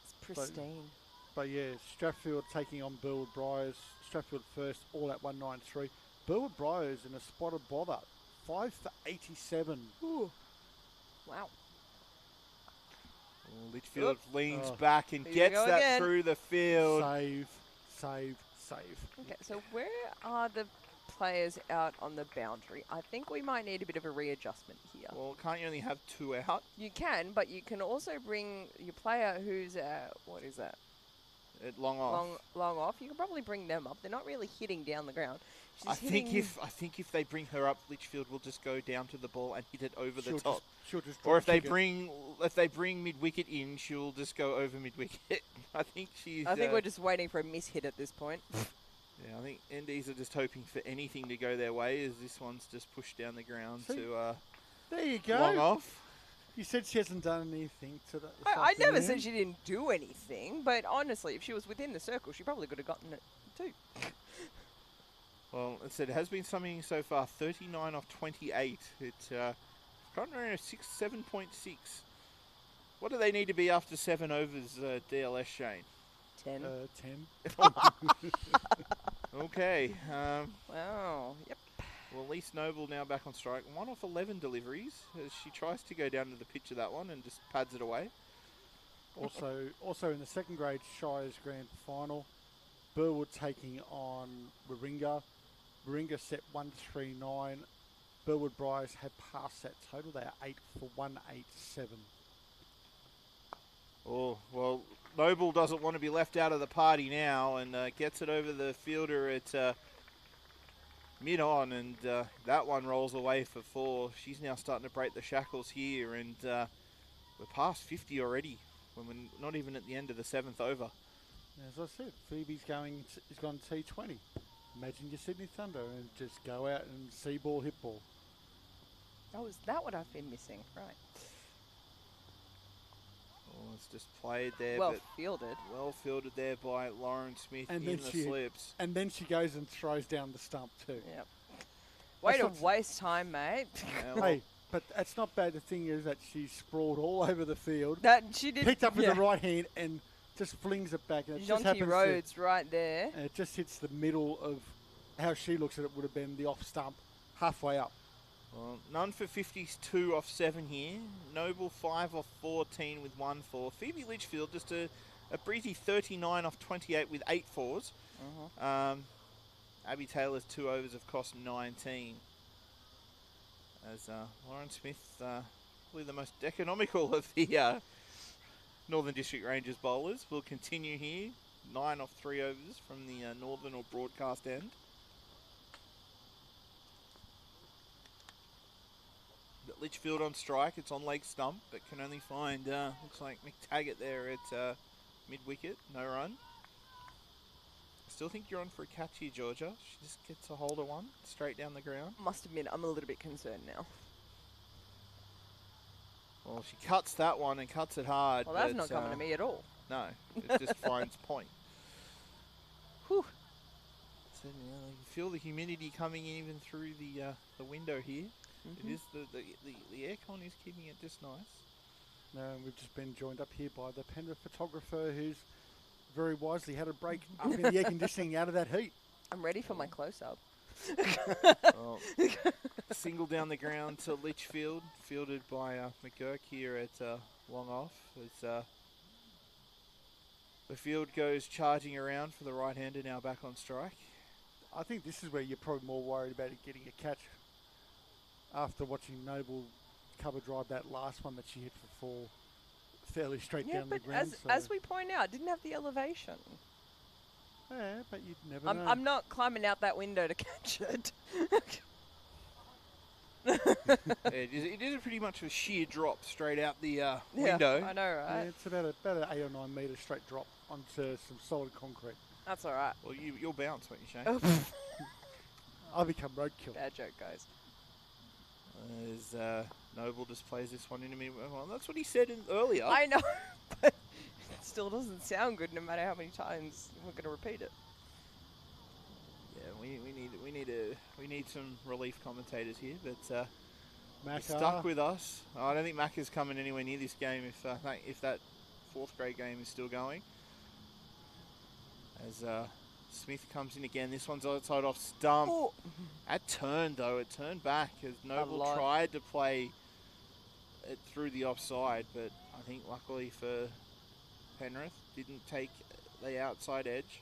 It's pristine. But yeah, Strathfield taking on Burwood Briars. Strathfield first, all at 193. Burwood Briars in a spot of bother, 5 for 87. Ooh. Wow. Litchfield leans Oh. back and Here we gets go that again. through the field. Save. Okay, so where are the players out on the boundary? I think we might need a bit of a readjustment here. Well, can't you only have 2 out? You can, but you can also bring your player who's what is that? At long off. Long off. You can probably bring them up. They're not really hitting down the ground. She's I think if they bring her up, Litchfield will just go down to the ball and hit it over the top. She'll just Or if they drop kick bring mid wicket in, she'll just go over mid wicket. I think we're just waiting for a miss hit at this point. Yeah, I think NDs are just hoping for anything to go their way, as this one's just pushed down the ground See? to There you go. long off. You said she hasn't done anything today. I never said she didn't do anything, but honestly, if she was within the circle, she probably could have gotten it too. Well, it said it has been something so far. 39 off 28. It's currently around 7.6. What do they need to be after 7 overs, DLS Shane? 10. 10. Okay. Wow. Yep. Well, Elise Noble now back on strike. 1 off 11 deliveries as she tries to go down to the pitch of that one and just pads it away. Also in the second grade Shires Grand Final, Burwood taking on Warringah. Warringah set 139. Burwood Briars have passed that total. They are 8 for 187. Oh, well, Noble doesn't want to be left out of the party now and gets it over the fielder at mid-on, and that one rolls away for 4. She's now starting to break the shackles here, and we're past 50 already when we're not even at the end of the 7th over. As I said, Phoebe's gone T20. Imagine your Sydney Thunder and just go out and see ball, hit ball. Oh, is that what I've been missing? Right. Oh, it's just played there, Well but fielded. well fielded there by Lauren Smith And in then the she- slips. And then she goes and throws down the stump too. Yep. Way to not- waste time, mate. Yeah, well, Hey, but that's not bad. The thing is that she sprawled all over the field, That she did. picked up with yeah. the right hand and just flings it back. And it just Jonty happens Rhodes right there. and it just hits the middle of how she looks at it would have been the off stump, halfway up. well, none for 52 off 7 here. Noble 5 off 14 with 1 4. Phoebe Litchfield just a breezy 39 off 28 with 8 4s. Abby Taylor's 2 overs have cost 19. As Lauren Smith, probably the most economical of the Northern District Rangers bowlers, will continue here. 9 off 3 overs from the northern or broadcast end. Got Litchfield on strike. It's on leg stump, but can only find, looks like McTaggart there at mid-wicket. No run. Still think you're on for a catch here, Georgia. She just gets a hold of one straight down the ground. Must admit, I'm a little bit concerned now. Well, she cuts that one and cuts it hard. Well, that's not coming to me at all. No, it just finds point. Whew. So, you can feel the humidity coming in even through the window here. It is the aircon is keeping it just nice. We've just been joined up here by the Penrith photographer, who's very wisely had a break up in the air conditioning out of that heat. I'm ready for my close-up. Well, single down the ground to Litchfield, fielded by McGurk here at long off. As the field goes charging around for the right-hander, now back on strike. I think this is where you're probably more worried about it getting a catch after watching Noble cover drive that last one that she hit for 4 fairly straight down the ground. As we point out, didn't have the elevation. Yeah, but you'd never know. I'm not climbing out that window to catch it. It is pretty much a sheer drop straight out the window. I know, right? Yeah, it's about an 8 or 9 metre straight drop onto some solid concrete. That's all right. Well, you'll bounce, won't you, Shane? I'll become roadkill. Bad joke, guys. As Noble just plays this one into me. Well, that's what he said earlier. I know, but it still doesn't sound good no matter how many times we're going to repeat it. Yeah, we need some relief commentators here, but Macca. stuck with us. I don't think Macca's coming anywhere near this game if that 4th grade game is still going. As Smith comes in again. This one's outside off stump. Ooh. That turned, though. It turned back as Noble tried to play it through the offside, but I think luckily for Penrith, didn't take the outside edge.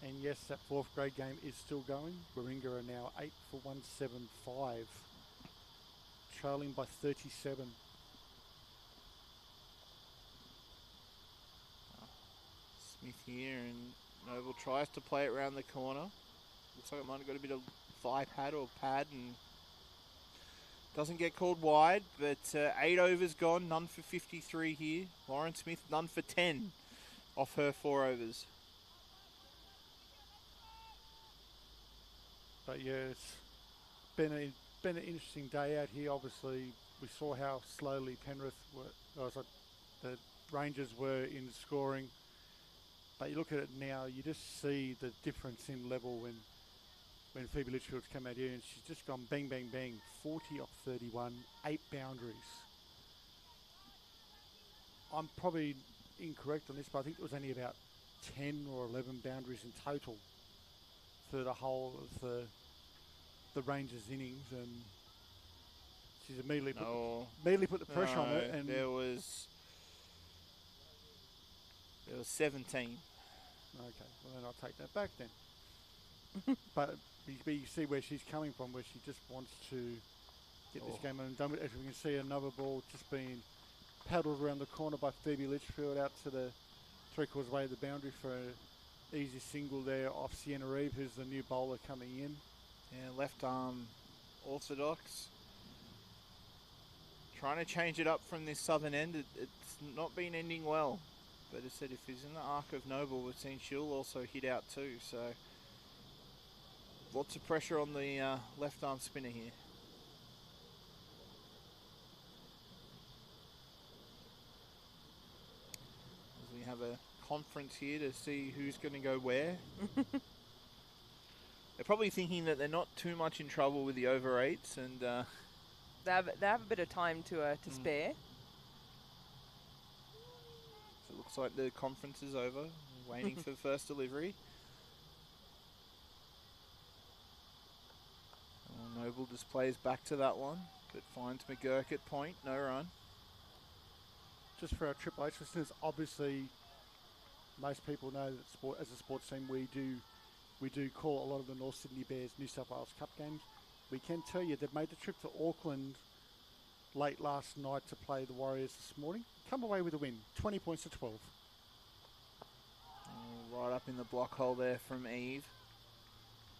And yes, that 4th grade game is still going. Warringah are now 8 for 175, trailing by 37. Smith here, and Noble tries to play it around the corner. Looks like it might have got a bit of thigh pad or pad and doesn't get called wide, but 8 overs gone, none for 53 here. Lauren Smith, none for 10 off her 4 overs. But yeah, it's been an interesting day out here. Obviously, we saw how slowly Penrith the Rangers were in scoring. But you look at it now, you just see the difference in level when Phoebe Litchfield's come out here, and she's just gone bang, bang, bang, 40 off 31, 8 boundaries. I'm probably incorrect on this, but I think it was only about 10 or 11 boundaries in total for the whole of the Rangers innings, and she's immediately put the pressure on it. And there was 17. Okay, well then I'll take that back then. But you see where she's coming from, where she just wants to get this game on and done with. As we can see, another ball just being paddled around the corner by Phoebe Litchfield out to the 3/4 way of the boundary for an easy single there off Sienna Reeve, who's the new bowler coming in. Yeah, left arm orthodox. Trying to change it up from this southern end. It's not been ending well. But as I said, if he's in the arc of Noble, we've seen she'll also hit out too. So lots of pressure on the left arm spinner here. As we have a conference here to see who's going to go where. They're probably thinking that they're not too much in trouble with the over 8s, and they have a bit of time to spare. So it looks like the conference is over. We're waiting for the first delivery. Noble displays back to that one, but finds McGurk at point. No run. Just for our Triple H listeners, obviously most people know that as a sports team we do call a lot of the North Sydney Bears New South Wales Cup games. We can tell you they've made the trip to Auckland late last night to play the Warriors this morning. Come away with a win, 20 points to 12. right up in the block hole there from Eve.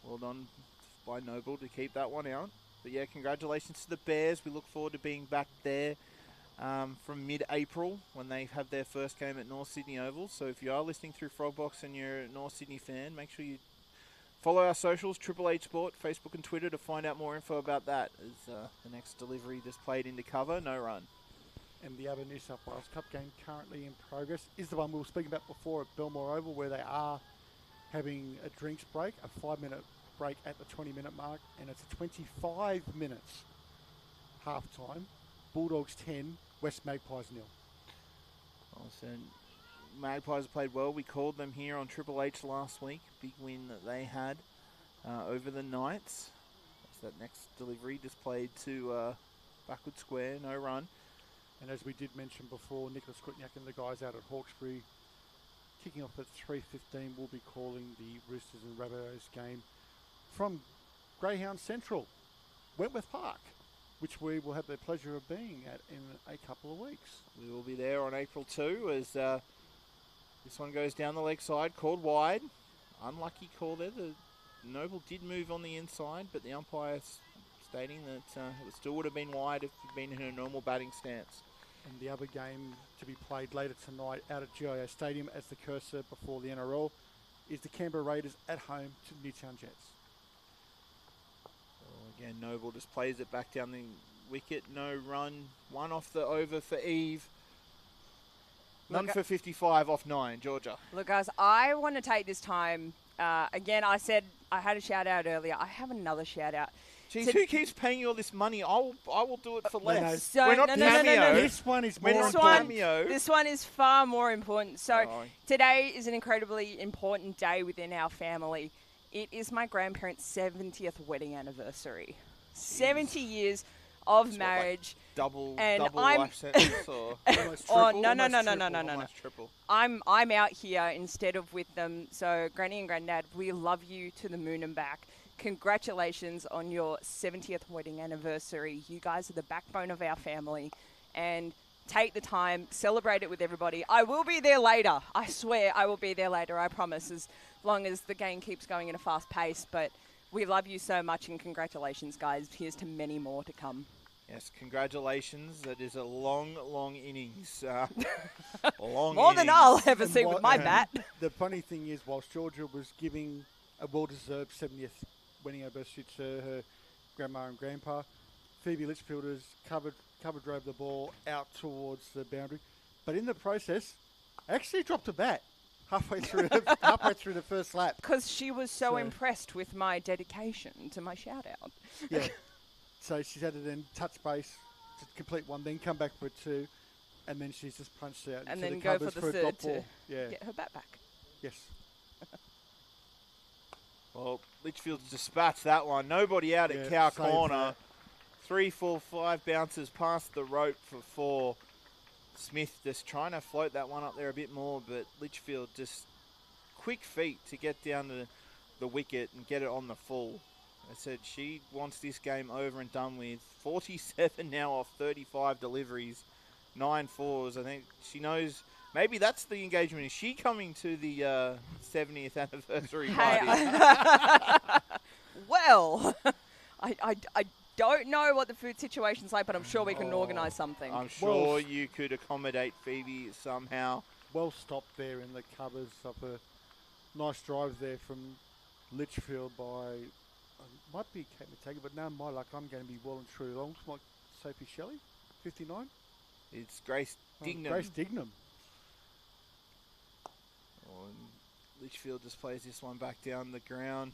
Well done by Noble to keep that one out. But yeah, congratulations to the Bears. We look forward to being back there from mid-April when they have their first game at North Sydney Oval. So if you are listening through Frogbox and you're a North Sydney fan, make sure you follow our socials, Triple H Sport, Facebook and Twitter, to find out more info about that. As the next delivery just played into cover, no run. And the other New South Wales Cup game currently in progress is the one we were speaking about before at Belmore Oval, where they are having a drinks break, a 5-minute break at the 20-minute mark, and it's 25 minutes half-time. Bulldogs 10, West Magpies 0. Well, so Magpies played well. We called them here on Triple H last week. Big win that they had over the Knights. So that next delivery just played to backward square, no run. And as we did mention before, Nicholas Kutniak and the guys out at Hawkesbury, kicking off at 3:15, will be calling the Roosters and Rabbitohs game from Greyhound Central, Wentworth Park, which we will have the pleasure of being at in a couple of weeks. We will be there on April 2 as this one goes down the leg side, called wide. Unlucky call there. The Noble did move on the inside, but the umpire stating that it still would have been wide if he'd been in a normal batting stance. And the other game to be played later tonight out at GIO Stadium as the cursor before the NRL is the Canberra Raiders at home to Newtown Jets. Well, again, Noble just plays it back down the wicket. No run. One off the over for Eve. None for 55 off 9, Georgia. Look, guys, I want to take this time. Again, I said I had a shout out earlier. I have another shout out. Jeez, who keeps paying you all this money? I will do it for less. no. So, We're not no. Cameo. This one is more We're not important. Cameo. This one is far more important. So Oh. today is an incredibly important day within our family. It is my grandparents' 70th wedding anniversary. 70 years of So marriage. Double I'm- life sentence or Almost Oh, triple. no. almost triple. I'm out here instead of with them. So Granny and Granddad, we love you to the moon and back. Congratulations on your 70th wedding anniversary. You guys are the backbone of our family. And take the time, celebrate it with everybody. I will be there later. I swear I will be there later, I promise, as long as the game keeps going at a fast pace. But we love you so much and congratulations, guys. Here's to many more to come. Yes, congratulations. That is a long, long innings. Long More than innings. I'll ever And see what- with my and bat. The funny thing is, whilst Georgia was giving a well-deserved 70th wedding anniversary to her grandma and grandpa, Phoebe Litchfielders covered drove the ball out towards the boundary, but in the process, actually dropped a bat halfway through the first lap. Because she was so So- impressed with my dedication to my shout out. Yeah. So she's had to then touch base to complete one, then come back for two, and then she's just punched out And into then the go for covers the for a third drop to ball. Yeah. get her bat back. Yes. Well, Litchfield's dispatched that one. Nobody out at Yeah, Cow saved corner. that. 3, 4, 5 bounces past the rope for 4. Smith just trying to float that one up there a bit more, but Litchfield just quick feet to get down to the wicket and get it on the full. I said she wants this game over and done with. 47 now off 35 deliveries, 9 fours. I think she knows. Maybe that's the engagement. Is she coming to the 70th anniversary party? Well, I don't know what the food situation's like, but I'm sure we can organise something. I'm sure you could accommodate Phoebe somehow. Well stopped there in the covers of a nice drive there from Litchfield by, might be Kate Matega, but now my luck, I'm going to be well and truly long. Like Sophie Shelley, 59. It's Grace Dignam. Grace Dignam. Oh, and Litchfield just plays this one back down the ground.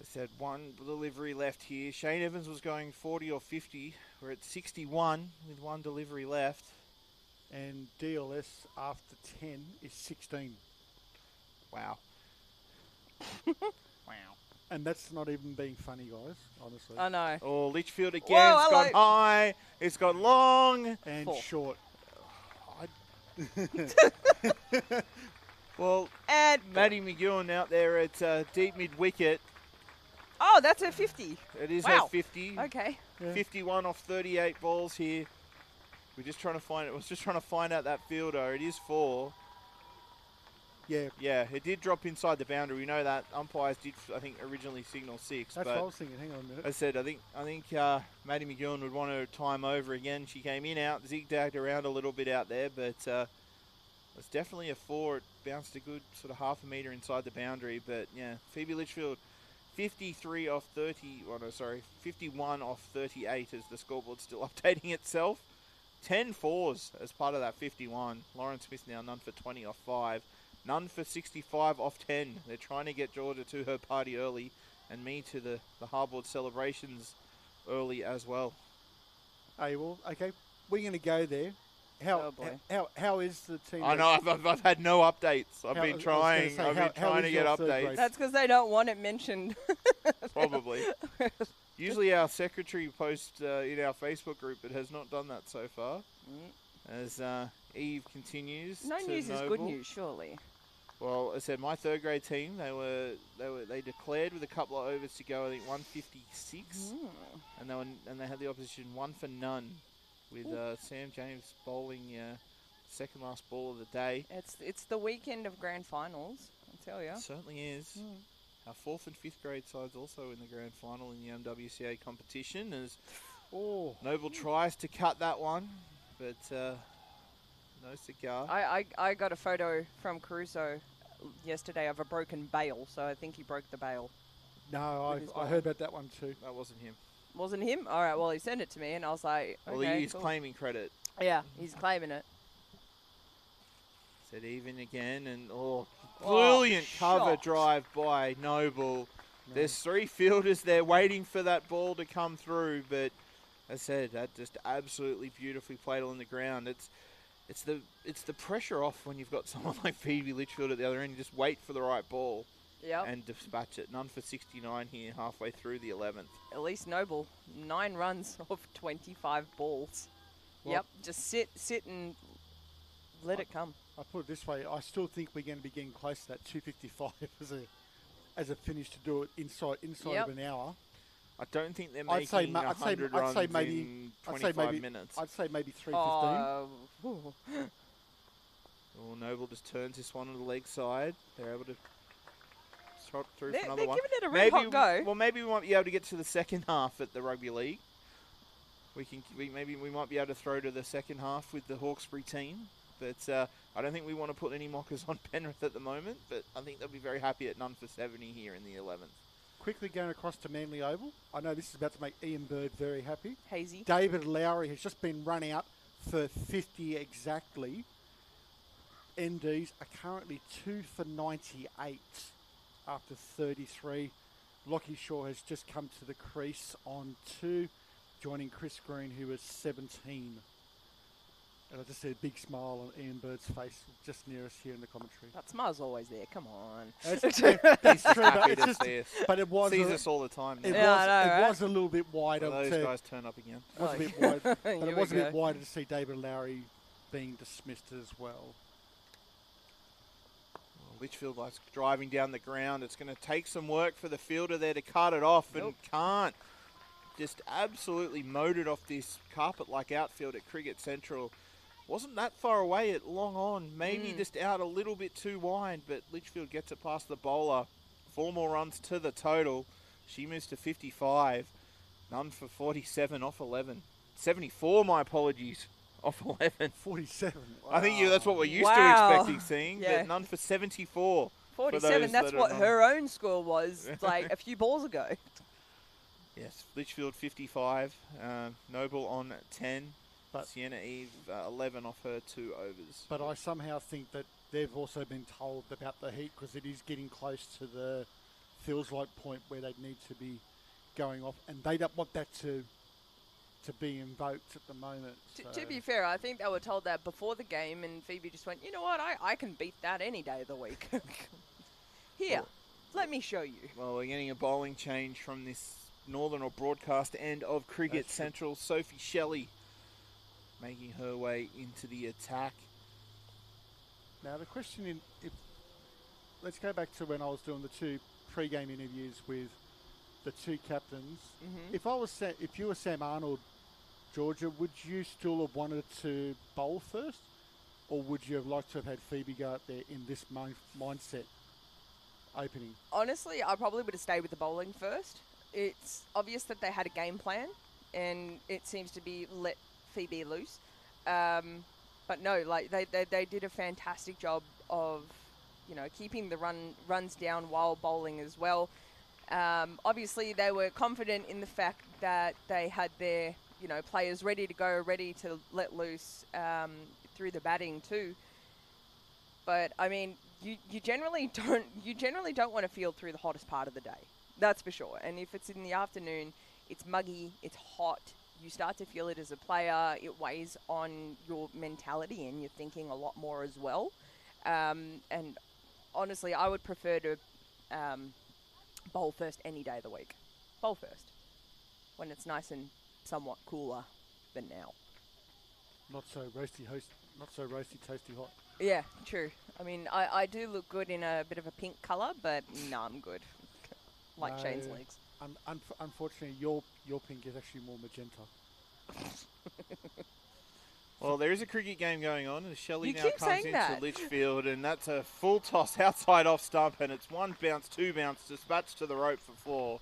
I said one delivery left here. Shane Evans was going 40 or 50. We're at 61 with one delivery left. And DLS after 10 is 16. Wow. And that's not even being funny, guys, honestly. I know. Oh, Litchfield again. Whoa, It's gone hello. high. It's gone long. And 4. short. Well, And Maddie McEwen out there at deep mid-wicket. oh, that's a 50. It is Wow. at 50. Okay. Yeah. 51 off 38 balls here. We're just trying to find it. I was just trying to find out that fielder. It is 4. Yeah, Yeah, it did drop inside the boundary. We know that. Umpires did, I think, originally signal 6. that's but what I was thinking. Hang on a minute. as I said, I think Maddie McGowan would want to time over again. She came in, out, zigzagged around a little bit out there, but it's definitely a 4. It bounced a good sort of half a metre inside the boundary. But yeah, Phoebe Litchfield, 51 off 38 as the scoreboard's still updating itself. 10 fours as part of that 51. Lauren Smith now none for 20 off 5. None for 65 off 10. They're trying to get Georgia to her party early and me to the hardboard celebrations early as well. Hey, well, okay. We're going to go there. How is the team? I know, I've had no updates. I've been trying say, to get your third updates. grade? That's because they don't want it mentioned. Probably. Usually our secretary posts in our Facebook group, but has not done that so far. As Eve continues. No to news is Noble. good news, surely. Well, I said my third grade team. They declared with a couple of overs to go. I think 156, and they had the opposition 1 for none, with Sam James bowling second last ball of the day. It's the weekend of grand finals, I tell you. It certainly is. Our 4th and 5th grade sides also in the grand final in the MWCA competition. As Noble tries to cut that one, but no cigar. I got a photo from Caruso yesterday of a broken bail, so I think he broke the bail. No, I heard about that one too. That wasn't him. Wasn't him? All right, well, he sent it to me, and I was like, okay, Well, he's cool. claiming credit. Yeah, he's claiming it. Said even again, and brilliant cover shot. drive by Noble. There's 3 fielders there waiting for that ball to come through, but as I said, that just absolutely beautifully played on the ground. It's the pressure off when you've got someone like Phoebe Litchfield at the other end. You just wait for the right ball and dispatch it. None for 69 here, halfway through the 11th. At least Noble, 9 runs off 25 balls. Well, just sit and let it come. I put it this way: I still think we're going to be getting close to that 255 as a finish to do it inside of an hour. I don't think they're making 100 runs in 25 minutes. I'd say maybe 315. Noble just turns this one on the leg side. They're able to trot through They're for another one. giving it a really hot go. Well, maybe we might be able to get to the second half at the rugby league. Maybe we might be able to throw to the second half with the Hawkesbury team. But I don't think we want to put any mockers on Penrith at the moment. But I think they'll be very happy at none for 70 here in the 11th. Quickly going across to Manly Oval. I know this is about to make Ian Bird very happy. Hazy. David Lowry has just been run out for 50 exactly. NDs are currently 2 for 98 after 33. Lockie Shaw has just come to the crease on 2, joining Chris Green, who was 17. And I just see a big smile on Ian Bird's face just near us here in the commentary. That smile's always there. Come on. That's true, Happy to see us. But it was sees us all the time. It Now. was a little bit wider. Those guys turn up again. It was a bit wide, but it was a bit wider to see David Lowry being dismissed as well. Litchfield likes driving down the ground. It's going to take some work for the fielder there to cut it off and can't. Just absolutely mowed it off this carpet-like outfield at Cricket Central. Wasn't that far away at long on. Maybe just out a little bit too wide, but Litchfield gets it past the bowler. 4 more runs to the total. She moves to 55. None for 47 off 11. 74, my apologies, off 11. 47. Wow. I think that's what we're used to expecting seeing, but none for 74. 47, that's what her own score was like a few balls ago. Yes, Litchfield 55, Noble on 10. But Sienna Eve 11 off her 2 overs. But I somehow think that they've also been told about the heat because it is getting close to the feels like point where they need to be going off, and they don't want that to be invoked at the moment. To be fair, I think they were told that before the game, and Phoebe just went, you know what, I can beat that any day of the week. Here, let me show you. Well, we're getting a bowling change from this northern or broadcast end of Cricket Central. Sophie Shelley making her way into the attack. Now the question let's go back to when I was doing the 2 pre-game interviews with the 2 captains. If you were Sam Arnold, Georgia, would you still have wanted to bowl first? or would you have liked to have had Phoebe go out there in this mindset opening? Honestly, I probably would have stayed with the bowling first. It's obvious that they had a game plan, and it seems to be let Phoebe loose. But no, like they did a fantastic job of, keeping the runs down while bowling as well. Obviously, they were confident in the fact that they had their, players ready to go, ready to let loose through the batting too. But I mean, you generally don't want to field through the hottest part of the day. That's for sure. And if it's in the afternoon, it's muggy, it's hot. You start to feel it as a player. It weighs on your mentality and your thinking a lot more as well. And honestly, I would prefer to bowl first any day of the week. Bowl first when it's nice and somewhat cooler than now. Not so roasty, toasty hot. Yeah, true. I mean, I do look good in a bit of a pink colour, but no, I'm good. Like No, Shane's legs. Unfortunately, your pink is actually more magenta. Well, there is a cricket game going on, and Shelley You now keep comes saying into that. Litchfield, and that's a full toss outside off stump, and it's 1 bounce, 2 bounce, dispatched to the rope for 4.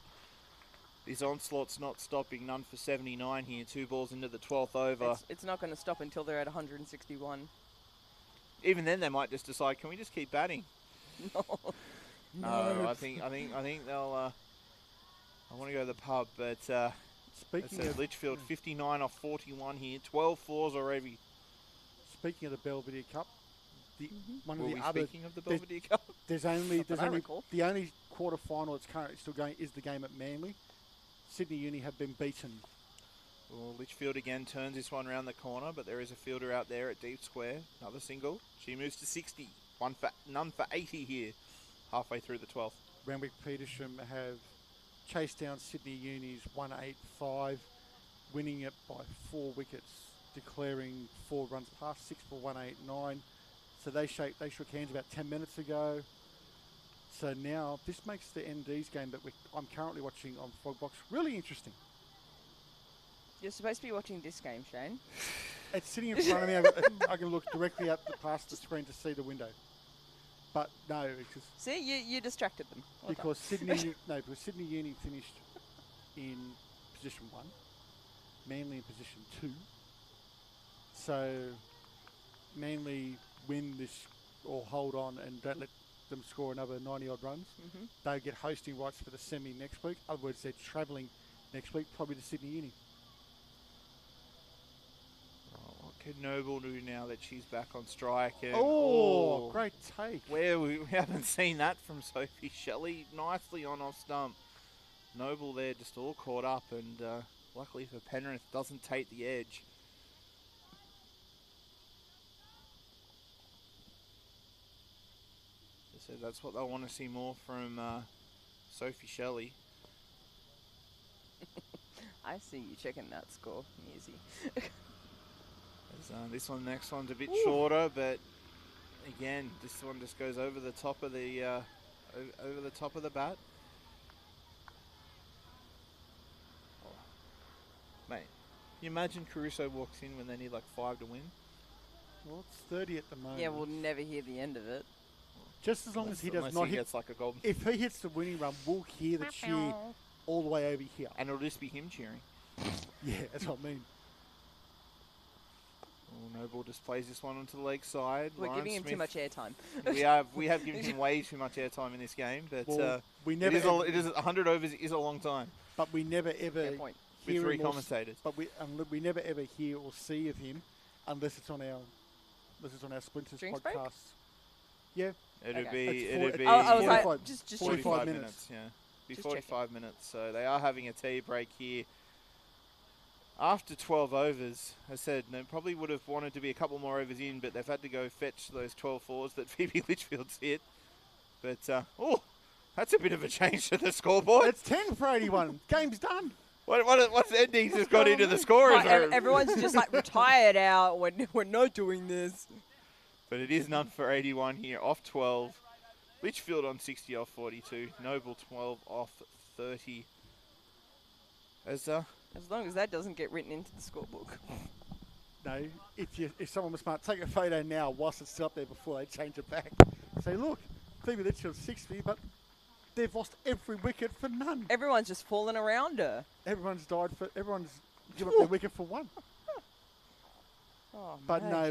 This onslaught's not stopping, none for 79 here, 2 balls into the 12th over. It's not going to stop until they're at 161. Even then, they might just decide, can we just keep batting? No. I think they'll. I want to go to the pub, but Speaking of Litchfield 59 off 41 here, 12 fours already. Speaking of the Belvedere Cup, one Were of we the other speaking of the Belvedere Cup? there's only Not that I recall. the only quarter final that's currently still going is the game at Manly. Sydney Uni have been beaten. Well, Litchfield again turns this one round the corner, but there is a fielder out there at deep square. Another single. She moves to 60. None for 80 here, halfway through the 12th. Randwick Petersham have chased down Sydney Uni's 185, winning it by 4 wickets, declaring 4 runs past, 6 for 189. So they shook hands about 10 minutes ago. So now this makes the ND's game that I'm currently watching on Frogbox really interesting. You're supposed to be watching this game, Shane. It's sitting in front of me. I can look directly out past the screen to see the window. But no, See, you distracted them. Well done. because Sydney Uni finished in position 1, Manly in position 2. So Manly win this or hold on and don't let them score another 90 odd runs. Mm-hmm. They get hosting rights for the semi next week. In other words, they're travelling next week, probably to Sydney Uni. What could Noble do now that she's back on strike? And, Great take. Where we haven't seen that from Sophie Shelley. Nicely on off stump. Noble there just all caught up, and luckily for Penrith, doesn't take the edge. So that's what they want to see more from Sophie Shelley. I see you checking that score, Easy. This next one's a bit shorter, but again, this one just goes over the top of the over the top of the bat. Oh. Mate, you imagine Caruso walks in when they need like 5 to win? Well, it's 30 at the moment. Yeah, we'll never hear the end of it. Just as long as he does Unless not he hit. gets like a golden. If he hits the winning run, we'll hear the cheer all the way over here. And it'll just be him cheering. Yeah, that's what I mean. Oh, Noble just plays this one onto the leg side. We're Ryan giving him too Smith- much airtime. we have given him way too much airtime in this game, but Well, we it never. is 100 overs is a long time But we never ever Fair point. with hear 3 him or commentators. But we never ever hear or see of him unless it's on our Splinters Drinks break? podcast. Yeah, It'd Okay. be That's it'd be I was 45 like, just 45 checking. minutes. Yeah, be Just 45 minutes. So they are having a tea break here. After 12 overs, I said they probably would have wanted to be a couple more overs in, but they've had to go fetch those 12 fours that Phoebe Litchfield's hit. But that's a bit of a change to the scoreboard. it's 10 for 81. Game's done. What's endings has got into the scorers Right, room? everyone's just like retired out when we're not doing this. But it is none for 81 here, off 12. Litchfield on 60 off 42. Noble 12 off 30. As long as that doesn't get written into the scorebook. No, if someone was smart, take a photo now whilst it's still up there before they change it back. Say, look, Phoebe Litchfield's 60, but they've lost every wicket for none. Everyone's just falling around her. Everyone's given up their wicket for one. Oh, But mate. no,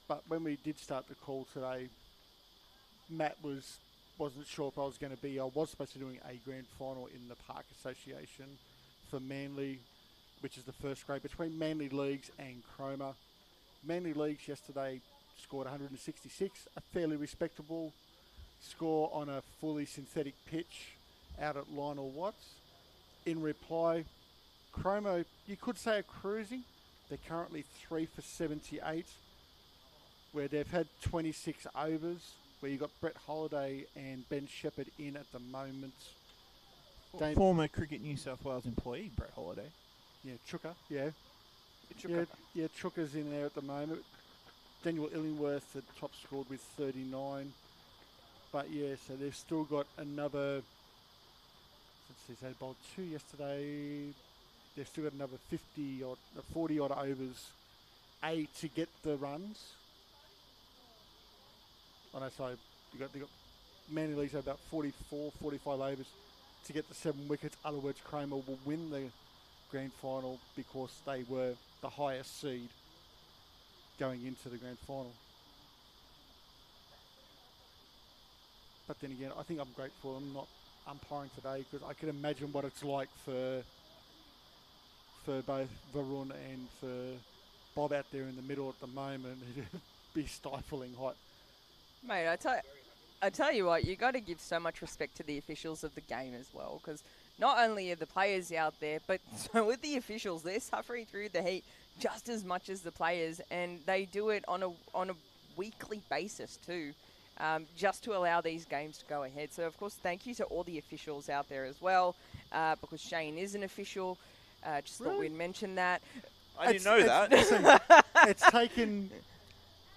but when we did start the call today, Matt wasn't sure if I was going to be. I was supposed to be doing a grand final in the Park Association for Manly, which is the first grade between Manly Leagues and Cromer. Manly Leagues yesterday scored 166, a fairly respectable score on a fully synthetic pitch out at Lionel Watts. In reply, Cromer, you could say, are cruising. They're currently 3 for 78, where they've had 26 overs, where you've got Brett Holiday and Ben Shepherd in at the moment. Former Cricket New South Wales employee, Brett Holiday. Yeah, Chooker, yeah. Chooker. Yeah, Chooker's in there at the moment. Daniel Illingworth at top scored with 39. But yeah, so they've still got another, let's see, they bowled 2 yesterday. They've still got another 50 or 40 odd overs, to get the runs. Oh no, sorry, they got Manly Leagues have about 44, 45 overs to get the 7 wickets. Other words, Cromer will win the grand final because they were the highest seed going into the grand final. But then again, I think I'm grateful I'm not umpiring today, because I can imagine what it's like for both Varun and for Bob out there in the middle at the moment. It'd be stifling hot. Mate, I tell you what, you got to give so much respect to the officials of the game as well, because not only are the players out there, but so with the officials, they're suffering through the heat just as much as the players, and they do it on a weekly basis too, just to allow these games to go ahead. So of course, thank you to all the officials out there as well, because Shane is an official. Just thought we'd mention that. I didn't know that. It's taken.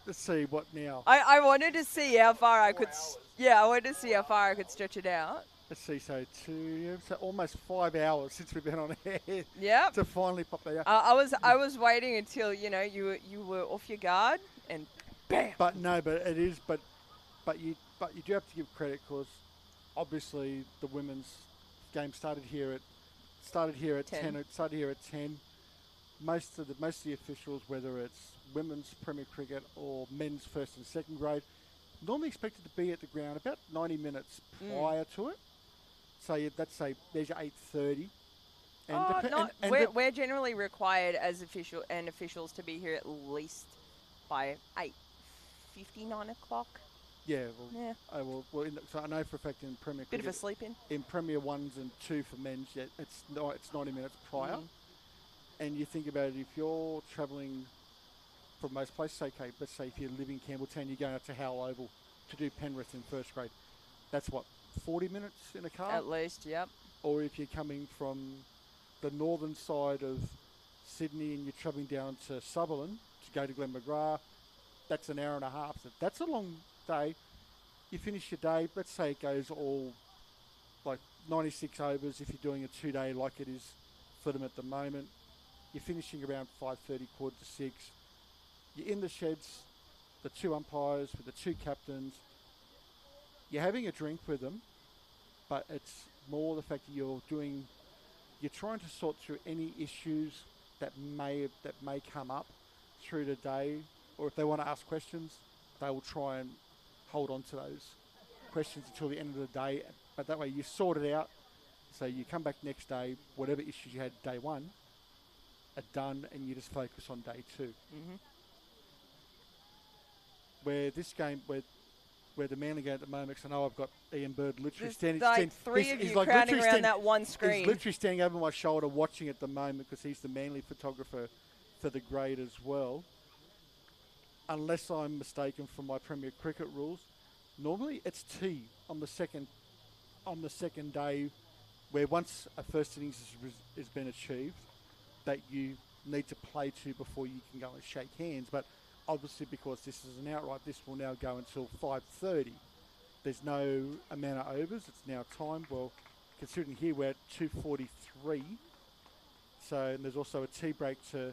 Let's see what now. I wanted to see how far I could. I wanted to see how far I could stretch it out. Let's see, so almost 5 hours since we've been on air. Yeah. To finally pop that out. I was waiting until you were off your guard and bam. But no, but it is, but you do have to give credit, because obviously the women's game started here at 10. It started here at 10. Most of the officials, whether it's women's Premier Cricket or men's first and second grade, normally expected to be at the ground about 90 minutes prior to it. So let's say there's your 8:30. We're generally required as officials to be here at least by 8:50, 9 o'clock. Yeah, Yeah. So I know for a fact in Premier Bit Cricket, of a sleep in. in Premier 1s and 2 for men's, it's 90 minutes prior. And you think about it, if you're travelling from most places, okay, let's say if you live in Campbelltown, you're going out to Howell Oval to do Penrith in first grade. That's what, 40 minutes in a car? At least, yep. Or if you're coming from the northern side of Sydney and you're travelling down to Sutherland to go to Glen McGrath, that's an hour and a half. So that's a long day. You finish your day, let's say it goes all like 96 overs if you're doing a 2-day like it is for them at the moment. You're finishing around 5:30, 5:45. You're in the sheds, the 2 umpires with the 2 captains. You're having a drink with them, but it's more the fact that you're trying to sort through any issues that may come up through the day, or if they want to ask questions, they will try and hold on to those questions until the end of the day. But that way you sort it out. So you come back next day, whatever issues you had day 1 are done, and you just focus on day 2. Mm-hmm. Where this game, where the Manly game at the moment, because I know I've got Ian Bird literally standing. Like three of you crowding around that one screen. He's literally standing over my shoulder watching at the moment, because he's the Manly photographer for the grade as well. Unless I'm mistaken from my Premier Cricket rules, normally it's tea on the second day, where once a first innings has been achieved, that you need to play to before you can go and shake hands. But obviously, because this is an outright, this will now go until 5:30. There's no amount of overs. It's now time. Well, considering here we're at 2:43 So and there's also a tea break to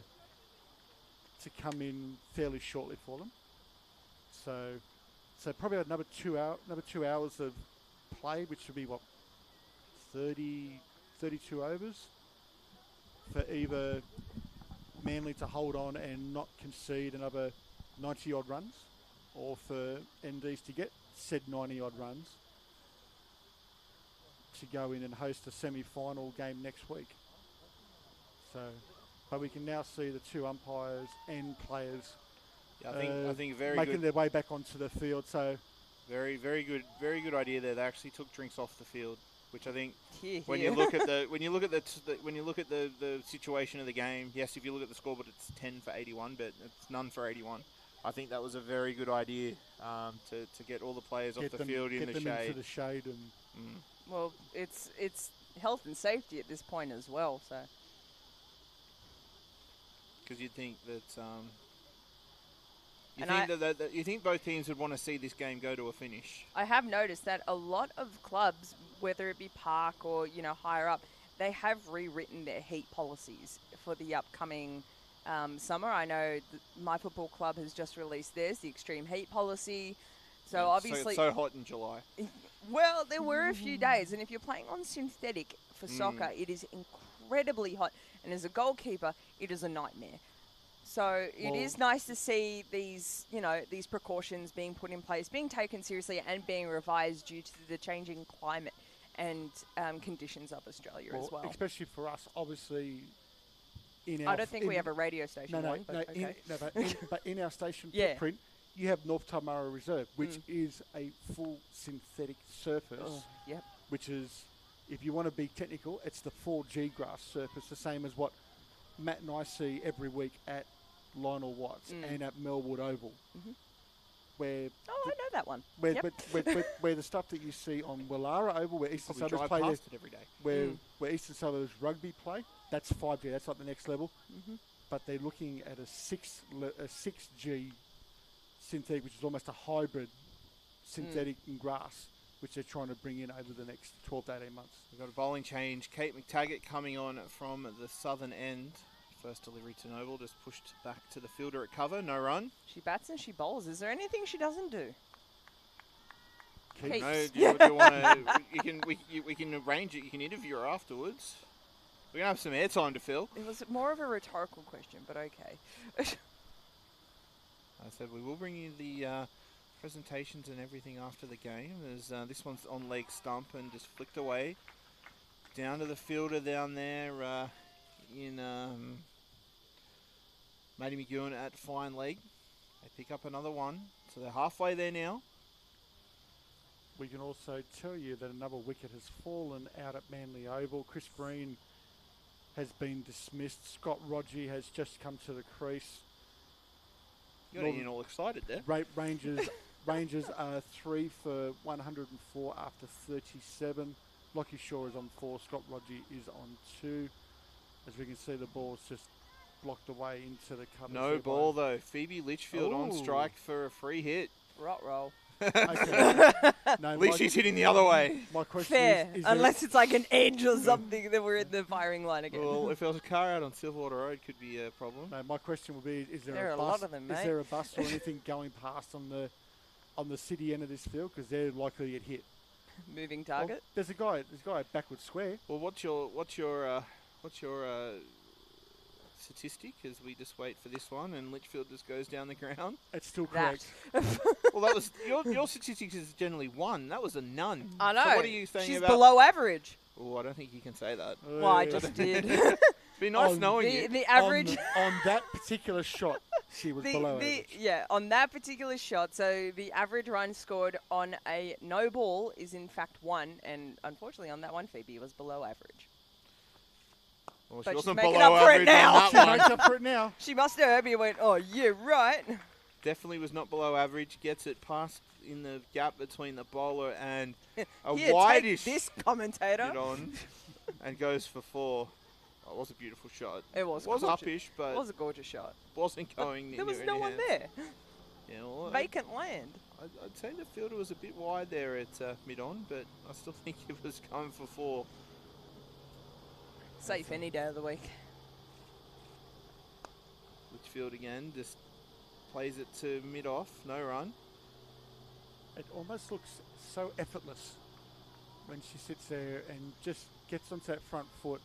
come in fairly shortly for them. So probably another 2 hours of play, which would be 32 overs for either Manly to hold on and not concede another 90 odd runs, or for NDs to get said 90 odd runs to go in and host a semi-final game next week. So, but we can now see the two umpires and players I think very making good. their way back onto the field. So Very good idea there. They actually took drinks off the field, which I think Here, when here. you look at the situation of the game, yes, if you look at the scoreboard, it's 10 for 81, but it's none for 81. I think that was a very good idea to get all the players off the field in the get them shade. into the shade and Well, it's health and safety at this point as well. So Because you'd think that you think both teams would want to see this game go to a finish. I have noticed that a lot of clubs, whether it be park or higher up, they have rewritten their heat policies for the upcoming summer. I know my football club has just released theirs, the extreme heat policy. So obviously, it's so hot in July. well, there were a few days, and if you're playing on synthetic for soccer, it is incredibly hot, and as a goalkeeper, it is a nightmare. So it is nice to see these precautions being put in place, being taken seriously, and being revised due to the changing climate and conditions of Australia as well. Especially for us, obviously. I don't think we have a radio station. But in our station Yeah. footprint, you have North Tamara Reserve, which is a full synthetic surface. Oh, yep. Which is, if you want to be technical, it's the 4G grass surface, the same as what Matt and I see every week at Lionel Watts and at Melwood Oval. Where I know that one. Where the stuff that you see on Willara Oval, where Eastern Probably Suburbs drive play, past it every day. where Eastern Suburbs rugby play, that's 5G. That's like the next level. But they're looking at a 6G synthetic, which is almost a hybrid synthetic and grass, which they're trying to bring in over the next 12 to 18 months. We've got a bowling change. Kate McTaggart coming on from the southern end. First delivery to Noble, just pushed back to the fielder at cover. No run. She bats and she bowls. Is there anything she doesn't do? No, do you want to? We can arrange it. You can interview her afterwards. We're gonna have some airtime to fill. It was more of a rhetorical question, but okay. I said we will bring you the presentations and everything after the game. There's this one's on leg stump and just flicked away down to the fielder down there in Matty McGowan at fine leg. They pick up another one, so they're halfway there now. We can also tell you that another wicket has fallen out at Manly Oval. Chris Green has been dismissed. Scott Rodgie has just come to the crease. You got all excited there. Rangers are 3 for 104 after 37. Lockie Shaw is on 4. Scott Rodgie is on 2. As we can see, the ball's just blocked away into the cover. No ball though. Phoebe Litchfield on strike for a free hit. Rot roll. Okay. No, At least she's hitting the other way. My question Fair, is unless it's like an edge or something that we're in the firing line again. Well, if there was a car out on Silverwater Road, could be a problem. No, my question would be: Is there, There are a a bus? lot of them, Is mate. there a bus or anything going past on the city end of this field? Because they're likely to get hit. Moving Well, target. there's a guy at Backward Square. Well, what's your statistic as we just wait for this one and Litchfield just goes down the ground? It's still That. correct. Well, that was your statistics is generally 1. That was a none. I know. So what are you saying She's about? below average. Oh, I don't think you can say that. Well, I just did. It's been nice On knowing you. The average. on that particular shot, she was below average. Yeah, on that particular shot, so the average run scored on a no ball is in fact 1, and unfortunately on that one, Phoebe was below average. Well, But she she's wasn't making below up for it average now. on She that one. makes up for it now. She must have heard me and went, oh, yeah, right. Definitely was not below average. Gets it past in the gap between the bowler and a Here, wide-ish take this, commentator. hit on and goes for 4. Oh, it was a beautiful shot. It was Was gorgeous. upish, but It was a gorgeous shot. wasn't going There was near no any one hands. there. Yeah, well, Vacant land. I'd say the fielder was a bit wide there at mid-on, but I still think it was going for 4. Safe any day of the week. Litchfield again, just plays it to mid-off, no run. It almost looks so effortless when she sits there and just gets onto that front foot,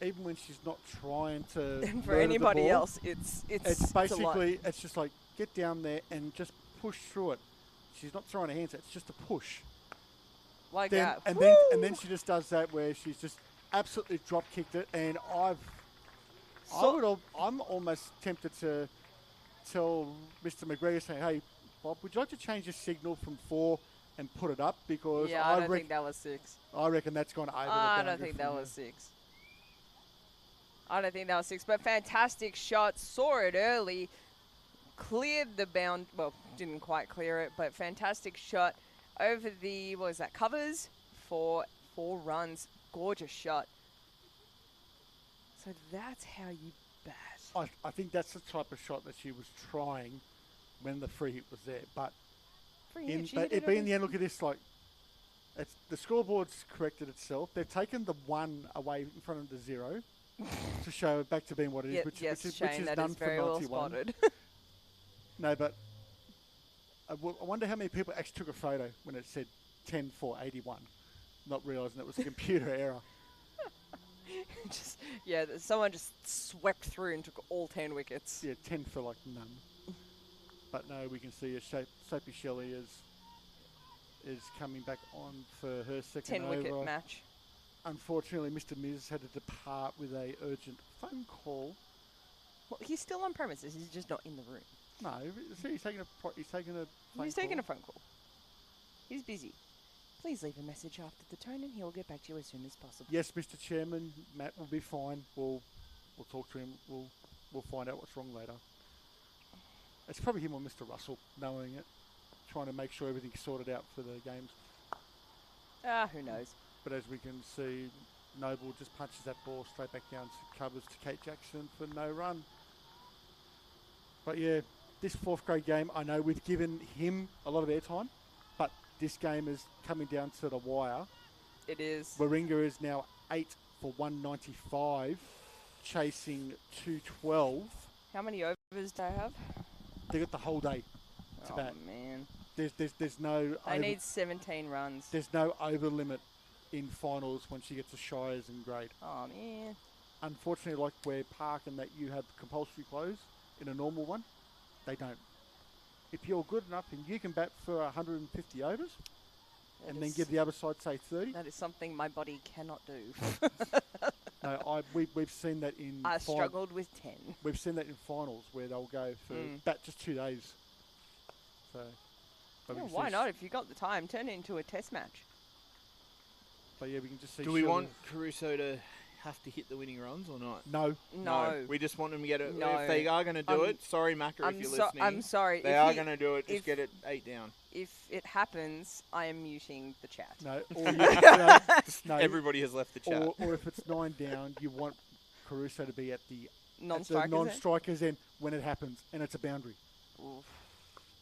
even when she's not trying to. And for murder the anybody ball. else, it's basically, it's just like get down there and just push through it. She's not throwing her hands; it's just a push. like Then, that. and then she just does that where she's just absolutely drop kicked it, and I'm almost tempted to tell Mr. McGregor, saying, "Hey, Bob, would you like to change the signal from 4 and put it up?" Because Yeah, I don't think that was 6. I reckon that's gone over. I don't think that was 6. I don't think that was 6, but fantastic shot. Saw it early, cleared the bound. Well, didn't quite clear it, but fantastic shot over the covers for 4 runs. Gorgeous shot. So that's how you bat. I think that's the type of shot that she was trying when the free hit was there. But in the end, look at this. Like, the scoreboard's corrected itself. They've taken the 1 away in front of the 0 to show it back to being what it is, which is that done is for very 91. well spotted. No, but I wonder how many people actually took a photo when it said 10-4-81, not realising it was a computer error. Someone just swept through and took all 10 wickets. Yeah, 10 for like none. But no, we can see Sophie Shelley is coming back on for her second 10 over. wicket match. Unfortunately, Mr. Miz had to depart with a urgent phone call. Well, he's still on premises. He's just not in the room. No, see, he's taking a phone call. He's busy. Please leave a message after the tone, and he'll get back to you as soon as possible. Yes, Mr. Chairman, Matt will be fine. We'll talk to him. We'll find out what's wrong later. It's probably him or Mr. Russell knowing it, trying to make sure everything's sorted out for the games. Who knows? But as we can see, Noble just punches that ball straight back down to covers to Kate Jackson for no run. But yeah, this 4th grade game, I know we've given him a lot of airtime, but this game is coming down to the wire. It is. Warringah is now 8 for 195, chasing 212. How many overs do I have? They got the whole day to bat. Oh, man. There's no... I need 17 runs. There's no over limit in finals when she gets to Shires and grade. Oh, man. Unfortunately, like where Park and that you have compulsory close in a normal one, they don't. If you're good enough and you can bat for 150 overs and then give the other side, say, 30. That is something my body cannot do. No, we've seen that in... I struggled with 10. We've seen that in finals where they'll go for bat just 2 days. So, yeah, why not? If you got the time, turn it into a test match. But yeah, we can just see... Do we want Caruso to have to hit the winning runs or not? No. We just want them to get it. No. If they are going to do it, sorry, Macca, if you're listening. I'm sorry. They are going to do it. Just get it 8 down. If it happens, I am muting the chat. No. Or no. Everybody has left the chat. Or if it's 9 down, you want Caruso to be at the non-strikers end when it happens, and it's a boundary. Oof.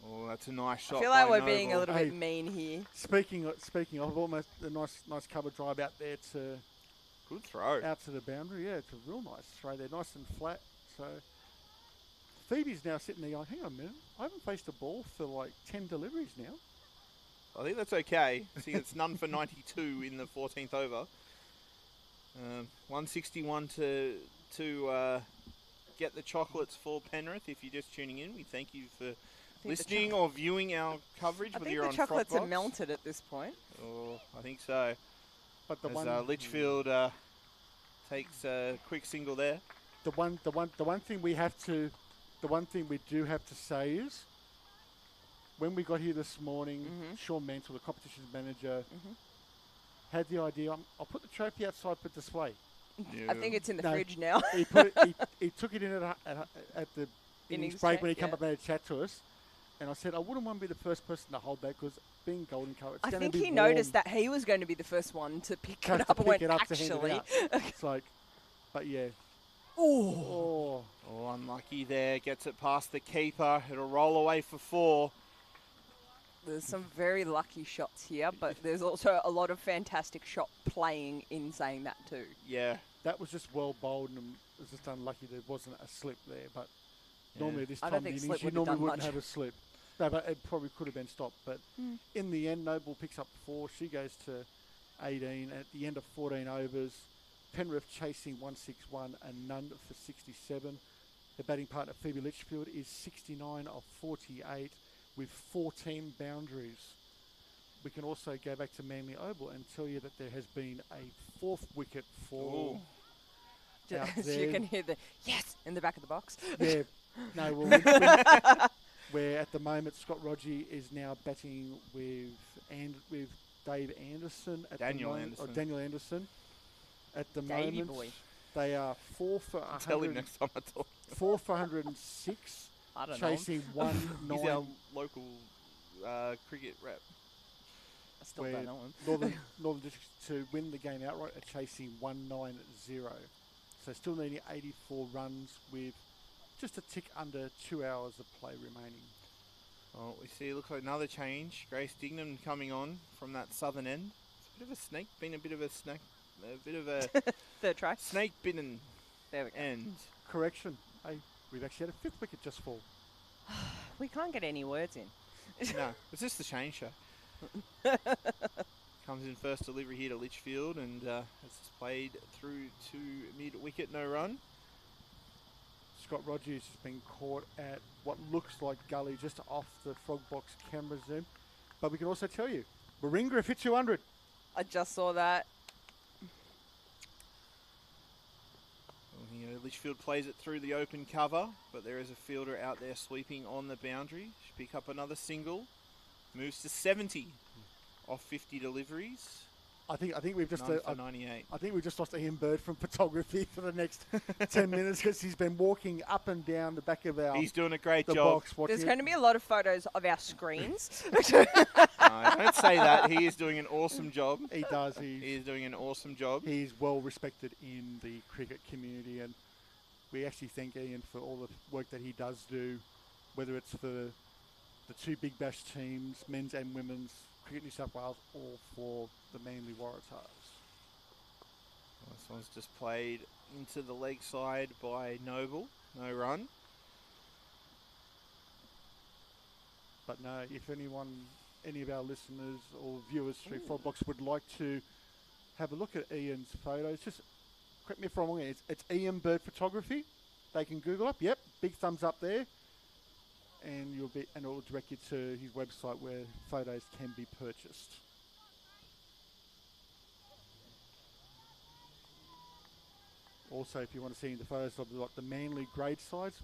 Oh, that's a nice shot. I feel like we're Noble. being a little bit mean here. Speaking of, almost a nice cover drive out there to... Good throw. Out to the boundary, yeah, it's a real nice throw there, nice and flat. So Phoebe's now sitting there going, hang on a minute, I haven't faced a ball for like 10 deliveries now. I think that's okay. See, it's none for 92 in the 14th over. 161 to get the chocolates for Penrith. If you're just tuning in, we thank you for listening or viewing our coverage. I whether think you're the on chocolates Frogbox. are melted at this point. Oh, I think so. But the As Litchfield takes a quick single there. The one thing we do have to say is, when we got here this morning, Sean Mansell, the competitions manager, had the idea, I'll put the trophy outside for display. Yeah. I think it's in the fridge now. He took it in at the innings Innings break check, when he came up and had a chat to us. And I said, I wouldn't want to be the first person to hold that because being Golden Coat, it's I going to be think he warm. noticed that he was going to be the first one to pick it To up and went, pick it up to actually. hand it out. It's like, but yeah. Ooh. Oh, unlucky there. Gets it past the keeper. It'll roll away for 4. There's some very lucky shots here, but there's also a lot of fantastic shot playing in saying that too. Yeah. That was just well bowled and it was just unlucky there wasn't a slip there. But Normally at this I time don't of the think innings, slip you would have normally done wouldn't much. have a slip. No, but it probably could have been stopped. But in the end, Noble picks up 4. She goes to 18. At the end of 14 overs, Penrith chasing 161 and none for 67. The batting partner, Phoebe Litchfield, is 69 of 48 with 14 boundaries. We can also go back to Manly Oval and tell you that there has been a 4th wicket fall. Out So there. you can hear the yes in the back of the box. Yeah. No, well, where at the moment Scott Rodgie is now batting with Dave Anderson at Daniel the moment, Anderson. or Daniel Anderson. At the Davey moment, boy. they are 4 for Tell him 100, next time I talk. 4 for 106, I don't chasing He's 1-9. our local cricket rep. I still where don't know him. Northern Districts to win the game outright are chasing 190. So still needing 84 runs with just a tick under 2 hours of play remaining. Oh, we see. Looks like another change. Grace Dignam coming on from that southern end. It's a bit of a snake. Been a bit of a snack. A bit of a Third try. snake bitten There we go. end. Correction. Hey, we've actually had a 5th wicket just fall. We can't get any words in. No, it's just the change show. Comes in first delivery here to Litchfield, and it's played through to mid-wicket, no run. Scott Rogers has been caught at what looks like gully just off the frog box camera zoom. But we can also tell you, Warringah have hit 200. I just saw that. Litchfield plays it through the open cover, but there is a fielder out there sweeping on the boundary. Should pick up another single. Moves to 70 off 50 deliveries. I think we've just 9 for 98. I think we've just lost Ian Bird from photography for the next 10 minutes because he's been walking up and down the back of our He's doing a great the job. box watching. There's going to be a lot of photos of our screens. No, don't say that. He is doing an awesome job. He does. He is doing an awesome job. He's well respected in the cricket community, and we actually thank Ian for all the work that he does do, whether it's for the 2 Big Bash teams, men's and women's, Cricket New South Wales, or for the Manly Waratahs. This one's just played into the leg side by Noble. No run. But no, if any of our listeners or viewers through Frogbox would like to have a look at Ian's photos, just correct me if I'm wrong, it's Ian Bird Photography. They can Google up. Yep, big thumbs up there. And it will direct you to his website where photos can be purchased. Also, if you want to see the photos of the Manly grade sides,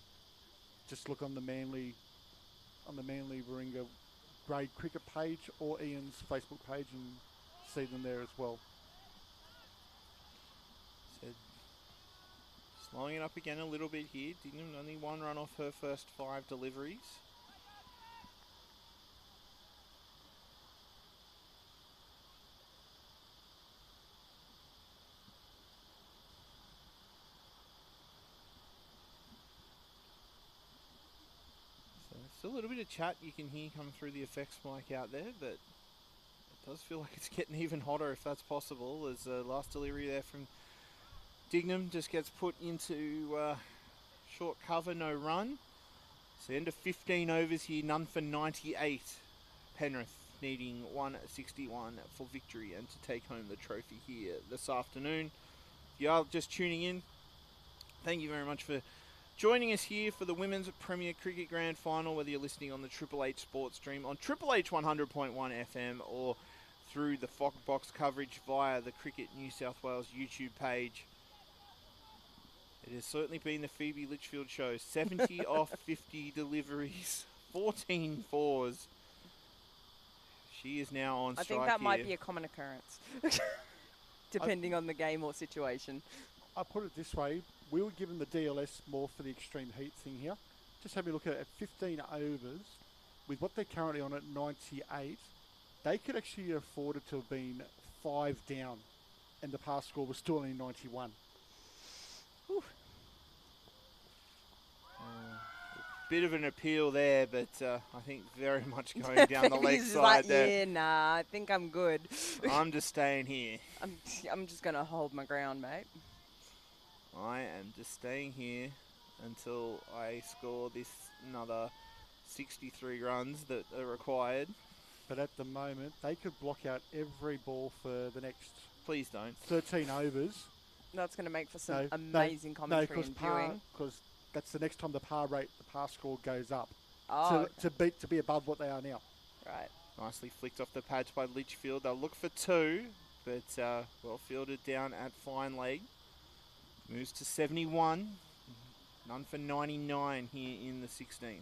just look on the Manly Warringah grade cricket page or Ian's Facebook page and see them there as well. Slowing it up again a little bit here. Dignam only 1 run off her first 5 deliveries. So still a little bit of chat you can hear come through the effects mic out there, but it does feel like it's getting even hotter if that's possible. There's a last delivery there from Dignam, just gets put into short cover, no run. So end of 15 overs here, none for 98. Penrith needing 161 for victory and to take home the trophy here this afternoon. If you are just tuning in, thank you very much for joining us here for the Women's Premier Cricket Grand Final, whether you're listening on the Triple H Sports Stream on Triple H 100.1 FM or through the Foxbox coverage via the Cricket New South Wales YouTube page. It has certainly been the Phoebe Litchfield show. 70 off 50 deliveries, 14 fours. She is now on strike. I think that might be a common occurrence, depending on the game or situation. I put it this way, we were given the DLS more for the extreme heat thing here. Just having a look at it, at 15 overs, with what they're currently on at 98, they could actually have afforded to have been 5 down, and the pass score was still only 91. Whew. Bit of an appeal there, but I think very much going down the leg He's side like, there. yeah, nah, I think I'm good. I'm just staying here. I'm just going to hold my ground, mate. I am just staying here. until I score this another 63 runs that are required. But at the moment, they could block out every ball for the next Please don't. 13 overs. That's going to make for some amazing commentary and viewing. Because that's the next time the par score goes up. Oh, to be above what they are now. right. Nicely flicked off the patch by Litchfield. They'll look for two, but well fielded down at fine leg. Moves to 71. None for 99 here in the 16th.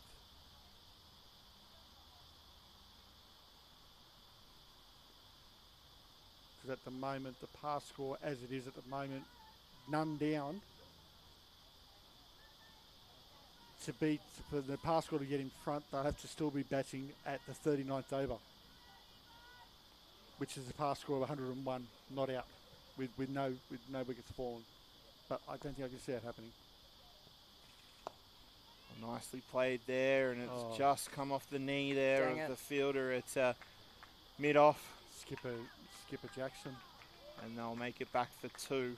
Because at the moment, the par score as it is at the moment, none down. For the par score to get in front, they'll have to still be batting at the 39th over, which is a par score of 101, not out, with no wickets fallen. But I don't think I can see that happening. Nicely played there, and it's just come off the knee there of the fielder at mid-off. Skipper Jackson. And they'll make it back for two.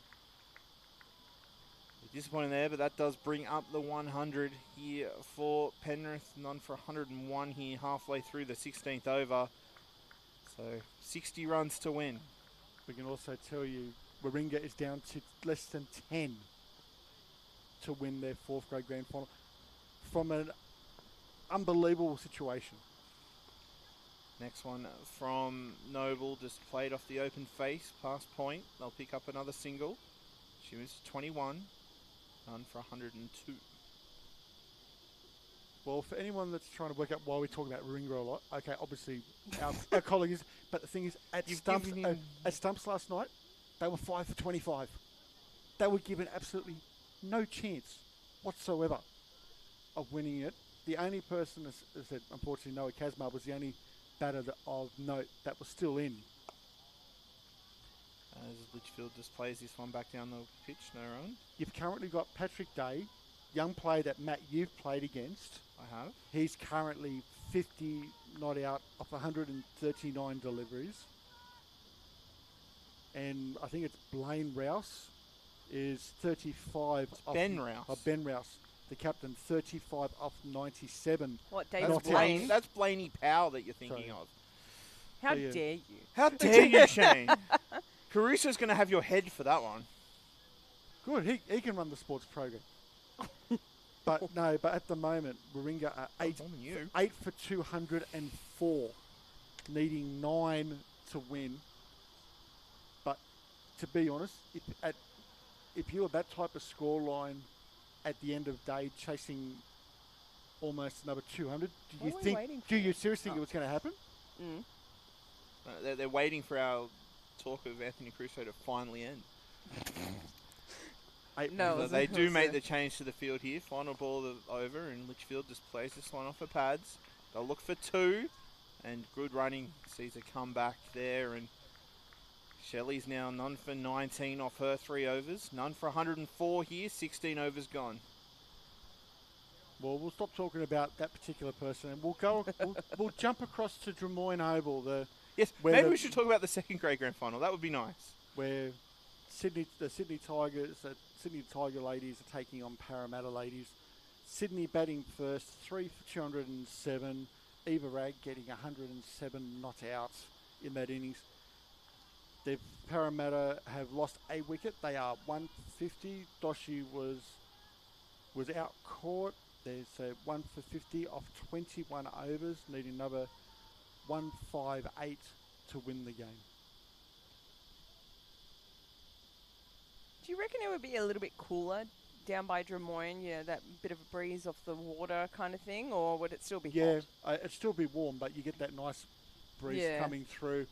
Disappointing there, but that does bring up the 100 here for Penrith. None for 101 here halfway through the 16th over. So 60 runs to win. We can also tell you Warringah is down to less than 10 to win their fourth grade grand final from an unbelievable situation. Next one from Noble, just played off the open face, past point. They'll pick up another single. She moves to 21. None for 102. Well, for anyone that's trying to work out why we talk about Warringah a lot, okay, obviously our colleague is, but the thing is, at Stumps last night, they were 5 for 25. They were given absolutely no chance whatsoever of winning it. The only person, as I said, unfortunately, Noah Kazmar was the only batter of note that was still in. As Litchfield just plays this one back down the pitch, no run. You've currently got Patrick Day, young player that Matt, you've played against. I have. He's currently 50 not out of 139 deliveries. And I think it's Blaine Rouse is 35. Ben Rouse. Ben Rouse, the captain, 35 off 97. What, David Blaine? That's Blaney Powell that you're thinking of. How dare you? How dare you, Shane? Caruso's going to have your head for that one. Good, he can run the sports program. But at the moment, Warringah are 8 for 204, needing 9 to win. But to be honest, if you were that type of scoreline at the end of the day, chasing almost another 200, do you seriously think it was going to happen? Mm. They're waiting for our talk of Anthony Caruso to finally end. No, they do make the change to the field here. Final ball over, and Litchfield just plays this one off the pads. They'll look for two, and good running sees a comeback there. And Shelley's now none for 19 off her 3 overs. None for 104 here, 16 overs gone. Well, we'll stop talking about that particular person, and we'll jump across to Drummoyne Oval. Yes, maybe we should talk about the second grade grand final. That would be nice. Where the Sydney Tiger ladies are taking on Parramatta ladies. Sydney batting first, 3 for 207. Eva Ragg getting 107 not out in that innings. The Parramatta have lost a wicket. They are 150. Doshi was out caught. There's a 1 for 50 off 21 overs, needing another 158 to win the game. Do you reckon it would be a little bit cooler down by Drummoyne? You know, that bit of a breeze off the water kind of thing, or would it still be hot? Yeah, it'd still be warm, but you get that nice breeze coming through,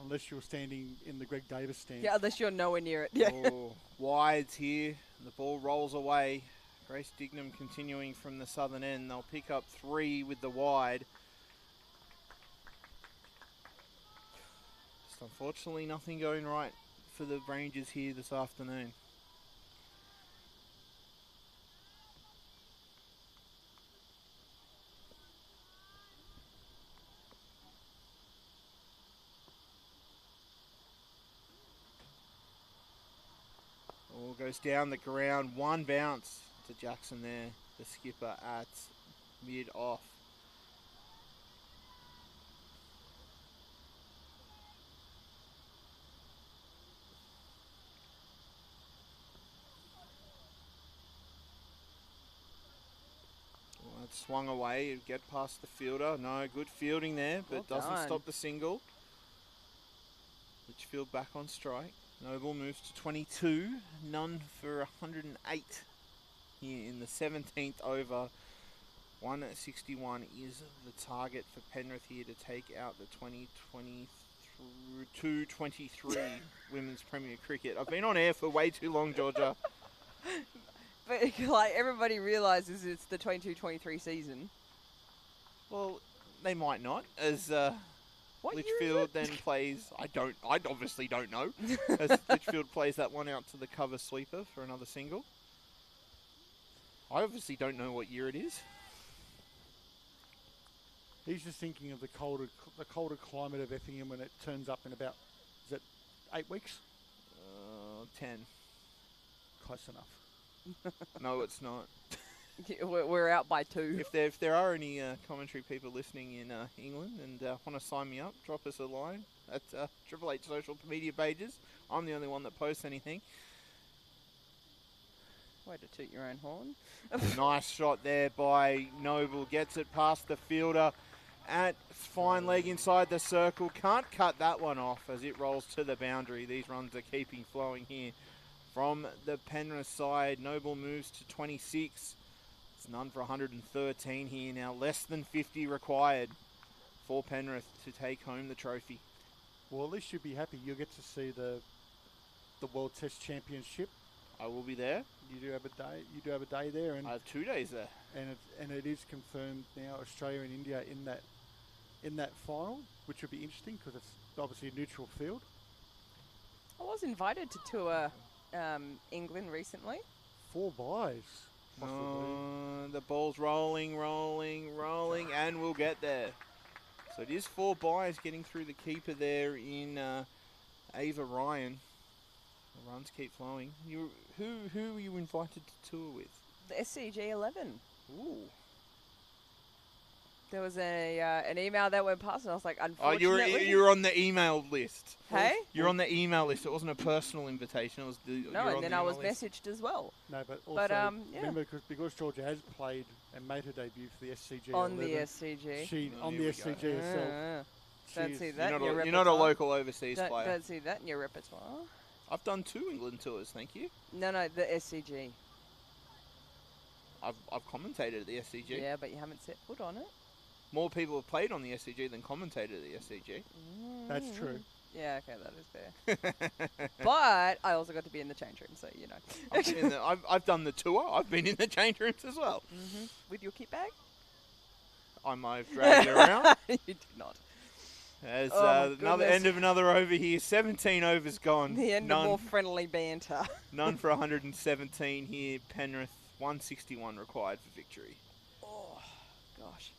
unless you're standing in the Greg Davis stand. Yeah, unless you're nowhere near it. Yeah. Oh, wides here. The ball rolls away. Grace Dignam continuing from the southern end. They'll pick up 3 with the wide. Just unfortunately nothing going right for the Rangers here this afternoon. Ball goes down the ground, one bounce to Jackson there, the skipper at mid-off. Well, it swung away, it'd get past the fielder. No, good fielding there, but Well doesn't done. stop the single. Litchfield back on strike. Noble moves to 22, none for 108 here in the 17th over. 161 is the target for Penrith here to take out the 2022-23 Women's Premier Cricket. I've been on air for way too long, Georgia. But like everybody realises it's the 22-23 season. Well, they might not, as What year is Litchfield it? then plays. I obviously don't know. As Litchfield plays that one out to the cover sweeper for another single. I obviously don't know what year it is. He's just thinking of the colder climate of Effingham when it turns up in about, is it 8 weeks? 10. Close enough. No, it's not. We're out by 2. If there are any commentary people listening in England and want to sign me up, drop us a line at Triple H social media pages. I'm the only one that posts anything. Way to toot your own horn. Nice shot there by Noble. Gets it past the fielder at fine leg inside the circle. Can't cut that one off as it rolls to the boundary. These runs are keeping flowing here from the Penrith side. Noble moves to 26. It's none for 113 here now. Less than 50 required for Penrith to take home the trophy. Well, at least you'll be happy. You'll get to see the World Test Championship. I will be there. You do have a day. You do have a day there, and I have 2 days there. and it is confirmed now. Australia and India in that final, which will be interesting because it's obviously a neutral field. I was invited to tour England recently. 4 buys. Possibly. The ball's rolling, and we'll get there. So it is 4 buys getting through the keeper there in Ava Ryan. The runs keep flowing. Who were you invited to tour with? The SCG 11. Ooh. There was an email that went past, and I was like, Oh, unfortunately. you're on the email list. Hey? You're on the email list. It wasn't a personal invitation. It was No, and then I was messaged as well. No, but also yeah. remember because Georgia has played and made her debut for the SCG On 11, the SCG. She Oh, on here the we go. SCG herself. Don't She see is- that in your You're repertoire. not a local overseas player. Don't see that in your repertoire. I've done 2 England tours, thank you. No, the SCG. I've commentated at the SCG. Yeah, but you haven't set foot on it. More people have played on the SCG than commentated at the SCG. That's true. Yeah, okay, that is fair. But I also got to be in the change room, so you know. I've done the tour. I've been in the change rooms as well. With your kit bag? I might have dragged it around. You did not. As Oh, my another goodness. end of another over here. 17 overs gone. The end none, of more friendly banter. none for 117 here. Penrith 161 required for victory. Oh, gosh.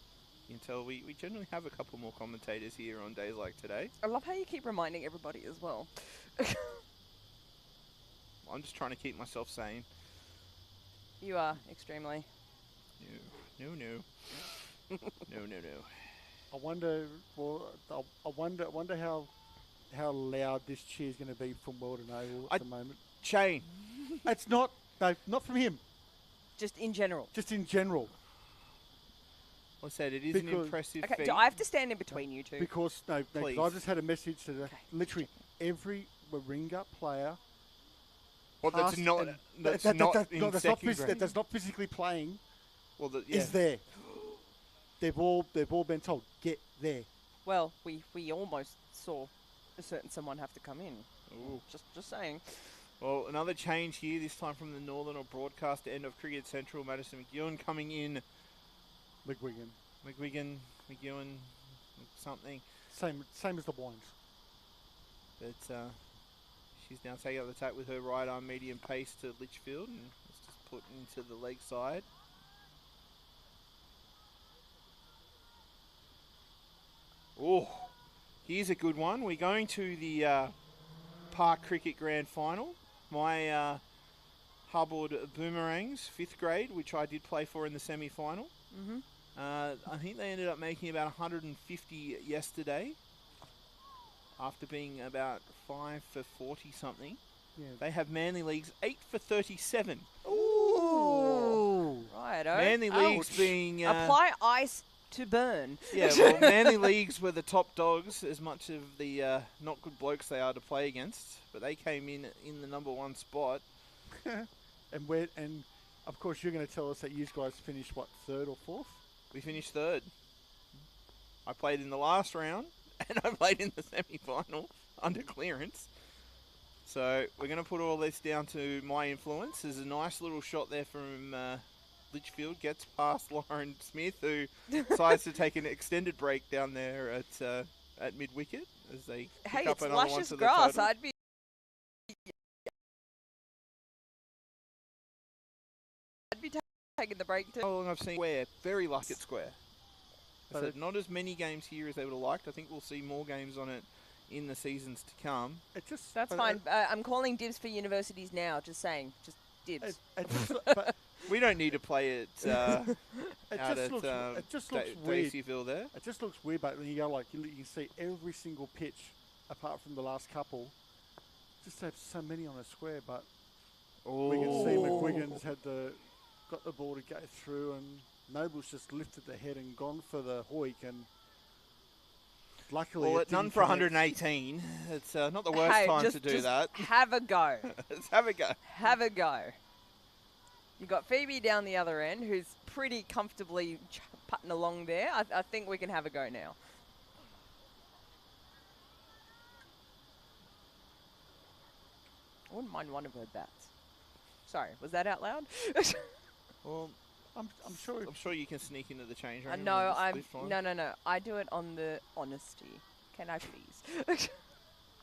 You can tell we generally have a couple more commentators here on days like today. I love how you keep reminding everybody as well. I'm just trying to keep myself sane. You are, extremely. No. No. I wonder. Well, I wonder how loud this cheer is going to be from World and Oval at the moment. Shane. It's not. No, not from him. Just in general. Just in general. I said it is an Because- impressive Okay, feat. do I have to stand in between you two? Because no, 'cause Please. I just had a message to literally every Warringah player. Well, that's past not. and- That's that- not that- in no, that's second not grade. that's not physically playing. Well, Is there? They've all been told get there. Well, we almost saw a certain someone have to come in. Ooh. Just saying. Well, another change here, this time from the Northern or broadcast end of Cricket Central. Madison McEwen coming in. McGuigan. McEwen, something. Same as the Wines. But she's now taking up the attack with her right arm medium pace to Litchfield. And it's just put into the leg side. Oh, here's a good one. We're going to the Park Cricket Grand Final. My Hubbard Boomerangs, 5th grade, which I did play for in the semi-final. Mm-hmm. I think they ended up making about 150 yesterday, after being about 5 for 40 something. Yeah. They have Manly Leagues 8 for 37. Ooh. Righto. Manly Leagues Ouch. being... Apply ice to burn. Yeah, well, Manly Leagues were the top dogs, as much of the not good blokes they are to play against. But they came in the number 1 spot. And of course you're going to tell us that you guys finished, what, 3rd or 4th? We finished 3rd. I played in the last round, and I played in the semi-final under clearance. So we're going to put all this down to my influence. There's a nice little shot there from Litchfield, gets past Lauren Smith, who decides to take an extended break down there at mid-wicket as they pick up It's another one luscious to the grass. total. I'd be taking the break too. How long I've seen Square, very lucky at Square. But So not as many games here as they would have liked. I think we'll see more games on it in the seasons to come. It just That's but fine. I'm calling dibs for universities now. Just saying. Just dibs. It just, but We don't need to play it out it just looks weird. Daisy-ville there. It just looks weird, but when you go, like, you can see every single pitch, apart from the last couple, just have so many on a square. But we can see McGuigan's got the ball to go through, and Noble's just lifted the head and gone for the hoik, and luckily Well, it it's none didn't for connect. 118. It's not the worst Hey, time just, to do just that. Have a go. Let's have a go. Have a go. You got Phoebe down the other end, who's pretty comfortably putting along there. I think we can have a go now. I wouldn't mind one of her bats. Sorry, was that out loud? Well, I'm sure. I'm sure you can sneak into the change room. No, on this I'm lift one. no. I do it on the honesty. Can I please?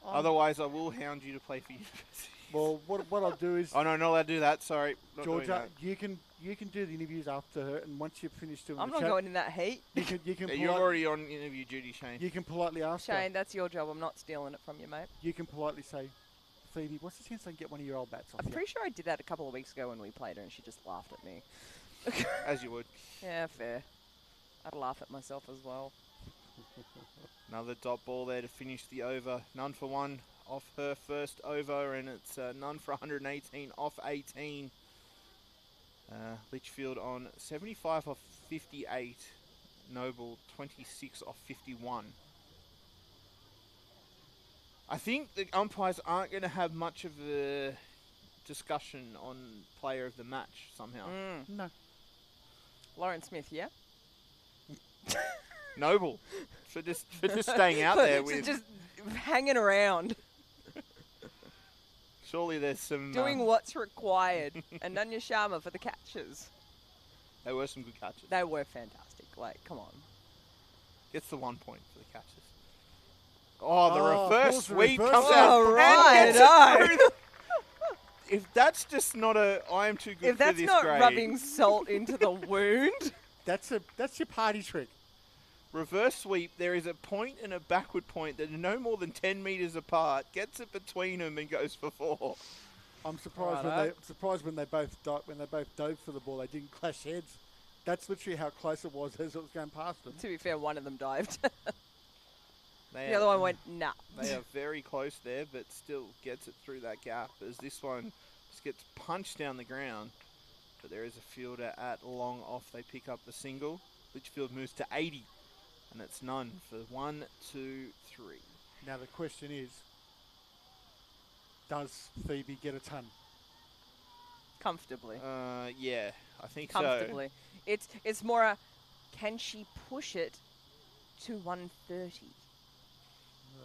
Otherwise, I will hound you to play for university. Well, what I'll do is, Oh no, not allowed to do that. Sorry, not doing Georgia, that. you can do the interviews after her, and once you've finished doing I'm the not chat, going in that heat. you can Yeah, you're already on interview duty, Shane. you can politely ask her. Shane, that's your job. I'm not stealing it from you, mate. You can politely say, Phoebe, what's the chance I can get one of your old bats off I'm you? pretty sure I did that a couple of weeks ago when we played her, and she just laughed at me. As you would. Yeah, fair. I'd laugh at myself as well. Another dot ball there to finish the over. None for 1 off her first over, and it's none for 118 off 18. Litchfield on 75 off 58. Noble 26 off 51. I think the umpires aren't going to have much of a discussion on player of the match somehow. No. Lauren Smith, yeah? Noble for just staying out there with. Just hanging around, Surely there's some. doing what's required. And Nanya Sharma for the catches. There were some good catches. They were fantastic. Like, come on. Gets the 1 point for the catches. Oh, the Oh, reverse pulls the sweep reverse comes sweep. out Oh, and gets right, it through the- If that's just not a, I am too good If for that's this not grade. rubbing salt into the wound, That's your party trick. Reverse sweep, there is a point and a backward point that are no more than 10 metres apart, gets it between them and goes for 4. I'm surprised when they both dove for the ball, they didn't clash heads. That's literally how close it was as it was going past them. to be fair, one of them dived. They The are- other one went, nah. They are very close there, but still gets it through that gap as this one just gets punched down the ground. But there is a fielder at long off. They pick up the single. Litchfield moves to 80, and it's none for 1, 2, 3. Now the question is, does Phoebe get a ton? Comfortably. Yeah, I think Comfortably. It's more a, can she push it to 130? so.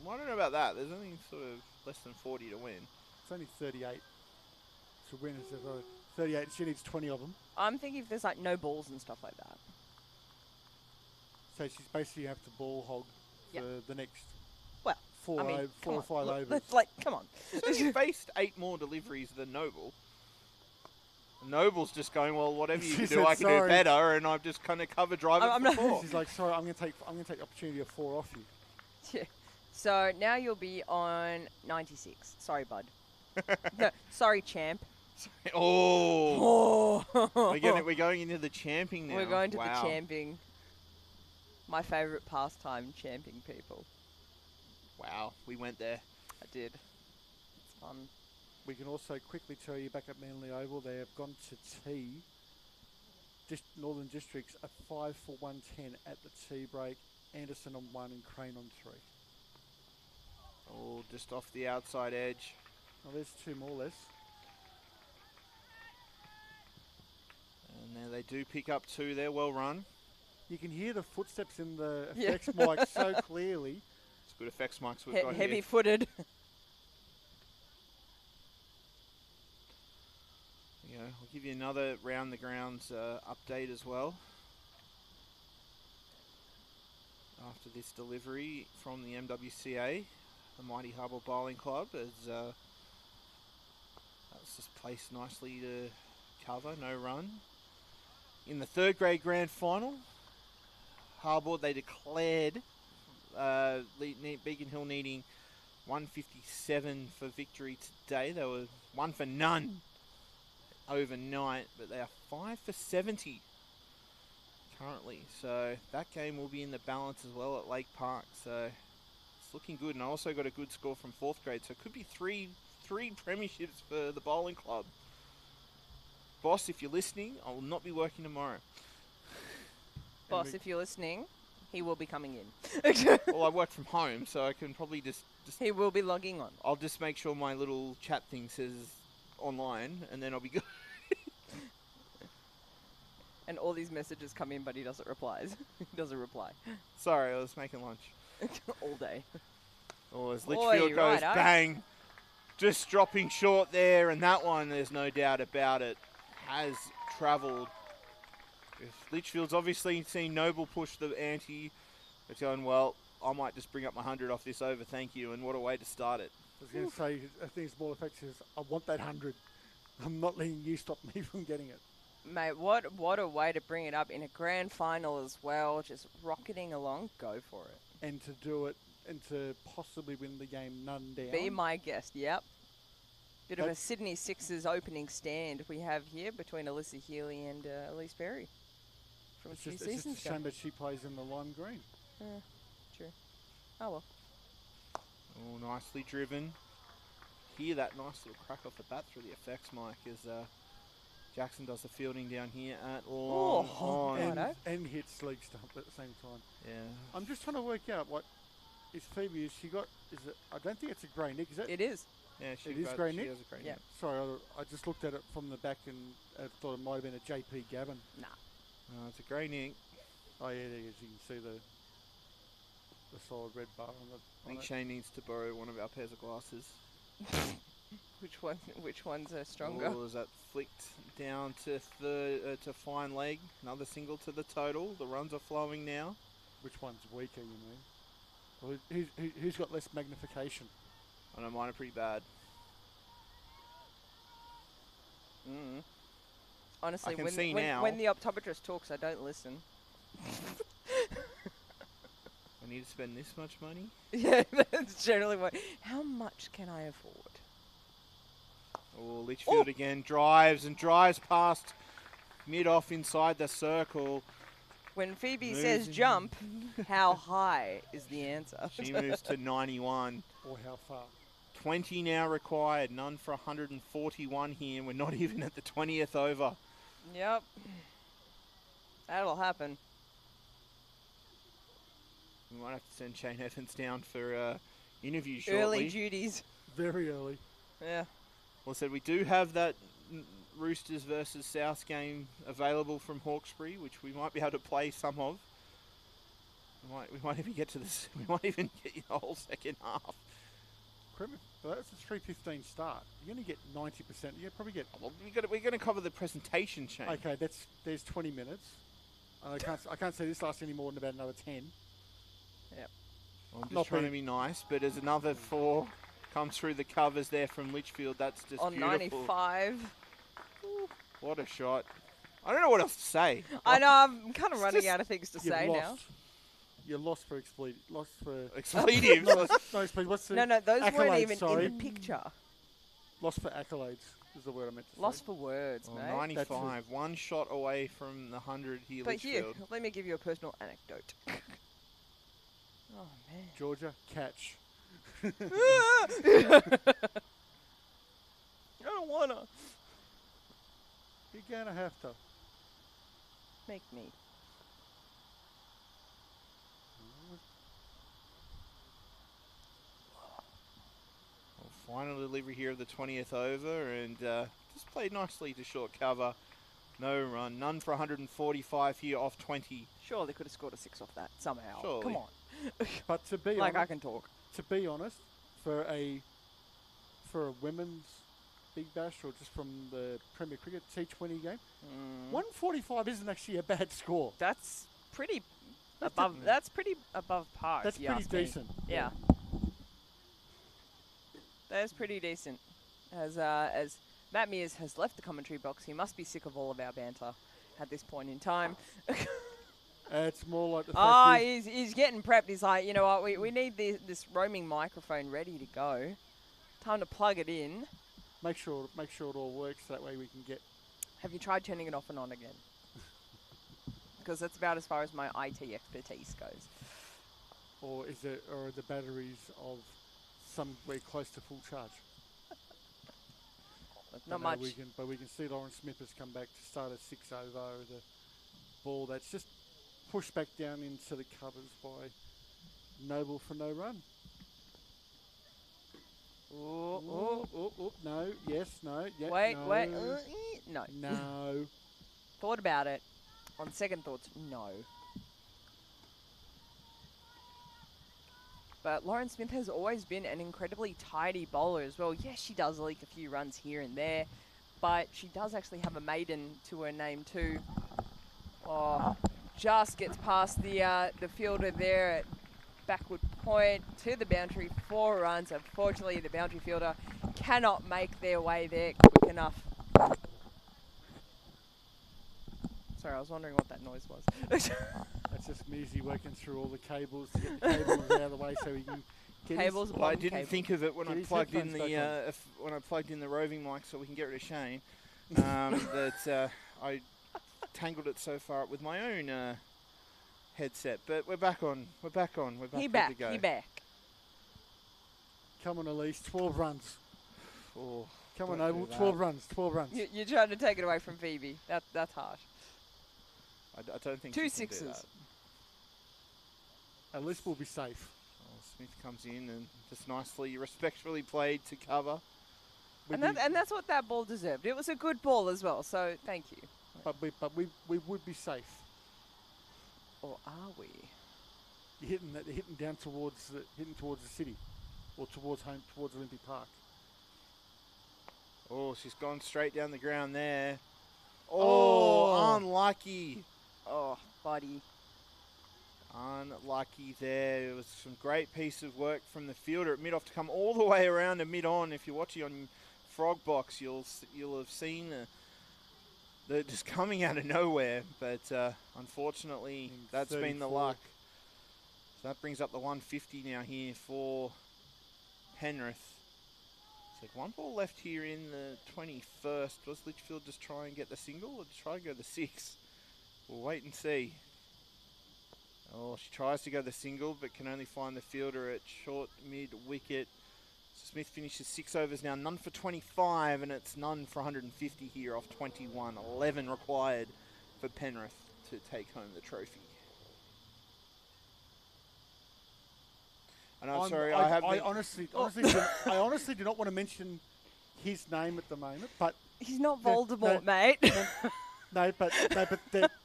Well, I don't know about that. There's only sort of less than 40 to win. It's only 38. To win is 38. She needs 20 of them. I'm thinking if there's like no balls and stuff like that. So she's basically have to ball hog Yep. for the next Well, four I mean, or come 5 on. overs. Like, come on. She's faced 8 more deliveries than Noble. Noble's just going, well, whatever you She can do, said, I can do "Sorry." better, and I've just kind of cover drive I'm it not- for 4. She's like, sorry, I'm gonna take the opportunity of 4 off you. Yeah. So now you'll be on 96. Sorry, bud. No, sorry, champ. Oh. Oh. We're going into the champing now. We're going to Wow. the champing. My favourite pastime, champing people. Wow, we went there. I did. It's fun. We can also quickly tell you back at Manly Oval, they have gone to tea. Just Northern Districts are 5 for 110 at the tea break. Anderson on 1 and Crane on 3. Oh, just off the outside edge. Well, there's 2 more less. And now they do pick up 2 there. Well run. You can hear the footsteps in the effects mic so clearly. It's good effects mics we've got here. Heavy-footed. Yeah, I'll give you another round the grounds update as well. After this delivery from the MWCA, the Mighty Harbour Bowling Club, as that's just placed nicely to cover, no run. In the 3rd grade grand final, Harbour, they declared Beacon Hill needing 157 for victory today. They were 1 for none overnight, but they are 5 for 70 currently. So that game will be in the balance as well at Lake Park. So it's looking good. And I also got a good score from 4th grade. So it could be three premierships for the bowling club. Boss, if you're listening, I will not be working tomorrow. Boss, if you're listening, he will be coming in. Well, I work from home, so I can probably just... He will be logging on. I'll just make sure my little chat thing says online, and then I'll be good. And all these messages come in, but he doesn't reply. He doesn't reply. Sorry, I was making lunch. All day. Oh, as Litchfield goes, bang. Just dropping short there, and that one, there's no doubt about it, has travelled. If Litchfield's obviously seen Noble push the ante. It's going, well, I might just bring up my 100 off this over, thank you, and what a way to start it. I was going to say, I think it's more effective. I want that 100. I'm not letting you stop me from getting it. Mate, what a way to bring it up in a grand final as well. Just rocketing along. Go for it. And to do it and to possibly win the game none down. Be my guest, yep. Bit of a Sydney Sixers opening stand we have here between Alyssa Healy and Elise Perry. From It's a few just seasons a shame that she plays in the lime green. True. Oh well. Oh, nicely driven. Hear that nice little crack off the bat through the effects mic as Jackson does the fielding down here at long on. And hits leg stump at the same time. Yeah. I'm just trying to work out what is Phoebe. Is it? I don't think it's a grey nick. Is it? It is. Yeah, it is grey nick. She has a grey nick. Sorry, I just looked at it from the back and thought it might have been a JP Gavin. Nah. No, it's a grey nick. Oh yeah, there it is. You can see the solid red bar on the. I think Shane needs to borrow one of our pairs of glasses. Which ones are stronger? Oh, is that flicked down to to fine leg? Another single to the total. The runs are flowing now. Which one's weaker, you mean? Well, who's got less magnification? I know mine are pretty bad. Honestly, I can see now. When the optometrist talks, I don't listen. I need to spend this much money? Yeah, that's generally what. How much can I afford? Oh, Litchfield again drives past mid-off inside the circle. When Phoebe says jump, how high is the answer? She moves to 91. Or how far? 20 now required. None for 141 here. We're not even at the 20th over. Yep. That'll happen. We might have to send Shane Evans down for interview shortly. Early duties. Very early. Yeah. Well said, we do have that Roosters versus South game available from Hawkesbury, which we might be able to play some of. We might even get to this. We might even get you the whole second half. Well, that's a 3:15 start. You're going to get 90%. You probably get. Well, we're going to cover the presentation, Shane. Okay, there's 20 minutes. I can't say this lasts any more than about another 10. Yep. Well, I'm just trying to be nice, but as another 4 comes through the covers there from Litchfield, that's just on beautiful. 95. What a shot. I don't know what else to say. I know, I'm kind of running out of things to say now. You're lost for expletives. Expletives? What's the no, those weren't accolades, even sorry. in the picture. Lost for accolades is the word I meant to Lost say. for words, mate. 95. One shot away from the 100 here, But here, Litchfield. let me give you a personal anecdote. Oh, man. Georgia, catch. I don't want to. You're going to have to. Make me. Final delivery here of the 20th over, and just played nicely to short cover. No run. None for 145 here off 20. Sure, they could have scored a 6 off that somehow. Surely. Come on. But to be Like, honest, I can talk. to be honest, for a women's Big Bash or just from the Premier Cricket T20 game, 145 isn't actually a bad score. That's pretty That's above. a- That's pretty above par. That's if you pretty ask me. decent. Yeah. That is pretty decent. As Matt Mears has left the commentary box, he must be sick of all of our banter at this point in time. It's more like the Ah, fact is, he's getting prepped. He's like, you know what, we need this roaming microphone ready to go. Time to plug it in. make sure it all works. That way we can get. Have you tried turning it off and on again? Because that's about as far as my IT expertise goes. Or are the batteries of somewhere close to full charge? Not No, much. but we can see Lauren Smith has come back to start a 6 over the ball that's just pushed back down into the covers by Noble for no run. No, yes, no, yeah, Wait, no, wait. No. no. Thought about it. On second thoughts, no. But Lauren Smith has always been an incredibly tidy bowler as well. Yes, she does leak a few runs here and there, but she does actually have a maiden to her name too. Oh, just gets past the fielder there at backward point to the boundary, 4 runs. Unfortunately, the boundary fielder cannot make their way there quick enough. Sorry, I was wondering what that noise was. That's just Measy working through all the cables to get the cables out of the way so he can get Cables, Well, I bottom didn't cable. think of it when Get I his plugged in headphones back when I plugged in the roving mic so we can get rid of Shane. That I tangled it so far up with my own headset. But we're back on. We're back on. We're back. He good back. to go. He back. Come on, Elise, 12 runs. Oh, Come on, don't Noble, do 12 that. runs, 12 runs. You're trying to take it away from Phoebe. That's harsh. I don't think 2 she can do sixes. that. At least we'll be safe. Oh, Smith comes in and just nicely, respectfully played to cover. And that's what that ball deserved. It was a good ball as well, so thank you. But we would be safe. Or are we? You're hitting down towards the city, or towards Olympic Park. Oh, she's gone straight down the ground there. Oh, unlucky. Oh, buddy. Unlucky there. It was some great piece of work from the fielder at mid-off to come all the way around to mid-on. If you're watching on Frog Box, you'll have seen the just coming out of nowhere. But unfortunately, that's been the 34. luck. So that brings up the 150 now here for Penrith. So 1 ball left here in the 21st. Was Litchfield just try and get the single or try and go the 6? We'll wait and see. Oh, she tries to go the single, but can only find the fielder at short mid wicket. Smith finishes 6 overs now, none for 25, and it's none for 150 here off 21. 11 required for Penrith to take home the trophy. And I'm sorry, I honestly do not want to mention his name at the moment, but He's not No, Voldemort, no. mate. but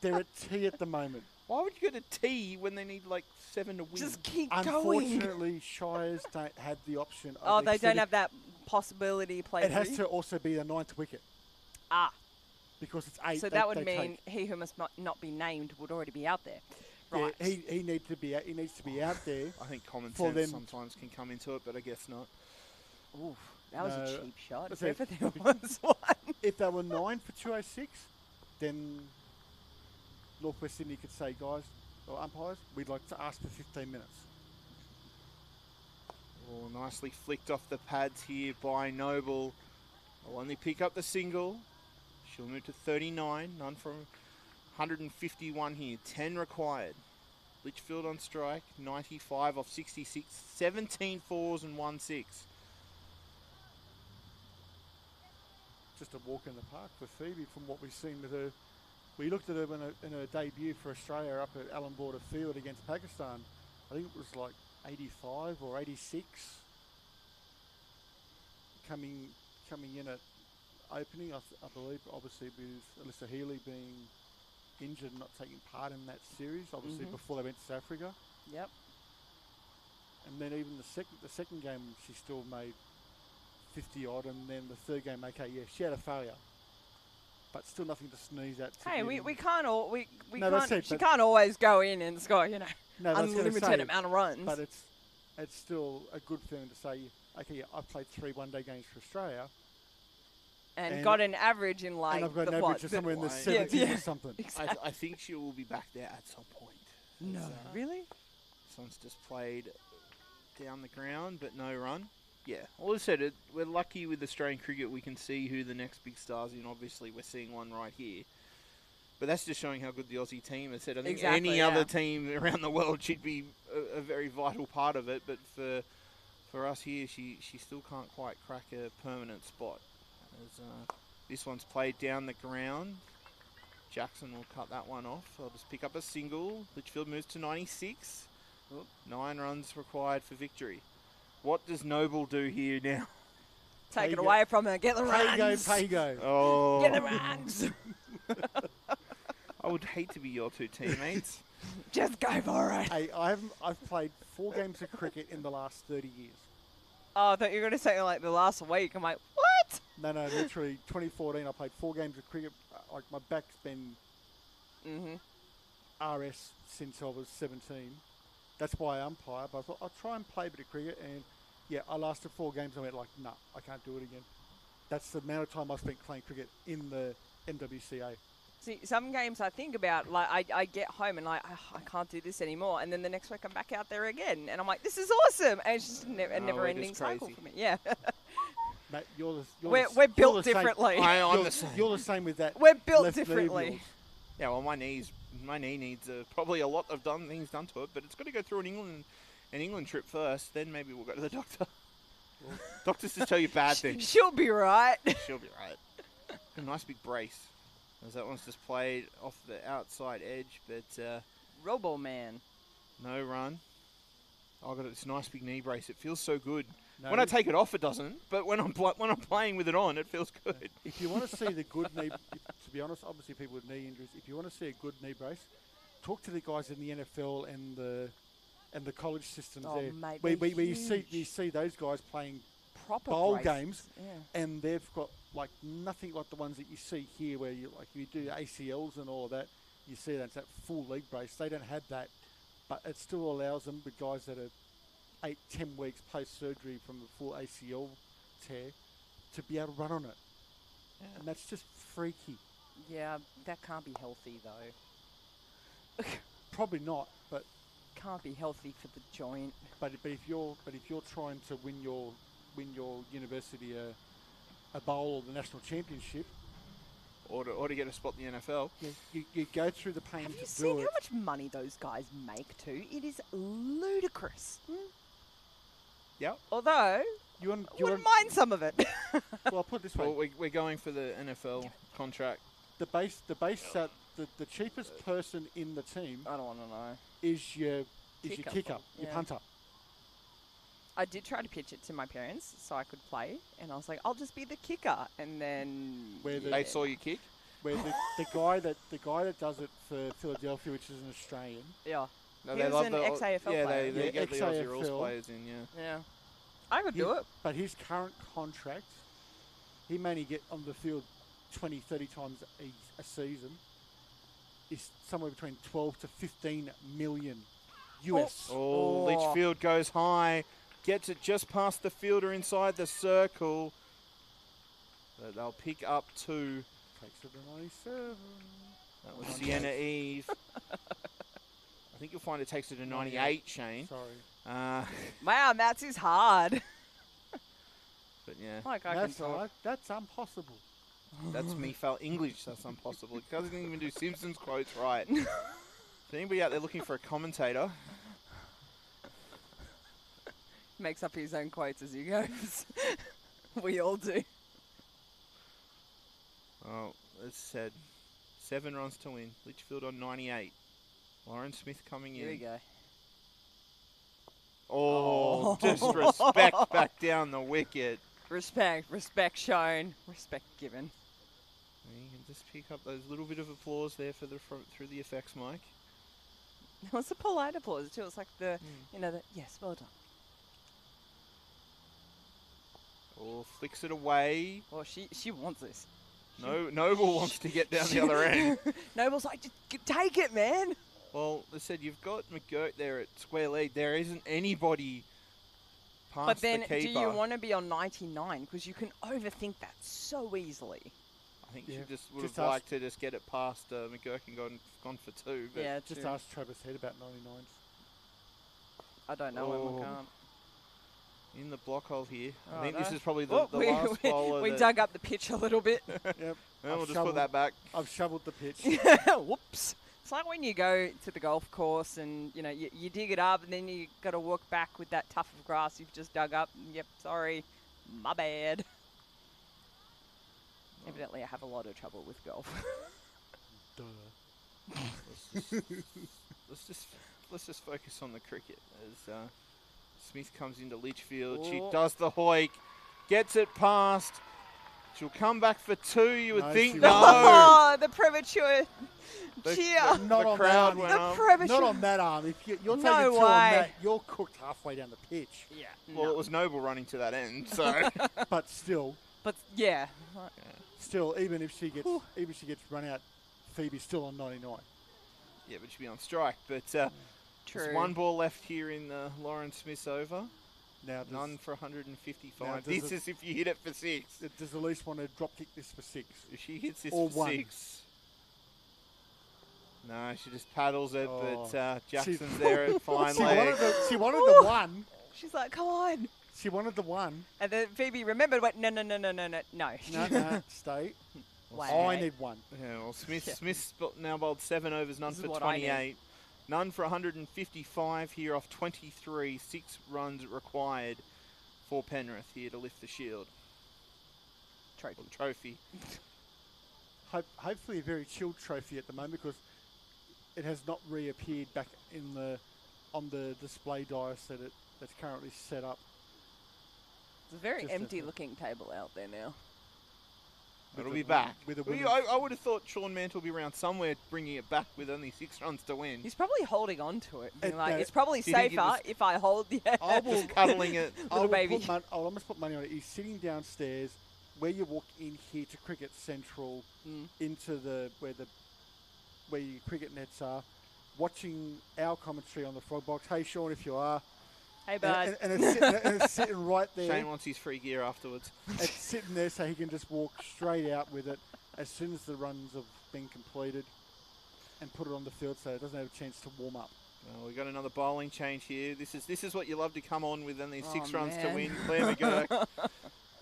they're at T at the moment. Why would you go to T when they need like 7 to win? Just keep going. Unfortunately, Shires don't have the option. Oh, of they don't extending- have that possibility play. It has to also be the 9th wicket Ah, because it's 8. so that would mean he who must not be named would already be out there. Right. Yeah, he needs to be out there. I think common for sense them. sometimes can come into it, but I guess not. Oof, that was a No, cheap shot. that's If it. ever there was one. If they were 9 for 206, then Northwest Sydney could say, guys, or umpires, we'd like to ask for 15 minutes. Oh, nicely flicked off the pads here by Noble. Will only pick up the single. She'll move to 39. None from 151 here. 10 required. Litchfield on strike. 95 off 66. 17 fours and 1 6. Just a walk in the park for Phoebe from what we've seen with her. We looked at her in her debut for Australia up at Allan Border Field against Pakistan. I think it was like 85 or 86. Coming in at opening, I believe, obviously with Alyssa Healy being injured and not taking part in that series, obviously before they went to South Africa. Yep. And then even the second game, she still made 50 odd, and then the third game, okay, yeah, she had a failure, but still nothing to sneeze at. Hey, we can't all we No, can't. that's it, She but- can't always go in and score, No, that's gonna unlimited say, amount of runs. But it's still a good thing to say, okay, yeah, I've played 3 one-day games for Australia, and got an average in like and I've got an the average of somewhere in the Yeah, 70s or something. Exactly. I think she will be back there at some point. No, really? This one's just played down the ground, but no run. Yeah, all I said, we're lucky with Australian cricket. We can see who the next big stars in. Obviously, we're seeing one right here. But that's just showing how good the Aussie team has said. I think Exactly, any yeah. other team around the world should be a very vital part of it. But for us here, she still can't quite crack a permanent spot. As, this one's played down the ground. Jackson will cut that one off. I'll just pick up a single. Litchfield moves to 96. 9 runs required for victory. What does Noble do here now? Take it away from her. Get the runs. Pay go. Oh, Get the runs. I would hate to be your two teammates. Just go for it. Hey, I've played 4 games of cricket in the last 30 years. Oh, I thought you were going to say like the last week. I'm like, what? No, literally 2014 I played 4 games of cricket. Like my back's been RS since I was 17. That's why I umpire. But I thought I'll try and play a bit of cricket, and yeah, I lasted 4 games. I went like, nah, I can't do it again. That's the amount of time I spent playing cricket in the MWCA. See, some games I think about, like I get home and like, I can't do this anymore, and then the next week I'm back out there again, and I'm like, this is awesome, and it's just a never-ending cycle for me. Yeah. Mate, We're built differently. I'm the same. You're the same with that. We're built left knee of differently. yours. Yeah, well, my knee needs probably a lot of things done to it, but it's got to go through an England trip first. Then maybe we'll go to the doctor. Doctors just tell you bad things. She'll be right. She'll be right. A nice big brace. As that one's just played off the outside edge, but Robo Man. no run. I've got this nice big knee brace. It feels so good. No, When I take it off, it doesn't. But when I'm playing with it on, it feels good. If you want to see the good knee, to be honest, obviously people with knee injuries, if you want to see a good knee brace, talk to the guys in the NFL and the college systems Oh, there. mate, where they're you see those guys playing Proper bowl brace. games, Yeah. and they've got like nothing like the ones that you see here, where you do ACLs and all of that. You see that's that full leg brace. They don't have that, but it still allows them, with guys that are 8-10 weeks post surgery from the full ACL tear, to be able to run on it. Yeah. And that's just freaky. Yeah, that can't be healthy though. Probably not, but Can't be healthy for the joint. if you're trying to win your university a bowl or the national championship, Or to get a spot in the NFL. you go through the pain Have you to seen do how it. much money those guys make too? It is ludicrous. Yep. Although, You want, I wouldn't mind some of it. well, I'll put it this way: Well, we're going for the NFL contract. the cheapest person in the team I don't want to know. is your Kicker. kicker, your Yeah. punter. I did try to pitch it to my parents so I could play, and I was like, I'll just be the kicker, and then Where the- They saw you kick. Where the guy that does it for Philadelphia, which is an Australian, yeah, No, He was an ex-AFL yeah, player. they Yeah, get the Aussie rules ex-AFL. players in. Yeah. yeah, I could do it. but his current contract, he may only get on the field 20, 30 times a season, is somewhere between 12 to 15 million US. Oh, Litchfield goes high, gets it just past the fielder inside the circle. But they'll pick up 2. Takes it to 97. That was Sienna Eve. I think you'll find it takes it to 98, Shane. Sorry. Uh, Wow, maths is hard. but Yeah. Like I That's can talk. hard. That's impossible. That's me fell English. That's impossible. It doesn't even do Simpsons quotes right. If anybody out there looking for a commentator, Makes up his own quotes as he goes. We all do. oh, as said, 7 runs to win. Litchfield on 98. Lauren Smith coming Here we in. go. Oh, disrespect back down the wicket. Respect shown, respect given. And you can just pick up those little bit of applause there for the through the effects mic. It was a polite applause too. It's like the, yes, well done. Oh, flicks it away. Well, she wants this. No, Noble wants to get down the other end. Noble's like, just take it, man. Well, they said you've got McGurk there at square lead. There isn't anybody past But then, the keeper. do you want to be on 99? Because you can overthink that so easily. I think Yeah. she just would Just have ask- liked to just get it past McGurk and gone for 2. But Yeah, Just true. ask Travis Head about 99s. I don't know when we Oh. can't. in the block hole here. Oh, I think no. this is probably the Oh, last bowler we that... dug up the pitch a little bit. Yep. Well, I've we'll just put shoveled- that back. I've shoveled the pitch. Whoops. It's like when you go to the golf course and, you dig it up and then you got to walk back with that tuft of grass you've just dug up. Yep, sorry. My bad. Evidently, I have a lot of trouble with golf. Duh. Let's just focus on the cricket as Smith comes into Litchfield. She Oh. does the hoik, gets it past. She'll come back for 2. You would No, think she no. won't. Oh, the premature The- cheer. Not the on crowd that went The up. premature. Not on that arm. If you're No taking 2 on way. that, you're cooked halfway down the pitch. Yeah. Well, it was Noble running to that end, so But still, yeah. even if she gets run out, Phoebe's still on 99. yeah, but she'll be on strike. But True. there's 1 ball left here in Lauren Smith's over. Now, None for 155. Now, does This it- is if you hit it for 6. does Elise want to drop kick this for 6? If she hits this Or for 1. 6. No, she just paddles it, Oh. but Jackson's there at fine She leg. wanted the 1. She's like, come on. She wanted the 1. And then Phoebe remembered, went, no. No, stay. Wow. I need 1. Yeah, well, Smith Yeah. Smith's now bowled 7 overs, none This is for what I need. 28. None for 155 here off 23. 6 runs required for Penrith here to lift the shield. Trophy. Or trophy. Hopefully a very chilled trophy at the moment because it has not reappeared back on the display dais that's currently set up. It's a very Just empty a- looking table out there now. It'll a be win- back. with a Well, winning- I would have thought Sean Mantle will be around somewhere bringing it back with only 6 runs to win. He's probably holding on to it. being It- like, no, it's probably do you think he safer was- if I hold the I will- Just cuddling it. Little baby. I'll almost put money on it. He's sitting downstairs where you walk in here to Cricket Central into where your cricket nets are, watching our commentary on the Frog Box. Hey, Sean, if you are. Hey, bud. And it's sitting right there. Shane wants his free gear afterwards. It's sitting there so he can just walk straight out with it as soon as the runs have been completed and put it on the field so it doesn't have a chance to warm up. Well, we got another bowling change here. This is what you love to come on with only 6 Oh, runs to man. win. Claire McGurk.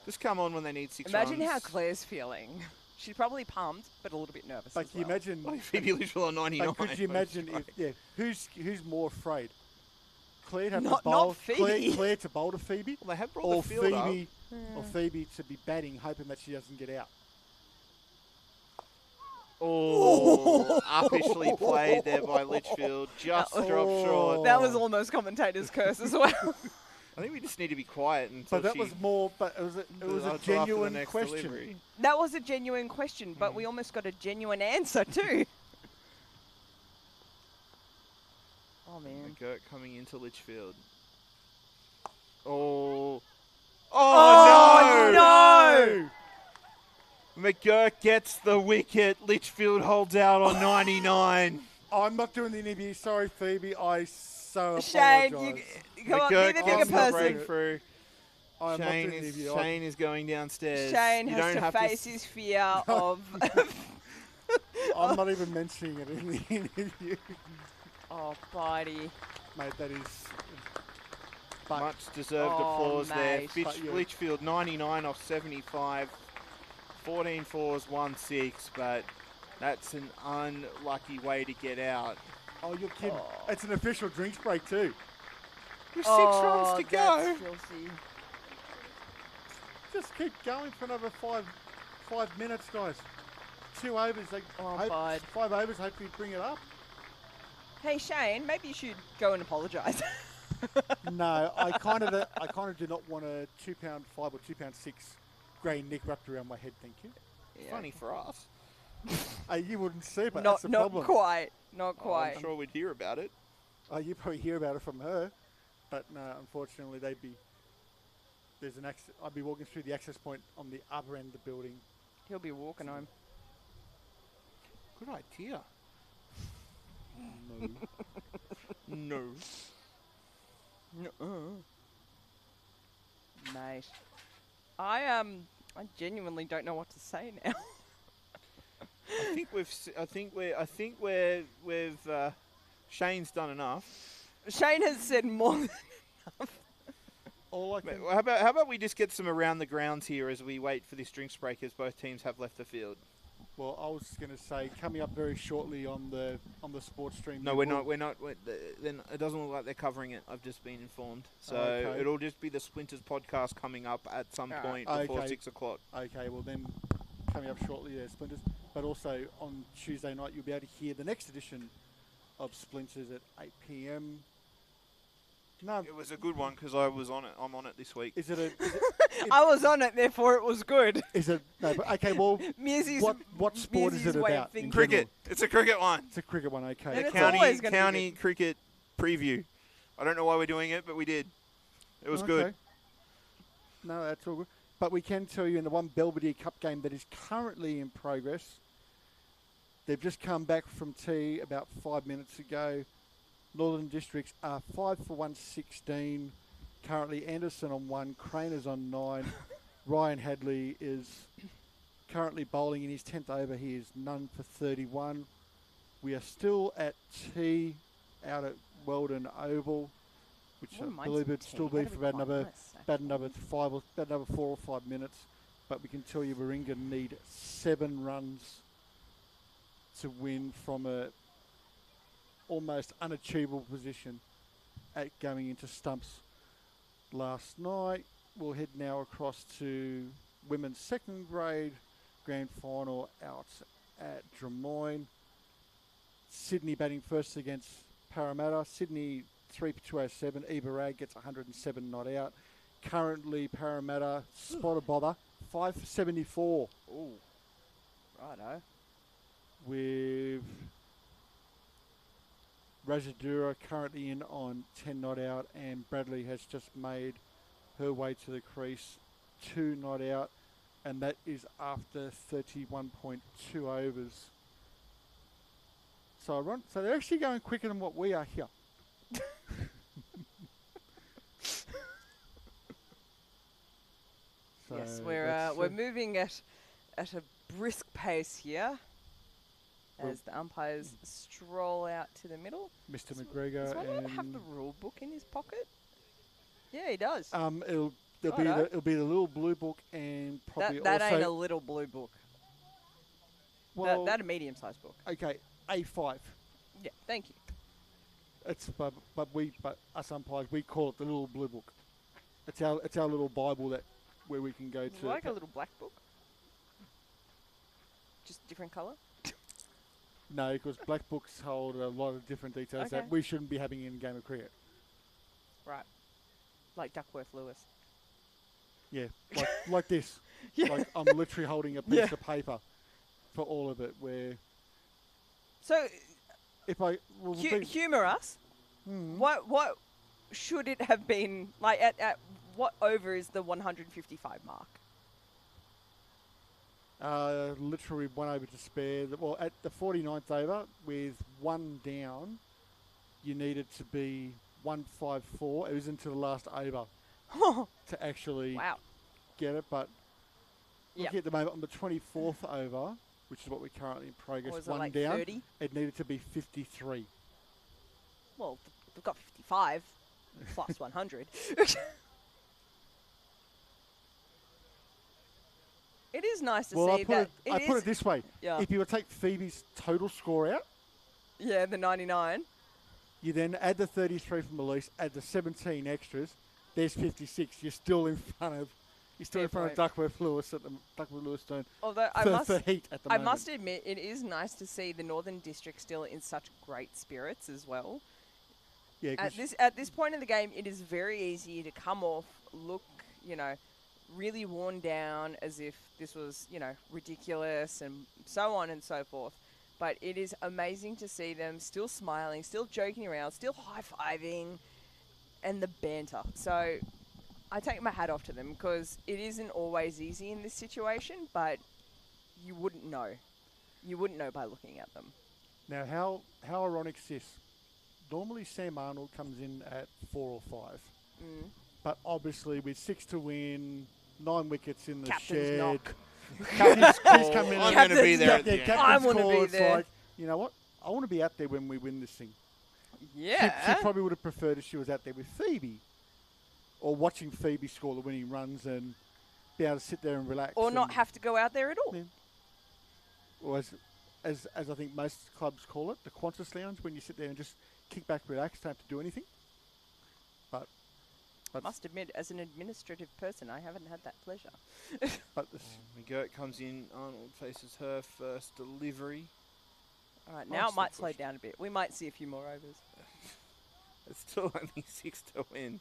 Just come on when they need 6 runs. Imagine how Claire's feeling. She's probably pumped, but a little bit nervous. But as can you well. imagine? Like Phoebe Litchfield on 99. But could you imagine who's more afraid? Claire to have Not- to bowl, not Phoebe. Claire to bowl to Phoebe, Well, they have brought or the field up. Phoebe, or Phoebe to be batting, hoping that she doesn't get out. Oh, uppishly played there by Litchfield. Just That was- dropped short. That was almost commentator's curse as well. I think we just need to be quiet until But that she was more. But it was until a after the genuine next question. delivery. That was a genuine question, but we almost got a genuine answer too. Oh, man. McGurk coming into Litchfield. Oh. Oh, Oh, no! McGurk gets the wicket. Litchfield holds out on 99. I'm not doing the interview. Sorry, Phoebe. I so Shane, apologise. come on, be McGurk the I'm bigger gets the not person. breakthrough. I'm not Shane doing the is, interview. Shane is going downstairs. Shane You has don't to have face his fear of... I'm not even mentioning it in the interview, oh, buddy. mate. That is. But Much deserved Oh, applause there. mate. But yeah. Litchfield 99 off 75. 14 fours, 1 6, but that's an unlucky way to get out. oh, you're kidding. It's an official drinks break too. With 6 Oh, runs to that's go. filthy. Just keep going for another 5 minutes, guys. 2 overs. Oh, bud. 5 overs. Hopefully bring it up. Hey, Shane, maybe you should go and apologise. No, I kind of do not want a £2.5 or £2.6 grey nick wrapped around my head. Thank you. Yeah. Funny for us. You wouldn't see, but Not that's the problem. quite. Not Oh, quite. I'm sure we'd hear about it. You probably hear about it from her, but no, unfortunately, there's an access. I'd be walking through the access point on the other end of the building. He'll be walking home. Good idea. No. No. Mate, I genuinely don't know what to say now. I think we've Shane's done enough. Shane has said more than All I can, How about we just get some around the grounds here as we wait for this drinks break as both teams have left the field. well, I was going to say coming up very shortly on the sports stream. No, we're not. Then it doesn't look like they're covering it. I've just been informed. So Okay. it'll just be the Splinters podcast coming up at some point before Okay. 6 o'clock. Okay, well then, coming up shortly, Splinters. But also on Tuesday night, you'll be able to hear the next edition of Splinters at 8 p.m. No, It was a good one because I was on it. I'm on it this week. is it I was on it, therefore it was good. no? But okay, well, Musie's what sport is Musie's it way of about? in thinking. Cricket. general? It's a cricket one. It's a cricket one. Okay. And it's County always gonna be county cricket preview. I don't know why we're doing it, but we did. It was good. Okay. No, that's all good. But we can tell you in the one Belvedere Cup game that is currently in progress, they've just come back from tea about 5 minutes ago. Northern Districts are 5 for 116. Currently Anderson on 1, Craners on 9. Ryan Hadley is currently bowling in his 10th over. He is none for 31. We are still at tea out at Weldon Oval, which Wouldn't I mind believe some it'd still tea. be That'd for be about quite another nice, about another 4 or 5 minutes. But we can tell you Warringah need 7 runs to win from a almost unachievable position at going into stumps last night. We'll head now across to women's second grade grand final out at Drummoyne. Sydney batting first against Parramatta. Sydney 3 for 207. Eva Rag gets 107 not out. Currently Parramatta spot a bother 5 for 74 Ooh. Righto. with Rajadura currently in on 10 not out, and Bradley has just made her way to the crease 2 not out, and that is after 31.2 overs. So they're actually going quicker than what we are here. So Yes, that's, we're moving at a brisk pace here Well- as the umpires stroll out to the middle. Mr. Does McGregor my man have and the rule book in his pocket? Yeah, he does. it'll be Righto. it'll be the little blue book and probably that also ain't a little blue book. well That a medium-sized book. okay A5. Yeah, thank you. It's but us umpires we call it the little blue book. It's our little Bible that where we can go Would to. you like a little black book? Just different colour? No, because black books hold a lot of different details Okay. that we shouldn't be having in a game of cricket. Right. Like Duckworth Lewis. Yeah, like this. Yeah. Like I'm literally holding a piece Yeah. of paper for all of it. Where So, if I well, humour us. What should it have been, like, at what over is the 155 mark? literally 1 over to spare. Well, at the 49th over with 1 down, you needed to be 154. It was into the last over to actually Wow. get it. But Yep. looking at the moment on the 24th over, which is what we're currently in progress, Or was it 1 like down, 30? it needed to be 53. Well, they've got 55. plus 100. It is nice to see that. I put it this way. Yeah. If you were to take Phoebe's total score out, Yeah, the 99. you then add the 33 from Elise, add the 17 extras, there's 56. You're still in front of Fair point. Duckworth Lewis at the Duckworth Lewis Stone Although for heat at the moment. I must admit, it is nice to see the Northern District still in such great spirits as well. Yeah, At this point in the game, it is very easy to come off, look, really worn down as if this was, ridiculous and so on and so forth. But it is amazing to see them still smiling, still joking around, still high-fiving, and the banter. So I take my hat off to them because it isn't always easy in this situation, but you wouldn't know. You wouldn't know by looking at them. Now, how ironic is this? Normally, Sam Arnold comes in at 4 or 5. But obviously, with 6 to win, 9 wickets in the Captain's shed. knock. He's coming in. I'm going to be there at the end. I Captain's wanna be call, it's there. like, you know what? I want to be out there when we win this thing. Yeah. She probably would have preferred if she was out there with Phoebe, or watching Phoebe score the winning runs and be able to sit there and relax. Or and, not have to go out there at all. Yeah. Or as I think most clubs call it, the Qantas Lounge, when you sit there and just kick back, relax, don't have to do anything. But I must admit, as an administrative person, I haven't had that pleasure. McGurk comes in. Arnold faces her first delivery. All right, now it might slow down a bit. We might see a few more overs. It's still only 6 to win.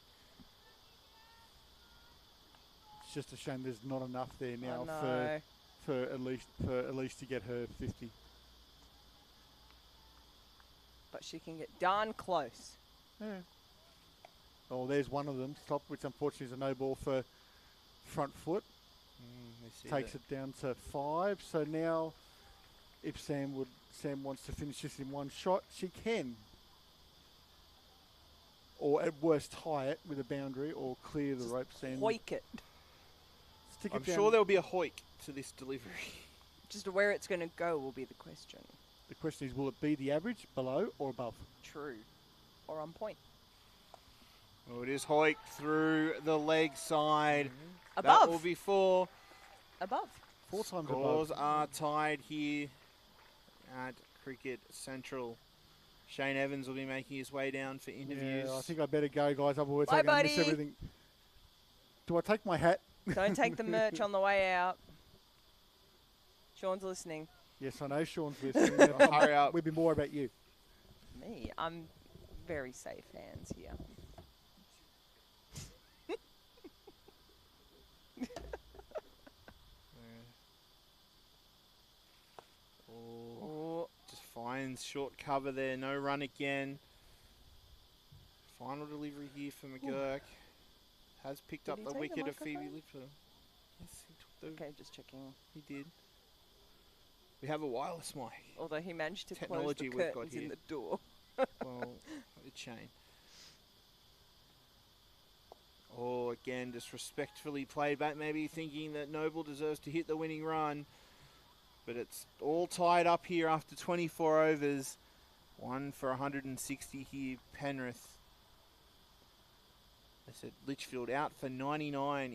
it's just a shame there's not enough there now I know. for at least to get her 50. But she can get darn close. Yeah. Oh, there's one of them. Stop, which unfortunately is a no ball for front foot. Takes it down to 5. So now, if Sam wants to finish this in one shot, she can. Or at worst, tie it with a boundary or clear the ropes and Hoik it. stick it I'm down. sure there'll be a hoik to this delivery. Just where it's going to go will be the question. The question is, will it be the average, below, or above? True. Or on point. Oh, it is hoik through the leg side. Above. That will be 4. Above. 4 times Scores above. are tied here at Cricket Central. Shane Evans will be making his way down for interviews. Yeah, I think I better go, guys. Otherwise, Bye, I'm going to miss buddy. everything. Do I take my hat? Don't take the merch on the way out. Sean's listening. Yes, I know Sean's listening. Hurry up. We'd be more about you. Me, I'm very safe hands here. Oh, just finds short cover there. No run again. Final delivery here for McGurk. Has picked Did up he the take the wicket of Phoebe microphone? Lipton. Yes, he took the. Okay, just checking. He did. We have a wireless mic. Although he managed to Technology close we've the got curtains in here. the door. Well, it's Shane. Oh, again, just respectfully played back, maybe thinking that Noble deserves to hit the winning run. But it's all tied up here after 24 overs. 1 for 160 here, Penrith. They said Litchfield out for 99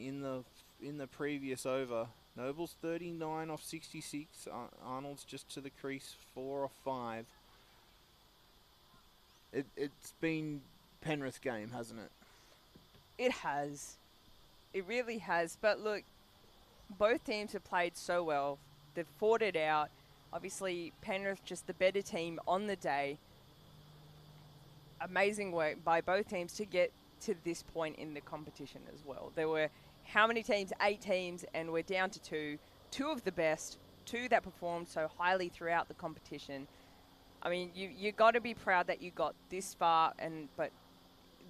in the previous over. Noble's 39 off 66. Arnold's just to the crease, 4 off 5. It's been Penrith game, hasn't it? It has. It really has. But look, both teams have played so well. They've fought it out. Obviously, Penrith just the better team on the day. Amazing work by both teams to get to this point in the competition as well. There were how many teams? 8 teams, and we're down to 2. 2 of the best, 2 that performed so highly throughout the competition. I mean, you got to be proud that you got this far, but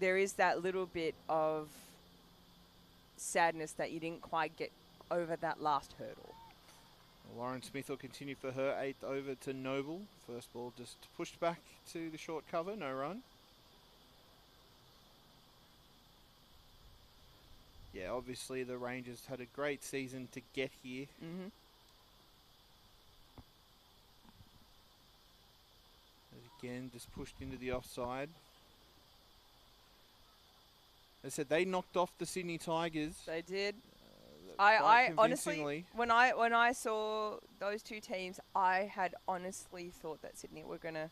there is that little bit of sadness that you didn't quite get over that last hurdle. Lauren Smith will continue for her 8th over to Noble. First ball just pushed back to the short cover, no run. Yeah, obviously the Rangers had a great season to get here. Mm-hmm. Again, just pushed into the offside. They said they knocked off the Sydney Tigers. They did. quite I honestly, convincingly. when I saw those two teams, I had honestly thought that Sydney were gonna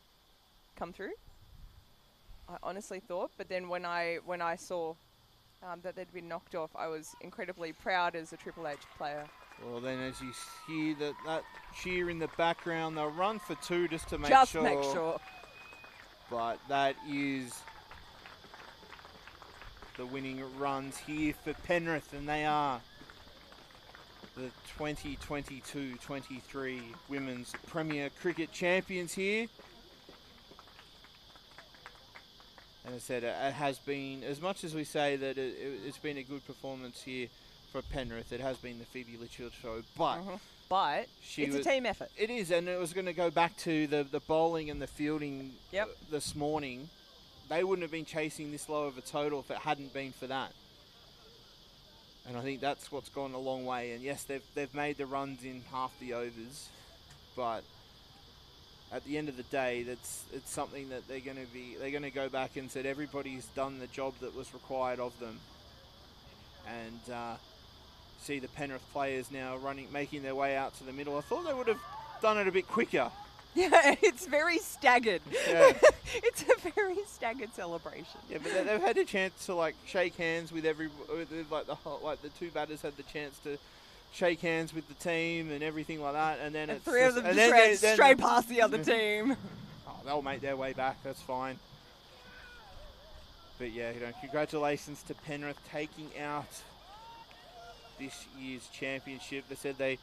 come through. I honestly thought, but then when I saw that they'd been knocked off, I was incredibly proud as a Triple H player. Well, then as you hear that cheer in the background, they'll run for two just to make Just make sure. But that is the winning runs here for Penrith, and they are the 2022-23 Women's Premier Cricket Champions here. And as I said, it has been, as much as we say that it's been a good performance here for Penrith, it has been the Phoebe Litchfield show, but But it's a team effort. It is, and it was going to go back to the bowling and the fielding this morning. They wouldn't have been chasing this low of a total if it hadn't been for that. And I think that's what's gone a long way. And yes, they've made the runs in half the overs, but at the end of the day, it's something that they're going to go back and said everybody's done the job that was required of them. And see the Penrith players now making their way out to the middle. I thought they would have done it a bit quicker. Yeah, it's very staggered. Yeah. It's a very staggered celebration. Yeah, but they've had a chance to shake hands with the two batters had the chance to shake hands with the team and everything like that, and then three of them just ran straight past the other team. Oh, they'll make their way back. That's fine. But yeah, congratulations to Penrith taking out this year's championship. They said they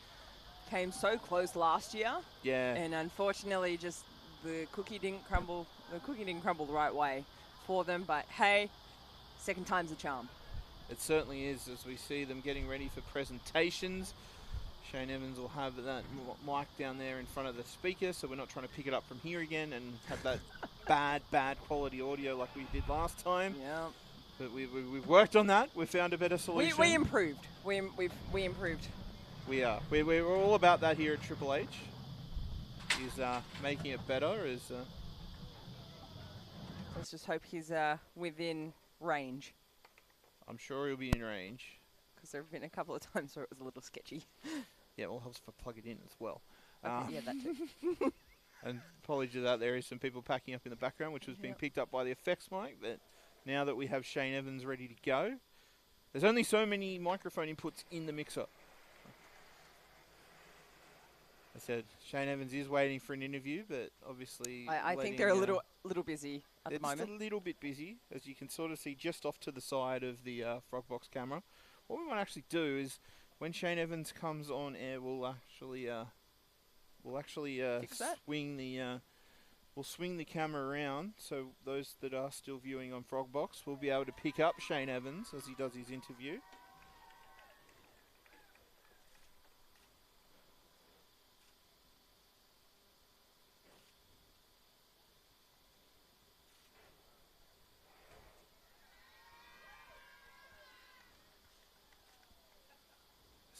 came so close last year. Yeah. And unfortunately, just the cookie didn't crumble. The cookie didn't crumble the right way for them. But hey, second time's a charm. It certainly is, as we see them getting ready for presentations. Shane Evans will have that mic down there in front of the speaker, so we're not trying to pick it up from here again and have that bad quality audio like we did last time. Yeah. But we've worked on that. We've found a better solution. We improved. We improved. We are. We're all about that here at Triple H. Is making it better. Let's just hope he's within range. I'm sure he'll be in range. Because there have been a couple of times where it was a little sketchy. Yeah, well, helps if I plug it in as well. Okay, yeah, that too. And apologies out there is some people packing up in the background, which was being picked up by the effects mic. But now that we have Shane Evans ready to go, there's only so many microphone inputs in the mixer. I said Shane Evans is waiting for an interview, but obviously I think they're a little busy at the moment. It's a little bit busy, as you can sort of see just off to the side of the frog box camera. What we might actually do is, when Shane Evans comes on air, we'll actually swing the camera around, so those that are still viewing on Frogbox will be able to pick up Shane Evans as he does his interview.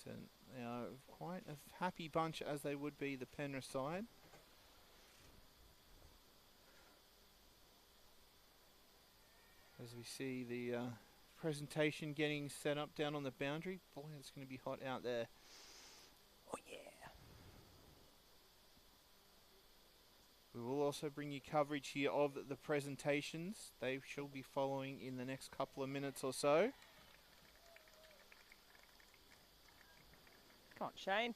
So they are quite a happy bunch, as they would be the Penrith side. As we see the presentation getting set up down on the boundary. Boy, it's going to be hot out there. Oh yeah. We will also bring you coverage here of the presentations. They shall be following in the next couple of minutes or so. Come on, Shane.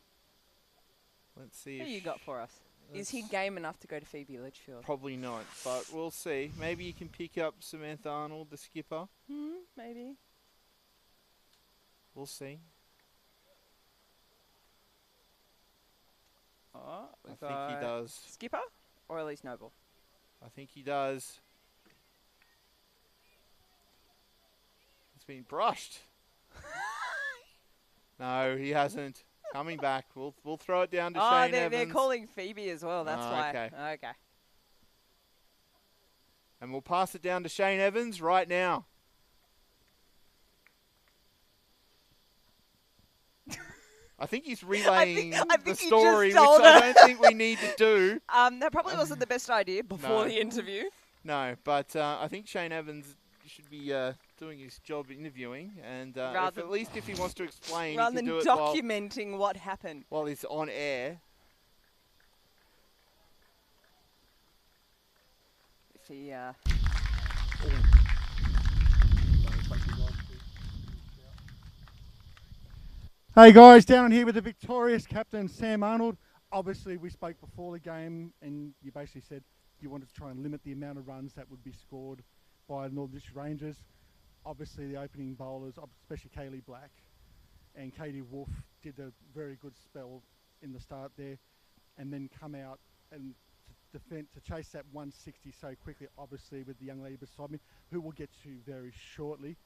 Let's see. What you got for us? Is he game enough to go to Phoebe Litchfield? Probably not, but we'll see. Maybe you can pick up Samantha Arnold, the skipper. Maybe. We'll see. Oh, I think he does. Skipper or Elise Noble? I think he does. It's been brushed. No, he hasn't. Coming back. We'll throw it down to Shane Evans. They're calling Phoebe as well. That's why. Okay. And we'll pass it down to Shane Evans right now. I think he's relaying the story, which I don't think we need to do. That probably wasn't the best idea before the interview. No, but I think Shane Evans should be doing his job interviewing, and Rather- if he wants to explain, Rather he can than do it documenting what happened. while he's on air. If he, Hey guys, down here with the victorious captain Sam Arnold. Obviously, we spoke before the game, and you basically said you wanted to try and limit the amount of runs that would be scored by Northern District Rangers. Obviously, the opening bowlers, especially Kaylee Black and Katie Wolf, did a very good spell in the start there, and then come out and to chase that 160 so quickly. Obviously, with the young lady beside me, who we'll get to very shortly.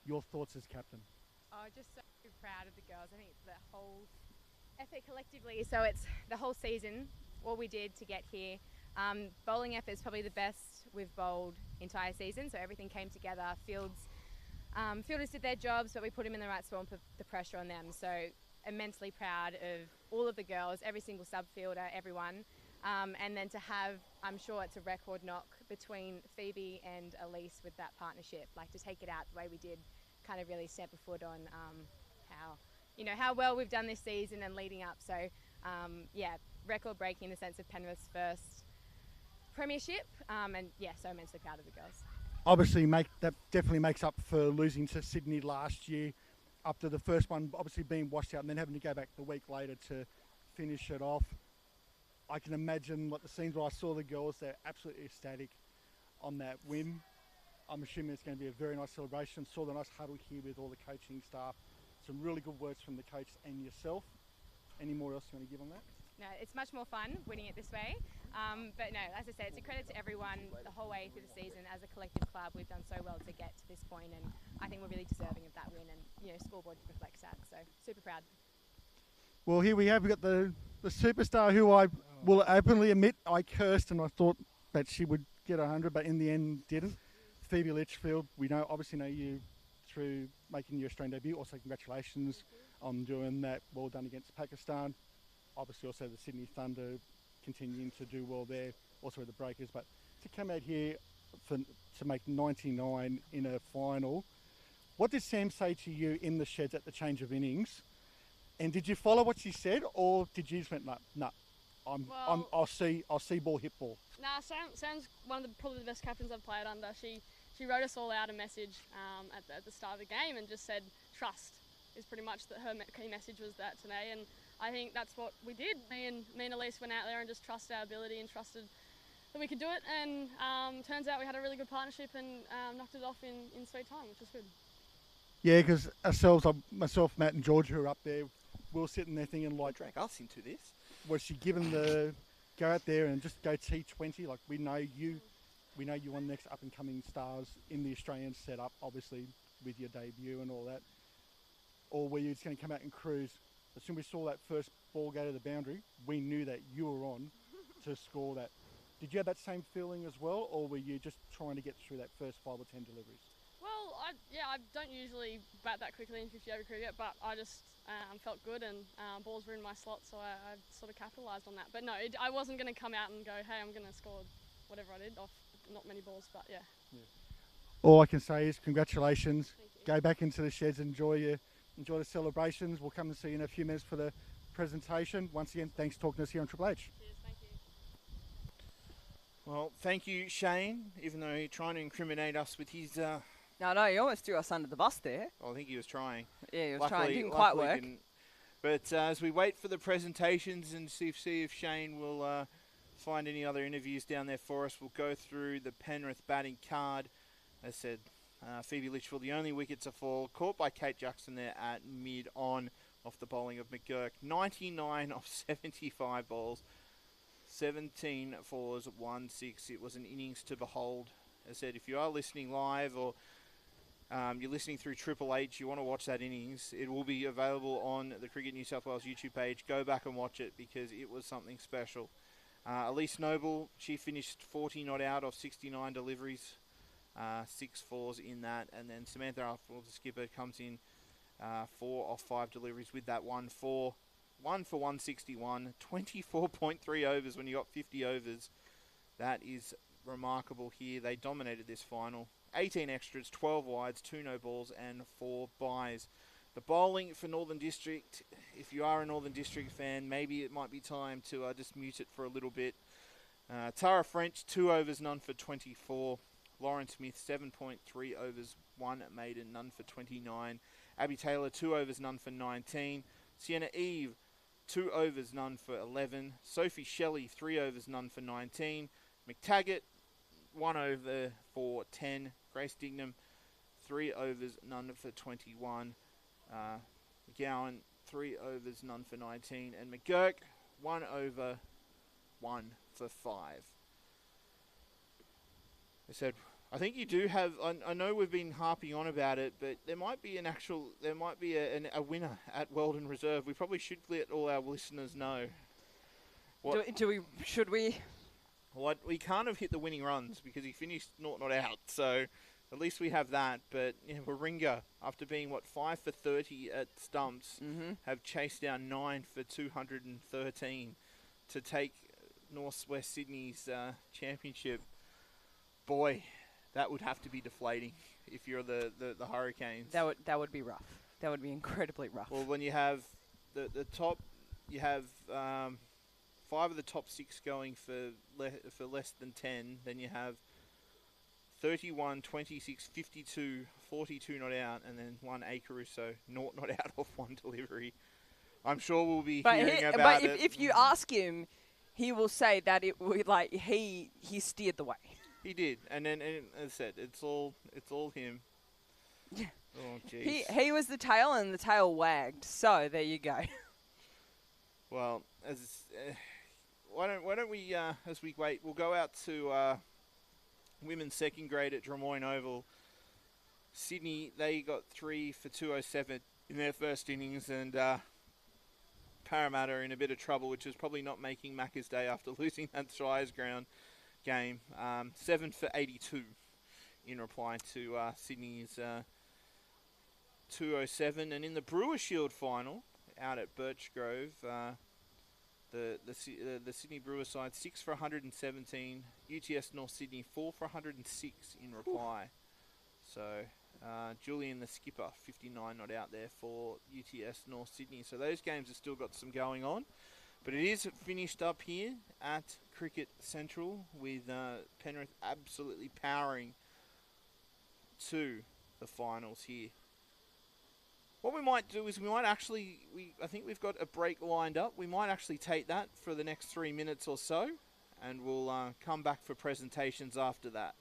Your thoughts as captain? Oh, just so proud of the girls. I think it's the whole effort collectively. So it's the whole season, what we did to get here. Bowling effort is probably the best we've bowled entire season. So everything came together. Fielders did their jobs, but we put them in the right spot and put the pressure on them. So immensely proud of all of the girls, every single sub fielder, everyone. And then to have, I'm sure it's a record knock between Phoebe and Elise with that partnership. Like to take it out the way we did, kind of really stamp a foot on how well we've done this season and leading up. So record breaking in the sense of Penrith's first premiership, so immensely proud of the girls. Obviously, that definitely makes up for losing to Sydney last year, up to the first one obviously being washed out and then having to go back the week later to finish it off. I can imagine what the scenes where I saw the girls, they're absolutely ecstatic on that win. I'm assuming it's going to be a very nice celebration. Saw the nice huddle here with all the coaching staff. Some really good words from the coach and yourself. Any more else you want to give on that? No, it's much more fun winning it this way. But no, as I said, it's a credit to everyone the whole way through the season. As a collective club, we've done so well to get to this point, and I think we're really deserving of that win. And scoreboard reflects that. So super proud. Well, here we have. We've got the superstar who I will openly admit I cursed, and I thought that she would get 100, but in the end didn't. Phoebe Litchfield, we obviously know you through making your Australian debut. Also, congratulations on doing that. Well done against Pakistan. Obviously, also the Sydney Thunder continuing to do well there. Also with the Breakers, but to come out here to make 99 in a final. What did Sam say to you in the sheds at the change of innings? And did you follow what she said, or did you just went, no, I'll see ball, hit ball? Nah, Sam's one of probably the best captains I've played under. She wrote us all out a message at the start of the game and just said trust is pretty much her key message was that today, and I think that's what we did. Me and Elise went out there and just trusted our ability and trusted that we could do it, and turns out we had a really good partnership and knocked it off in sweet time, which was good. Yeah, because myself, Matt and George, who are up there, we were sitting there thinking, like, Drag us into this. Was she given the go out there and just go T20? Like, we know you're one of the next up and coming stars in the Australian setup, obviously with your debut and all that. Or were you just going to come out and cruise? As soon as we saw that first ball go to the boundary, we knew that you were on to score that. Did you have that same feeling as well, or were you just trying to get through that first 5 or 10 deliveries? Well, I don't usually bat that quickly in 50 over cricket, but I just felt good and balls were in my slot, so I sort of capitalised on that. But no, I wasn't going to come out and go, hey, I'm going to score whatever I did off not many balls, but yeah. All I can say is congratulations. Go back into the sheds, enjoy the celebrations. We'll come and see you in a few minutes for the presentation. Once again, thanks for talking to us here on Triple H. Cheers, thank you. Well, thank you, Shane, even though he's trying to incriminate us with his... No, you almost threw us under the bus there. I think he was trying. Yeah, he was trying. It didn't quite work. But as we wait for the presentations and see if Shane will find any other interviews down there for us, we'll go through the Penrith batting card. As said, Phoebe Litchfield, the only wicket to fall, caught by Kate Jackson there at mid-on off the bowling of McGurk. 99 off 75 balls, 17 fours, 1 6. It was an innings to behold. As I said, if you are listening live or you're listening through Triple H, you want to watch that innings, it will be available on the Cricket New South Wales YouTube page. Go back and watch it because it was something special. Elise Noble, she finished 40 not out off 69 deliveries, 6 fours in that. And then Samantha Arthur, the skipper, comes in 4 off 5 deliveries with that 1 4. 1 for 161, 24.3 overs when you got 50 overs. That is remarkable here. They dominated this final. 18 extras, 12 wides, 2 no balls, and 4 byes. The bowling for Northern District, if you are a Northern District fan, maybe it might be time to just mute it for a little bit. Tara French, 2 overs, none for 24. Lauren Smith, 7.3 overs, 1 maiden, none for 29. Abby Taylor, 2 overs, none for 19. Sienna Eve, 2 overs, none for 11. Sophie Shelley, 3 overs, none for 19. McTaggart, 1 over for 10. Grace Dignam, 3 overs, none for 21. McGowan, 3 overs, none for 19. And McGurk, 1 over, 1 for 5. I said, I think you do have, I know we've been harping on about it, but there might be a winner at Weldon Reserve. We probably should let all our listeners know. Should we? Well, we can't have hit the winning runs because he finished not out, so at least we have that. But Warringah, after being 5 for 30 at stumps, have chased down 9 for 213 to take North West Sydney's championship. Boy, that would have to be deflating if you're the Hurricanes. That would be rough. That would be incredibly rough. Well, when you have the top, you have 5 of the top 6 going for less than 10. Then you have 31, 26, 52, 42 not out, and then 1 A Caruso not out off 1 delivery. I'm sure we'll be hearing about it. But if you ask him, he will say that he steered the way. He did, and as I said, it's all him. Yeah. Oh, jeez. He was the tail, and the tail wagged. So there you go. Well, why don't we as we wait, we'll go out to women's second grade at Drummoyne Oval. Sydney, they got 3 for 207 in their first innings, and Parramatta in a bit of trouble, which is probably not making Macca's day after losing that Shires ground game. 7 for 82 in reply to Sydney's 207. And in the Brewer Shield final out at Birchgrove, the Sydney Brewer side 6 for 117. UTS North Sydney 4 for 106 in reply. So Julian the skipper 59 not out there for UTS North Sydney. So those games have still got some going on. But it is finished up here at Cricket Central with Penrith absolutely powering to the finals here. What we might do is I think we've got a break lined up. We might actually take that for the next 3 minutes or so, and we'll come back for presentations after that.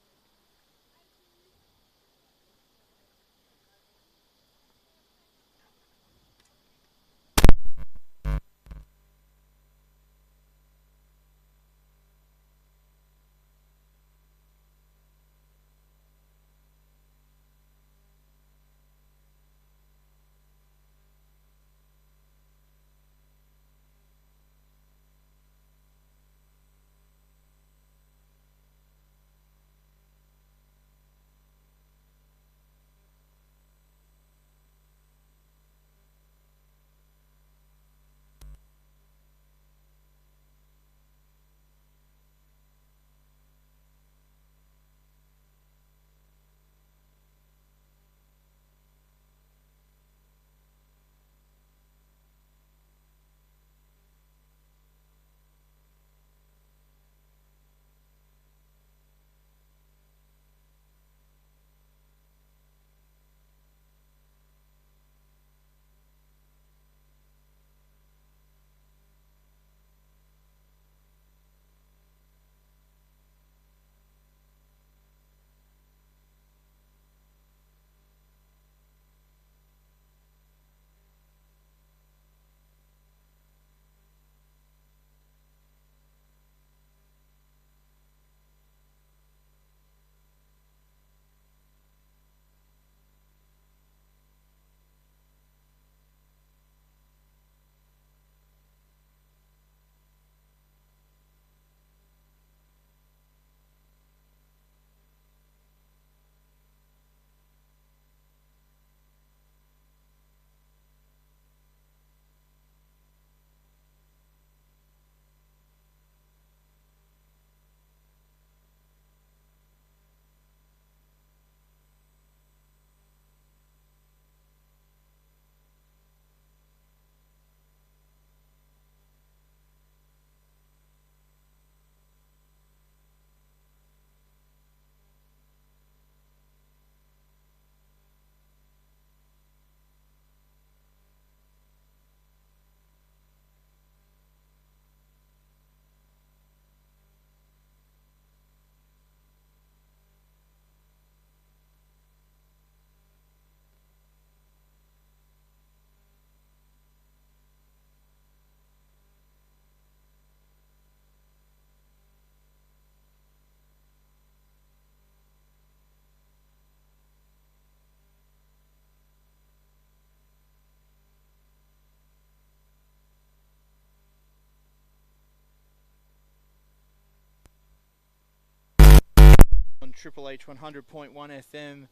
Triple H 100.1 FM,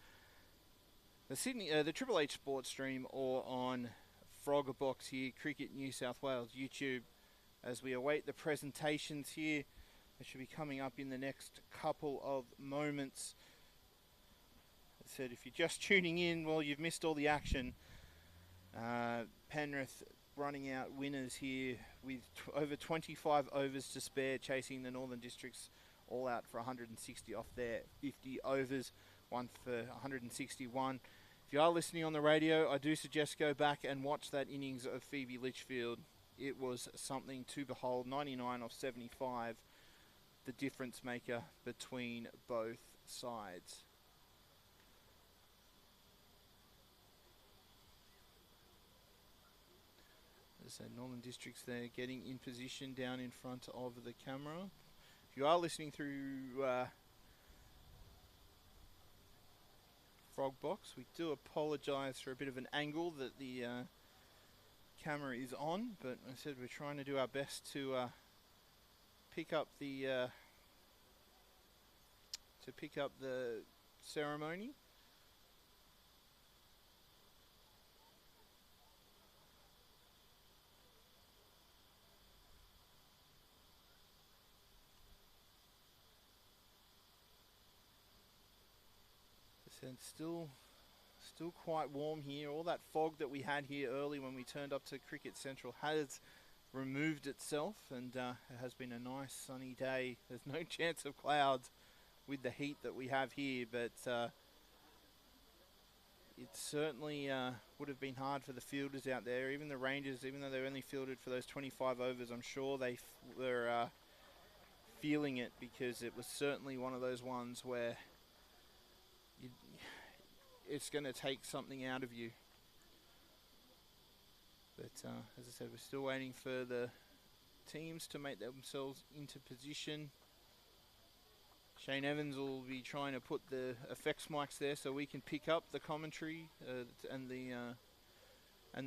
the Triple H Sports Stream, or on Froggerbox here, Cricket New South Wales YouTube, as we await the presentations here. They should be coming up in the next couple of moments. As I said, if you're just tuning in, well, you've missed all the action. Penrith running out winners here with over 25 overs to spare, chasing the Northern Districts all out for 160 off their 50 overs, one for 161. If you are listening on the radio, I do suggest go back and watch that innings of Phoebe Litchfield. It was something to behold. 99 off 75, the difference maker between both sides. As I said, Northern Districts there getting in position down in front of the camera. If you are listening through Frogbox, we do apologise for a bit of an angle that the camera is on, but I said we're trying to do our best to pick up the ceremony. And still quite warm here. All that fog that we had here early when we turned up to Cricket Central has removed itself, and it has been a nice sunny day. There's no chance of clouds with the heat that we have here, but it certainly would have been hard for the fielders out there. Even the Rangers, even though they only fielded for those 25 overs, I'm sure they were feeling it, because it was certainly one of those ones where it's going to take something out of you. But as I said, we're still waiting for the teams to make themselves into position. Shane Evans will be trying to put the effects mics there so we can pick up the commentary and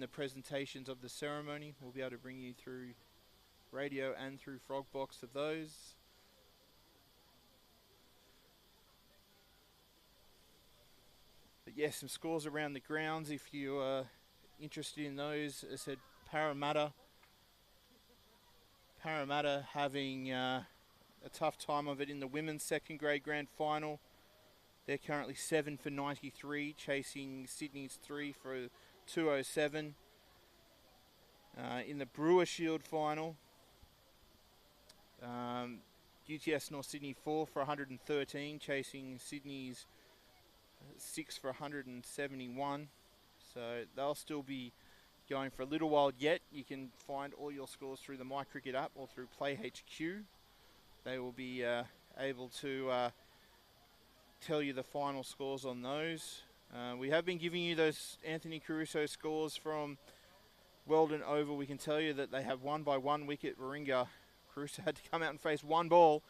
the presentations of the ceremony. We'll be able to bring you through radio and through Frogbox of those. But yes, some scores around the grounds if you are interested in those. As I said, Parramatta having a tough time of it in the women's second grade grand final. They're currently 7 for 93, chasing Sydney's 3 for 207. In the Brewer Shield final, UTS North Sydney 4 for 113, chasing Sydney's 6 for 171. So they'll still be going for a little while yet. You can find all your scores through the My Cricket app or through Play HQ. They will be able to tell you the final scores on those. We have been giving you those Anthony Caruso scores from Weldon Oval. We can tell you that they have won by 1 wicket. Warringah, Caruso had to come out and face 1 ball,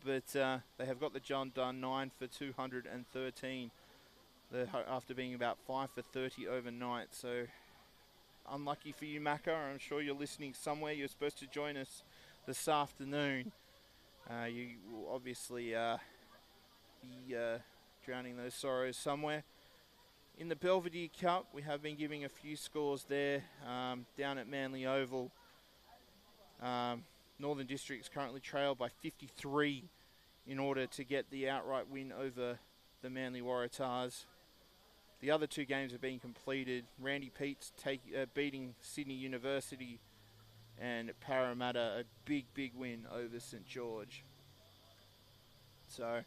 but they have got the job done, 9 for 213. After being about 5 for 30 overnight. So unlucky for you, Macca. I'm sure you're listening somewhere. You're supposed to join us this afternoon. You will obviously be drowning those sorrows somewhere. In the Belvedere Cup, we have been giving a few scores there down at Manly Oval. Northern Districts currently trailed by 53 in order to get the outright win over the Manly Waratahs. The other 2 games have been completed. Randy Pete's beating Sydney University, and Parramatta a big win over St George. So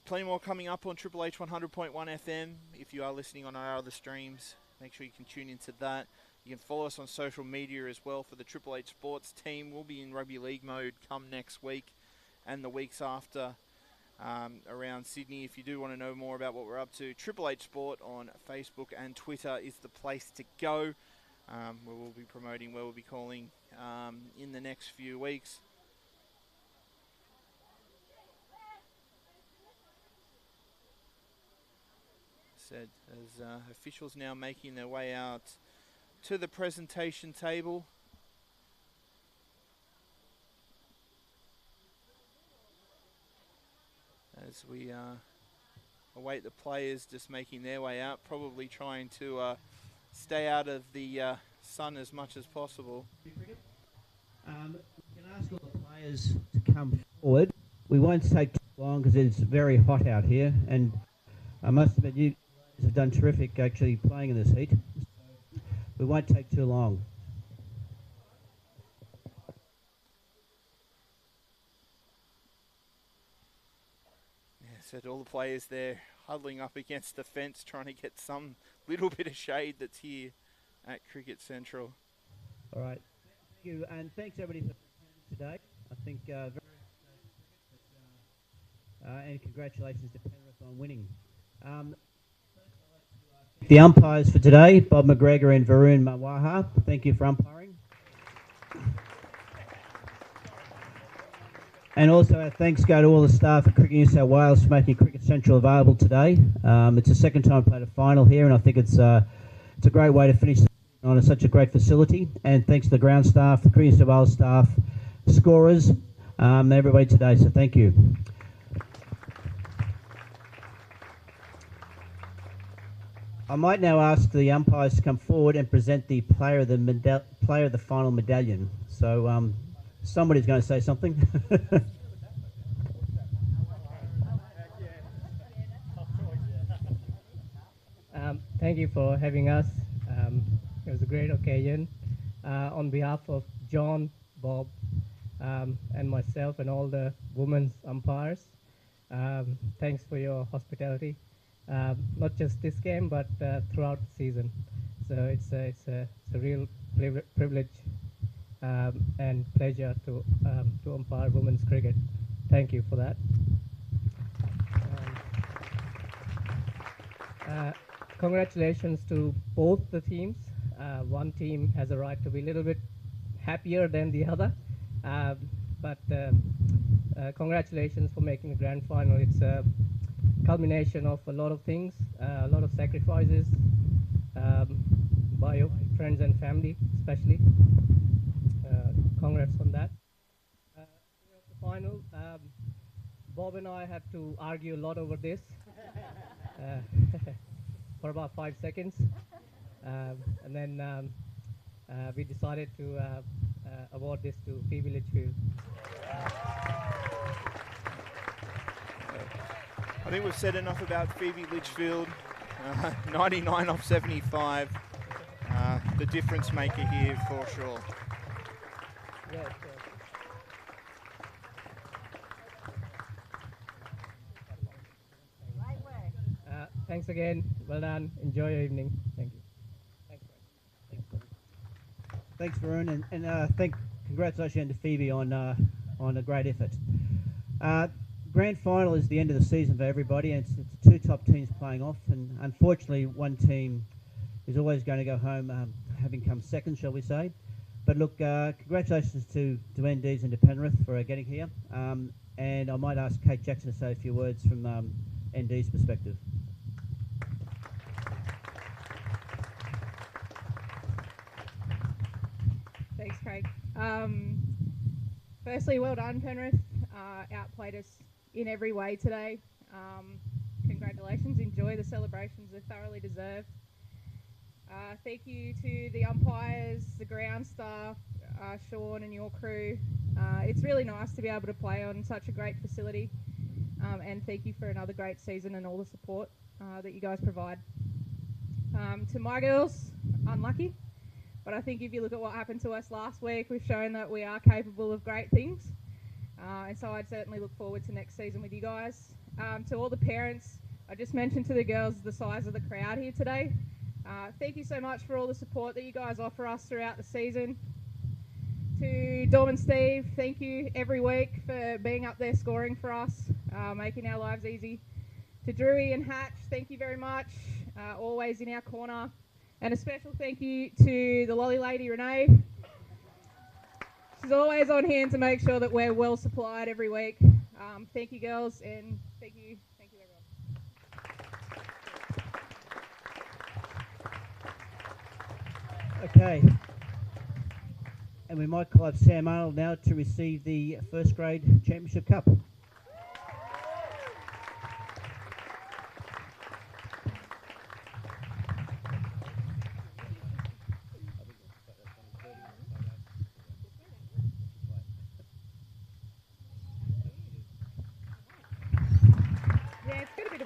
plenty more coming up on Triple H 100.1 FM. If you are listening on our other streams, make sure you can tune into that. You can follow us on social media as well for the Triple H Sports team. We'll be in rugby league mode come next week and the weeks after. Around Sydney. If you do want to know more about what we're up to, Triple H Sport on Facebook and Twitter is the place to go, where we'll be promoting, where we'll be calling in the next few weeks. Said as officials now making their way out to the presentation table. as we await the players just making their way out, probably trying to stay out of the sun as much as possible. We can ask all the players to come forward. We won't take too long because it's very hot out here, and I must admit you have done terrific actually playing in this heat. We won't take too long. Yeah, so all the players there huddling up against the fence trying to get some little bit of shade that's here at Cricket Central. All right. Thank you, and thanks everybody for today. I think and congratulations to Penrith on winning. The umpires for today, Bob McGregor and Varun Mawaha. Thank you for umpiring. And also our thanks go to all the staff at Cricket New South Wales for making Cricket Central available today. It's the second time I played a final here, and I think it's a great way to finish on such a great facility. And thanks to the ground staff, the Cricket New South Wales staff, scorers, everybody today. So thank you. I might now ask the umpires to come forward and present the player of the final medallion. So somebody's going to say something. Thank you for having us. It was a great occasion. On behalf of John, Bob, and myself and all the women's umpires, thanks for your hospitality. Not just this game, but throughout the season. So it's a real privilege and pleasure to umpire women's cricket. Thank you for that. Congratulations to both the teams. One team has a right to be a little bit happier than the other, but congratulations for making the grand final. It's a culmination of a lot of things, a lot of sacrifices by your friends and family, especially. Congrats on that. The final, Bob and I had to argue a lot over this for about 5 seconds, and then we decided to award this to Phoebe Litchfield. I think we've said enough about Phoebe Litchfield. 99 off 75. The difference maker here for sure. Yes, thanks again. Well done. Enjoy your evening. Thank you. Thanks, Varun, and congratulations to Phoebe on a great effort. Grand final is the end of the season for everybody, and it's two top teams playing off, and unfortunately one team is always going to go home having come second, shall we say. But look, congratulations to NDs and to Penrith for getting here, and I might ask Kate Jackson to say a few words from ND's perspective. Thanks, Craig. Firstly, well done, Penrith. Outplayed us in every way today. Congratulations. Enjoy the celebrations. They're thoroughly deserved. Thank you to the umpires, the ground staff, Sean and your crew. It's really nice to be able to play on such a great facility. And thank you for another great season and all the support that you guys provide. To my girls, unlucky. But I think if you look at what happened to us last week, we've shown that we are capable of great things. And so I'd certainly look forward to next season with you guys. To all the parents, I just mentioned to the girls the size of the crowd here today. Thank you so much for all the support that you guys offer us throughout the season. To Dom and Steve, thank you every week for being up there scoring for us, making our lives easy. To Drewy and Hatch, thank you very much, always in our corner. And a special thank you to the lolly lady, Renee. She's always on hand to make sure that we're well supplied every week. Thank you, girls, and thank you everyone. Okay. And we might call up Sam Arnold now to receive the first grade championship cup.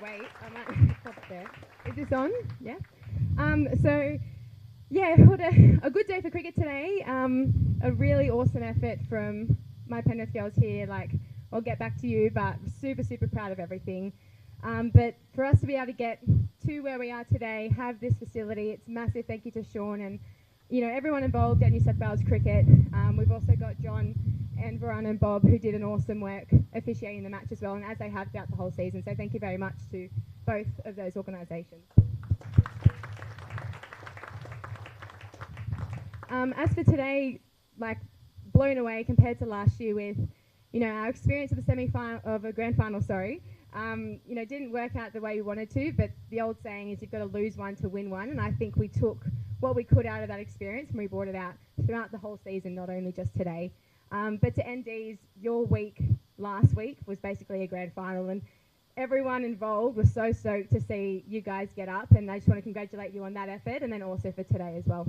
wait. I might stop there. Is this on? Yeah. What a good day for cricket today. A really awesome effort from my Penrith girls here. Like, I'll get back to you, but super, super proud of everything. But for us to be able to get to where we are today, have this facility, it's massive thank you to Sean and, you know, everyone involved at New South Wales Cricket. We've also got John and Varun and Bob who did an awesome work officiating the match as well, and as they have throughout the whole season. So thank you very much to both of those organisations. As for today, like, blown away compared to last year with, you know, our experience of the semi-final, of a grand final, you know, didn't work out the way we wanted to, but the old saying is you've got to lose one to win one, and I think we took what we could out of that experience and we brought it out throughout the whole season, not only just today. But to NDs, your week last week was basically a grand final, and everyone involved was so stoked to see you guys get up, and I just want to congratulate you on that effort, and then also for today as well.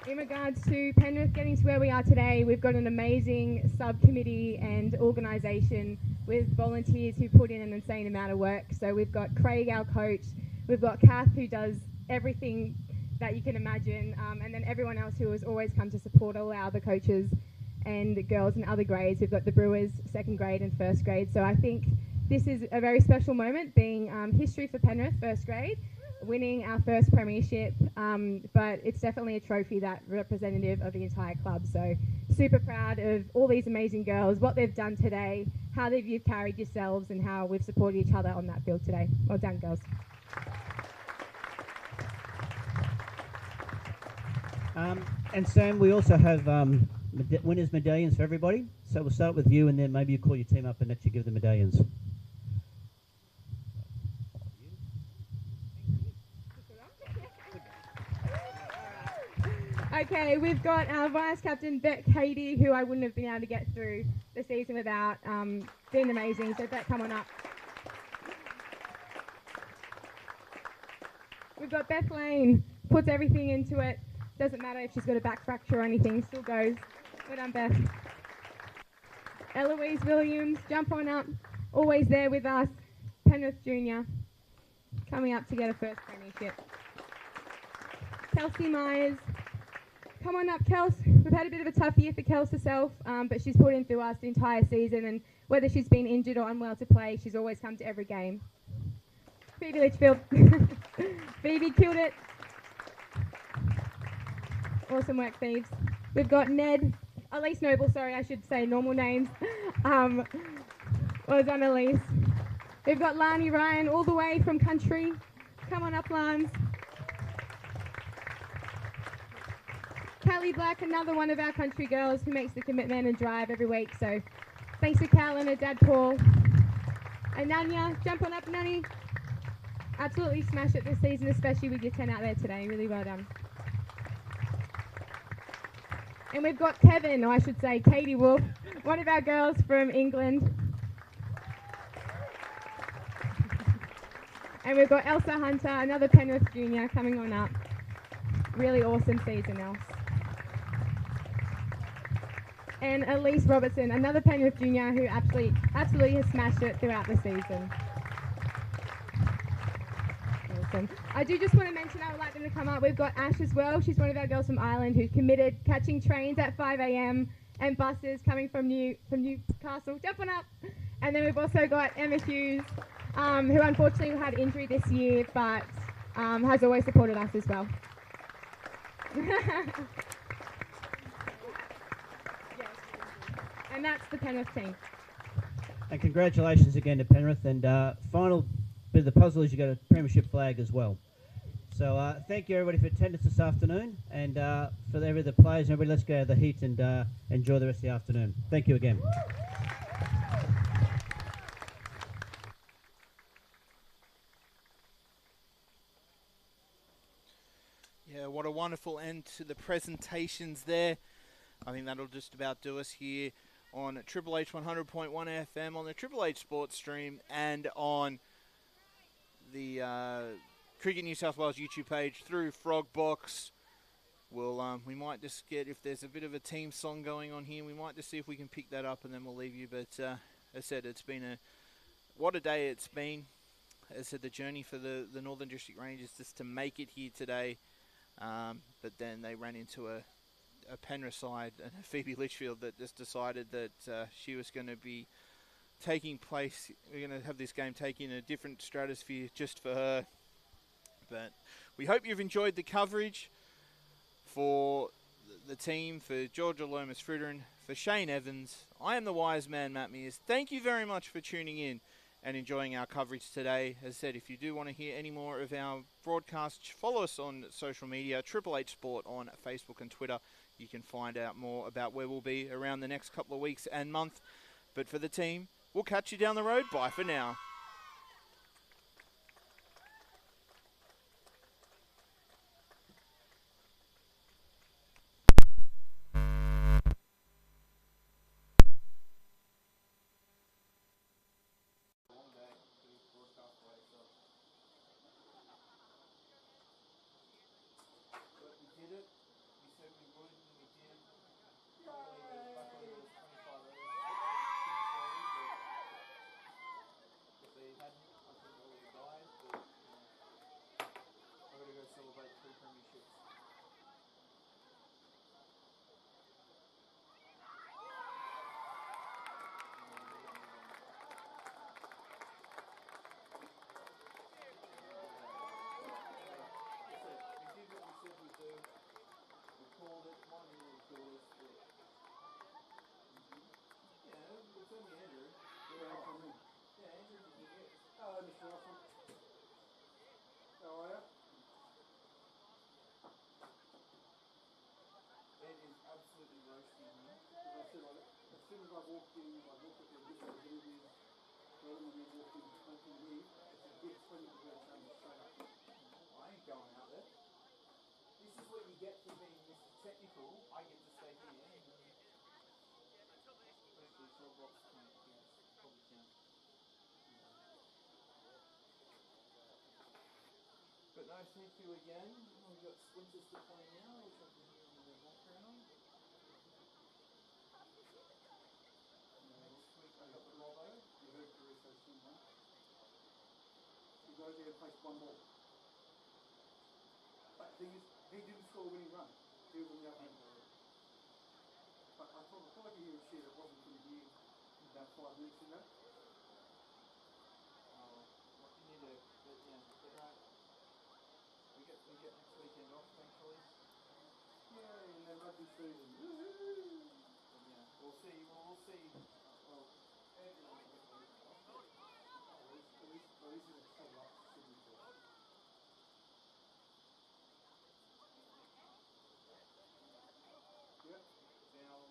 In regards to Penrith getting to where we are today, we've got an amazing subcommittee and organisation with volunteers who put in an insane amount of work. So we've got Craig, our coach, we've got Kath, who does everything that you can imagine, and then everyone else who has always come to support all our other coaches and the girls in other grades. We've got the Brewers, second grade and first grade. So I think this is a very special moment, being history for Penrith, first grade, winning our first premiership, but it's definitely a trophy that representative of the entire club. So super proud of all these amazing girls, what they've done today, how you've carried yourselves, and how we've supported each other on that field today. Well done, girls. And Sam, we also have winners' medallions for everybody. So we'll start with you, and then maybe you call your team up and let you give the medallions. Okay, we've got our vice captain, Beck Cady, who I wouldn't have been able to get through the season without. Been amazing. So Beck, come on up. We've got Beth Lane, puts everything into it. Doesn't matter if she's got a back fracture or anything, still goes. Well done, Beth. Eloise Williams, jump on up. Always there with us. Penrith Junior, coming up to get a first premiership. Kelsey Myers. Come on up, Kels. We've had a bit of a tough year for Kels herself, but she's put in through us the entire season, and whether she's been injured or unwell to play, she's always come to every game. Phoebe Litchfield. Phoebe killed it. Awesome work, Thieves. We've got Ned, Elise Noble, sorry, I should say normal names. Well done, Elise. We've got Lani Ryan all the way from country. Come on up, Lans. Callie Black, another one of our country girls who makes the commitment and drive every week. So thanks to Cal and her dad, Paul. And Nanya, jump on up, Nanny. Absolutely smashed it this season, especially with your 10 out there today. Really well done. And we've got Kevin, or I should say Katie Wolf, one of our girls from England. And we've got Elsa Hunter, another Penrith junior, coming on up. Really awesome season, Els. And Elise Robertson, another Penrith junior who absolutely has smashed it throughout the season. Awesome. I do just want to mention, I would like them to come up. We've got Ash as well. She's one of our girls from Ireland who's committed, catching trains at 5 a.m. and buses coming from Newcastle. Jump on up. And then we've also got Emma Hughes, who unfortunately had injury this year, but has always supported us as well. And that's the Penrith team. And congratulations again to Penrith. And final bit of the puzzle is you got a premiership flag as well. So thank you everybody for attendance this afternoon, and for the players and everybody, let's go to the heat and enjoy the rest of the afternoon. Thank you again. Yeah, what a wonderful end to the presentations there. I think that'll just about do us here on Triple H 100.1 FM, on the Triple H Sports stream, and on the Cricket New South Wales YouTube page through Frogbox. we might just get, if there's a bit of a team song going on here, we might just see if we can pick that up, and then we'll leave you. But as I said, it's been what a day it's been. As I said, the journey for the Northern District Rangers just to make it here today, but then they ran into a Penrith side, and Phoebe Litchfield, that just decided that she was going to be taking place. We're going to have this game taking a different stratosphere just for her. But we hope you've enjoyed the coverage for the team, for Georgia Lomas Fritteren, for Shane Evans. I am the wise man, Matt Mears. Thank you very much for tuning in and enjoying our coverage today. As I said, if you do want to hear any more of our broadcasts, follow us on social media, Triple H Sport on Facebook and Twitter. You can find out more about where we'll be around the next couple of weeks and month. But for the team, we'll catch you down the road. Bye for now. But no, thank you again. We've got Splinters to play now, which I can hear in the background. Next week I got the Robbo. You heard Caruso's team, huh? He goes there and plays one ball. But the thing is, he didn't score a winning run. He was on the other end. But I thought like he was shit, it wasn't from here about 5 minutes ago. What can you do? But yeah, get right. We get next weekend off, thankfully. Yeah, and then rugby season. Woohoo! But yeah, we'll see. We'll see. Well, at least it's covered up Sydney for us. Yep. Now,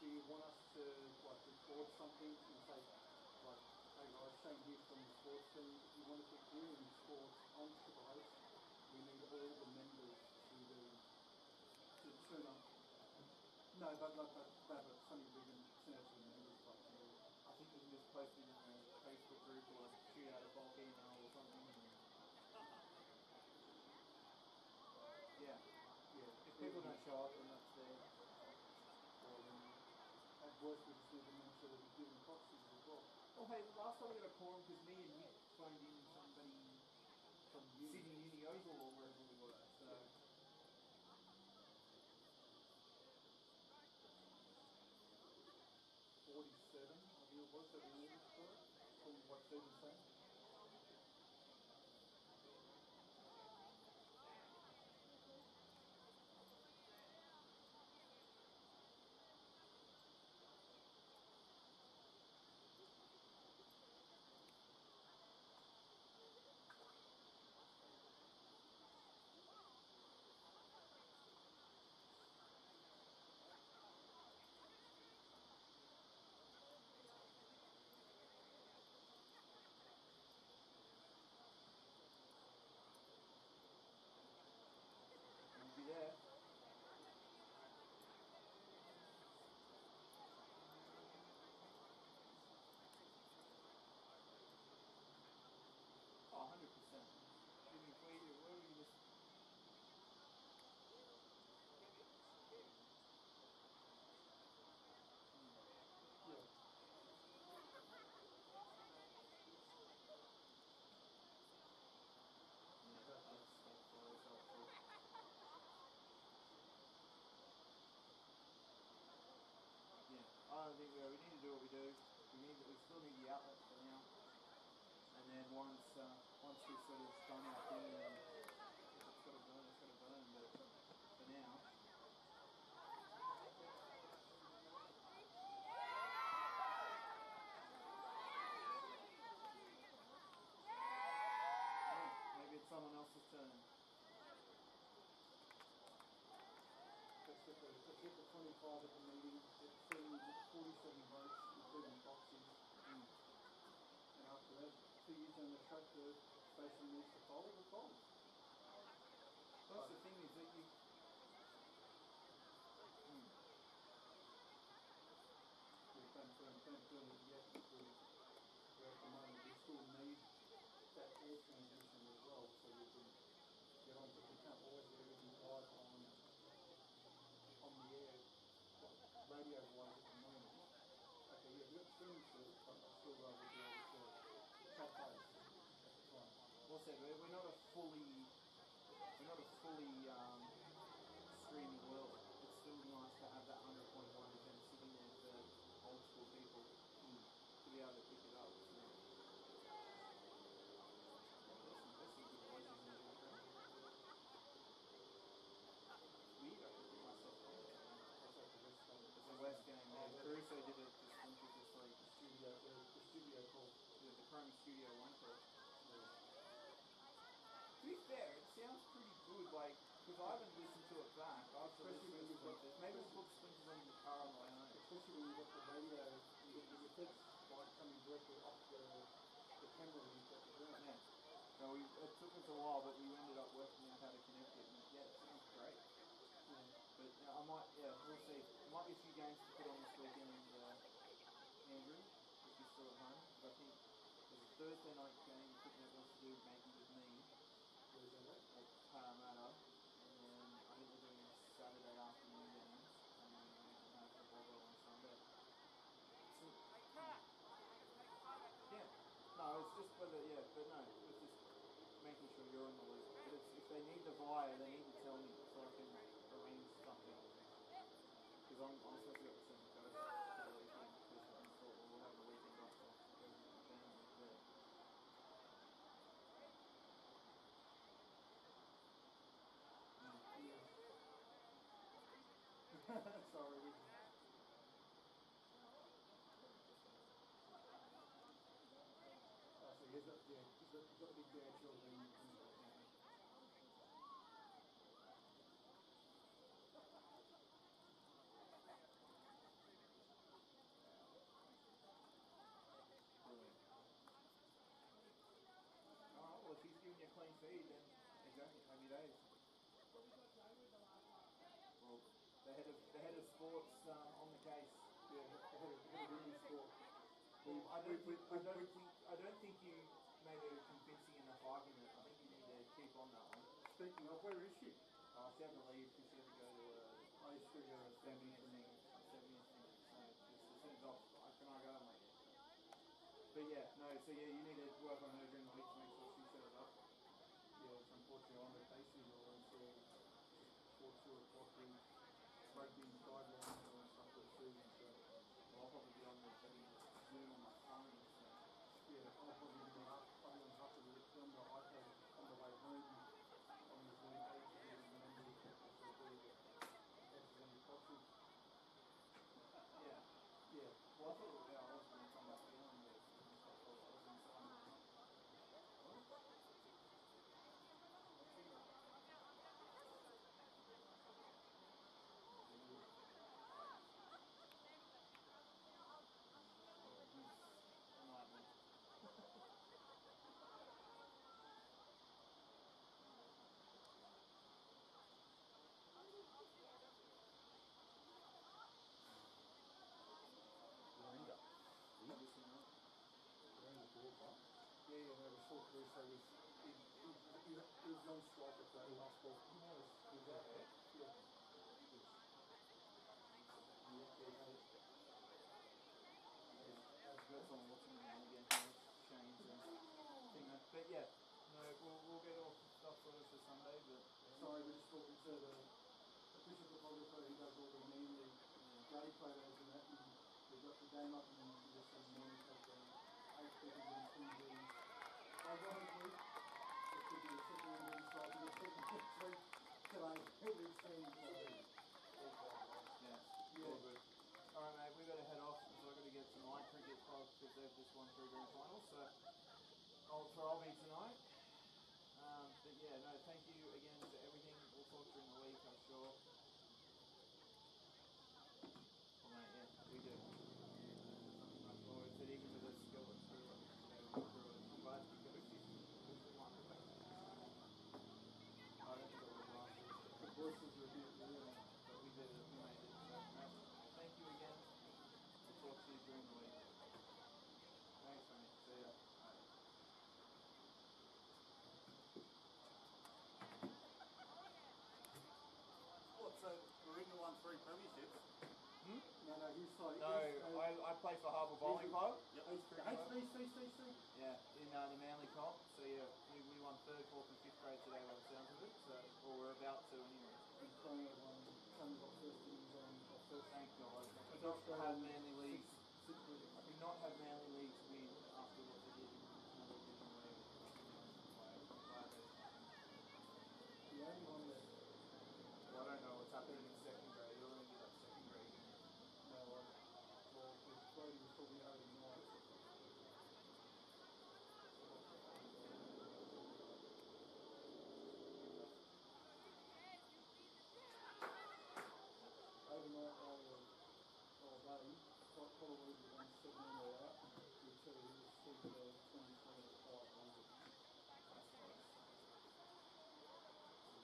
do you want us to record something and say, hey guys, Shane here from the sports team. If you want to get doing sports on Triple H, we need all the members to turn up. No, but something we can send out to the members. I think we can just post it in a Facebook group or shoot out a bulk email or something. Yeah. If people don't show up, then that's there. Or then at worst we just need them to be given proxies as well. Oh hey, last time we got a quorum because me and Nick phoned in somebody from Sydney Uni Oval or wherever we were. So 47, I think it was, that we ordered for it, from what Stephen's saying. do. We still need the outlet for now. And then once we've sort of done our thing, then it's got to burn. But for now. Maybe it's someone else's turn. Let's get the 25 at the meeting. It's 47 votes, including boxes. And after that, 2 years on the track, the station needs to fold, it folds. That's the thing is that you... Don't do it yet because we're at the moment we still need that air transition as well, so we can get on, but we can't always get everything live on the air, radio wise at the moment. Okay, yeah, we've got streaming service, but I'd still rather be able to chat base at the time. What's that? We're not a fully streaming world. It's still nice to have that 100.1 FM sitting there for old school people to be able to pick it up. So that's some good voices in the background. Weird, I could put myself on it. It's a West game. Caruso did it just like The studio call. the Chrome Studio 1 call. To be fair, it sounds pretty good, like, because I haven't listened to it back. I've just listened to Splinters. Maybe we'll put Splinters on the car on the way home. Especially when you've got the radio, you get the effects like coming directly off the camera when you've got the ground. Yeah. So it took us a while, but we ended up working out how to connect it, and yeah, it sounds great. Yeah. But we'll see. There might be a few games to put on this weekend, Andrew, if you're still at home. But I think there's a Thursday night game Cricket wants to do, maybe with me, at Parramatta, and then I think we're doing a Saturday afternoon games, and then we can have the Bobo on Sunday. So, yeah. No, it's just whether, it's just making sure you're in the loop. But if they need the wire, they need to tell me so I can arrange something. Because I'm supposed to go to the Central Coast for the weekend, because I thought we'll have a weekend off for my family there. Sorry. So he's got the big dad children. Alright, well if he's giving you a clean feed, then exactly, happy days. Well, the head of sports on the case. Yeah, the head of women's sport. Well, I don't think you made a convincing enough argument. I think you need to keep on that one. Speaking of, where is she? She had to leave because she had to go to a 70th thing. So as soon as can I go? I'm like, but yeah, no, so yeah, you need to work on her during the week to make sure she shows up. Yeah, it's unfortunately on the casing or until 2 o'clock in rugby guidelines and stuff for the season, so I'll probably be on the Zoom on my phone, so yeah, I'll probably be up on the iPad on the way home on the Zoom page and remember to any questions. Yeah. Well, I thought I was going to come back down, but I thought I was inside. Yeah, no, the short Caruso he was non-striker for the last ball. He was out there. Yeah. That's on watching now again, Shane's thing. But yeah, no, we'll get all the stuff sorted for Sunday, but... Sorry, we're just talking to the official photographer who does all the media day photos and that, and we're got the game up and then you just said morning take the 8 people in Queensland. Ironically, it could be a second inning side to the second week today every team. Yeah, all good. Alright mate, we've got to head off because I've got to get to my cricket club because they've just won 3 grand finals, so I'll be tonight. But yeah, no, thank you again for everything. We'll talk during the week, I'm sure. Oh mate, yeah, we do. I'm sure it's even with the skeleton crew, I'm glad to go with you. I don't think it was last year. The voices were a bit weird. But we did it, we made it. So, thank you again. We'll talk to you during the week. Thanks, mate. See ya. Bye. What, so Mourinho won 3 premierships? Hmm? No, he's sorry. No, I play for Harbour Bowling Club. Yep. HBCCC? Yeah, in the Manly comp. So yeah, we won 3rd, 4th and 5th grade today by the sounds of it. So, or we're about to anyway. Tony got first innings on first. Thank God. I do not have Manly Leagues. I do not have Manly Leagues win after what they did in another division where The only one that... Well, I don't know what's happening in 2nd grade. You'll only get that 2nd grade game. No, well, Brody was talking about it tonight. Overnight, Dave, probably the 1 7 in or out. He'll tell you he was super 20 at 500. That's close.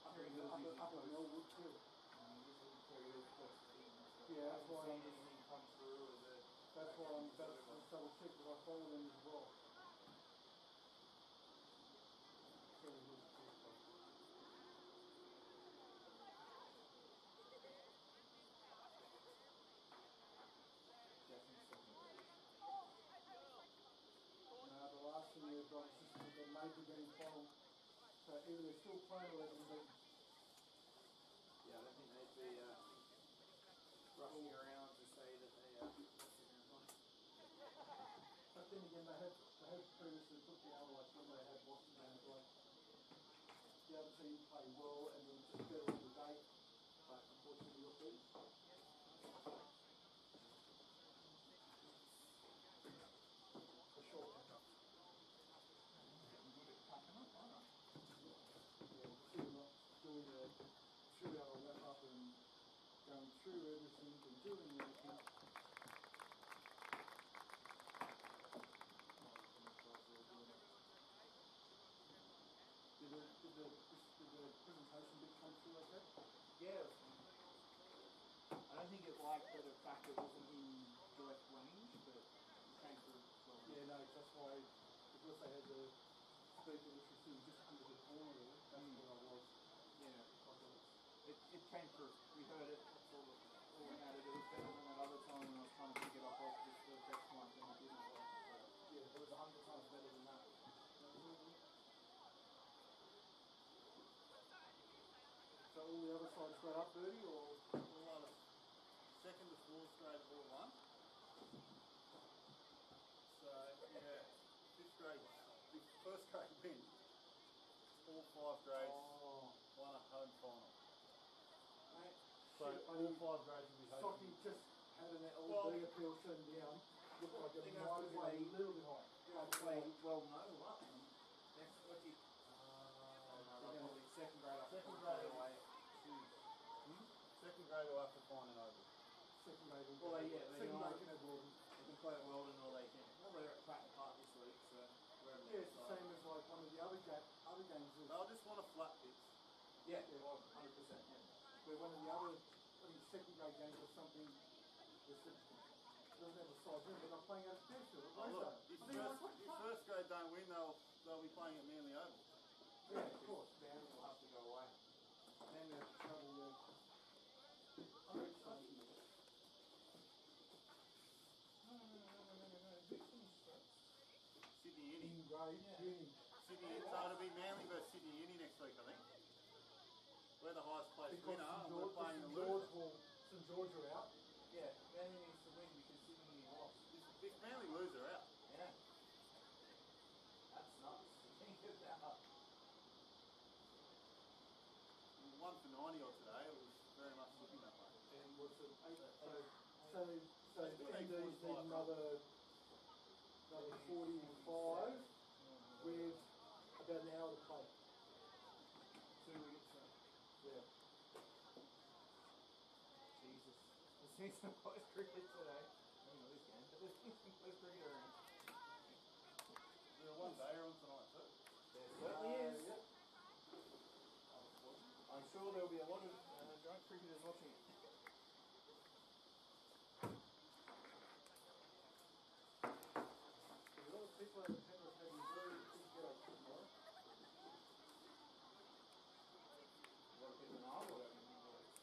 Up at Melwood too. Yeah, that's why anything come through as a... That's why I'm double check that I follow them as well. The last thing they've got is the major game final. So either they're still playing or they're going to be. Yeah, I don't think they'd be rushing around to say that they But then again, they had previously put the other like when they had Boston games, like the other team play well and then just go on the day. But unfortunately, you're beat. For sure. Doing a shootout or wrap up and going through everything and doing everything. Did the presentation bit come through okay? Yeah. I don't think it liked the fact it wasn't in direct range, but it came through well. Yeah, no, that's why, because they had the speaker which was sitting just under the corner there, that's where I was. Yeah. It came through. We heard it. That's all we had to do. It was better than that other time when I was trying to pick it up off just the best one and it didn't work. So, yeah, it was 100 times better than that. So all the other sides got up 30 or? All 2nd to 4th grade all won. So, yeah, 5th grade, the 1st grade win. All 5 grades won a home final. Mate, So all 5 grades will be home. Socky just had an LED appeal turned down. Looked like it might have been a little bit high. Well, no, what? Next lucky. Probably 2nd grade. 2nd grade away. 2nd grade will have to find an over. 2nd grade will Well, yeah, they can play at Weldon or they can. Well, they're at Pratt Park this week, so wherever yeah, it's the same as like one of the other games. They'll just want a flat pitch. Yeah, 100%. Yeah. Where one of the other, I think 2nd grade games or something, doesn't have a size in, they're not playing out of Fairfield. Oh, look, if 1st grade don't win, they'll be playing at Manly Oval. Yeah, of course. Dan will have to go away. And they have to travel there. Sydney Uni. In grade, Uni. Sydney, so it'll be Manly versus Sydney Uni next week, I think. We're the highest placed winner and we're playing the loser. St George are out. Yeah, Manly needs to win because Sydney won. 1 for 90 odd today. It was very much looking that way. And what's it? So ND's need another 45 with about an hour to play. 2 wickets. Yeah. Jesus. We've seen some close cricket today. Maybe not this game, but there's been some close cricket around. There are one day on tonight too. There certainly is. Yeah. I'm sure there'll be a lot of drunk cricketers watching it. There's a lot of people at Penrith having very big get up tomorrow. A lot of people in our world having big works.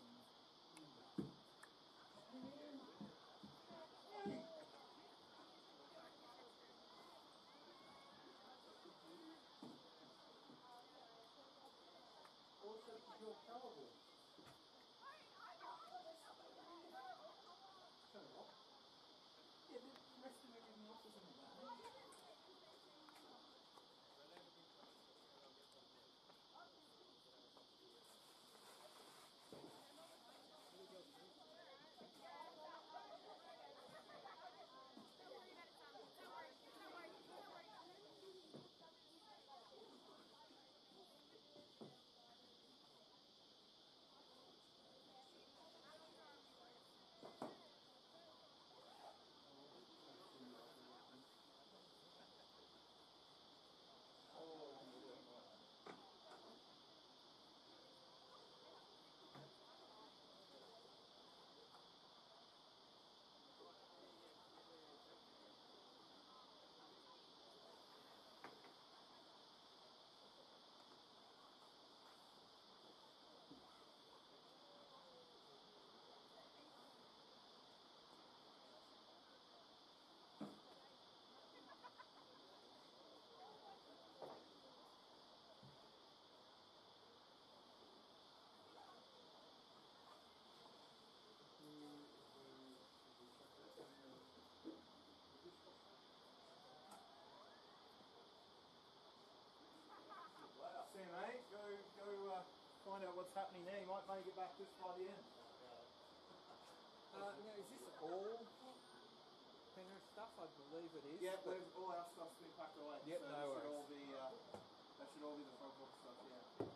Also, your colourboard. Turn it off. Yeah, but the rest of everything else is in the bag. See you, mate. Go find out what's happening there. You might make it back just by the end. Now, is this all Penrith stuff? I believe it is. Yeah, all our stuff's been packed away. Yep, so no that worries. that should all be the front book stuff, yeah.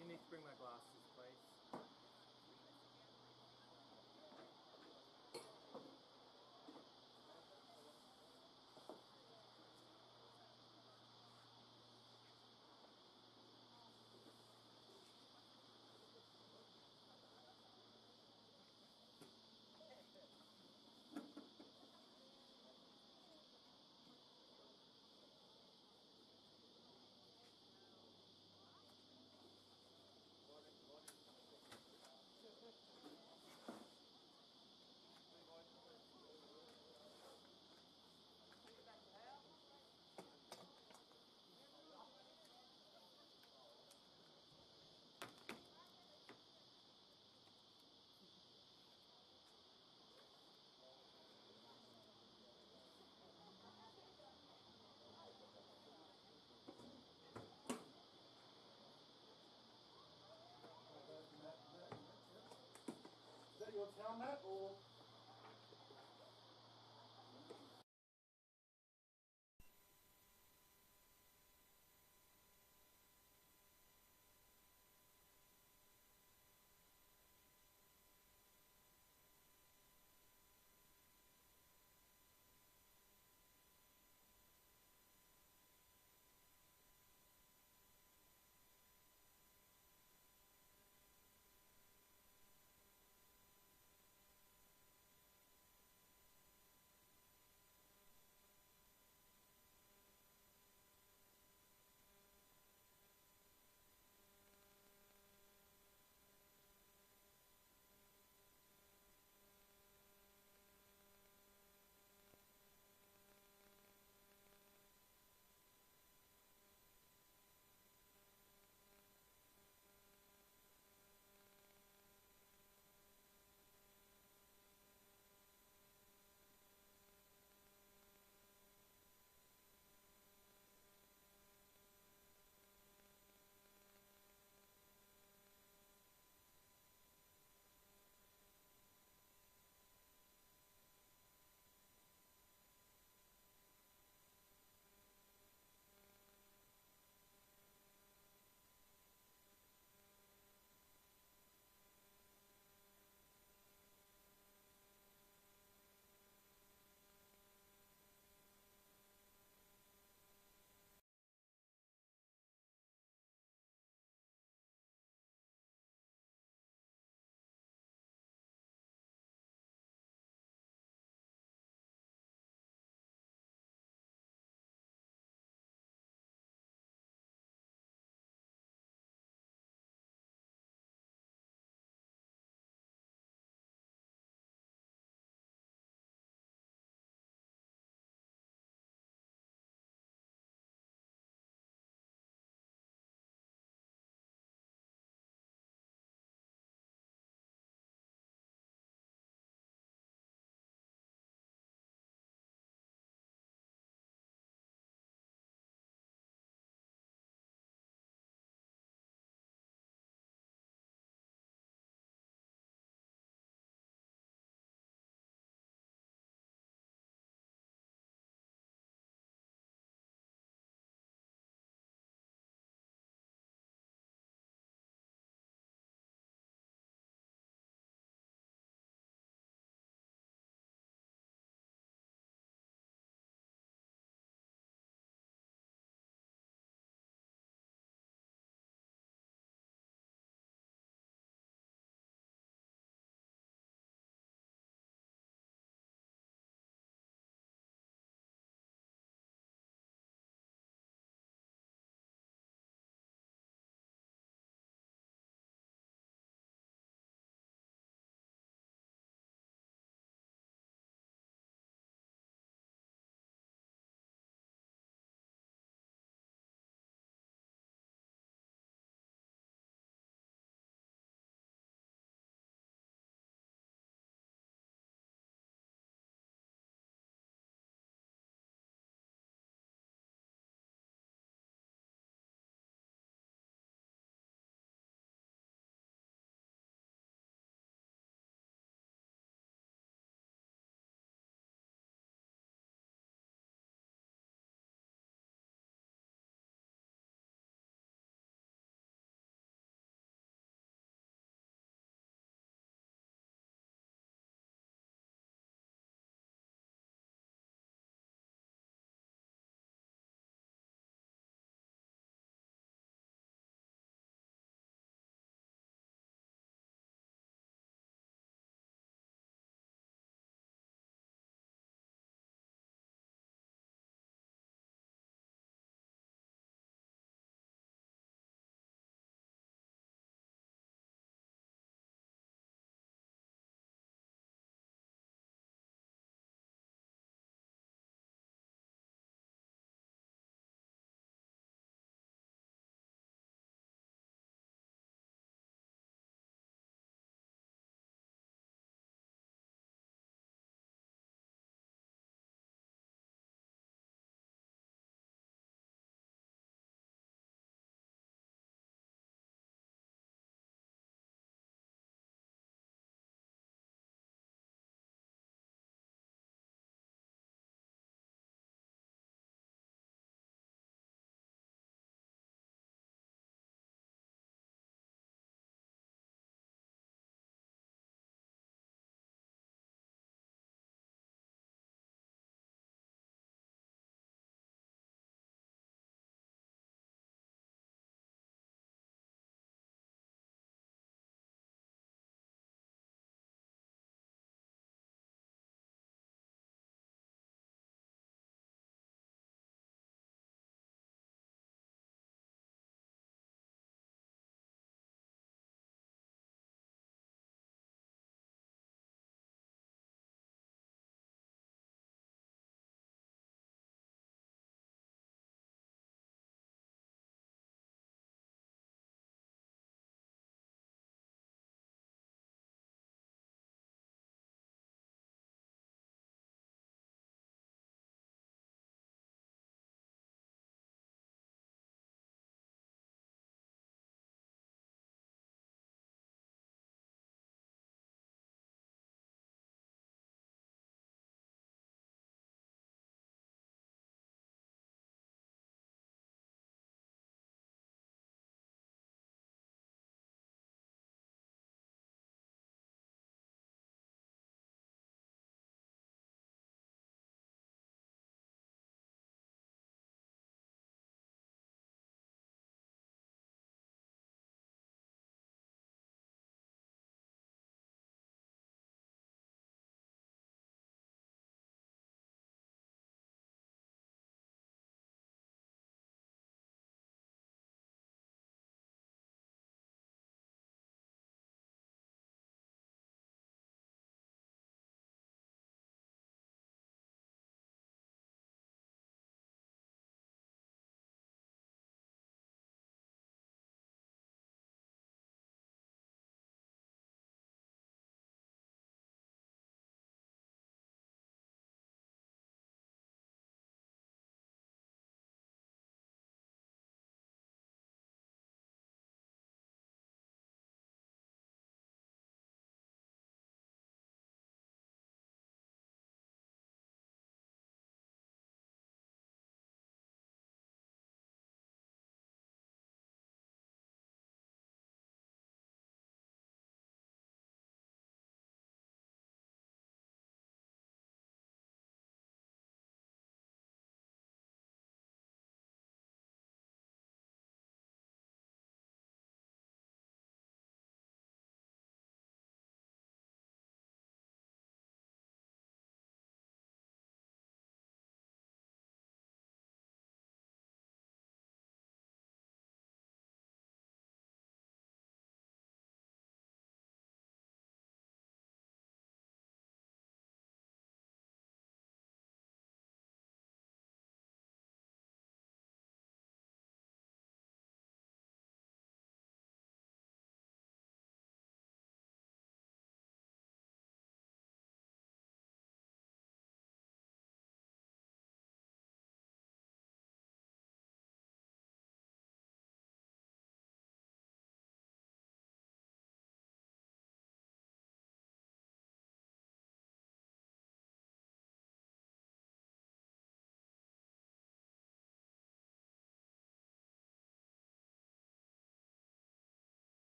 You need to bring my glass.